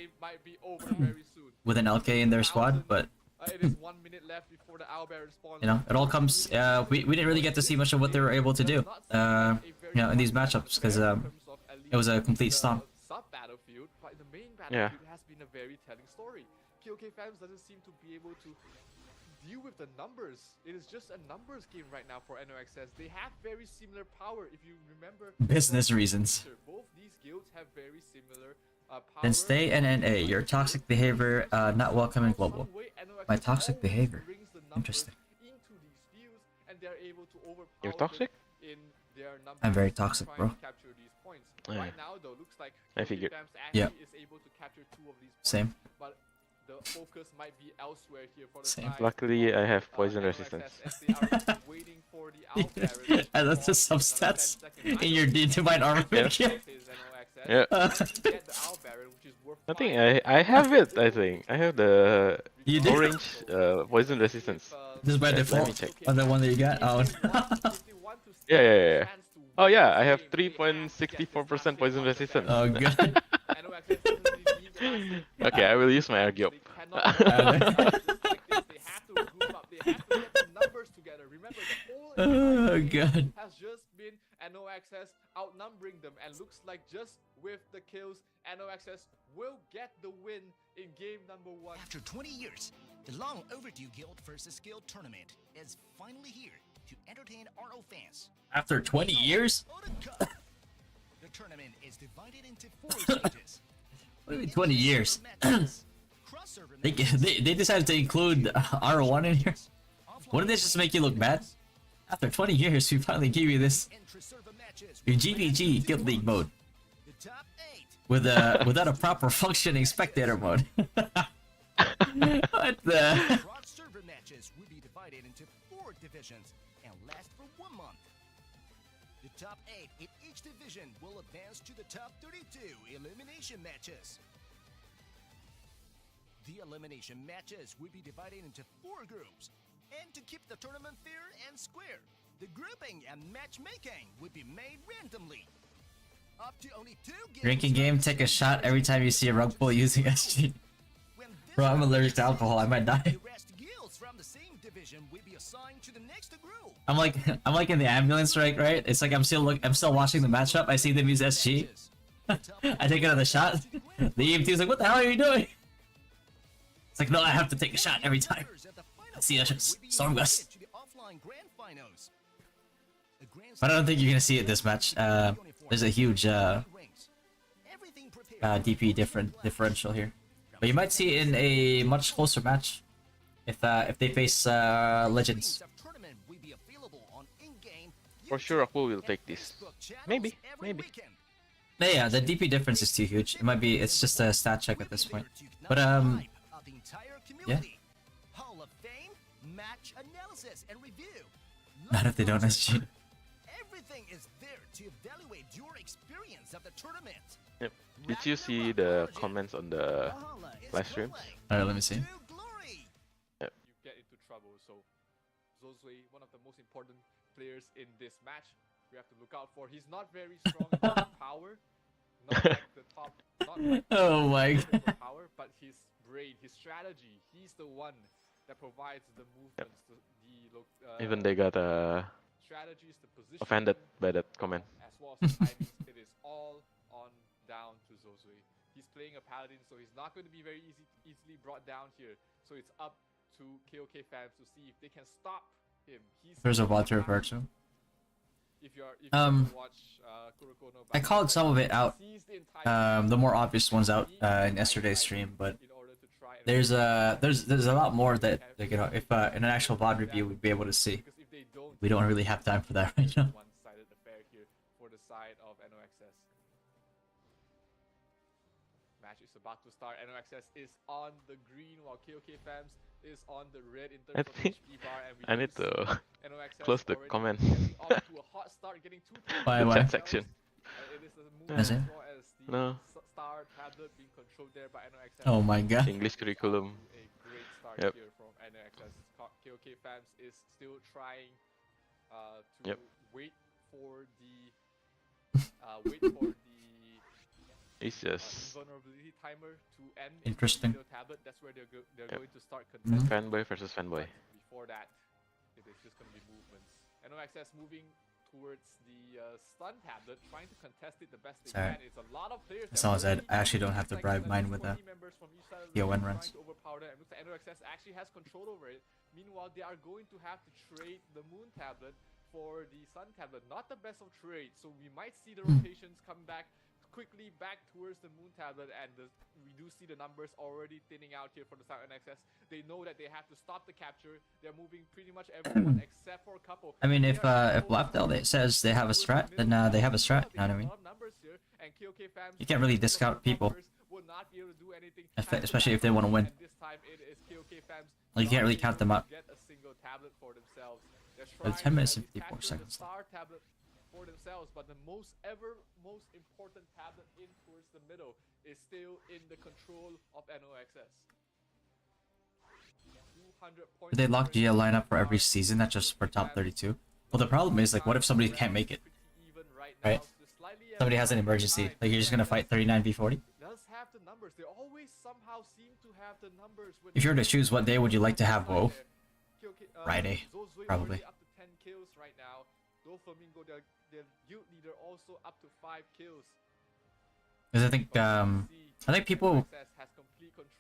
with an LK in their squad, but it is 1 minute left before the Owlbear spawns. you know, it all comes. We didn't really get to see much of what they were able to do, you know, in these matchups because it was a complete stomp. Sub battlefield, but in the main Yeah. battlefield, it has been a very telling story. KOK fans doesn't seem to be able to deal with the numbers. It is just a numbers game right now for NOXS. They have very similar power. If you remember, Business reasons. both these guilds have very similar power. Then stay in NA. Your toxic behavior, not welcome in global. My toxic behavior. Interesting. You're toxic? I'm very toxic, bro. Yeah. Right now, though, looks like I figured. Yeah. is able to capture 2 of these points, Same. but the focus might be elsewhere here for the Same. side Luckily, I have of, poison NOXS resistance. as they are waiting for the Owlbear I love the substats in your divine armament. Yeah. Yeah. Get the Owlbear, which is worth I think I have it. I think I have the You do? orange poison resistance. Just by Let me default check. on the one that you got. Oh. Yeah. Oh yeah, I have 3.64% poison resistance. Oh god. Okay, I will use my Argyop. Oh god. Has just been NOXS outnumbering them, and looks like just with the kills, NOXS will get the win in game number 1. After 20 years, the long overdue Guild versus Guild tournament is finally here to entertain RO fans. After 20 years? ODIN Cup. The tournament is divided into 4 stages. What do you mean 20 years? Cross-server They decided to include R1 in here? Wouldn't this just make you look bad? After 20 years, we finally give you this. Your GVG Guild League mode. The top 8 Without a proper functioning spectator mode. What the? cross-server matches will be divided into 4 divisions and last for 1 month. The top 8 in each division will advance to the top 32 elimination matches. The elimination matches will be divided into 4 groups. And to keep the tournament fair and square, the grouping and matchmaking will be made randomly. Up to only 2 guilds. Drinking game, take a shot every time you see a rug pull using SG. When this Bro, I'm allergic to alcohol, I might die. the rest guilds from the same division will be assigned to the next group. I'm like in the ambulance, right? It's like I'm still watching the matchup. I see them use SG. I take another shot. The EMT's like, what the hell are you doing? It's like, no, I have to take a shot every time. I see a storm gust. But I don't think you're gonna see it this match. There's a huge DP differential here. But you might see it in a much closer match if they face Legends. For sure, Akul will take this. Maybe. Yeah, the DP difference is too huge. It might be. It's just a stat check at this point. But yeah. Hall of Fame, match analysis and review. Not if they don't SG. Everything is there to evaluate your experience of the tournament. Yep. Did you see the comments on the live streams? Alright, let me see. You get into trouble. So Zozui, one of the most important players in this match, we have to look out for. He's not very strong in terms of power, not like the top, not like Oh my the god. power, but his brain, his strategy. He's the one that provides the movements, Even they got strategies, the positioning, offended by that comment. as well as the timings. It is all on down to Zozui. He's playing a paladin, so he's not going to be very easily brought down here. So it's up to KOK fans to see if they can stop him. There's a VOD to refer to. If you watch Kuroko no I called some of it out. The more obvious ones out in yesterday's stream, but there's a lot more that, like, you know, if in an actual VOD review we'd be able to see. We don't really have time for that right now. One-sided affair here for the side of NOXS. Match is about to start. NOXS is on the green while KOK Fams is on the red in terms of HP bar, and I need to NOXS close the already comment. getting off to a hot start, getting two Why, The why? chat section. It is a move Is as it? well as the No. star tablet being controlled there by NOXS. Oh my god. English curriculum. A great start Yep. here from NOXS. KOK Fams is still trying to Yep. wait for the It's just invulnerability timer to end. Interesting. The tablet, that's where they're Yep. going to start contesting. fanboy versus fanboy. Before that, it is just going to be movements. NOXS moving towards the stun tablet, trying to contest it the best they Sorry. can. It's a lot of players. As long as I actually don't have to bribe mine with PON runs. To overpower that, and looks like NOXS actually has control over it. Meanwhile, they are going to have to trade the moon tablet for the sun tablet. Not the best of trades, so we might see the rotations come back quickly back towards the moon tablet, and we do see the numbers already thinning out here for the side of NXS. They know that they have to stop the capture. They're moving pretty much everyone except for a couple. I mean, if Lapdel says they have a strat, then they have a strat. You know what I mean? You can't really discount people, especially if they want to win. Like, you can't really count them out. But 10 minutes and 54 seconds. For themselves, but the most important tablet in towards the middle is still in the control of NOXS. 200 points. Did they lock GL lineup for every season, not just for top 32? Well, the problem is, like, what if somebody can't make it? Right? Somebody has an emergency. Like, you're just gonna fight 39 v 40? Does have the numbers. They always somehow seem to have the numbers. If you were to choose, what day would you like to have WoW? Friday, probably. Up to 10 kills right now. Doflamingo, their guild leader, also up to 5 kills. Because I think people,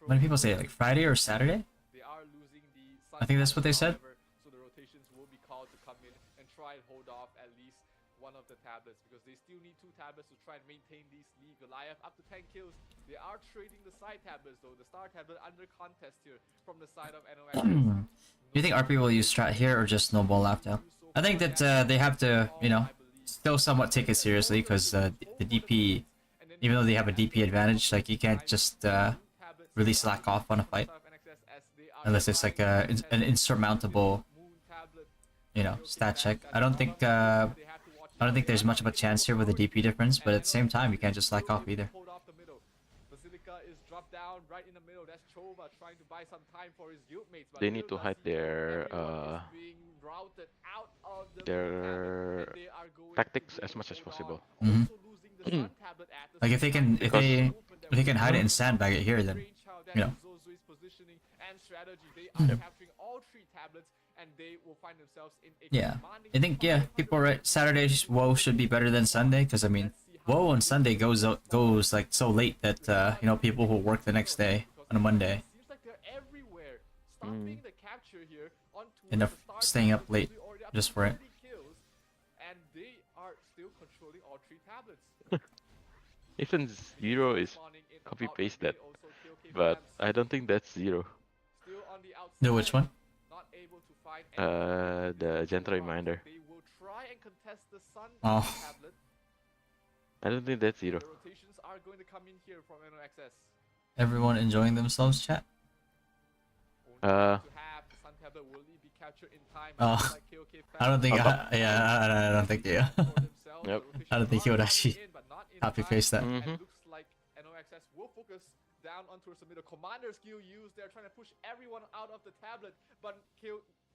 when people say like Friday or Saturday, They are losing the I think that's what they said. however, so the rotations will be called to come in and try and hold off at least one of the tablets, because they still need 2 tablets to try and maintain this lead. Goliath up to 10 kills. They are trading the side tablets though. The star tablet under contest here from the side of NOX. Do you think RP will use strat here or just snowball Lapdel? I think that they have to, you know, still somewhat take it seriously, because the DP, even though they have a DP advantage, like, you can't just really slack off on a fight unless it's like an insurmountable, you know, stat check. I don't think there's much of a chance here with the DP difference, but at the same time, you can't just slack off either. They need to hide their tactics as much as possible. Like, if they can hide it and sandbag it here, then, you know. Yeah, I think, yeah, people are right. Saturday's WoW should be better than Sunday, because I mean, WoW on Sunday goes like so late that you know, people who work the next day on a Monday end up staying up late just for it. And they are still controlling all 3 tablets. Even Zero is copy paste that, but I don't think that's Zero. Still on the outside, No, which one? not able to find The gentle reminder. They will try and contest the sun Oh. tablet. I don't think that's Zero. The rotations are going to come in here from NOXS. Everyone enjoying themselves, chat? To have the sun tablet will it be captured in time. Oh. Like KOK I don't think, Okay. I don't think, yeah. for themselves. Yep. The I don't think he would rotations actually are in, but not in copy time. paste that. And looks like NOXS will focus down onto the middle. Commander skill used. They're trying to push everyone out of the tablet, but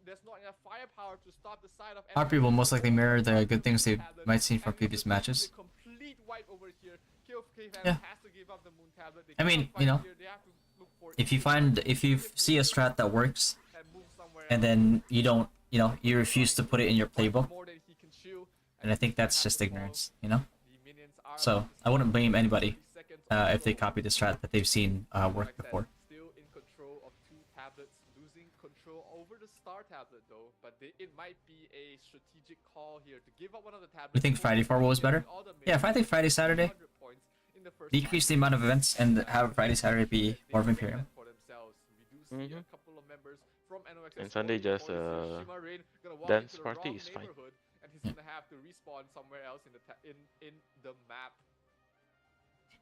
there's not enough firepower to stop the side of Our people most likely mirror the good things they might see from previous matches. Complete wipe over here. KOK fans Yeah. has to give up the moon tablet. They I mean, cannot you know, fight here. They have to look for if you see a strat that works, and move somewhere and else. then you don't, you refuse to put it in your playbook, More than he can chew, and I think that's just ignorance, you know? the minions are So, I wouldn't blame anybody 30 seconds if they copy the strat that they've seen work before. Still in control of two tablets, losing control over the star tablet though, but it might be a strategic call here to give up one of the tablets. You think Friday 4 was better? Yeah, if I think Friday, Saturday, decrease the amount of events and have Friday, Saturday be more of Imperium. And Sunday just dance party is fine. And he's gonna have to respawn somewhere else in the map.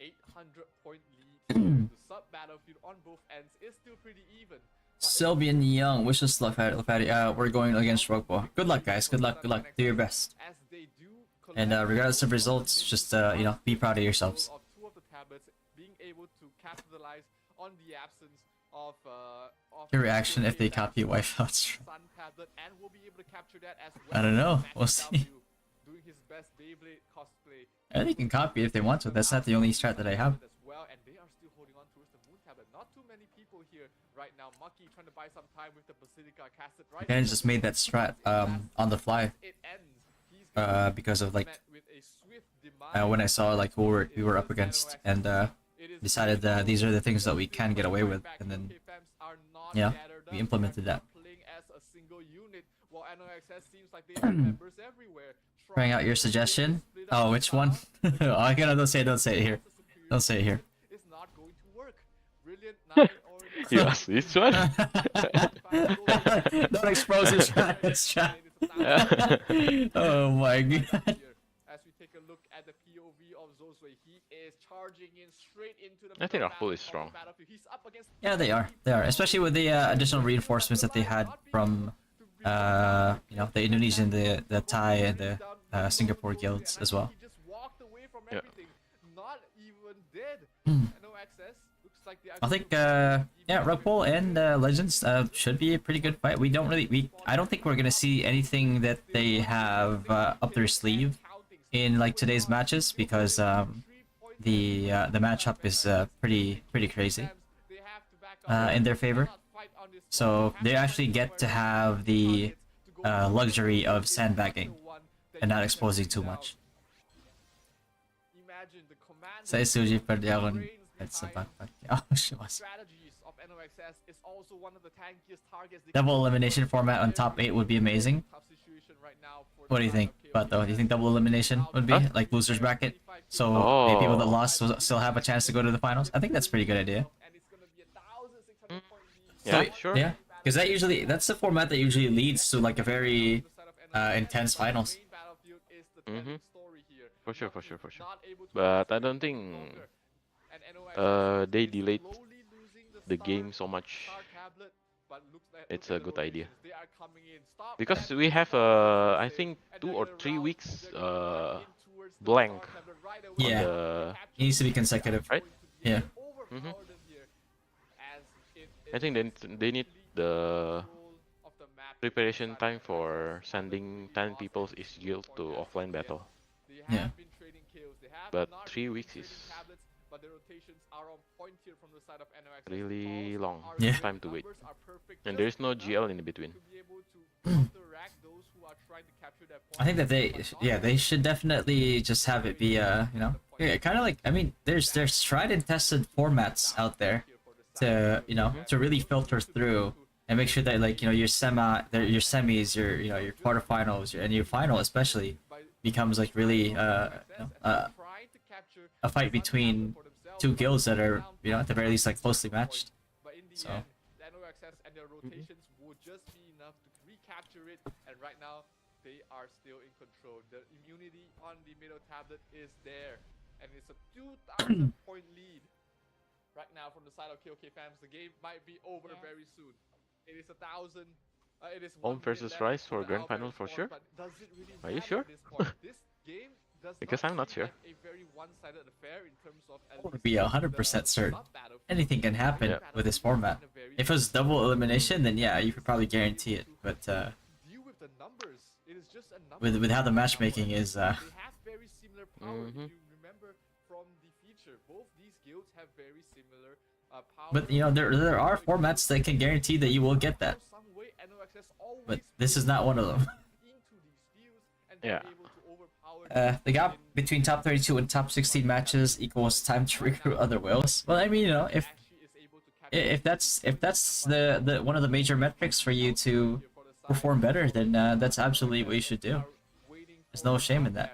800-point lead. The sub battlefield on both ends is still pretty even. Sylvian Young, wish us luck, Fatty. We're going against Rogue. Good luck, guys. Good luck. Good luck. Do your best. And regardless of results, just be proud of yourselves. Two of the tablets being able to capitalize on the absence of Your reaction if they copy Wipeouts. Sun tablet, and we'll be able to capture that as well. I don't know. We'll see. Doing his best Beyblade cosplay. I think they can copy it if they want to. That's not the only strat that I have. As well, and they are still holding on towards the moon tablet. Not too many people here right now. Mucky trying to buy some time with the Basilica cassette. Right. I just made that strat on the fly. It ends. Because of like when I saw like who we were up against, and decided that these are the things that we can get away with, and then we implemented that. Trying out your suggestion? Oh, which one? Oh, I cannot. Don't say it here. Don't say it here. It's not going to work. Brilliant. You asked this one? Don't expose his chat. Oh my god. As we take a look at the POV of Zosui, he is charging in straight into the I think our pool is strong. He's up against Yeah, they are. They are, especially with the additional reinforcements that they had from, the Indonesian, the Thai, and the Singapore guilds as well. He just walked away from Yeah. everything. Not even dead. No access. Looks like the I think, Rug Pull and Legends should be a pretty good fight. I don't think we're gonna see anything that they have up their sleeve in like today's matches, because the matchup is pretty crazy in their favor. So they actually get to have the luxury of sandbagging and not exposing too much. Saya Suji Perdiawan. That's a backpack. Oh, she was. Double elimination format on top 8 would be amazing. What do you think, Fatto? Do you think double elimination would be like losers bracket? So the people that lost will still have a chance to go to the finals? I think that's a pretty good idea. Yeah, sure. Yeah, because that's the format that usually leads to like a very intense finals. For sure. But I don't think they delayed the game so much. It's a good idea. Because we have I think 2 or 3 weeks blank. Yeah, it needs to be consecutive. Right? Yeah. I think they need the preparation time for sending 10 people's each guild to offline battle. Yeah. But 3 weeks is really long time to wait. And there's no GL in between. I think that they should definitely just have it be kind of like, I mean, there's tried and tested formats out there to to really filter through and make sure that like your semis, your quarterfinals, and your final especially becomes like really a fight between two guilds that are at the very least like closely matched. So and their rotations would just be enough to recapture it, and right now they are still in control. The immunity on the middle tablet is there, and it's a 2,000 point lead right now from the side of KOK fans. The game might be over very soon. It is 1,000. It is Home versus Rise for grand final for sure. Are you sure? This game does Because I'm not sure. a very one-sided affair in terms of I would be 100% certain. anything can happen Yeah. with this format. If it was double elimination, then yeah, you could probably guarantee it. But with how the matchmaking is, they have very similar power. If you remember from the feature, both these guilds have very similar power. but you know there are formats that can guarantee that you will get that. But this is not one of them. Yeah. The gap between top 32 and top 16 matches equals time to recruit other whales. Well, I mean, you know, if that's the one of the major metrics for you to perform better, then that's absolutely what you should do. There's no shame in that.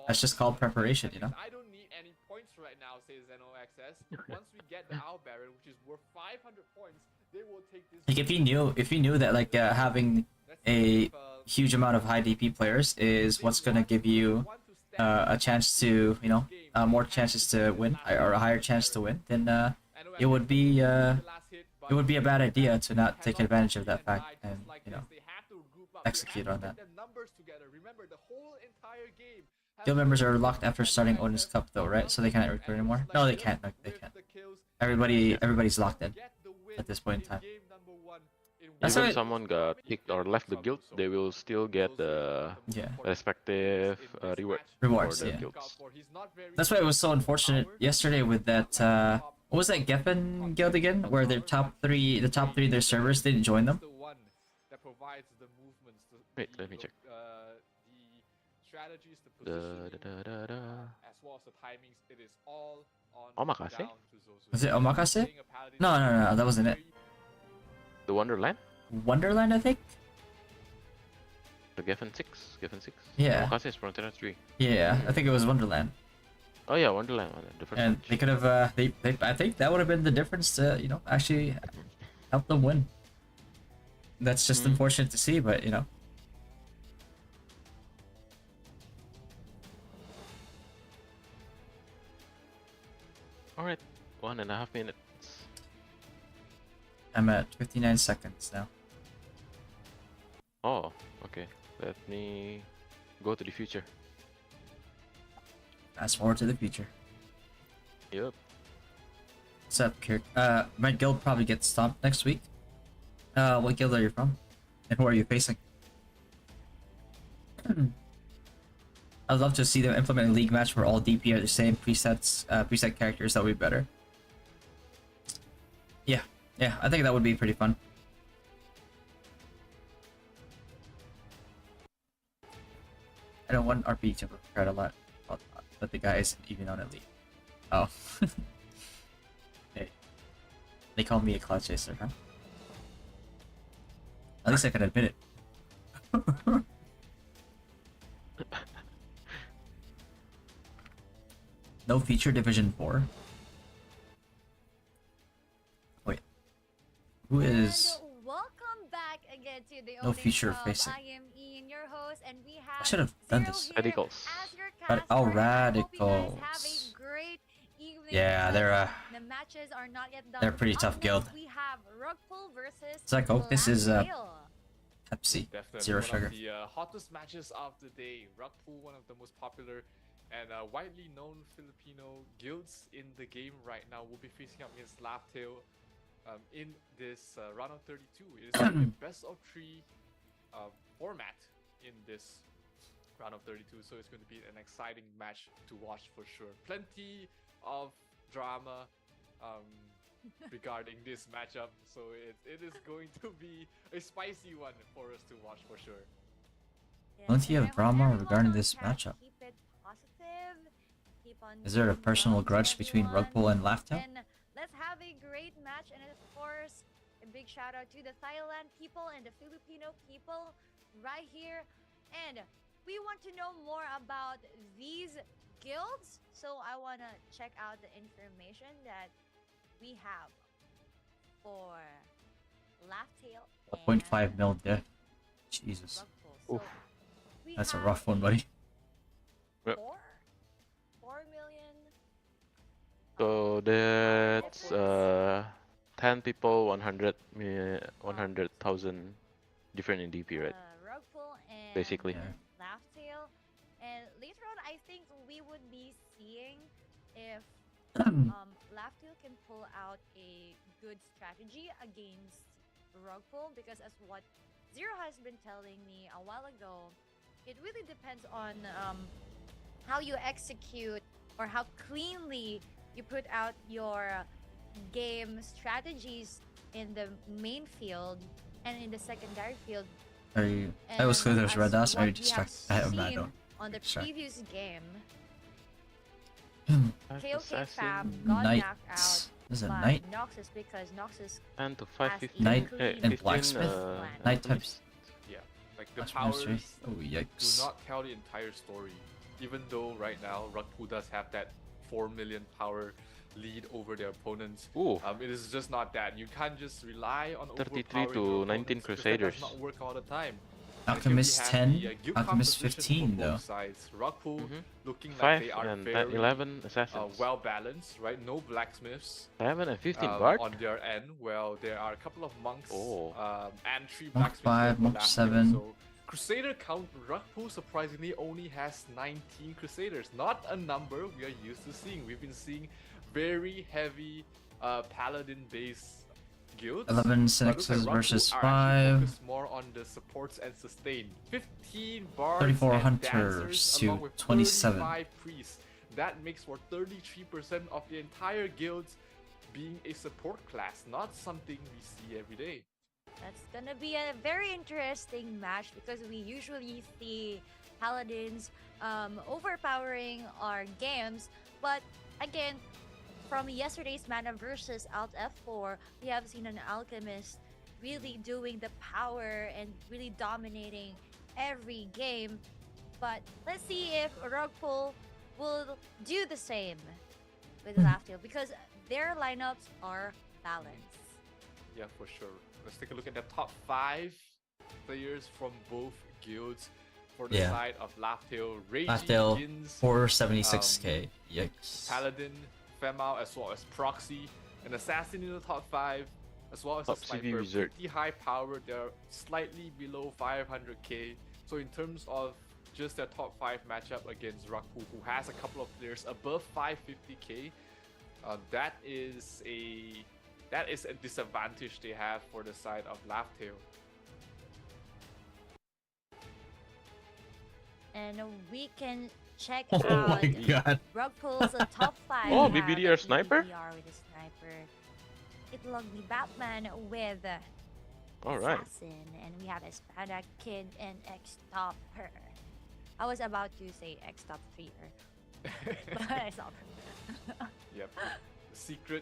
That's just called preparation, you know. I don't need any points right now, says NOXS. Once we get the Owl Baron, which is worth 500 points, they will take this. Like if you knew that like having a huge amount of high DP players is what's gonna give you a chance to, you know, more chances to win or a higher chance to win, then it would be a bad idea to not take advantage of that fact and, you know, execute on that. Guild members are locked after starting Odin's Cup though, right? So they can't recruit anymore? No, they can't. No, they can't. Everybody's locked in at this point in time. That's Even why someone got kicked or left the guild, they will still get the respective rewards for the guilds. That's why it was so unfortunate yesterday with that. What was that Geffen guild again? Where their top three in their servers didn't join them. Wait, let me check. As well as the timings, it is all on Omakase? down to Zozu. Was it Omakase? No, that wasn't it. The Wonderland? Wonderland, I think. The Geffen 6? Geffen 6? Yeah. Omakase is Frontier 3. Yeah, I think it was Wonderland. Oh yeah, Wonderland. The first And match. they could have, I think that would have been the difference to, you know, actually help them win. That's just unfortunate to see, but, you know. Alright, 1.5 minutes. I'm at 59 seconds now. Oh, okay. Let me go to the future. Fast forward to the future. Yep. What's up, Kirk? My guild probably gets stomped next week. What guild are you from? And who are you facing? I'd love to see them implement a league match where all DP are the same presets, preset characters. That would be better. Yeah, I think that would be pretty fun. I don't want RP to regret a lot, but the guy isn't even on elite. Oh. Hey. They call me a cloud chaser, huh? At least I can admit it. No feature Division 4. Wait. Who is... And welcome back again to the No ODIN feature Club. facing. I am Ian, your host, and we have I should have done Zero this. here Radicals. as your But caster, and I hope you guys Radicals. have a great evening. Yeah, they're the matches are not yet done. they're a pretty Up tough next, guild. We have Rugpool versus It's like, oh, this is Blacktail. Pepsi. Definitely Zero one sugar. of the hottest matches of the day. Rugpool, one of the most popular and widely known Filipino guilds in the game right now, will be facing up against Laptail in this round of 32. It is a best of 3 format in this round of 32, so it's going to be an exciting match to watch for sure. Plenty of drama regarding this matchup, so it is going to be a spicy one for us to watch for sure. Yes, Don't you and have I want drama everyone regarding on this chat, matchup? Keep it positive. Keep on Is there a doing personal well to grudge between everyone. Rugpool and Laughtail? And let's have a great match, and of course, a big shout out to the Thailand people and the Filipino people right here. And we want to know more about these guilds, so I want to check out the information that we have for Laughtail and 1.5 mil death. Jesus. Rugpool. Oof. So we That's a have rough one, buddy. Yep. 4 million. So that's 10 people, 100,000 different in DP, right? Rugpool and Basically. Yeah. Laughtail. And later on, I think we would be seeing if Laftil can pull out a good strategy against Rugpool because, as what Zero has been telling me a while ago, it really depends on how you execute or how cleanly you put out your game strategies in the main field and in the secondary field. Are you? I was clear there's red dots. Are you distracted? I have seen don't. on the Distracted. previous game, KOK Assassin. Fab got Knight. knocked out Is it by knight? Noxus because Noxus And to has 515. Knight clean and blacksmith? plan. Knight types. Yeah, like the Much powers mystery. Oh do yikes! not tell the entire story. Even though right now Rugpool does have that 4 million power lead over their opponents, Ooh, it is just not that. You can't just rely on 33 overpowering to your 19 opponents because that Crusaders. does not work all the time. Alchemist And 10, here we have the, Alchemist guild 15 composition for though. both sides. Rugpool looking like 5 they are and very 11 assassins. well balanced, right? No blacksmiths 7 and 15 guard. on their end. Well, there are a couple of monks Oh. and 3 Monk blacksmiths. 5, for Monk last 7. year. So Crusader count, Rugpool surprisingly only has 19 Crusaders. Not a number we are used to seeing. We've been seeing very heavy paladin-based guilds. 11 but looks like Synexes Rugpool versus are actually 5. focused more on the supports and sustain. 15 bards 34 and hunters dancers, to along with 27. 35 priests. That makes for 33% of the entire guild being a support class, not something we see every day. That's gonna be a very interesting match because we usually see paladins overpowering our games, but again, from yesterday's Mana versus Alt F4, we have seen an alchemist really doing the power and really dominating every game. But let's see if Rugpool will do the same with Laftil because their lineups are balanced. Yeah, for sure. Let's take a look at the top 5 players from both guilds. For the Yeah. side of Laftil, Reiji, Laftil, Gins, 476k. Yikes. Paladin, Femau, as well as Proxy, an Assassin in the top 5, as well as Top a CV Sniper. Wizard. Pretty high power, they're slightly below 500k. So in terms of just their top 5 matchup against Rugpool, who has a couple of players above 550k, that is a disadvantage they have for the side of Laftil. And we can check Oh out my god. Rugpool's top 5. Oh, We have BBDR sniper? BBDR with a sniper. Itlogni Batman with Alright. Assassin. And we have Espada Kid and X-Topper. I was about to say X-Top-Treer, but I stopped. Yep.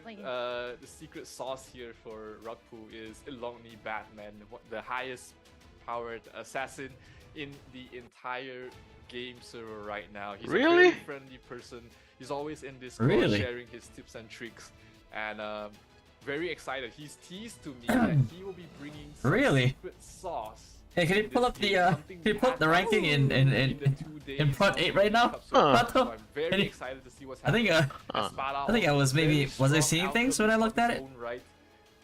Wait. The secret sauce here for Rugpool is Ilongni Batman, the highest powered assassin in the entire game server right now. He's Really? a very friendly person. He's always in Discord Really? sharing his tips and tricks, and very excited. He's teased to me that he will be bringing some Really? secret sauce. Hey, can you in pull this up the game, something we can you pull up the haven't ranking seen in the 2 days in front of 8 the right now? Cup so far. Fatto? So I'm very Can you- excited to see what's I think happening. Huh. Espada I think I was also maybe- very was I strong seeing things when I alchemist looked of at his it? own right.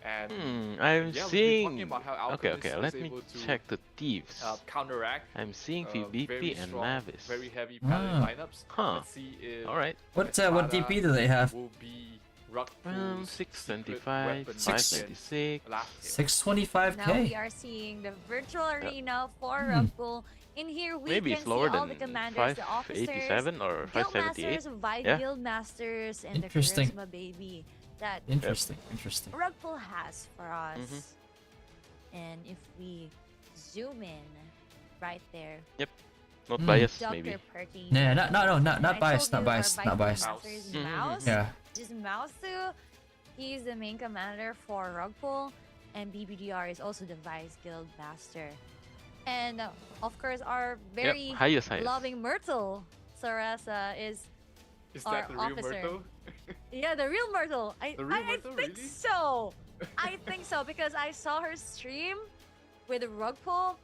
And I'm yeah, we've been talking seeing. about how Okay, Alchemist okay. was Let me able to, check the thieves. counteract I'm seeing very VBP and strong, Mavis. very heavy paladin Ah. lineups. Huh. Let's see if Alright. What Espada DP do they have? will be Rugpool's Around secret 625, weapon 596. against Laftil. Now we 625k. are seeing the virtual arena for Rugpool. In here, we Maybe can it's lower see all than the commanders, the officers, 587 or guild 578. masters, vice Yeah. guild masters, and the Interesting. charisma baby that Interesting. Interesting. Rugpool has for us. Mhm. And if we zoom in right there, Not Hmm. biased, Dr. maybe. Perky. Yeah, not I biased, told not you biased, our not vice biased. guild master is Mhm. Mouse. Yeah. Just Mausu, he's the main commander for Rugpool, and BBDR is also the vice guild master. And of course, our very highest. loving Myrtle, Sarasa, is Is our that the real officer. Myrtle? yeah, the real Myrtle. The real Myrtle, think really? so. I think so because I saw her stream with Rugpool.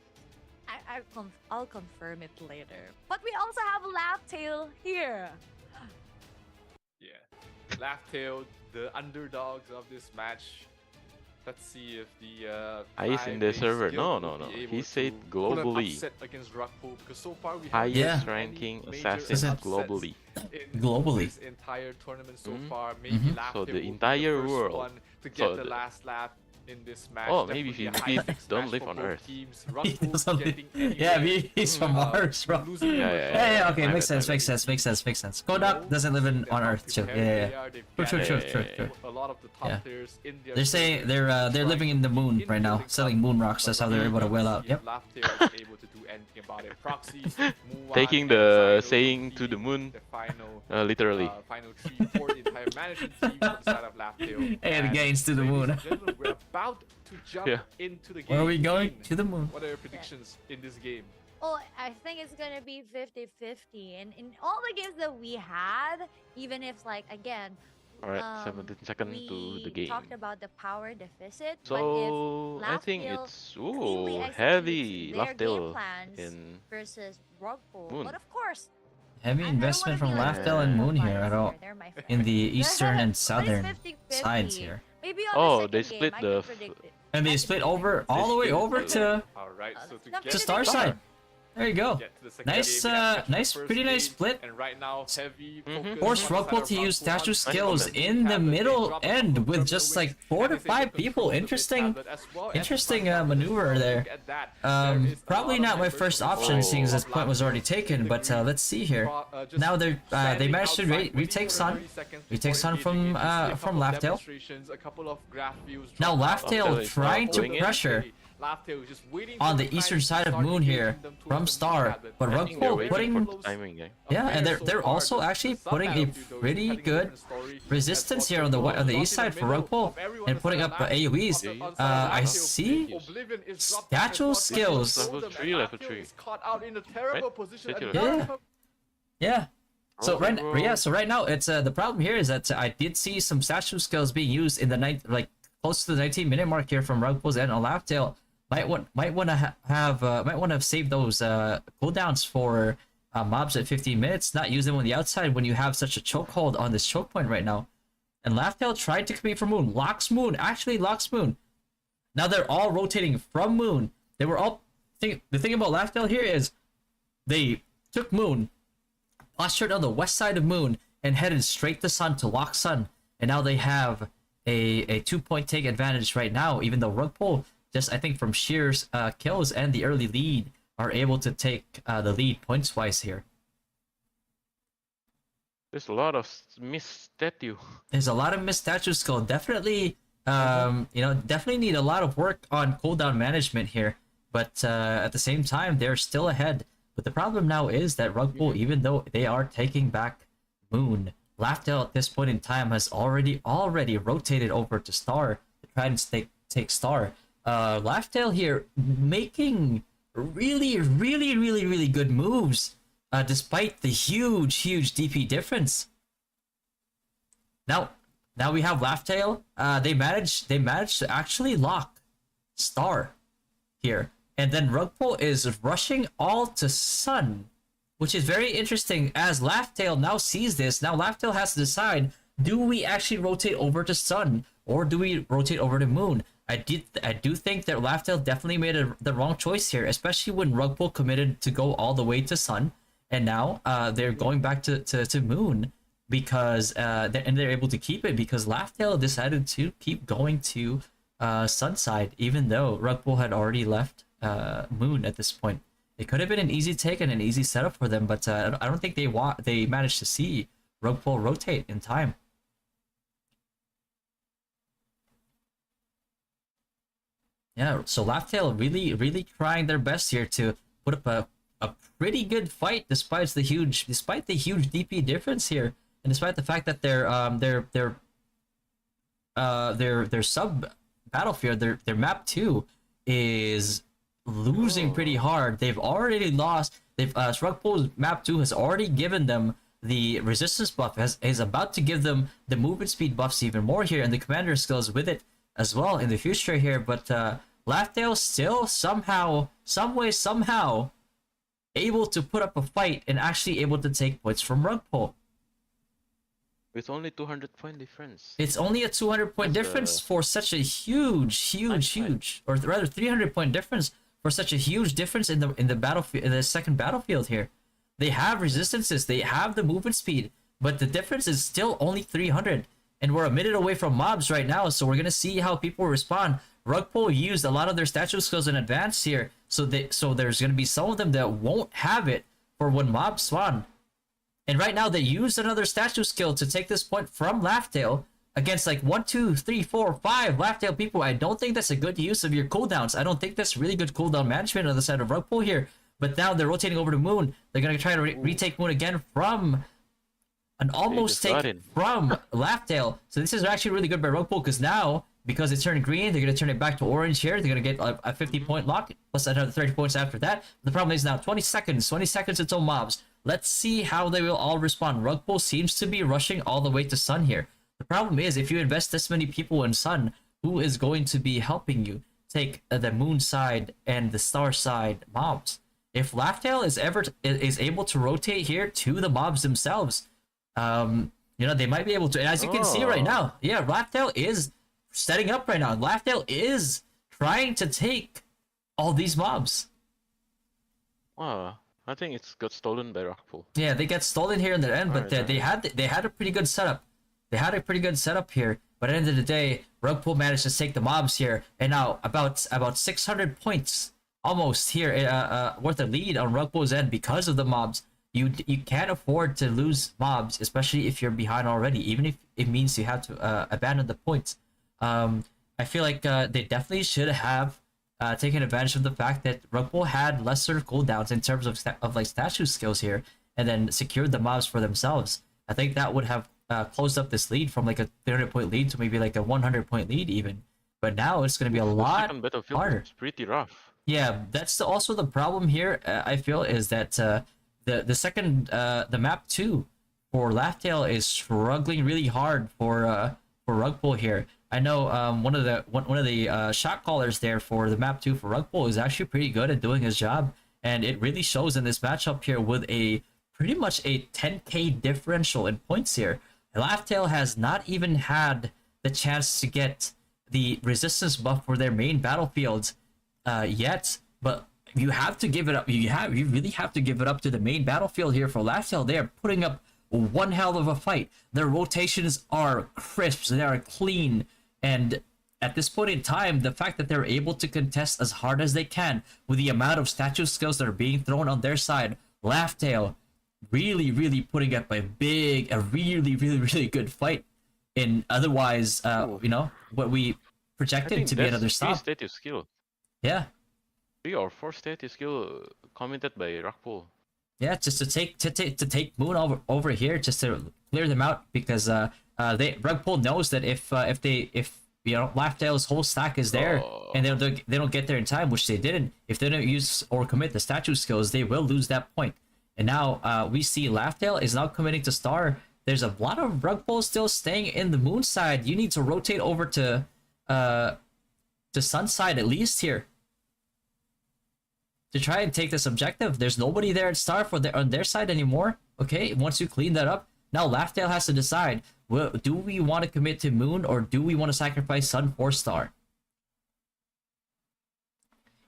I'll confirm it later. But we also have Laftail here. Yeah. Laftail, the underdogs of this match. Let's see if the Highest in the five-base server. guild No, will no, no. be able He said to pull an globally. upset against Rugpool, because so far we haven't Highest seen any ranking major assassin upsets globally. in Globally. this entire tournament so Mhm. far. Maybe Mhm. Laugh So Tail the will entire be the first world. one to get So the the- last lap in this match. Oh, maybe Definitely a if high he stakes don't match live for on both Earth. teams. He Rugpool doesn't getting live- yeah, anywhere. he's from Mars, bro. Losing Yeah, to yeah, Yeah, yeah, yeah. okay, I makes bet, I sense, bet. makes sense, makes sense, makes sense. Kodak Low, doesn't live seeing on how Earth too. prepared Yeah, they yeah, yeah. are, they've True, gathered true, Yeah, true, yeah, true. a lot of the top Yeah. players in their They're saying servers they're living in the moon right now, selling moon rocks. That's how they're able to whale out. Yep. Laugh-Tail is able to do anything about it. Proxy, Mulan, Taking and the Xyno saying will to the be moon, the final, literally. final 3 for the entire management team for the side of Laugh-Tail. And gains to the ladies moon. and gentlemen, we're about to jump Yeah. into the game. Where are we going? Ian, To the moon. What are your predictions in this game? Oh, I think it's gonna be 50-50. And in all the games that we had, even if like again, Alright, 17 seconds to the we game. talked about the power deficit, So but I if think Laugh-Tail it's cleanly executes heavy their game Laugh-Tail plans in versus Rugpool, Moon. but of course, Heavy I don't investment wanna from be like Laugh Tail and Moon here at all. They're my In the friends. eastern and But it's southern 50-50. sides here. Maybe on Oh, the they second split game, I the can predict it. And I they can split predict over it. all the way split over it. to Alright, so let's to not get to forget Star the side. There you go. get to the second Nice, game, we have catch the nice, first pretty nice lead, split. And right now, heavy Mhm. focus Forced on the side Rugpool of to use Rugpool. statue Nice skills comment. in the Tablet, they middle drop a end couple with of just terminal like wings, 4 and to is able 5 to people. control the Interesting. tablet as well as Interesting Rugpool. maneuver there. Look at that. There is a Probably lot of not my members first of the option, seeing as this of point was already Laugh-Tail in taken. the But green. let's see here. Just Now they standing managed to outside, retake waiting for Sun. 30 seconds Retake before Sun engaging in. from You see a couple of Laugh Tail. demonstrations, a couple of graph views Now dropped out. Laugh Tail Laugh Tail is trying not to going in. pressure Laugh-Tail is just waiting on for the time eastern to side of start Moon engaging here them towards from the Star, tablet. but I think they're Rugpool waiting putting for the timing, yeah. yeah, and Affair so they're far, also the actually sub putting a battlefield, though, is pretty heading a good different story. resistance As here on the Rugpool on the goes east in side the for middle Rugpool of everyone and on putting the up side of AoEs. Laugh-Tail. On side of I Laugh-Tail, see Oblivion is dropped statue as well. skills. Level 3, level 3. Is caught out in a terrible Right? position. Statue Another level 3. Yeah. So Okay, right, bro. yeah. So right now, it's the problem here is that I did see some statue skills being used in the night, like close to the 19-minute mark here from Rugpool's end on Laugh Tail. Might want to might want to save those cooldowns for mobs at 15 minutes. Not use them on the outside when you have such a chokehold on this choke point right now. And Laugh Tail tried to compete for Moon. Locks Moon. Actually locks Moon. Now they're all rotating from Moon. They were all. The thing about Laugh Tail here is they took Moon, postured on the west side of Moon, and headed straight to Sun to lock Sun. And now they have a 2-point take advantage right now, even though Rugpool, just I think from sheer kills and the early lead, are able to take the lead points wise here. There's a lot of missed statue. There's a lot of missed statue skill. Definitely, definitely need a lot of work on cooldown management here. But at the same time, they're still ahead. But the problem now is that Rugpool, even though they are taking back Moon, Laugh Tail at this point in time has already rotated over to Star to try and take Star. Laugh Tail here making really good moves, despite the huge DP difference. Now we have Laugh Tail. They managed to actually lock Star here, and then Rugpool is rushing all to Sun, which is very interesting as Laugh Tail now sees this. Now Laugh Tail has to decide: do we actually rotate over to Sun, or do we rotate over to Moon? I do think that Laugh Tail definitely made the wrong choice here, especially when Rugpool committed to go all the way to Sun, and now they're going back to Moon because they're able to keep it because Laugh Tail decided to keep going to Sun side, even though Rugpool had already left Moon at this point. It could have been an easy take and an easy setup for them, but I don't think they managed to see Rugpool rotate in time. Yeah, so Laugh Tail really trying their best here to put up a pretty good fight despite the huge DP difference here, and despite the fact that their sub battlefield, their map 2 is losing pretty hard. They've already lost. Rugpool's map 2 has already given them the resistance buff, is about to give them the movement speed buffs even more here, and the commander skills with it as well in the future here. But Laugh Tail still somehow able to put up a fight and actually able to take points from Rugpool. With only 200-point difference. It's only a 200-point difference for such a huge, or rather 300-point difference for such a huge difference in the battlefield, in the second battlefield here. They have resistances, they have the movement speed, but the difference is still only 300. And we're a minute away from mobs right now, so we're gonna see how people respond. Rugpole used a lot of their statue skills in advance here, so there's gonna be some of them that won't have it for when mobs spawn. And right now they used another statue skill to take this point from Laugh-Tale against like 1, 2, 3, 4, 5 Laugh-Tale people. I don't think that's a good use of your cooldowns. I don't think that's really good cooldown management on the side of Rugpole here. But now they're rotating over to Moon. They're going to try to retake Moon again from an almost take from Laugh-Tale. So this is actually really good by Rugpole because now, because it turned green, they're going to turn it back to orange here. They're going to get a 50-point lock plus another 30 points after that. The problem is now 20 seconds until mobs. Let's see how they will all respond. Rugpole seems to be rushing all the way to Sun here. The problem is, if you invest this many people in Sun, who is going to be helping you take the Moon side and the Star side mobs? If Laugh-Tale is able to rotate here to the mobs themselves, they might be able to. And as you can see right now, yeah, Laugh-Tale is setting up right now. Laugh-Tale is trying to take all these mobs. I think it's got stolen by Rugpole. Yeah, they get stolen here in the end, but they had a pretty good setup. They had a pretty good setup here, but at the end of the day, Rugpole managed to take the mobs here, and now about 600 points almost here, worth a lead on Rugpole's end because of the mobs. You can't afford to lose mobs, especially if you're behind already, even if it means you have to abandon the points. I feel like they definitely should have taken advantage of the fact that Rugpole had lesser cooldowns in terms of like statue skills here, and then secured the mobs for themselves. I think that would have closed up this lead from like a 300-point lead to maybe like a 100-point lead even. But now it's going to be a lot harder. It's pretty rough. Yeah, that's also the problem here. I feel is that the second the map 2 for Laugh-Tale is struggling really hard for Rugpole here. I know one of the shot callers there for the map 2 for Rugpole is actually pretty good at doing his job, and it really shows in this matchup here with a pretty much a 10k differential in points here. Laugh-Tale has not even had the chance to get the resistance buff for their main battlefields yet, but you have to give it up. You really have to give it up to the main battlefield here for Laugh-Tale. They are putting up one hell of a fight. Their rotations are crisp, they are clean, and at this point in time, the fact that they're able to contest as hard as they can with the amount of statue skills that are being thrown on their side, Laugh-Tale really putting up a really good fight in otherwise what we projected to be another stop. 3 statue skill. Yeah. 3 or 4 statue skill commented by Rugpole. Yeah, just to take Moon over here, just to clear them out, because Rugpole knows that if Laugh-Tale's whole stack is there and they don't get there in time, which they didn't. If they don't use or commit the statue skills, they will lose that point. And now we see Laugh-Tale is now committing to Star. There's a lot of Rugpole still staying in the Moon side. You need to rotate over to Sun side at least here to try and take this objective. There's nobody there at Star on their side anymore. Okay, once you clean that up, now Laugh-Tale has to decide: do we want to commit to Moon, or do we want to sacrifice Sun for Star?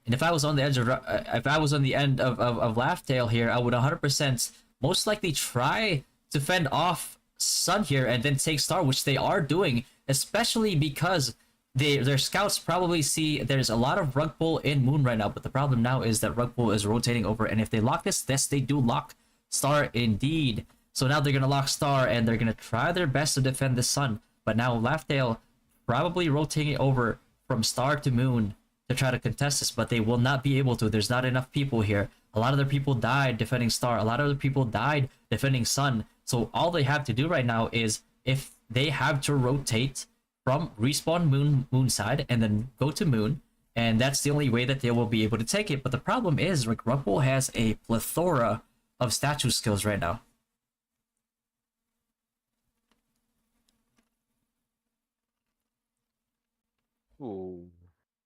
And if I was on the edge of, if I was on the end of Laugh-Tale here, I would 100% most likely try to fend off Sun here and then take Star, which they are doing, especially because their scouts probably see there's a lot of Rugpole in Moon right now. But the problem now is that Rugpole is rotating over, and if they lock this, yes, they do lock Star indeed. So now they're gonna lock Star, and they're gonna try their best to defend the Sun. But now Laugh-Tale probably rotating over from Star to Moon to try to contest this, but they will not be able to. There's not enough people here. A lot of their people died defending Star. A lot of other people died defending Sun. So all they have to do right now is, if they have to rotate from respawn Moon side and then go to Moon, and that's the only way that they will be able to take it. But the problem is, Rugpole has a plethora of statue skills right now. Ooh.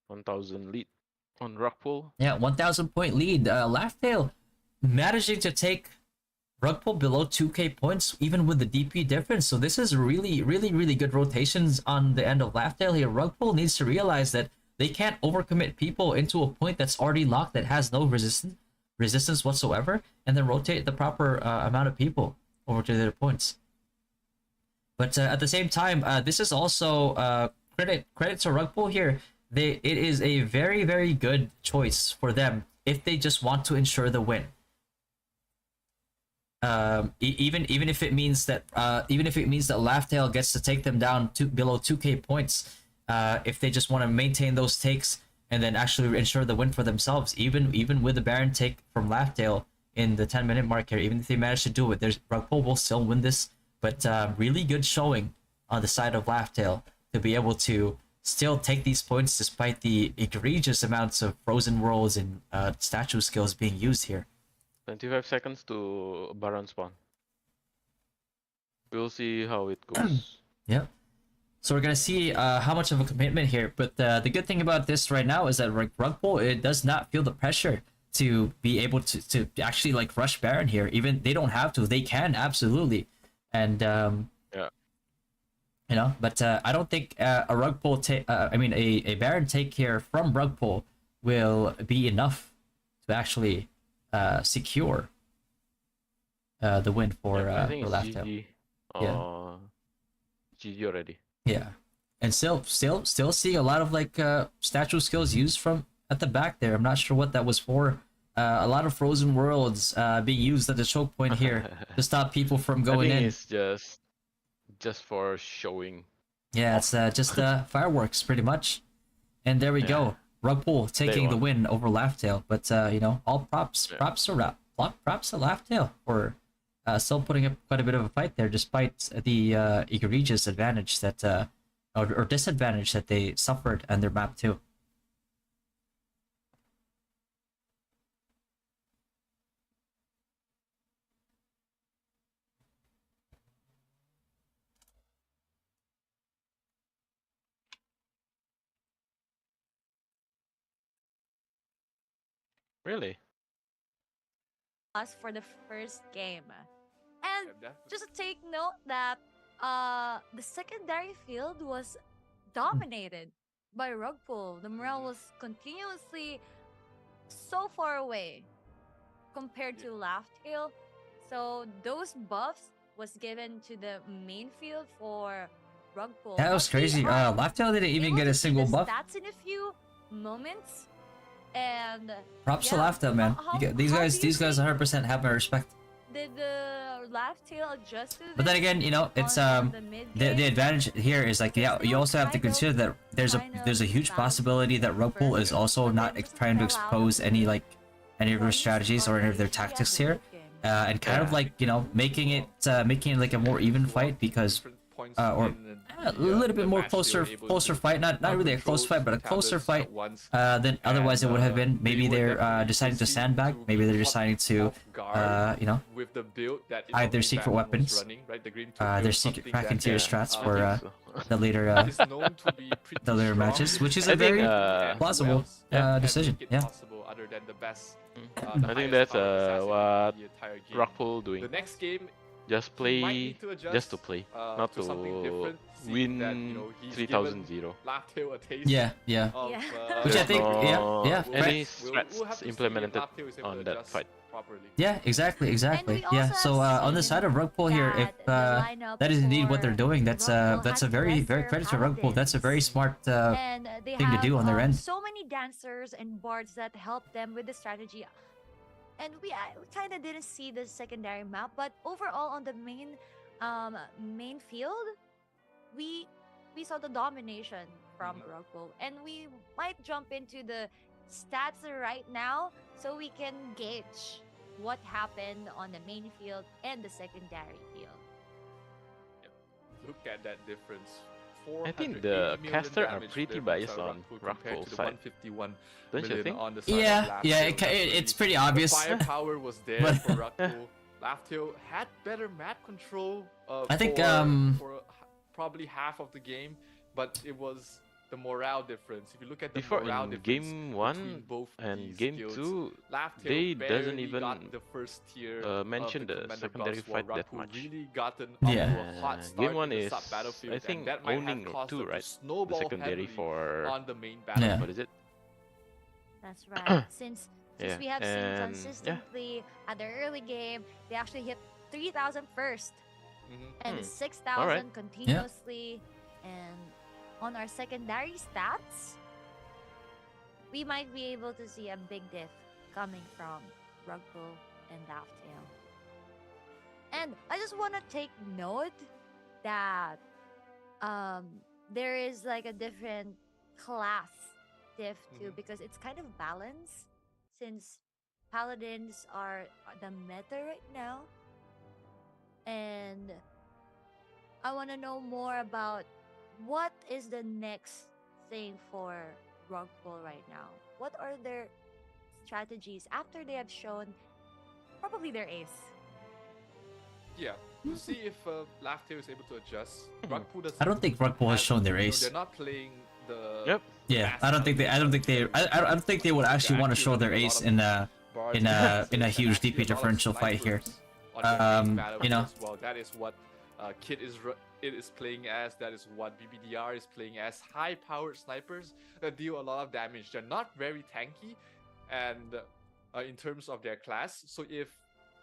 1,000 lead on Rugpole. Yeah, 1,000 point lead. Laugh-Tale managing to take Rug pull below 2k points, even with the DP difference. So this is really, really, really good rotations on the end of Laughdale here. Rug pull needs to realize that they can't overcommit people into a point that's already locked, that has no resistance whatsoever, and then rotate the proper amount of people over to their points. But at the same time, this is also credit to Rug pull here. It is a very, very good choice for them if they just want to ensure the win. Even if it means that Laughdale gets to take them down to below 2k points, if they just want to maintain those takes and then actually ensure the win for themselves, even with the Baron take from Laughdale in the 10-minute mark here, even if they manage to do it, there's Rugpole will still win this. But really good showing on the side of Laughdale to be able to still take these points despite the egregious amounts of frozen worlds and statue skills being used here. 25 seconds to Baron spawn. We'll see how it goes. Yeah. So we're gonna see how much of a commitment here. But the good thing about this right now is that Rugpole, it does not feel the pressure to be able to actually like rush Baron here. Even they don't have to. They can absolutely. And yeah. You know, but I don't think a Rugpole take. I mean, a Baron take here from Rugpole will be enough to actually secure the win for I think it's Laughdale. GG. Yeah. GG already. Yeah, and still seeing a lot of like statue skills used from at the back there. I'm not sure what that was for. A lot of frozen worlds being used at the choke point here to stop people from going in. It's just for showing. Yeah, it's just fireworks pretty much. And there we go. Rugpole taking the win over Laughdale. But you know, all props to Laughdale for still putting up quite a bit of a fight there, despite the egregious advantage that or disadvantage that they suffered on their map too. Really? Us for the first game. And just to take note that the secondary field was dominated by Rugpool. The morale was continuously so far away compared to Laughdale. So those buffs was given to the main field for Rugpool. That was crazy. Laughdale didn't even get a single buff. That's in a few moments. And props to Laughdale, man. These guys 100% have my respect. Did the Laughdale adjust to this? But then again, you know, it's the advantage here is like, yeah, you also have to consider that there's a huge possibility that Rugpool is also not trying to expose any of their strategies or any of their tactics here, and kind of like, you know, making it like a more even fight, because or a little bit more closer fight, not really a close fight, but a closer fight than otherwise it would have been. Maybe they're deciding to sandbag, maybe they're deciding to you know, hide their secret weapons, their secret Kraken tier strats for the later matches, which is a very plausible decision. Yeah. I think that's what Rockpool doing. The next game, just play, just to play, not to win that, you know, 3000-0. Yeah. Which I think, yeah. Any strats implemented on that fight. Yeah, exactly. Yeah. So on the side of Rugpool here, if that is indeed what they're doing, that's a very credit to Rugpool. That's a very smart thing to do on their end. So many dancers and bards that help them with the strategy. And we kind of didn't see the secondary map, but overall on the main field, we saw the domination from Rugpool, and we might jump into the stats right now so we can gauge what happened on the main field and the secondary field. Look at that difference. I think the caster are pretty biased on Rockpool's side. Don't you think? Yeah, it's pretty obvious. Firepower was there for Rockpool. Laughdale had better map control. I think for probably half of the game, but it was the morale difference. If you look at the Before morale in difference game between 1 both and these game guilds, 2, Laugh they Tale doesn't barely even got the first tier mention of the the commander secondary buffs, while fight that Raku much. really gotten Yeah. off to a hot start Game 1 in the is, sub battlefield, I think, and that might have owning it caused too, them to right? The snowball secondary heavily for on the main Yeah. battlefield. what is it? That's right. Since Yeah, we have seen and yeah, consistently at the early game, they actually hit 3,000 first and Hmm. 6,000 Alright. continuously. And on our secondary stats, we might be able to see a big diff coming from Rugbull and Laugh-Tail. And I just want to take note that there is like a different class diff too, because it's kind of balanced since paladins are the meta right now. And I want to know more about what is the next thing for Rugbull right now. What are their strategies after they have shown probably their ace? Yeah, we'll see if Laugh Tale is able to adjust. Rugpool doesn't I don't think Rugbull has shown their ace. They're not playing the. Yep. Yeah, I don't think they. I don't think they would actually want to show their ace in a huge DP differential fight here. You know. Well, that is what Kid is playing as. That is what BBDR is playing as. High-powered snipers that deal a lot of damage. They're not very tanky, and in terms of their class. So if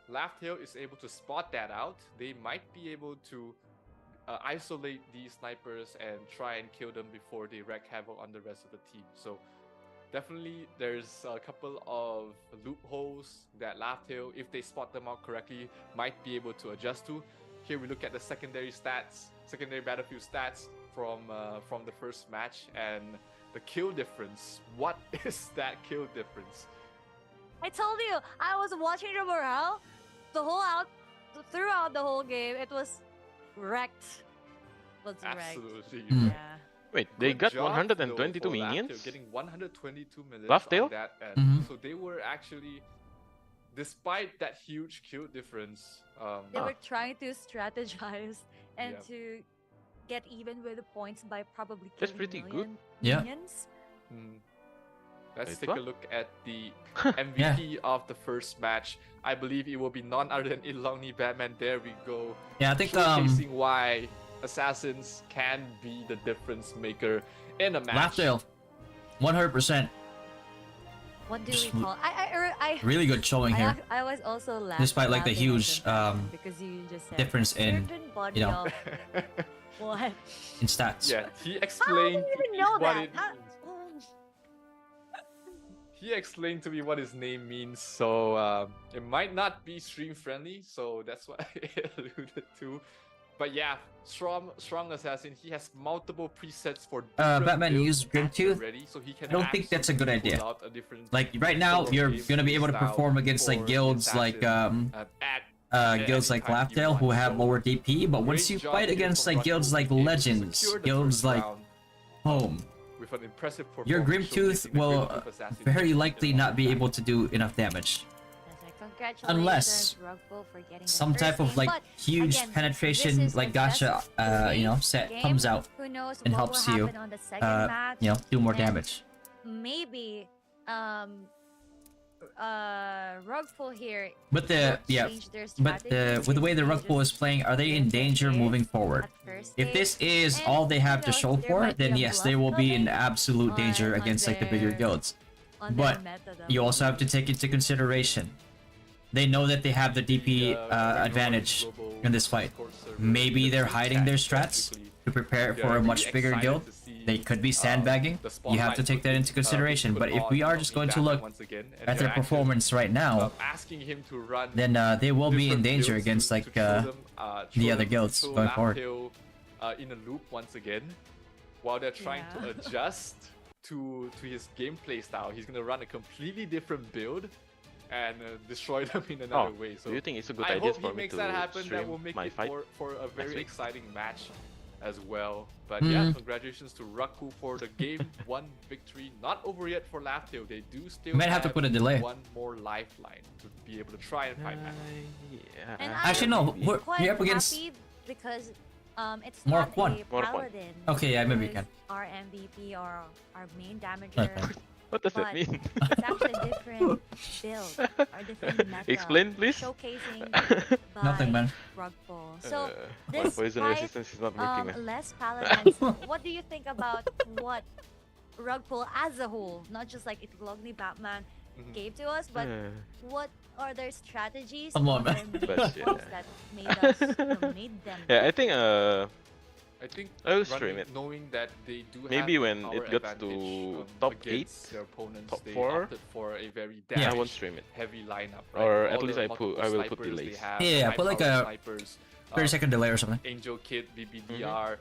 Laugh-Tail is able to spot that out, they might be able to isolate these snipers and try and kill them before they wreak havoc on the rest of the team. So definitely there's a couple of loopholes that Laugh-Tail, if they spot them out correctly, might be able to adjust to. Here we look at the secondary battlefield stats from the first match, and the kill difference. What is that kill difference? I told you, I was watching the morale throughout the whole game. It was wrecked. Absolutely. Yeah. Wait, they Good got job, 122 though, for Laugh-Tail, minions? getting 122 millions Laugh-Tail? on that end. Mhm. So they were actually, despite that huge kill difference, They were trying to strategize and Yeah. to get even with the points by probably That's killing pretty good. Yeah. minions. Let's Wait, take what? a look at the MVP of the first match. I believe it will be none other than Ilongni Batman. There we go. Yeah, I think Showcasing why assassins can be the difference maker in a match. Laugh-Tail, 100%. What do Just we call? I Really good showing here. I was also laughing. Despite, like, the laughing at huge, them because you just said difference in, certain body you know, of what? in stats. Yeah, he How do explained you to even me know what that? it means. He explained to me what his name means, so it might not be stream friendly, so that's what I alluded to. But yeah, strong assassin. He has multiple presets for different Batman builds used Grimtooth. ready, so he can I don't think that's a good absolutely idea. pull out a different Like right now, sort of you're game gonna be able to style perform against for like the guilds like assassin, at guilds any like time you Laugh-Tail want. who have So, lower DP, but once great you job fight here against from like guilds Rugbull, like able to Legends, secure the guilds first like round Home, with an impressive your performance Grimtooth showcasing the will Grimtooth assassin very in likely one not be match. able to do enough damage. That's right. Congratulations, Unless Rugbull, for getting the some first type of game. like But huge again, penetration this is like the best gacha of you know eight set game. comes out Who knows and what helps will you happen on the second match? you know, do more and damage. Maybe Rugbull here But the will yeah, change their but strategy with the way the since they Rugbull is just playing, are they in did danger it moving forward? at first If game. this is And, all they have you to know, show there for might it, be then a yes, they bluff will be in coming absolute danger on against like the bigger their- guilds. on But their meta, though. you also have to take into consideration, they know that they have the DP advantage in this fight. Maybe they're hiding their strats to prepare for a much bigger guild. They could be sandbagging. You have to take that into consideration. But if we are just going to look at their performance right now, asking him to run then they will be in different danger builds against to like throw them, the throw other them- guilds throw going forward. Laugh-Tail, in a loop once again, while they're trying to adjust to his gameplay style. He's gonna run a completely different build and destroy them in another way. So do you think it's a good I idea hope for he me makes to that happen. That stream will make my it fight for a very week? exciting match as well. But yeah, congratulations to Raku for the game one victory. Not over yet for Laugh-Tail. They do still might have to put a delay. one more lifeline to be able to try and fight back. And Actually, no, I'm we're quite up against. happy because It's Mark not one. a Mark one. paladin. Okay, yeah, maybe you who's can. Our MVP or our main damager. Okay. What does that But mean? it's actually a different build or different meta. Explain, please. Showcasing Nothing, by man. Rugpool. So My this poison type, resistance is not working. less paladins. What do you think about what Rugpool as a whole, not just like Itlogni Batman gave to us, but what are their strategies? Come on, what man. are But, main points that made us, made them? Yeah, I think I think I will stream running, it. knowing that they do Maybe have when power it gets to advantage, top against 8, their opponents, top they 4, opted for a very Yeah. I damage won't stream it. heavy lineup, right? Or With at all least the I multiple will put snipers they delays. have, Yeah, put like high-powered a snipers, 30-second delay or something. Angel Kid, BBDR,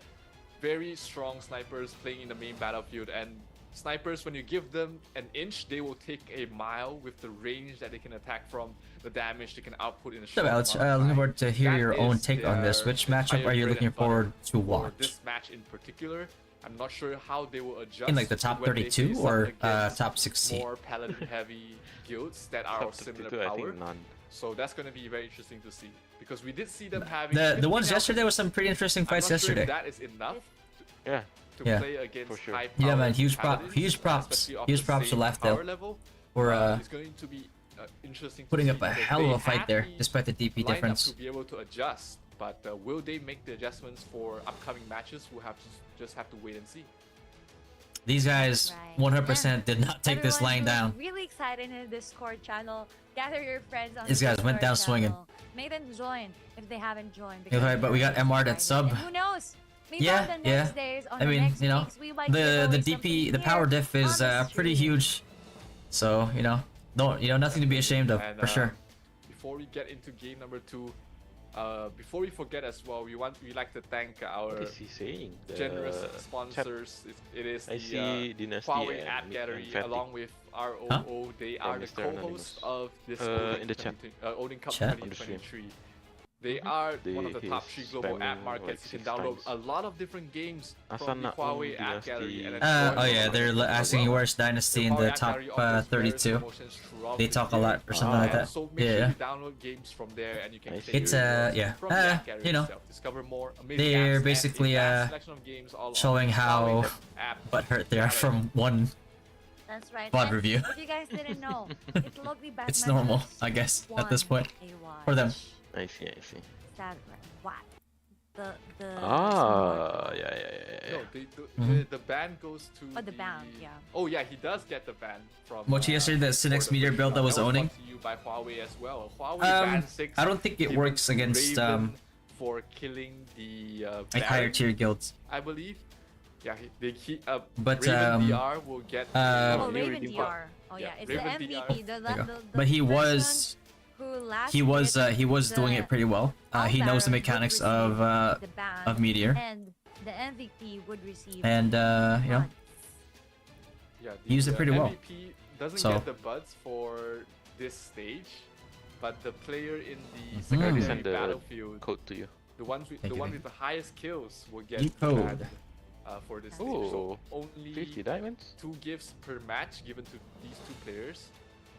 very strong snipers playing in the main battlefield, and snipers, when you give them an inch, they will take a mile with the range that they can attack from, the damage they can output in a So short Alex, amount of looking time. forward to hear That your own is take on this. their Which matchup entire are you bread looking and butter forward to for watch? this match in particular. I'm not sure how they will adjust In like the top when they 32 face up or against top 16? more paladin heavy guilds that are Top of similar 32, I power. think none. So that's going to be very interesting to see, because we did see them having The ones 15 yesterday was some pretty interesting I'm fights not sure if yesterday. that is enough Yeah. to Yeah. play against For sure. high Yeah, man, powered huge paladins, huge props, especially of huge the props to same Laughdale power level. for It's going to be interesting to putting see up a because hell of they a fight have there, the despite the DP lineup difference. to be able to adjust, but will they make the adjustments for upcoming matches? We'll have to just have to wait and see. These guys Right. 100% did not take this Everyone laying who's down. Really excited in the Discord channel. Gather your friends on These the guys went Discord down swinging. channel. Make them join if they haven't joined. Okay, because but we got they're MR that excited. sub. And who knows? Maybe Yeah, on the yeah. next days, on I the mean, next you know, weeks, we might give the away DP, something the power here diff is on the pretty stream. huge. So you know, nothing to be ashamed of, And, for sure. Before we get into game number 2, before we forget as well, we like to thank our What is he saying? generous The sponsors. It is I the see Dynasty Huawei and- App and Gallery Fatty. along with ROO. They are the Mr. co-hosts Anonymous. of this In the chat. ODIN Cup Chat? On the stream. 2023. They are one of the He top is 3 global app spamming markets. like You can 6 download times. a lot of different games from the Asana Huawei on App Gallery and Dynasty. enjoy Oh yeah, all they're of it as asking you well. where's Dynasty in Huawei the App top Gallery offers various 32. promotions throughout They the talk a year. lot or something like that. So make Yeah, sure yeah. you download games from there and you can I take see. It's, rewards yeah. from the app gallery You know, itself. Discover more amazing they're apps and a basically, vast selection of games all on showing the how Huawei app butthurt they are gallery. from one. That's right. VOD And review. If you guys didn't know, it's Logly Batman. It's normal, I guess, at this point. For them. I see, I see. Sad, right? What? The Ah, smart- yeah, yeah, yeah, yeah. No, Mhm. the ban goes to Oh, the ban, yeah. Oh yeah, he does get the ban from Mochi yesterday, the for Synex the meteor first build that round. was owning. brought to you by Huawei as well. Huawei Um, ban 6 I don't think it given works to against Raven for killing the like higher Baron, tier guilds. I believe. Yeah, But, Raven DR will get Oh, new Raven redeem DR. Oh Yeah, yeah, it's Raven the DR. MVP. There you go. The But he person was who last he was hit doing the it pretty well. He knows the Baron would mechanics receive of the ban, Meteor, and the MVP would receive and you know, buds. Yeah, He used it pretty well. MVP doesn't So- get the buds for this stage, but the player in the Mhm. secondary Already sent the battlefield, code to you. the ones with Thank the you, one thank with the highest kills will get New code. banned, for this stage. Oh, So only 50 diamonds? 2 gifts per match given to these 2 players,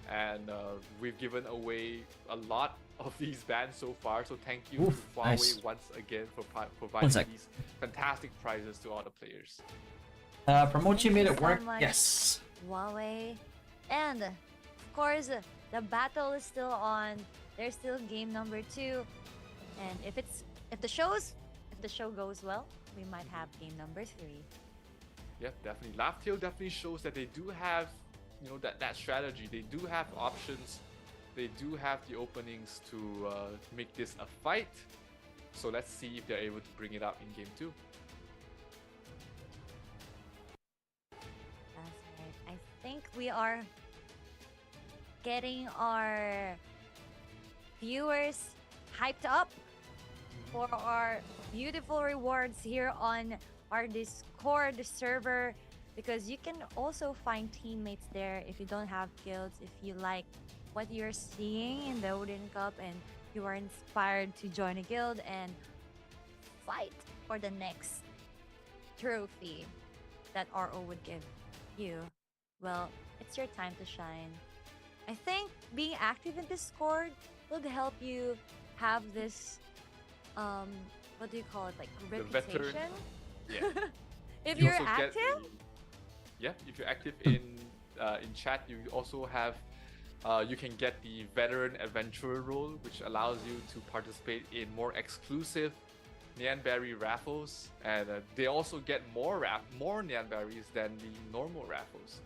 and we've given away a lot of these bans so far. So thank you Oof, to Huawei nice. once again for One providing sec. these fantastic prizes to all the players. Promotion made Thank you it so work. much. Yes. Huawei. And of course, the battle is still on. There's still game number 2, and if the show goes well, we might have game number 3. Yeah, definitely. Laughdale definitely shows that they do have, you know, that strategy. They do have options. They do have the openings to make this a fight. So let's see if they're able to bring it out in game 2. That's right. I think we are getting our viewers hyped up for our beautiful rewards here on our Discord server, because you can also find teammates there if you don't have guilds. If you like what you're seeing in the ODIN Cup and you are inspired to join a guild and fight for the next trophy that RO would give you, well, it's your time to shine. I think being active in Discord would help you have this what do you call it, like The veteran. reputation? Yeah. If You you're also get active, yeah, if you're active in chat, you also have you can get the veteran adventurer role, which allows you to participate in more exclusive Nyanberry raffles, and they also get more Nyanberries than the normal raffles.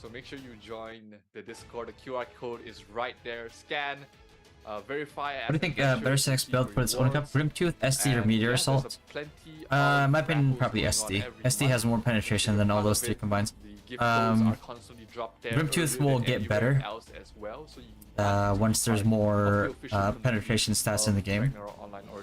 So make sure you join the Discord. The QR code is right there. Scan, verify. What do you think better sex build for its own cup? Grimtooth, SD, or Meteor Assault? In my opinion, probably SD. SD has more penetration than all those three combined. Grimtooth will get better once there's more penetration stats in the game,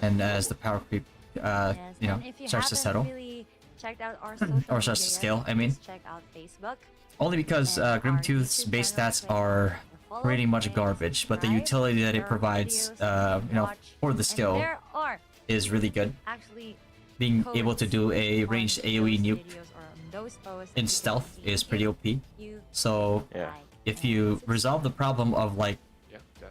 and as the power creep, yes, you know, and if you starts to haven't settle. really checked out our social Or starts to media scale, yet, I mean. just check out Facebook. Only because And our Grimtooth's YouTube base channel, stats click are follow pretty much and garbage, but the subscribe. utility that There it are provides, videos you know, watch, for the and skill there are is really good. actually Being able to codes do a on ranged those AoE nuke videos or on those posts in that you stealth can see is in pretty here. OP. You So Yeah. like if and you subscribe. resolve the problem of like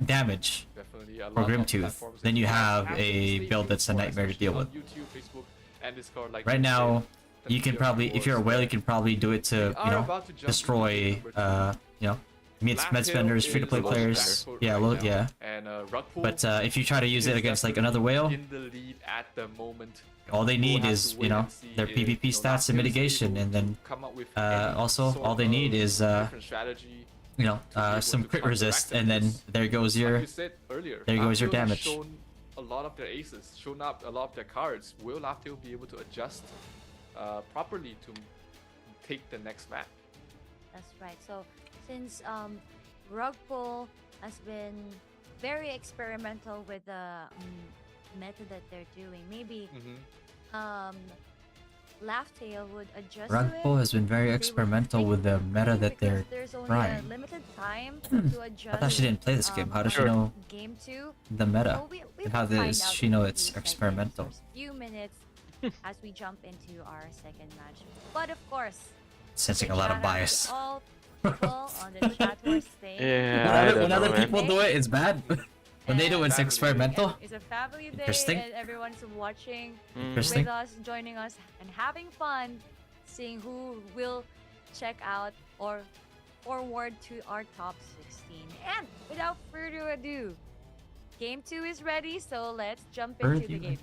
damage Definitely a for lot of Grimtooth, platforms then that you have actually a stay build that's a tuned for, nightmare to deal with. especially on YouTube, Facebook, and Discord, like Right you now, said, you can the probably, if you're a wars whale, where you can probably do it to, we you are know, about to jump into destroy, game number you know, med Laugh spenders, Tale free-to-play is players. on the back foot Yeah, right well, now, yeah. and Rugpool But if you try to use it is against like definitely another whale, in the lead at the moment. all they We'll need have is, to you wait know, and see their if, PvP you know, stats and Laugh Tale is mitigation, able and to then come up with any also sort all they need of is, different strategy you know, to be able some to crit counteract resist, and then this. there goes Like your, you said earlier, there goes your Laugh Tale has damage. shown a lot of their aces, shown up a lot of their cards. Will Laugh Tale be able to adjust properly to take the next map? That's right. So since rug pull has been very experimental with the method that they're doing, maybe Laugh Tale would adjust to Rugpull it. has been very They would experimental fix with the meta that because they're there's only a trying. limited time to adjust. I thought she didn't play this game. How does she on know game 2? the meta? So we And how will find does out she in know a it's few seconds, experimental? or few minutes as we jump into our second match. But of course, Sensing a big lot of shout out to bias. all people on the chat who are staying. Yeah, When I other, don't when know, other man. people do it, it's bad. When they do it, it's Family. experimental. It's a family day, Interesting. and everyone's watching Interesting. with us, joining us, and having fun, seeing who will check out or forward to our top 16. And without further ado, game 2 is ready, so let's jump into the game.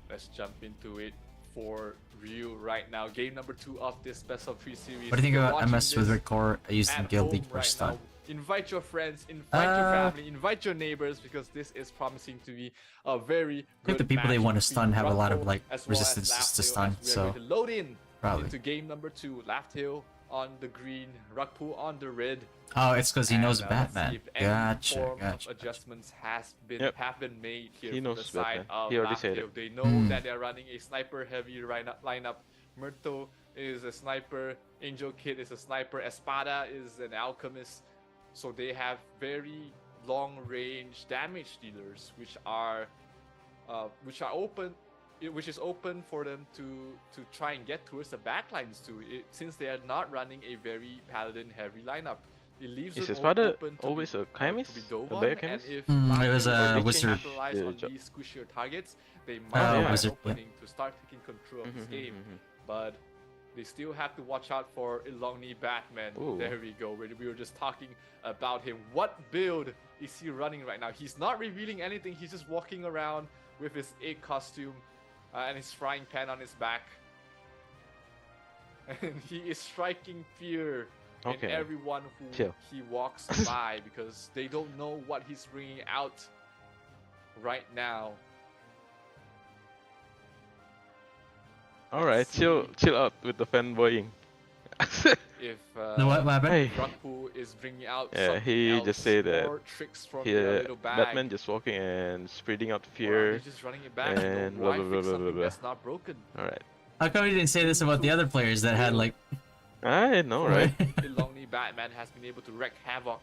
Let's jump into it for real right now. Game number 2 of this best of 3 series. What do you think If you're about watching MS with this Record using at Guild home League for right stun? now, invite your friends, invite your family, invite your neighbors, because this is promising to be a very I good think the people they match want to between stun have a lot of Rugpo like as well as resistances to Laugh stun, Tale, as we are so going to load in probably. into game number 2. Laugh Tale on the green, Rugpo on the red. Oh, it's because he knows And, let's see Batman. if any Gotcha, form gotcha. of adjustments have been made here He from knows the side Batman. of He already Laugh said Tale. it. They know that they're running a sniper heavy lineup. Myrtle is a sniper, Angel Kid is a sniper, Espada is an alchemist. So they have very long range damage dealers, which is open for them to try and get towards the backlines too. Since they are not running a very paladin heavy lineup, it leaves Is it Espada open to always be, a chemist? to be A Dovan, bear and chemist? if It was Latte a can wizard. capitalize Yeah, on job. these squishier targets, they Oh, might have an wizard, yeah. opening to start taking control of this game. Mhm. But they still have to watch out for Elongni Batman. Ooh. There we go. We were just talking about him. What build is he running right now? He's not revealing anything. He's just walking around with his egg costume and his frying pan on his back. And he is striking fear in Okay. everyone who Chill. he walks by, because they don't know what he's bringing out right now. All right, chill out with the fanboying. If No, what happened? Hey, Rugpo is bringing out Yeah, something he else, just said that more tricks from he, the little bag. Batman just walking and spreading out Or are fear. they just running it back? and Why blah, blah, fix blah, blah, something blah. that's not broken? All right, How come you didn't say this about the other players that had like? I know, right? Elongni Batman has been able to wreak havoc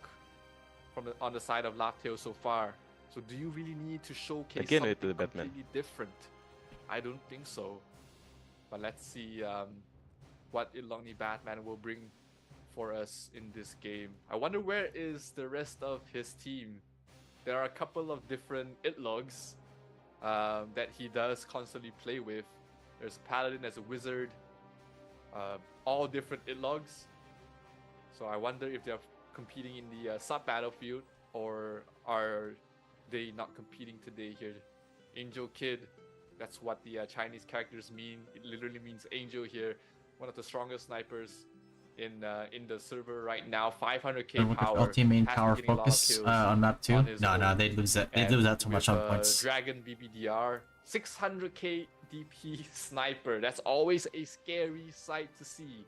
on the side of Laugh Tale so far. So do you really need to showcase Again something with the Batman. completely different? I don't think so. But let's see what Elongni Batman will bring for us in this game. I wonder where is the rest of his team. There are a couple of different itlogs that he does constantly play with. There's a paladin, there's a wizard, all different itlogs. So I wonder if they're competing in the sub battlefield, or are they not competing today here? Angel Kid, that's what the Chinese characters mean. It literally means angel here. One of the strongest snipers in the server right now. 500k power. Ultimate has power been getting a lot of focus kills on map 2. on his No, own. they'd lose that. They'd And lose that too much with, on points. Dragon BBDR, 600k DP sniper. That's always a scary sight to see.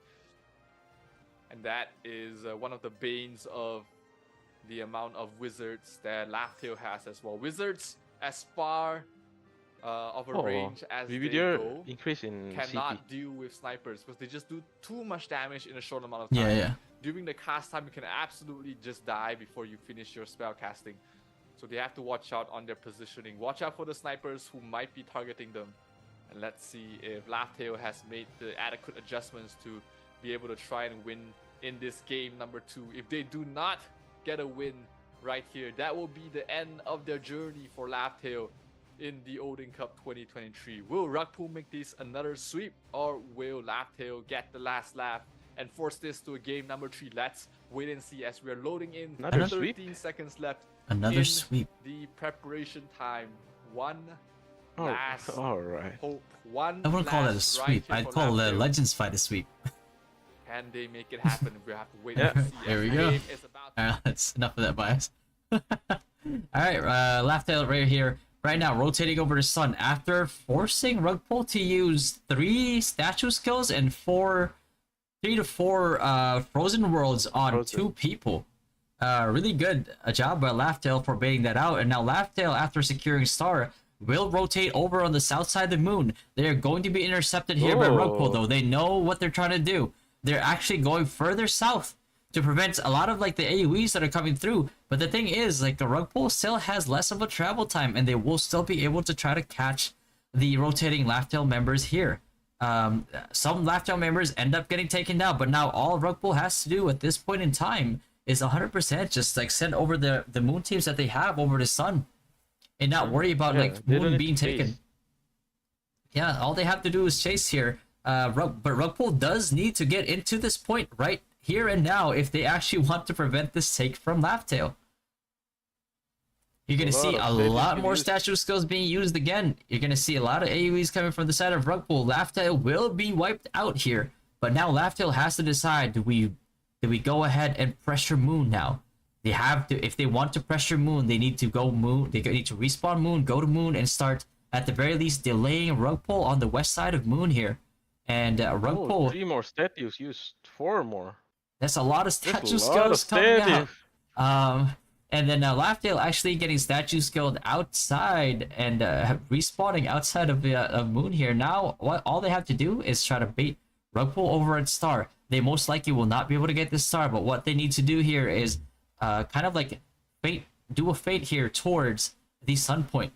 And that is one of the banes of the amount of wizards that Laughtail has as well. Wizards, as far of a range as they BBDR go, increase in cannot CP. deal with snipers because they just do too much damage in a short amount of time. Yeah, yeah. During the cast time, you can absolutely just die before you finish your spell casting. So they have to watch out on their positioning. Watch out for the snipers who might be targeting them. And let's see if Laughtail has made the adequate adjustments to be able to try and win in this game number 2. If they do not get a win right here, that will be the end of their journey for Laughtail in the ODIN Cup 2023. Will Rugpool make this another sweep, or will Laughtail get the last laugh and force this to a game number 3? Let's wait and see as we're loading in. Another 13 sweep? seconds left. Another in sweep. the preparation time. One Oh, last alright. hope. One I wouldn't call that a last sweep. right I'd here for call the Laughtail. Legends fight a sweep. Can they make it happen? We have to wait Yeah. and see. There as we the go. game is about to Alright, that's enough of that bias. Alright, Laughtail right here. Right now, rotating over to Sun after forcing Rugpool to use 3 statue skills and 3 to 4 frozen worlds on Frozen. 2 people. Really good job by Laughtail for baiting that out. And now Laughtail, after securing Star, will rotate over on the south side of the moon. They are going to be intercepted here by Rugpool, though. They know what they're trying to do. They're actually going further south to prevent a lot of like the AoEs that are coming through. But the thing is, like, the Rugpool still has less of a travel time, and they will still be able to try to catch the rotating Laughtail members here. Some Laughtail members end up getting taken down, but now all Rugpool has to do at this point in time is 100% just like send over the moon teams that they have over to Sun, and not worry about like they don't moon need being to taken. chase. Yeah, all they have to do is chase here. But Rugpool does need to get into this point right here and now if they actually want to prevent this take from Laughtail. You're going to see a lot more statue skills being used again. You're going to see a lot of AoEs coming from the side of Rugpool. Laughtail will be wiped out here. But now Laughtail has to decide, do we go ahead and pressure Moon now? They have to, if they want to pressure Moon, they need to go Moon. They need to respawn Moon, go to Moon, and start at the very least delaying Rugpool on the west side of Moon here. And Rugpool, 3 more statues, use 4 more. that's a lot of statue That's a lot of skills coming out. statues. And then Laughtail actually getting statue skilled outside and respawning outside of Moon here. Now, all they have to do is try to bait Rugpool over at Star. They most likely will not be able to get this Star, but what they need to do here is kind of like do a fate here towards the Sun Point.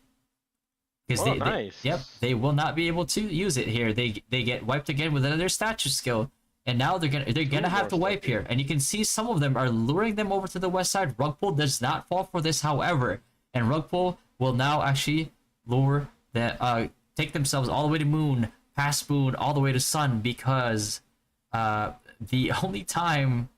Because Nice. they will not be able to use it here. They get wiped again with another statue skill. And now they're gonna have to wipe here, and you can see some of them are luring them over to the west side. Rugpool does not fall for this, however, and Rugpool will now actually lure that take themselves all the way to Moon, past Moon, all the way to Sun, because the only time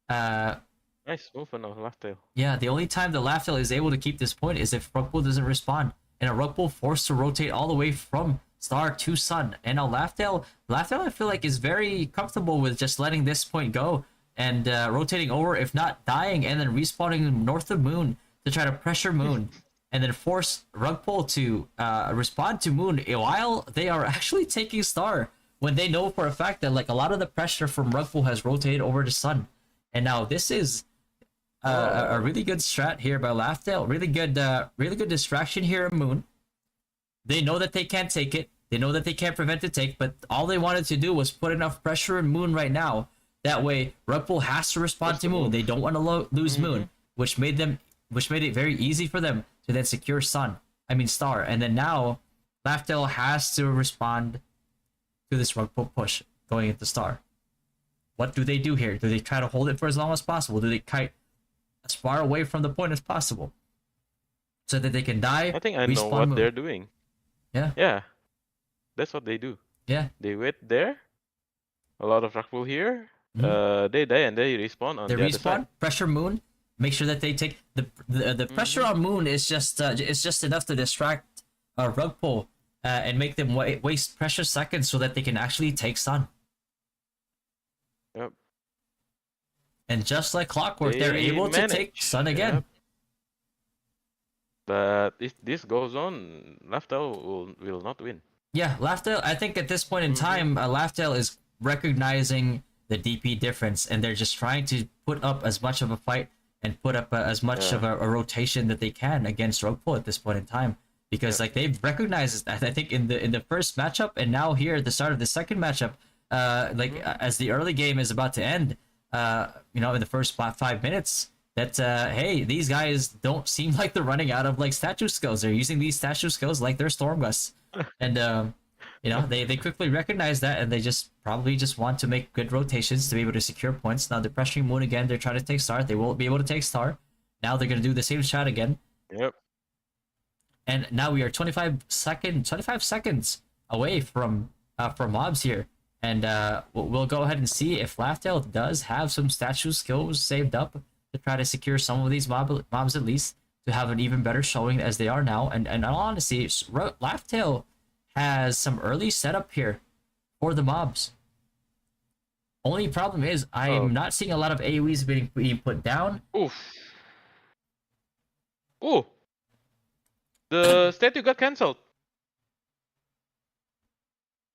Nice movement of Laughtail. the only time the Laughtail is able to keep this point is if Rugpool doesn't respond, and a Rugpool forced to rotate all the way from Star to Sun. And now Laughtail I feel like is very comfortable with just letting this point go and rotating over, if not dying, and then respawning north of Moon to try to pressure Moon and then force Rugpool to respond to Moon while they are actually taking Star, when they know for a fact that like a lot of the pressure from Rugpool has rotated over to Sun. And now this is a really good strat here by Laughtail. Really good distraction here of Moon. They know that they can't take it. They know that they can't prevent the take, but all they wanted to do was put enough pressure on Moon right now. That way, Rugpool has to respond to Moon. They don't want to lose Moon, which made it very easy for them to then secure Star. And then now, Laughtail has to respond to this Rugpool push going into Star. What do they do here? Do they try to hold it for as long as possible? Do they kite as far away from the point as possible so that they can die? I think I know respawn what Moon? they're doing. Yeah. Yeah, that's what they do. Yeah. They wait there. A lot of Rockpool here. Mhm. They die and they respawn on They the other side. respawn, pressure Moon, make sure that they take the pressure on Moon is just enough to distract Rug Pull and make them waste precious seconds so that they can actually take stun. Yep. And just like clockwork, they're They able to take manage, stun again. yep. But if this goes on, Laftel will not win. Yeah, Laughdale, I think at this point in time, Laughdale is recognizing the DP difference, and they're just trying to put up as much of a fight and put up as much of a rotation that they can against Roguepool at this point in time. Because like they've recognized that, I think in the first matchup, and now here at the start of the second matchup, as the early game is about to end, in the first 5 minutes, that hey, these guys don't seem like they're running out of like statue skills. They're using these statue skills like they're Stormgusts. And they quickly recognize that, and they just probably just want to make good rotations to be able to secure points. Now they're pressuring Moon again. They're trying to take Star. They won't be able to take Star. Now they're gonna do the same shot again. Yep. And now we are 25 seconds away from mobs here. And we'll go ahead and see if Laughdale does have some statue skills saved up to try to secure some of these mobs at least, to have an even better showing as they are now. And in all honesty, Laughdale has some early setup here for the mobs. Only problem is I'm not seeing a lot of AoEs being put down. Oof. Ooh. The statue got cancelled.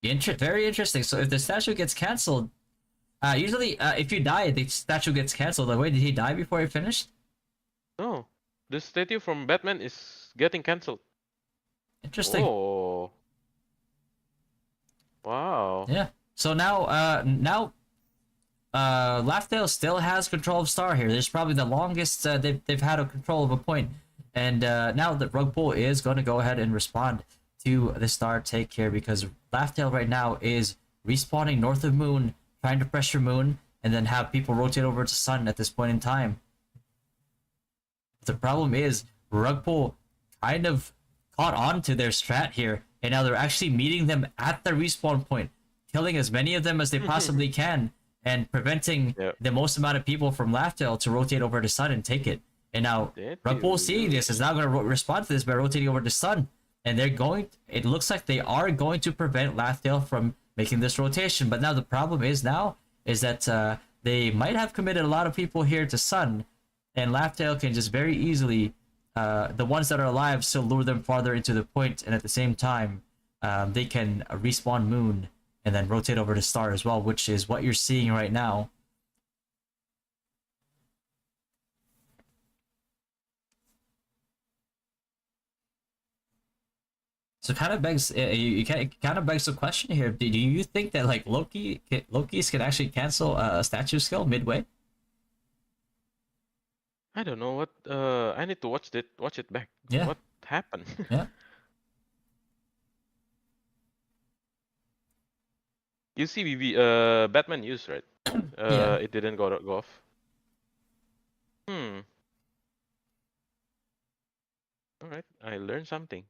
Very interesting. So if the statue gets cancelled, usually if you die, the statue gets cancelled. Wait, did he die before he finished? No. The statue from Batman is getting cancelled. Interesting. Oh. Wow. Yeah. So now Laughdale still has control of Star here. There's probably the longest they've had a control of a point. And now that Rugpool is going to go ahead and respond to the Star take here, because Laughdale right now is respawning north of Moon, trying to pressure Moon, and then have people rotate over to Sun at this point in time. The problem is Rugpool kind of caught on to their strat here, and now they're actually meeting them at the respawn point, killing as many of them as they possibly can, and preventing the most amount of people from Laughdale to rotate over to Sun and take it. And now Rugpool, seeing this, is now going to respond to this by rotating over to Sun, and it looks like they are going to prevent Laughdale from making this rotation. But now the problem is that they might have committed a lot of people here to Sun, and Laughdale can just very easily, the ones that are alive, still lure them farther into the point, and at the same time, they can respawn Moon and then rotate over to Star as well, which is what you're seeing right now. So kind of begs the question here. Do you think that like Loki's can actually cancel a statue skill midway? I don't know what. I need to watch it back. Yeah. What happened? Yeah. You see, Batman used, right? Yeah. It didn't go off. All right, I learned something.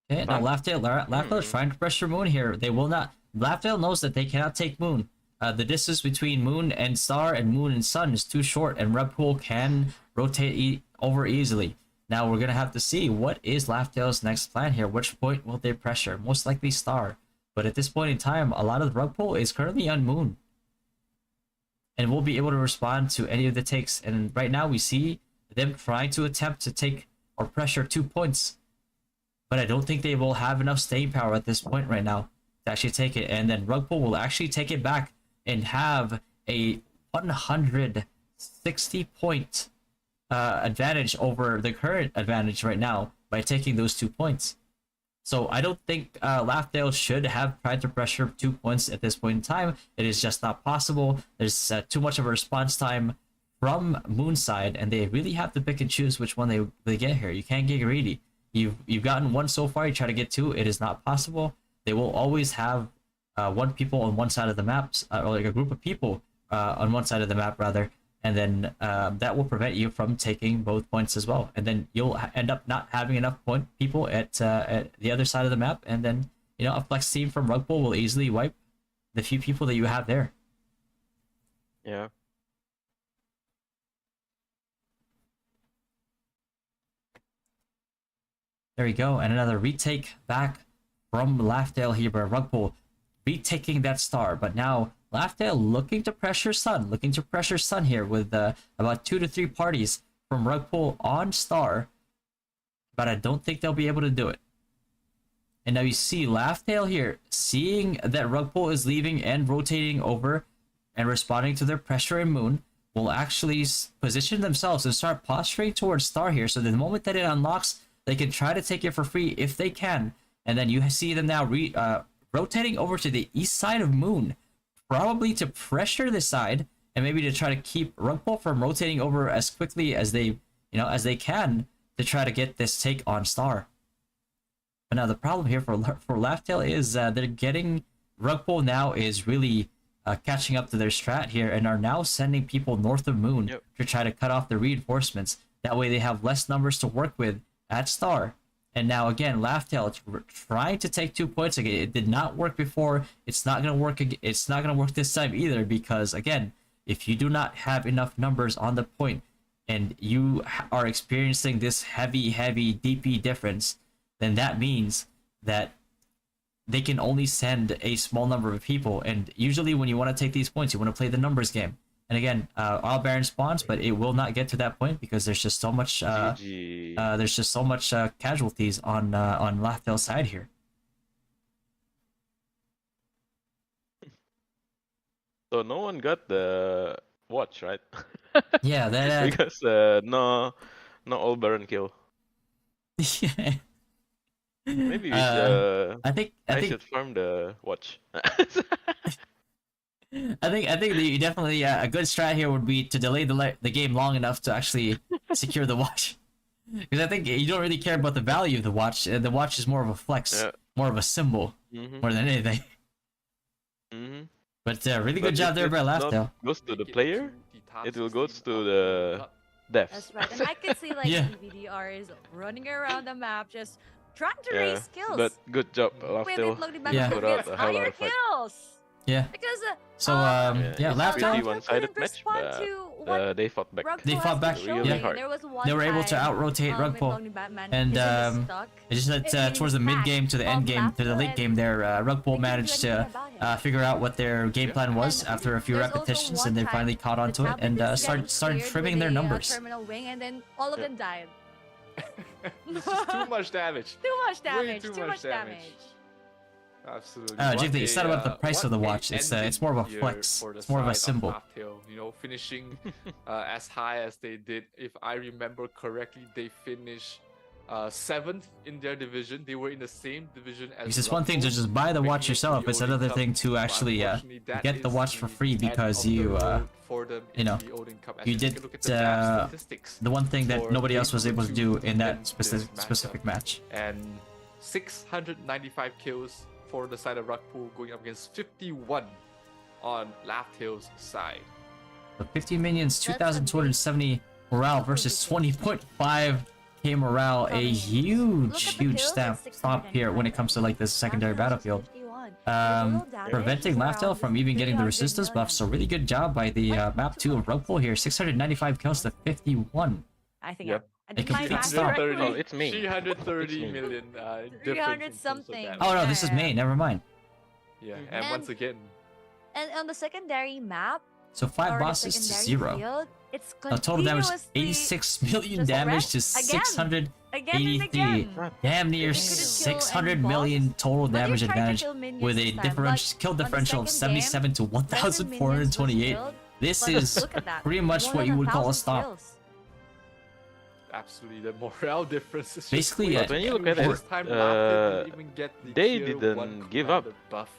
Okay, now Laughdale is trying to pressure Moon here. They will not. Laughdale knows that they cannot take Moon. The distance between Moon and Star and Moon and Sun is too short, and Rugpool can rotate over easily. Now we're gonna have to see what is Laughdale's next plan here. Which point will they pressure? Most likely Star. But at this point in time, a lot of the Rugpool is currently on Moon, and will be able to respond to any of the takes. And right now we see them trying to attempt to take or pressure 2 points. But I don't think they will have enough staying power at this point right now to actually take it. And then Rugpool will actually take it back and have a 160 point advantage over the current advantage right now by taking those 2 points. So I don't think Laughdale should have tried to pressure 2 points at this point in time. It is just not possible. There's too much of a response time from Moonside, and they really have to pick and choose which one they get here. You can't get greedy. You've gotten one so far. You try to get 2. It is not possible. They will always have one people on one side of the map, or like a group of people on one side of the map rather, and then that will prevent you from taking both points as well. And then you'll end up not having enough people at the other side of the map, and then a flex team from Rug Pull will easily wipe the few people that you have there. Yeah. There we go, and another retake back from Laughdale here by Rug Pull, retaking that star. But now Laughdale looking to pressure Sun here with about 2 to 3 parties from Rug Pull on star. But I don't think they'll be able to do it. And now you see Laughdale here, seeing that Rug Pull is leaving and rotating over and responding to their pressure in Moon, will actually position themselves and start posturing towards star here. So the moment that it unlocks, they can try to take it for free if they can. And then you see them now rotating over to the east side of Moon, probably to pressure this side and maybe to try to keep Rug Pull from rotating over as quickly as they can to try to get this take on star. But now the problem here for Laughdale is they're getting Rug Pull now is really catching up to their strat here and are now sending people north of Moon to try to cut off the reinforcements. That way they have less numbers to work with at star. And now again, Laughdale trying to take 2 points again. It did not work before. It's not gonna work. It's not gonna work this time either, because again, if you do not have enough numbers on the point and you are experiencing this heavy DP difference, then that means that they can only send a small number of people. And usually when you want to take these points, you want to play the numbers game. And again, all Baron spawns, but it will not get to that point because there's just so much casualties on Laughdale's side here. So no one got the watch, right? Yeah, that because no all Baron kill. Yeah. Maybe I think should farm the watch. I think you definitely a good strat here would be to delay the game long enough to actually secure the watch, because I think you don't really care about the value of the watch. The watch is more of a flex, more of a symbol, more than anything. But really good job there by Laughdale. Goes to the player, it will go to the dev. That's right, and I can see like EVDR is running around the map just trying to raise skills. But good job, With Laughdale. it loading You back put up out against a hell of higher a fight. kills. Yeah. Because So it's Laughdale, pretty one-sided match, but they fought back. They fought back. Really hard. They were able to out-rotate Rug Pull. And it's just that towards the mid-game to the end game to the late game there, Rug Pull managed to figure out what their game plan was after a few repetitions, and they finally caught on to it and started trimming their numbers. Terminal wing, and then all of them died. This is too much damage. Too much Way damage. too Too much much damage. Absolutely. Jiggly, it's not about the price of the watch. It's more of a flex. It's more of a symbol. Laughdale, finishing as high as they did. If I remember correctly, they finished 7th in their division. They were in the same division as. It's one thing to just buy the watch yourself. It's another thing to actually get the watch for free because you you did the one thing that nobody else was able to do in that specific match. And 695 kills for the side of Rug Pull, going up against 51 on Laughdale's side. So 50 minions, 2,270 morale versus 20.5k morale. A huge stomp here when it comes to like this secondary battlefield. Preventing Laughdale from even getting the resistance buff. So really good job by the map 2 of Rug Pull here. 695 kills to 51. I think. Yep. A complete stop. Oh, it's me. 330 million 300 something. Oh no, this is May. Never mind. Yeah, and once again. And on the secondary map, so 5 or bosses to secondary 0. field, it's Total damage continuously 86 million just damage to again and 683. again. Damn near They couldn't kill 600 any million boss. total When they damage tried to advantage kill minions with a this time, kill on the differential of second game, 77 to 1,428. This but is look at that, pretty much more what than you would call a 1,000 stop. kills. Absolutely, the morale difference is Basically, just yeah. But when you look at This it, time, Laughdale didn't even get the they tier didn't 1 give up. commander buff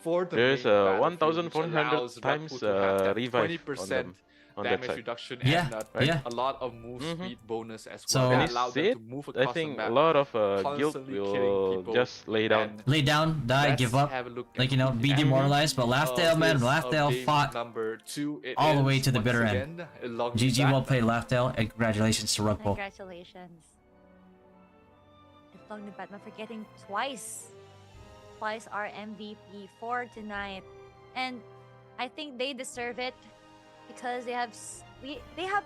for the There's main a battlefield, which 1,400 allows Rug times Pull to have that revive on 20% them. on that damage side. reduction Yeah, and yeah. a lot of move speed bonus as So- well. Can That you allowed see them it? to move I across the think map, a lot of guild constantly killing will people. just lay down. And Lay down, die, let's give up. have a look Like, at who be the demoralized. But MVP Laughdale, of man, this, Laughdale game fought number 2. It all the way is to the once bitter again end. Long GG, well Bat. played, Laughdale, and congratulations to Rugpo. Congratulations. Long Batman for getting twice our MVP for tonight, and I think they deserve it because they have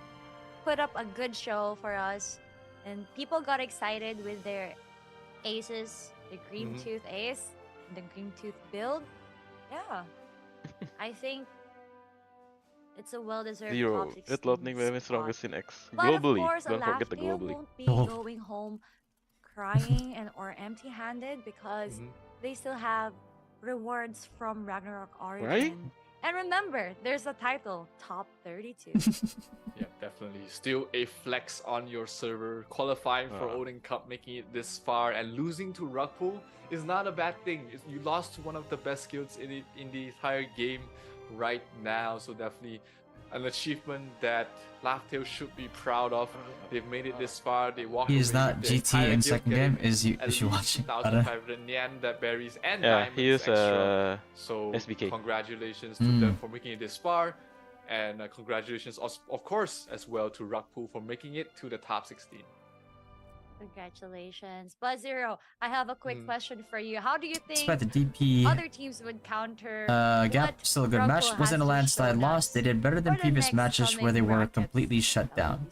put up a good show for us, and people got excited with their aces, the green tooth ace, the green tooth build. Yeah, I think it's a well-deserved Zero. top 16 It lightning wave is spot. strongest in X. But of Globally. course, Don't forget the Laughdale globally. won't be Oh. going home crying and or empty-handed because they still have rewards from Ragnarok Origin. Right? And remember, there's a title, Top 32. Yeah, definitely. Still a flex on your server. Qualifying for ODIN Cup, making it this far, and losing to Rugpool is not a bad thing. You lost to one of the best guilds in the entire game right now, so definitely an achievement that Laughdale should be proud of. They've made it this far. They walked He is away not with their GT entire in guild second getting game. Is you at watching? least 1,500 Nyan that berries and Yeah, diamonds he is extra. So SBK. congratulations to them for making it this far, and congratulations of course as well to Rugpool for making it to the top 16. Congratulations. But Zero, I have a quick question for you. How do you think Despite the DP other teams would counter gap, what still a good match. Rugpool Wasn't a has landslide shown loss. us They did better than for the previous next matches where they coming were brackets completely that shut we'll down. be seeing?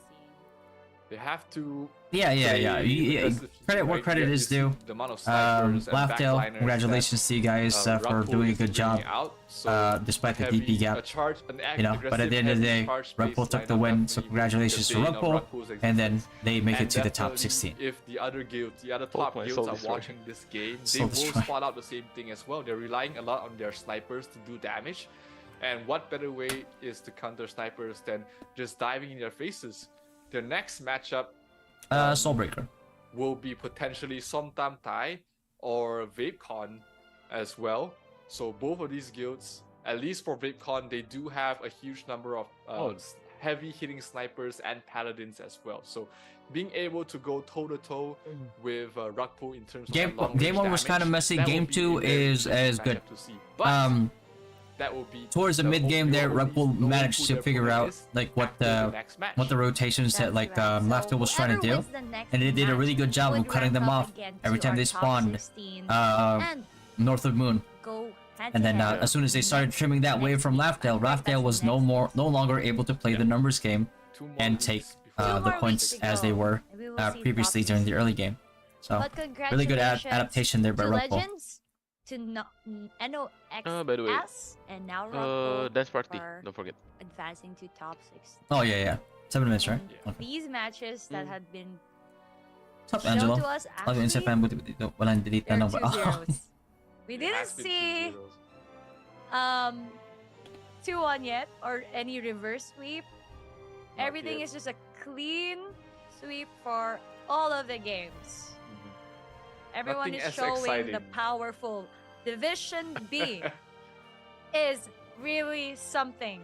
They have to Yeah. aggressively, Credit where right? credit Get is this- due. The amount of snipers and Laughdale, backliners congratulations to you guys that, for Rugpool doing a is good job. bringing out. So Despite the heavy- DP gap, a charge, an but at the end of the day, Rugpool took the win. So congratulations to Rugpool, and then they make it to the top 16. If the other guilds, the other top my guilds soul are destroy. watching this game, they Soul will destroy. spot out the same thing as well. They're relying a lot on their snipers to do damage, and what better way is to counter snipers than just diving in their faces? Their next matchup Soulbreaker. will be potentially Somtam Tai or VapeCon as well. So both of these guilds, at least for VapeCon, they do have a huge number of heavy hitting snipers and paladins as well. So being able to go toe to toe with Rugpool in terms of Game 1 was kind of messy. Game 2 is as good. But that will be Towards the mid game there, Rugpool managed to figure out like what the rotations that like Laughdale was trying to do, and they did a really good job of cutting them off every time they spawned north of Moon. And then as soon as they started trimming that wave from Laughdale, Laughdale was no longer able to play the numbers game and take the points as they were previously during the early game. So really good adaptation there by to Rugpool. Legends, to NOXS, by the way, and now Rugpool dance party. are Don't forget. advancing to top 6. Oh yeah. 7 minutes, right? And these matches that had been What's up, shown Angelo? to us Love you, Inside actually, fan, walang delete there na are no, 2 but zeros. We didn't see 2-1 yet or any reverse sweep. Not Everything yet. is just a clean sweep for all of the games. Everyone Nothing is as showing the exciting. powerful Division B is really something.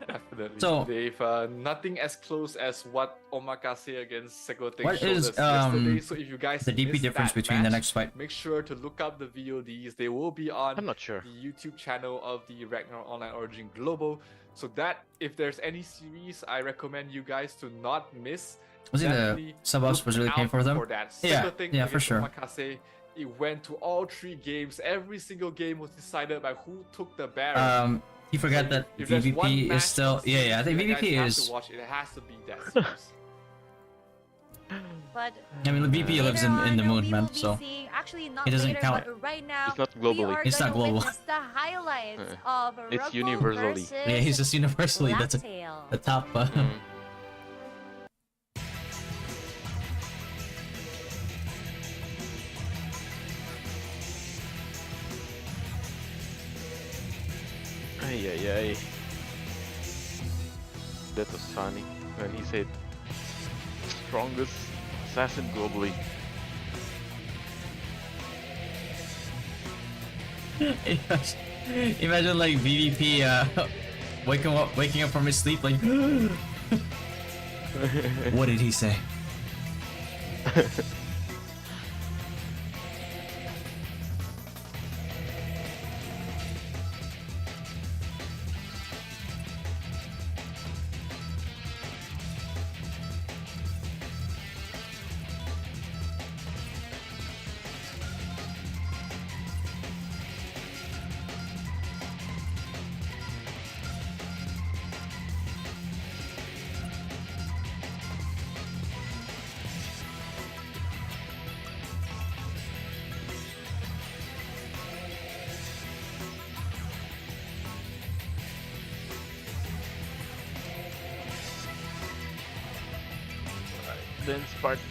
Definitely. So- They've nothing as close as what Omakase against Segotek What showed is, us yesterday. So if you guys the DP missed difference that between the match, next fight. make sure to look up the VODs. They will be on I'm not sure. the YouTube channel of the Ragnar Online Origin Global. So that if there's any series I recommend you guys to not miss. Was it the definitely sub-ups look was really out paying for them? that. Yeah, Segotek yeah, for against sure. Omakase, it went to all 3 games. Every single game was decided by who took the Baron. He forgot that If there's one VVP match is still on yeah. I think series that VVP you guys have is. to watch, it has to be that series. But I mean, the VP lives later in the on, moon, we man. will be So seeing, actually not it doesn't later, count. but right now, It's not we globally. are It's not gonna global. witness the highlights of It's Rugpool universally. versus yeah, he's just universally the Laughdale. top. Ay. That was funny when he said strongest assassin globally. Imagine like VVP waking up from his sleep like. What did he say? Dance party.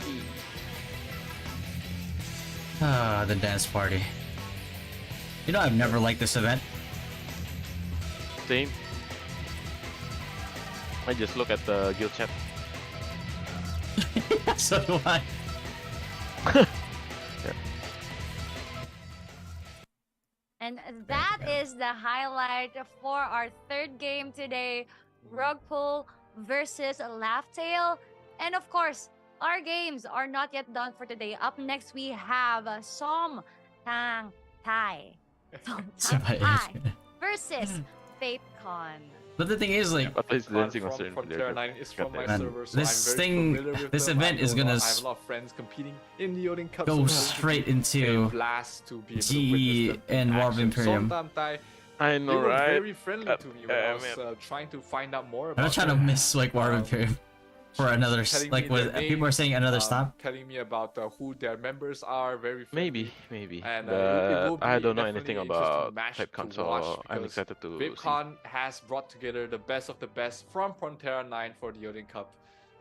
Ah, the dance party. You know, I've never liked this event. Same. I just look at the guild chat. So do I. And that is the highlight for our third game today. Rug pull versus Laugh-Tale. And of course, our games are not yet done for today. Up next, we have Som Tang Tai. Som Tang Tai versus FateCon. But the thing is, like, But he's dancing on from certain Frontier 9 is from my Man, server, so this I'm very thing- familiar with this them. event I is know gonna I have a lot of friends competing in the ODIN Cup. go so straight a into blast to be able to GE witness the and War of action. Imperium. Som Tam Tai, I they know, were right? very friendly to me when I was man. trying to find out more about I'm not trying to them. miss like War of Imperium for another Telling like me their what people are saying another stop. telling me about who their members are, very friendly. Maybe. And But it will be I don't know definitely anything an interesting about match FateCon, to watch so I'm because excited to see. VipCon has brought together the best of the best from Frontera 9 for the ODIN Cup,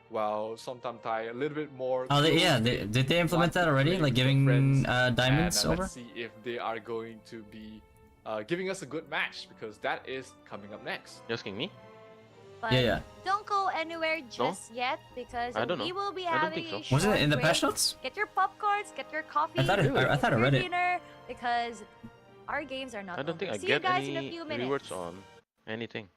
while Som Tam Tai a little bit more. Oh, closely did they implement want to that already? play Like with their giving friends. diamonds And over? let's see if they are going to be giving us a good match, because that is coming up next. You asking me? But Yeah. don't go anywhere just yet because I don't we know. will be I don't having think a so. Wasn't it in the short patch break. notes? Get your popcorns, get your coffee, I thought I read your it. dinner, because our games are not I don't think over. I See you get guys in a any few minutes. rewards on anything.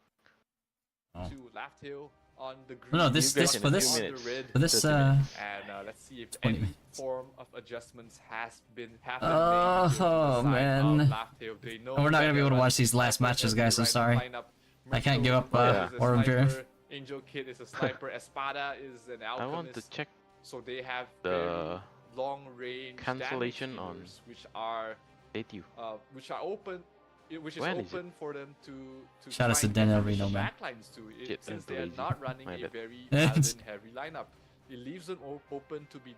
Oh. To Laugh-Tale on the green. No, this You guys for in a this few on the minutes. red. for this 30 minutes. And let's see if 20 any minutes. form of adjustments have been Oh, made to the side man. of Laugh-Tale. They know We're not that gonna be they're able to running watch these last sniper matches, heavy guys, I'm right sorry. lineup. I can't give up, Myrtle Yeah. is a War of Imperium. sniper, Angel Kid is a sniper, Espada is an I want to alchemist. check So they have the very long range cancellation on which are date open, which is When is open for them to Shout out try to and Daniel get Reno, additional man. backlines to it, Shit, since I'm they are lazy. not running My a bad. very Paladin heavy lineup. It leaves them open to be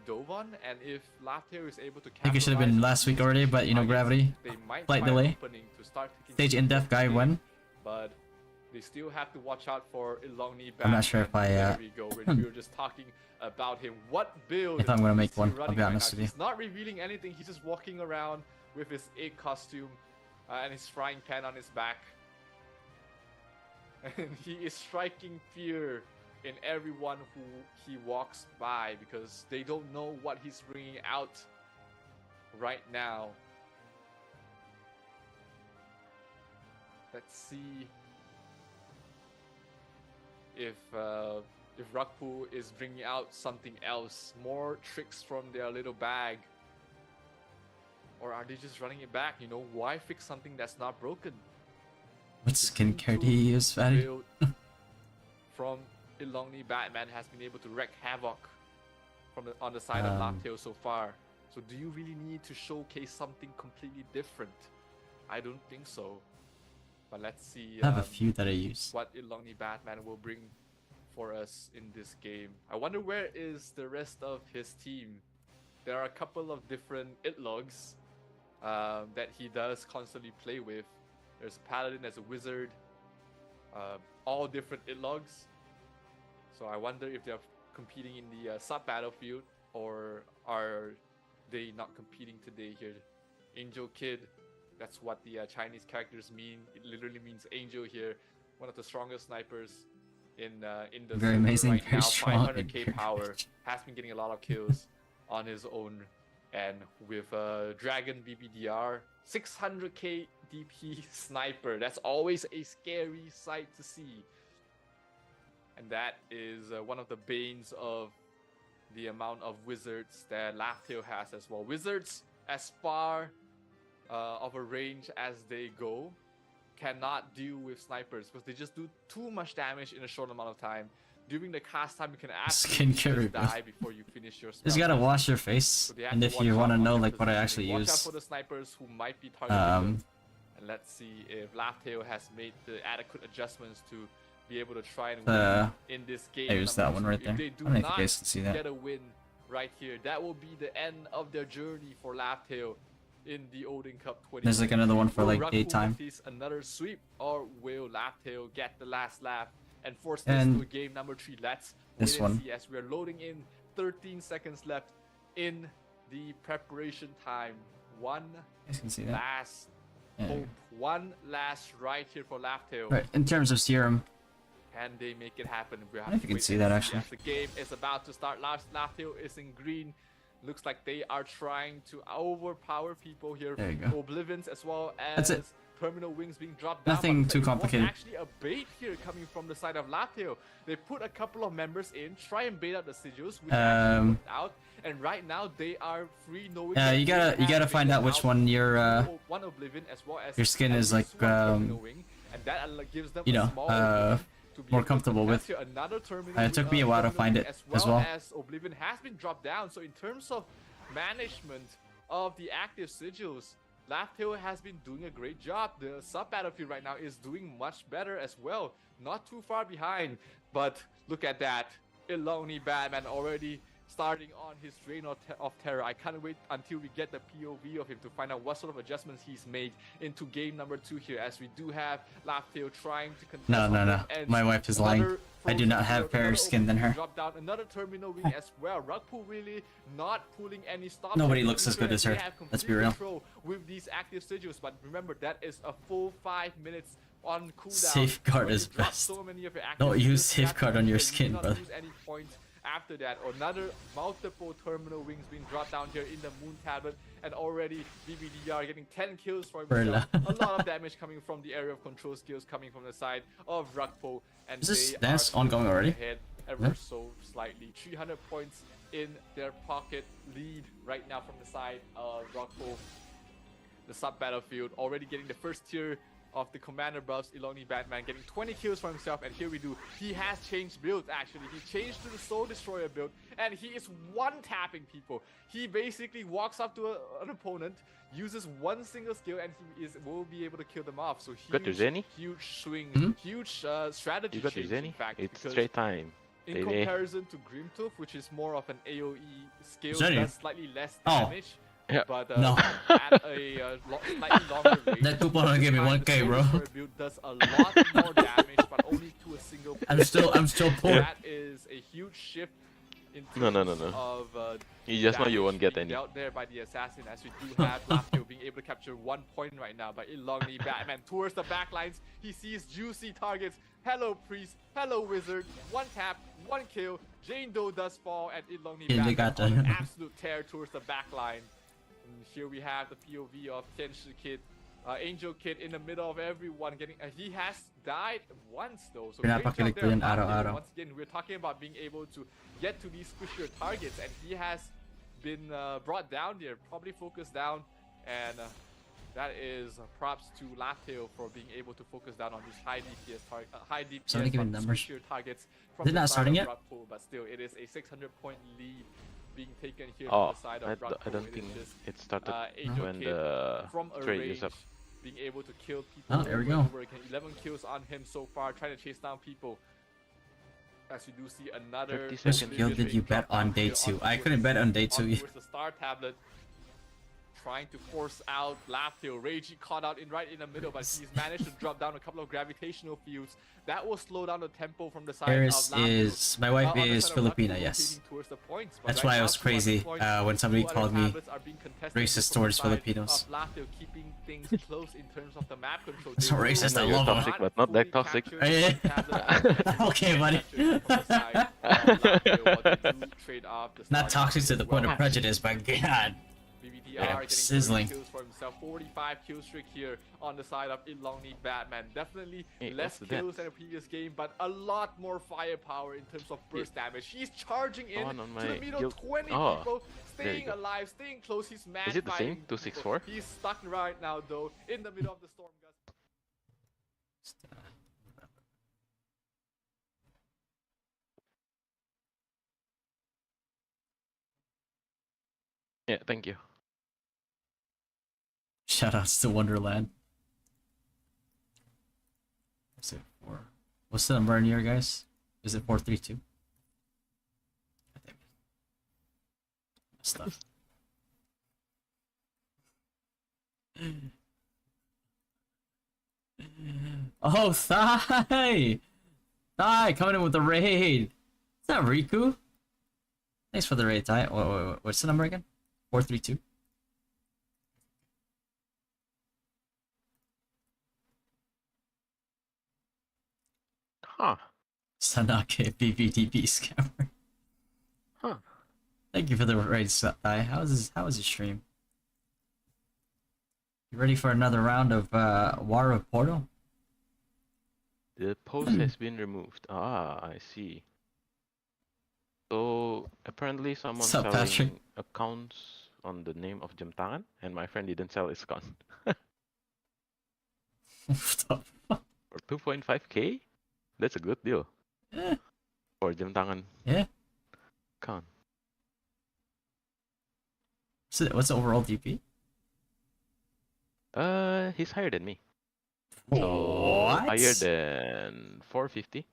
Dovon, and if Laugh-Tale is able to I think it should have been capitalize last week already, but you know, targets, gravity. they might Slight find an delay. opening to start taking Stage control in-depth of the guy game, won. but they still have to watch out for Ilongni. I'm not sure if I, There we go. We were just talking about him. What build? If I'm gonna make is he one, I'll running be right honest now? with you. He's not revealing anything. He's just walking around with his egg costume and his frying pan on his back, and he is striking fear in everyone who he walks by because they don't know what he's bringing out right now. Let's see if Rakpu is bringing out something else, more tricks from their little bag, or are they just running it back? You know, why fix something that's not broken? What skincare do you use, Fatty? Build from Ilongni Batman has been able to wreak havoc on the side of Laugh-Tale so far. So do you really need to showcase something completely different? I don't think so. But let's see I have a few that I use. what Ilongni Batman will bring for us in this game. I wonder where is the rest of his team. There are a couple of different itlogs that he does constantly play with. There's a paladin, there's a wizard, all different itlogs. So I wonder if they're competing in the sub-battlefield, or are they not competing today here? Angel Kid, that's what the Chinese characters mean. It literally means angel here. One of the strongest snipers in the Very server amazing, right very now. strong, 500k and power, very has been getting a lot of kills on his own. And with Dragon BBDR, 600k DP sniper. That's always a scary sight to see. And that is one of the banes of the amount of wizards that Laugh-Tale has as well. Wizards, as far of a range as they go, cannot deal with snipers because they just do too much damage in a short amount of time. During the cast time, you can absolutely just die before you finish your spell. Just gotta wash your face, So and if you want to know like what I actually watch out use, for the snipers who might be targeting them. And let's see if Laugh-Tale has made the adequate adjustments to be able to try and win in this game. I use that one right there. If they I do don't know if you not guys can see that. get a win right here, that will be the end of their journey for Laugh-Tale in the Odin Cup 20. There's like another one for Will like Rakku daytime. release another sweep, or will Laugh-Tale get the last laugh and force this And to game number 3? Let's this wait and one. see as we're loading in. 13 seconds left in the preparation time. One You guys can see that. last Yeah. hope, one last right here for Laugh-Tale. Right, in terms of serum, Can they make it happen? We have I don't know if to you can wait see and that, actually. As the game is about to start, Laugh-Tale is in green. Looks like they are trying to overpower people here. There you go. Oblivions as well That's as it. Terminal Wings being dropped down. Nothing but too it was complicated. actually a bait here coming from the side of Laugh-Tale. They put a couple of members in, try and bait out the sigils, which actually worked out. And right now they are free, knowing that you they gotta have find out figured which one your one Oblivion as well as your skin at is least like, one Terminal Wing, and that gives them you a know, small opening to be more able to comfortable contest with. here. Another terminal It took me a while to terminal find wing it as as well. as Oblivion has been dropped down. So in terms of management of the active sigils, Laugh-Tale has been doing a great job. The sub-battlefield right now is doing much better as well. Not too far behind, but look at that. Iloni Batman already starting on his reign of terror. I can't wait until we get the POV of him to find out what sort of adjustments he's made into game number 2 here, as we do have Laugh-Tale trying to contest. No, on no, no. both ends. My wife is lying. Another I do not have frozen fairer another skin than her. Drop down another terminal wing as well. Rakku really not pulling any stops. Nobody here, looks making as sure good as that her. they have Let's be complete real. control with these active sigils, but remember that is a full 5 minutes on cooldown. Safeguard When is you drop best. so many of your active Don't use sigils, that safeguard on means your that you skin, do not brother. lose any points after that. Another multiple terminal wings being dropped down here in the Moon Tablet, and already BBDR getting 10 kills for himself. A lot of damage coming from the area of control skills coming from the side of Rakpo, and Is this they dance are ongoing already? ahead ever Yeah. so slightly. 300 points in their pocket, lead right now from the side of Rakpo. The sub-battlefield already getting the first tier of the commander buffs. Iloni Batman getting 20 kills for himself, and here we do. He has changed builds actually. He changed to the Soul Destroyer build, and he is one-tapping people. He basically walks up to an opponent, uses one single skill, and he will be able to kill them off. So Got your Zenny? huge swing, Hmm? huge strategy You got your change, in Zenny? fact, It's because straight time. in baby. comparison to Grimtooth, which is more of an AoE skill, Zenny? does slightly less Oh. damage. Yeah. But No. at a slightly longer range. That coupon will give me This time 1K, the bro. Soul Destroyer build does a lot more damage, but only to a single I'm still poor. That is a huge shift in terms No. of You just know you damage won't get being any. dealt there by the assassin, as we do have Laugh-Tale being able to capture 1 point right now by Ilongni Batman towards the backlines. He sees juicy targets. Hello Priest, hello Wizard, 1 tap, 1 kill. Jane Doe does fall, and Ilongni Yeah, they Batman got that. on an absolute tear towards the backline. And here we have the POV of Tenshi Kid, Angel Kid in the middle of everyone getting. He has died once though, so great job Pinapakilig ko there yun on Laugh-Tale. araw-araw. Once again, we're talking about being able to get to these squishier targets, and he has been brought down there, probably focused down, and that is props to Laugh-Tale for being able to focus down on these high DPS Somebody give me numbers. squishier targets from Is it the not side starting of yet? Rakpo, but still, it is a 600-point lead being taken here Oh, from the side of Rakpo. I don't It think is just, it started Angel when Kid the from a trade range, is up. being able to kill people Oh, there we over and go. over again. 11 kills on him so far, trying to chase down people. As we do see another 30 Which seconds. skill did you bet on day 2? I couldn't bet on day 2 on either. towards the Star Tablet, trying to force out Laugh-Tale. Reiji caught out right in the middle, but he's managed to drop down a couple of gravitational fields. That will slow down the tempo from the side Paris of Laugh-Tale. is my wife On the is side of Rakpo, Filipina, rotating yes. towards the points, but That's right why I now, was 200 crazy points, when somebody 2 other called me tablets are being contested racist from the towards side Filipinos. of Laugh-Tale, keeping things close in terms of the map control. It's They not will racist, I not love 'em. fully Toxic, but not that toxic. capture the tablet. Okay, buddy. Capture from the side of Laugh-Tale, while they do trade off the Not Star toxic to Tablet the as point well. of prejudice, but God. BBD PR getting 30 sizzling. kills for himself, 45 kill streak here on the side of Ilongni Batman. Definitely Hey, less what's the kills than dance? the previous game, but a lot more firepower in terms of burst damage. He's charging in Someone on to the my middle, guild. 20 Oh, people, there you staying go. alive, staying close. He's mad Is it the same? fighting 264? people. He's stuck right now though, in the middle of the storm gust. Yeah, thank you. Shoutouts to Wonderland. What's it for? What's the number in here, guys? Is it 432? Stuff. Oh, Thai! Thai coming in with the raid. Is that Riku? Thanks for the raid, Thai. Wait, what's the number again? 432. Huh. Sanake BBDB scammer. Huh. Thank you for the raid, Thai. How was his stream? You ready for another round of War of Portal? The post has been removed. Ah, I see. So apparently someone's Sup, selling Patrick? accounts on the name of Jemtangan, and my friend didn't sell his account. What the For 2.5k? That's a good deal. Yeah. For Jemtangan Yeah. account. What's the overall DP? He's higher than me. So What? higher than 450.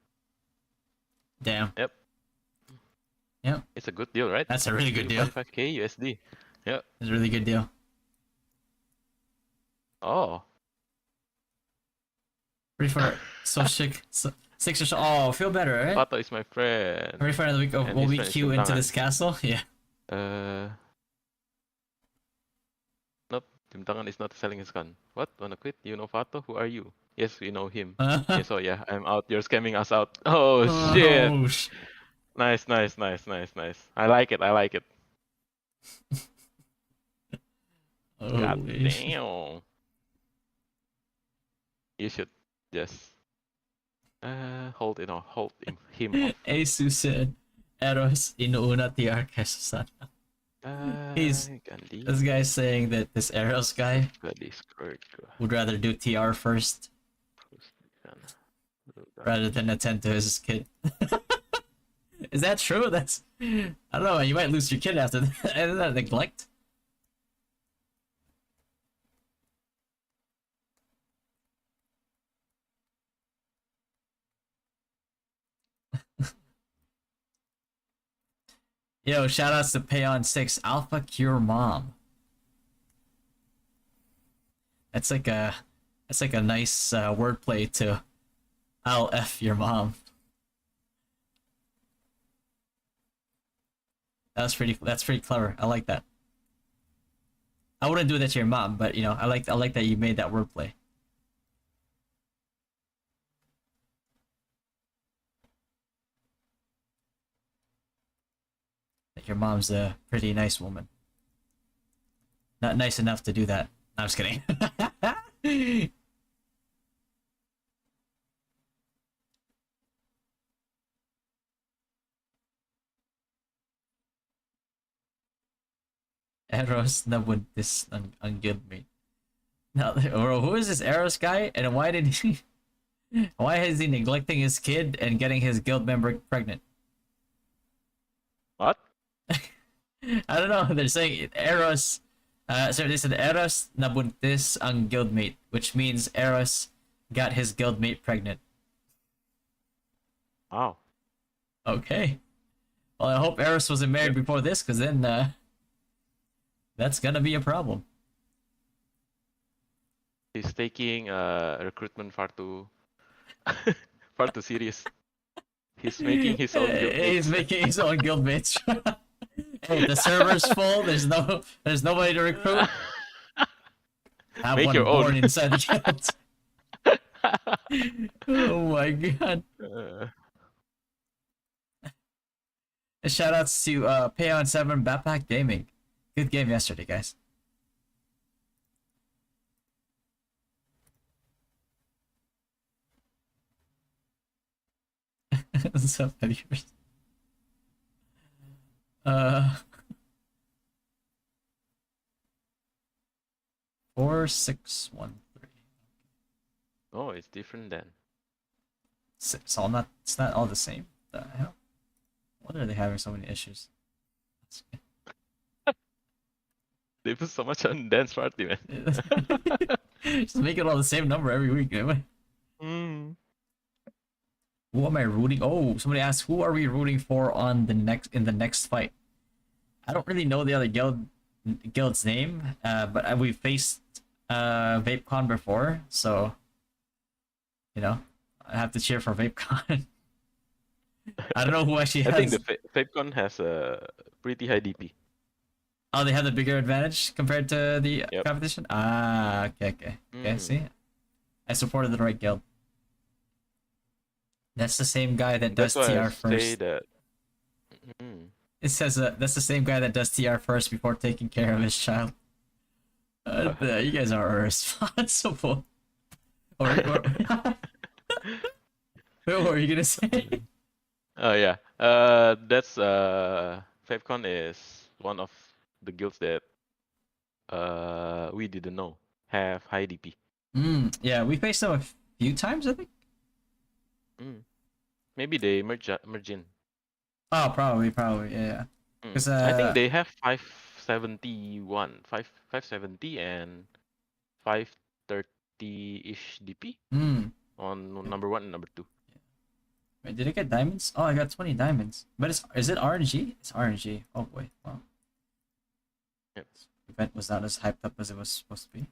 Damn. Yep. Yep. It's a good deal, right? That's a really good deal. 2.5k USD. Yep. It's a really good deal. Oh. Ready for so sick. Six or so. Oh, feel better, right? Fatto is my friend. Ready for another week of And will his we friend is queue into Jemtangan. this castle? Yeah. Nope. Jemtangan is not selling his gun. What? Wanna quit? You know Fatto? Who are you? Yes, we know him. Yes, oh yeah, I'm out. You're scamming us out. Oh shit! Oh, Nice. I like it. God holy shit. damn. You should just hold him off. Asu said, Eros inuuna TR kesa sana. He's- This guy's saying that this Eros guy would rather do TR first rather than attend to his kid. Is that true? That's I don't know. You might lose your kid after that. Isn't that neglect? Yo, shoutouts to Payon6 Alpha Cure Mom. That's like a nice wordplay to I'll F your mom. That's pretty clever. I like that. I wouldn't do that to your mom, but you know, I like that you made that wordplay. Like your mom's a pretty nice woman. Not nice enough to do that. No, I'm just kidding. Eros Nabuntis on Guildmate. Now, bro, who is this Eros guy? And why did he? Why is he neglecting his kid and getting his guild member pregnant? What? I don't know. They're saying Eros. So they said Eros Nabuntis ang guildmate, which means Eros got his guildmate pregnant. Wow. Okay. Well, I hope Eros wasn't married before this, because then that's gonna be a problem. He's taking recruitment far too far too serious. He's making his own guild He's mates. making his own guildmates. Hey, the server's full. There's nobody to recruit. Have Make one your born own. inside the guild. Oh my god. Shoutouts to Payon7 Backpack Gaming. Good game yesterday, guys. So 5 years. Uh, 4613. Oh, it's different then. It's all not. It's not all the same. The hell? Why are they having so many issues? They put so much on dance party, man. Just make it all the same number every week. Mm. Who am I rooting? Oh, somebody asked, who are we rooting for on the next fight? I don't really know the other guild's name, but we faced VapeCon before, so you know, I have to cheer for VapeCon. I don't know who actually has. I think the FapeCon has a pretty high DP. Oh, they have the bigger advantage compared to the Yep. competition? Ah, okay. Okay, see? I supported the right guild. That's the same guy that does That's why TR I first. say that. Mm. It says that's the same guy that does TR first before taking care of his child. You guys are irresponsible. What were you gonna say? Oh yeah. That's FapeCon is one of the guilds that we didn't know have high DP. Yeah, we faced them a few times, I think. Maybe they merge in. Oh, probably, yeah. Because I think they have 571, 570 and 530-ish DP on number 1 and number 2. Wait, did I get diamonds? Oh, I got 20 diamonds. But is it RNG? It's RNG. Oh boy, wow. Yep. This event was not as hyped up as it was supposed to be.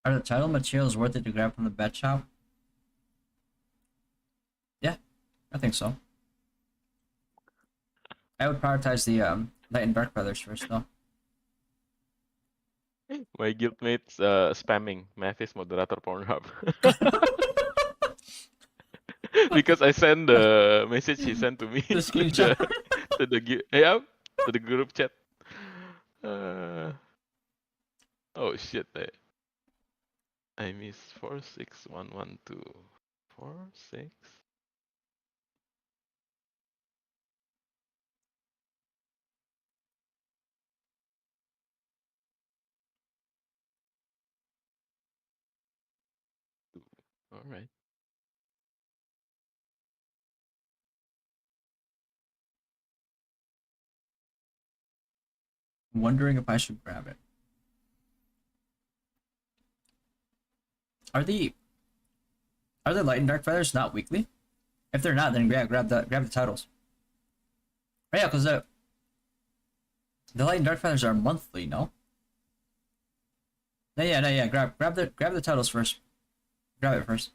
Are the title materials worth it to grab from the bet shop? Yeah, I think so. I would prioritize the light and dark feathers first, though. My guildmates spamming Mathis moderator Pornhub. Because I sent the message he sent to me The screenshot. to the group chat. Oh shit! I missed 46112. 46. All right. I'm wondering if I should grab it. Are the light and dark feathers not weekly? If they're not, then grab the titles. Oh, yeah, because the light and dark feathers are monthly, no? No, yeah. Grab the titles first. Grab it first.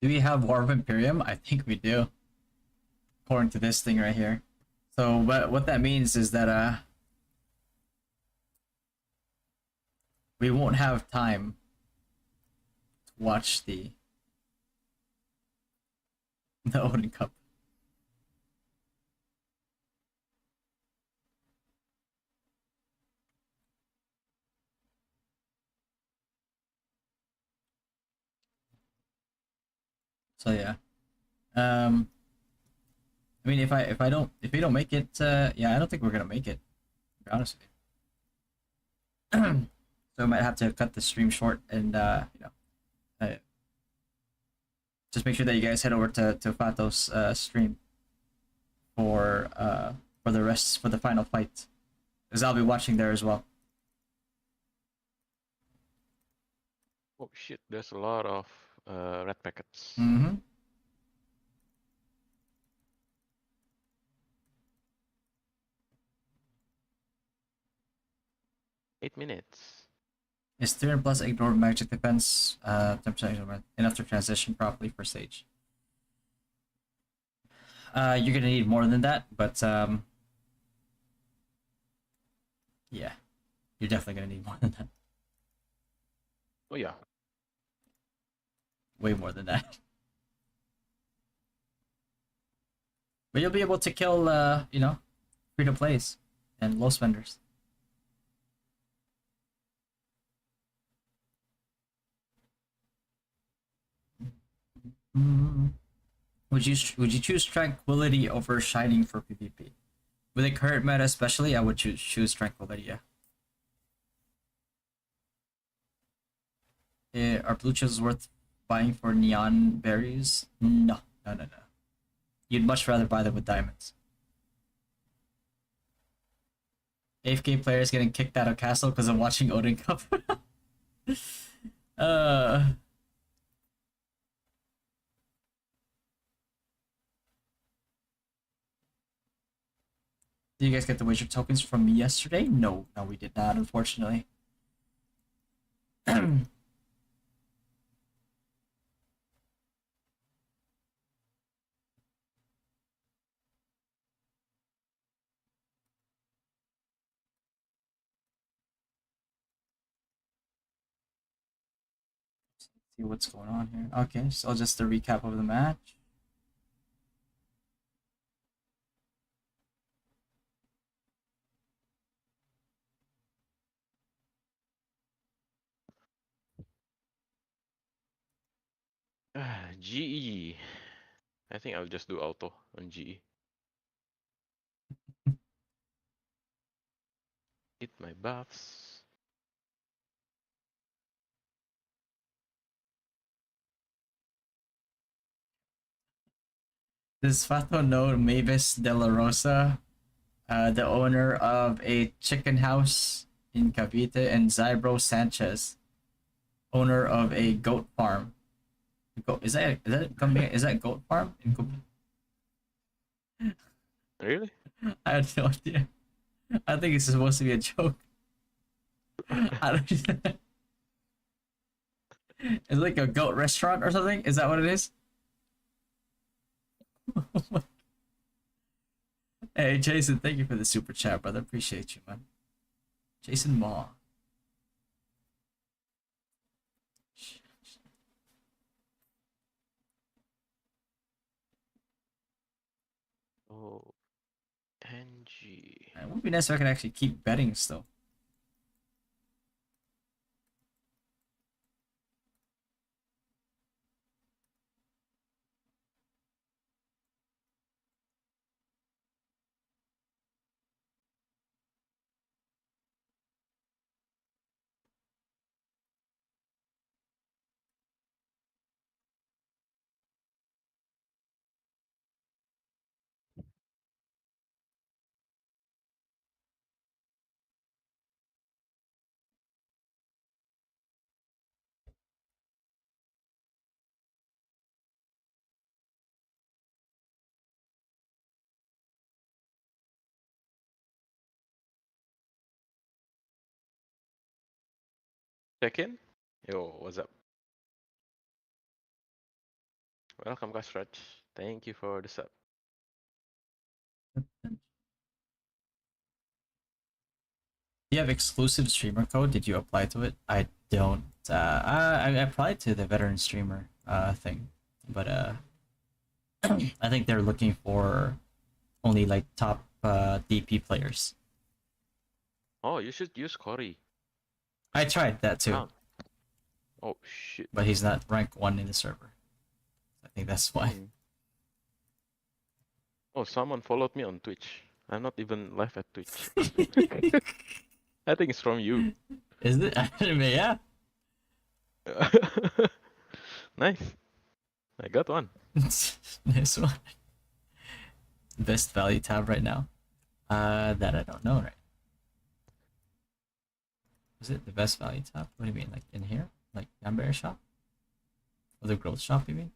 Do we have War of Imperium? I think we do. According to this thing right here. So what that means is that we won't have time to watch the Odin Cup. So yeah. I mean, if we don't make it, yeah, I don't think we're gonna make it. To be honest with you. So we might have to cut the stream short and just make sure that you guys head over to Fatto's stream for the final fight, because I'll be watching there as well. Oh shit, there's a lot of red packets. Mm-hmm. 8 minutes. Is 300 plus ignore magic defense 10% enough to transition properly for stage? You're gonna need more than that, but yeah, you're definitely gonna need more than that. Oh yeah. Way more than that. But you'll be able to kill, you know, free to plays and low spenders. Mm. Would you choose tranquility over shining for PvP? With the current meta, especially, I would choose tranquility. Yeah. Are blue chips worth buying for neon berries? No, no, no, no. You'd much rather buy them with diamonds. AFK players getting kicked out of castle because of watching Odin Cup. uh. Did you guys get the wager tokens from me yesterday? No, no, we did not, unfortunately. See what's going on here. Okay, so just a recap of the match. GE. I think I'll just do auto on GE. Eat my buffs. Does Fatto know Mavis De La Rosa, the owner of a chicken house in Cavite, and Zybro Sanchez, owner of a goat farm? Goat, is that goat farm in Really? I have no idea. I think it's supposed to be a joke. I don't. It's like a goat restaurant or something. Is that what it is? Hey Jason, thank you for the super chat, brother. Appreciate you, man. Jason Ma. Oh, NG. It would be nice if I could actually keep betting still. Check in? Yo, what's up? Welcome, Gasraj. Thank you for the sub. You have exclusive streamer code. Did you apply to it? I don't. I applied to the veteran streamer thing, but I think they're looking for only like top DP players. Oh, you should use Cory. I tried that too, Oh shit. but he's not rank 1 in the server. I think that's why. Oh, someone followed me on Twitch. I'm not even live at Twitch. I think it's from you. Is it? Yeah. Nice. I got one. Nice one. Best value tab right now. That I don't know, right? Is it the best value tab? What do you mean, like in here? Like Gambler shop? Or the growth shop, you mean?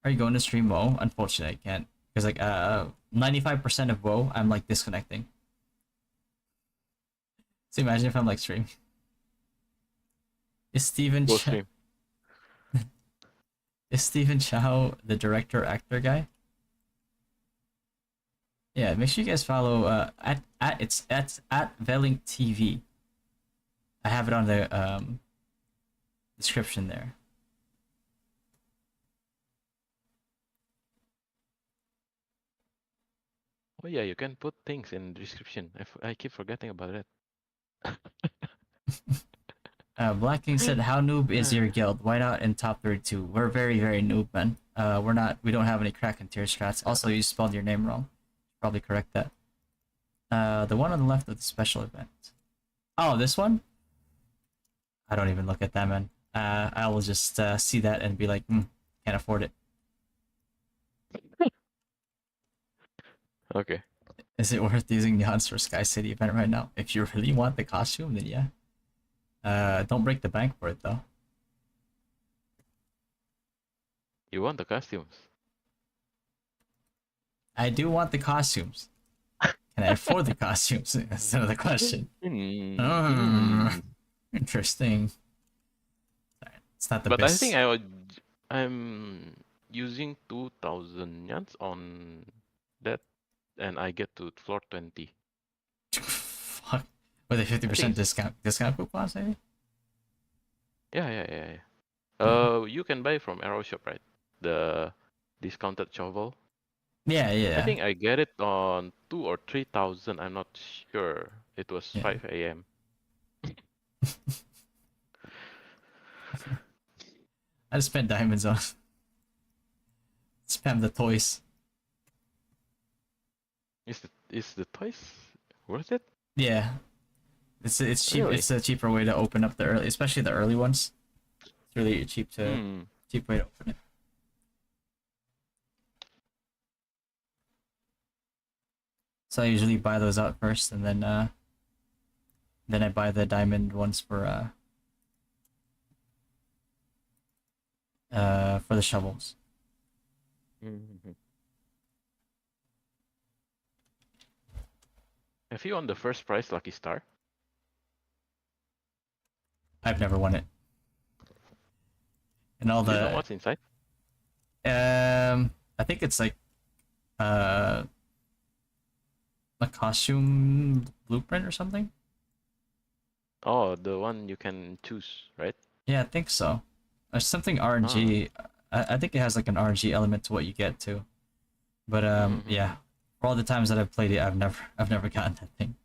Are you going to stream WoW? Unfortunately, I can't. Because like 95% of WoW, I'm like disconnecting. So imagine if I'm like streaming. Is Steven Go Chow, stream. is Steven Chow the director actor guy? Yeah, make sure you guys follow it's at Velling TV. I have it on the description there. Oh yeah, you can put things in the description. I keep forgetting about it. Black King said, "How noob is your guild? Why not in top 32? We're very noob, man. We're not. We don't have any crack and tier strats. Also, you spelled your name wrong. Probably correct that. The one on the left of the special event. Oh, this one? I don't even look at that, man. I will just see that and be like, can't afford it. Okay. Is it worth using Neons for Sky City event right now? If you really want the costume, then yeah. Don't break the bank for it though. You want the costumes? I do want the costumes. Can I afford the costumes? That's another question. Interesting. It's not the but best. I think I'm using 2,000 yans on that, and I get to floor 20. Fuck. With a 50% discount coupons, maybe? Yeah. You can buy from Arrow Shop, right? The discounted shovel. Yeah. I think I get it on 2 or 3,000. I'm not sure. It was Yeah. 5 a.m. I just spent diamonds on spam the toys. Is the toys worth it? Yeah. It's cheap. Really? It's a cheaper way to open up the early, especially the early ones. It's really cheap way to open it. So I usually buy those out first, and then I buy the diamond ones for the shovels. Mm-hmm. Have you won the first prize Lucky Star? I've never won it. And all Do the you know what's inside? I think it's like a costume blueprint or something. Oh, the one you can choose, right? Yeah, I think so. Or something RNG. I think it has like an RNG element to what you get too. But yeah, for all the times that I've played it, I've never gotten that thing.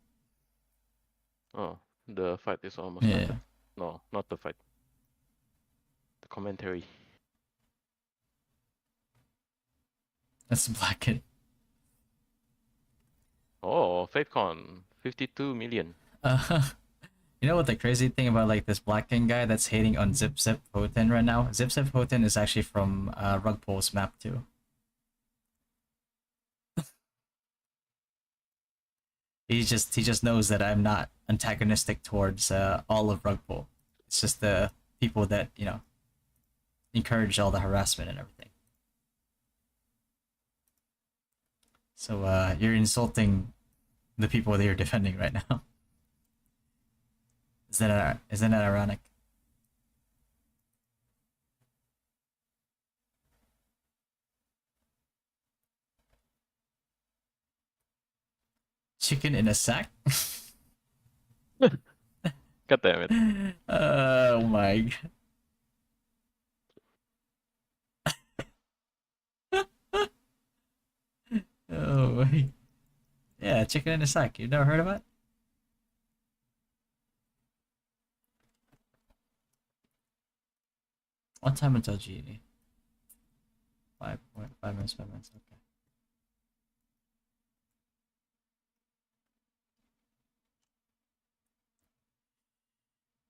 Oh, the fight is almost Yeah. done. No, not the fight. The commentary. That's the black kid. Oh, FateCon, 52 million. You know what the crazy thing about like this Black King guy that's hating on Zip Zip Poten right now? Zip Zip Poten is actually from Rugpole's map too. He just knows that I'm not antagonistic towards all of Rugpole. It's just the people that, you know, encourage all the harassment and everything. So you're insulting the people that you're defending right now. Isn't that ironic? Chicken in a sack? God damn it. Oh my god. Oh my. Yeah, chicken in a sack. You've never heard of it? What time until GE? 5 minutes, 5 minutes, okay.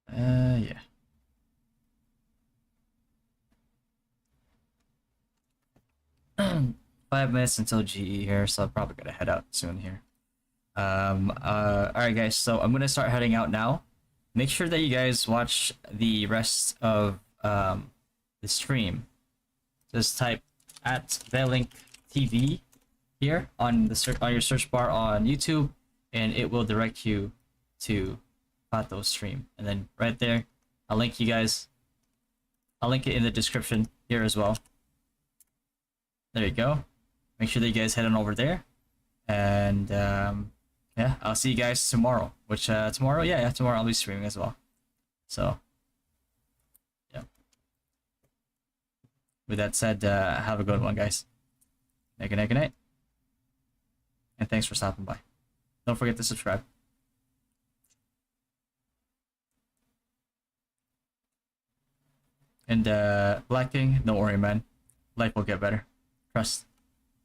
Yeah. Five minutes until GE here, so I'm probably gonna head out soon here. Alright guys, so I'm gonna start heading out now. make sure that you guys watch the rest of the stream. Just type at Velink TV here on the on your search bar on YouTube, and it will direct you to Fatto's stream. And then right there, I'll link you guys. I'll link it in the description here as well. There you go. Make sure that you guys head on over there. And yeah, I'll see you guys tomorrow. Which tomorrow, yeah, tomorrow I'll be streaming as well. So yeah. With that said, have a good one, guys. Good night, good night. And thanks for stopping by. Don't forget to subscribe. And Black King, don't worry, man. Life will get better. Trust.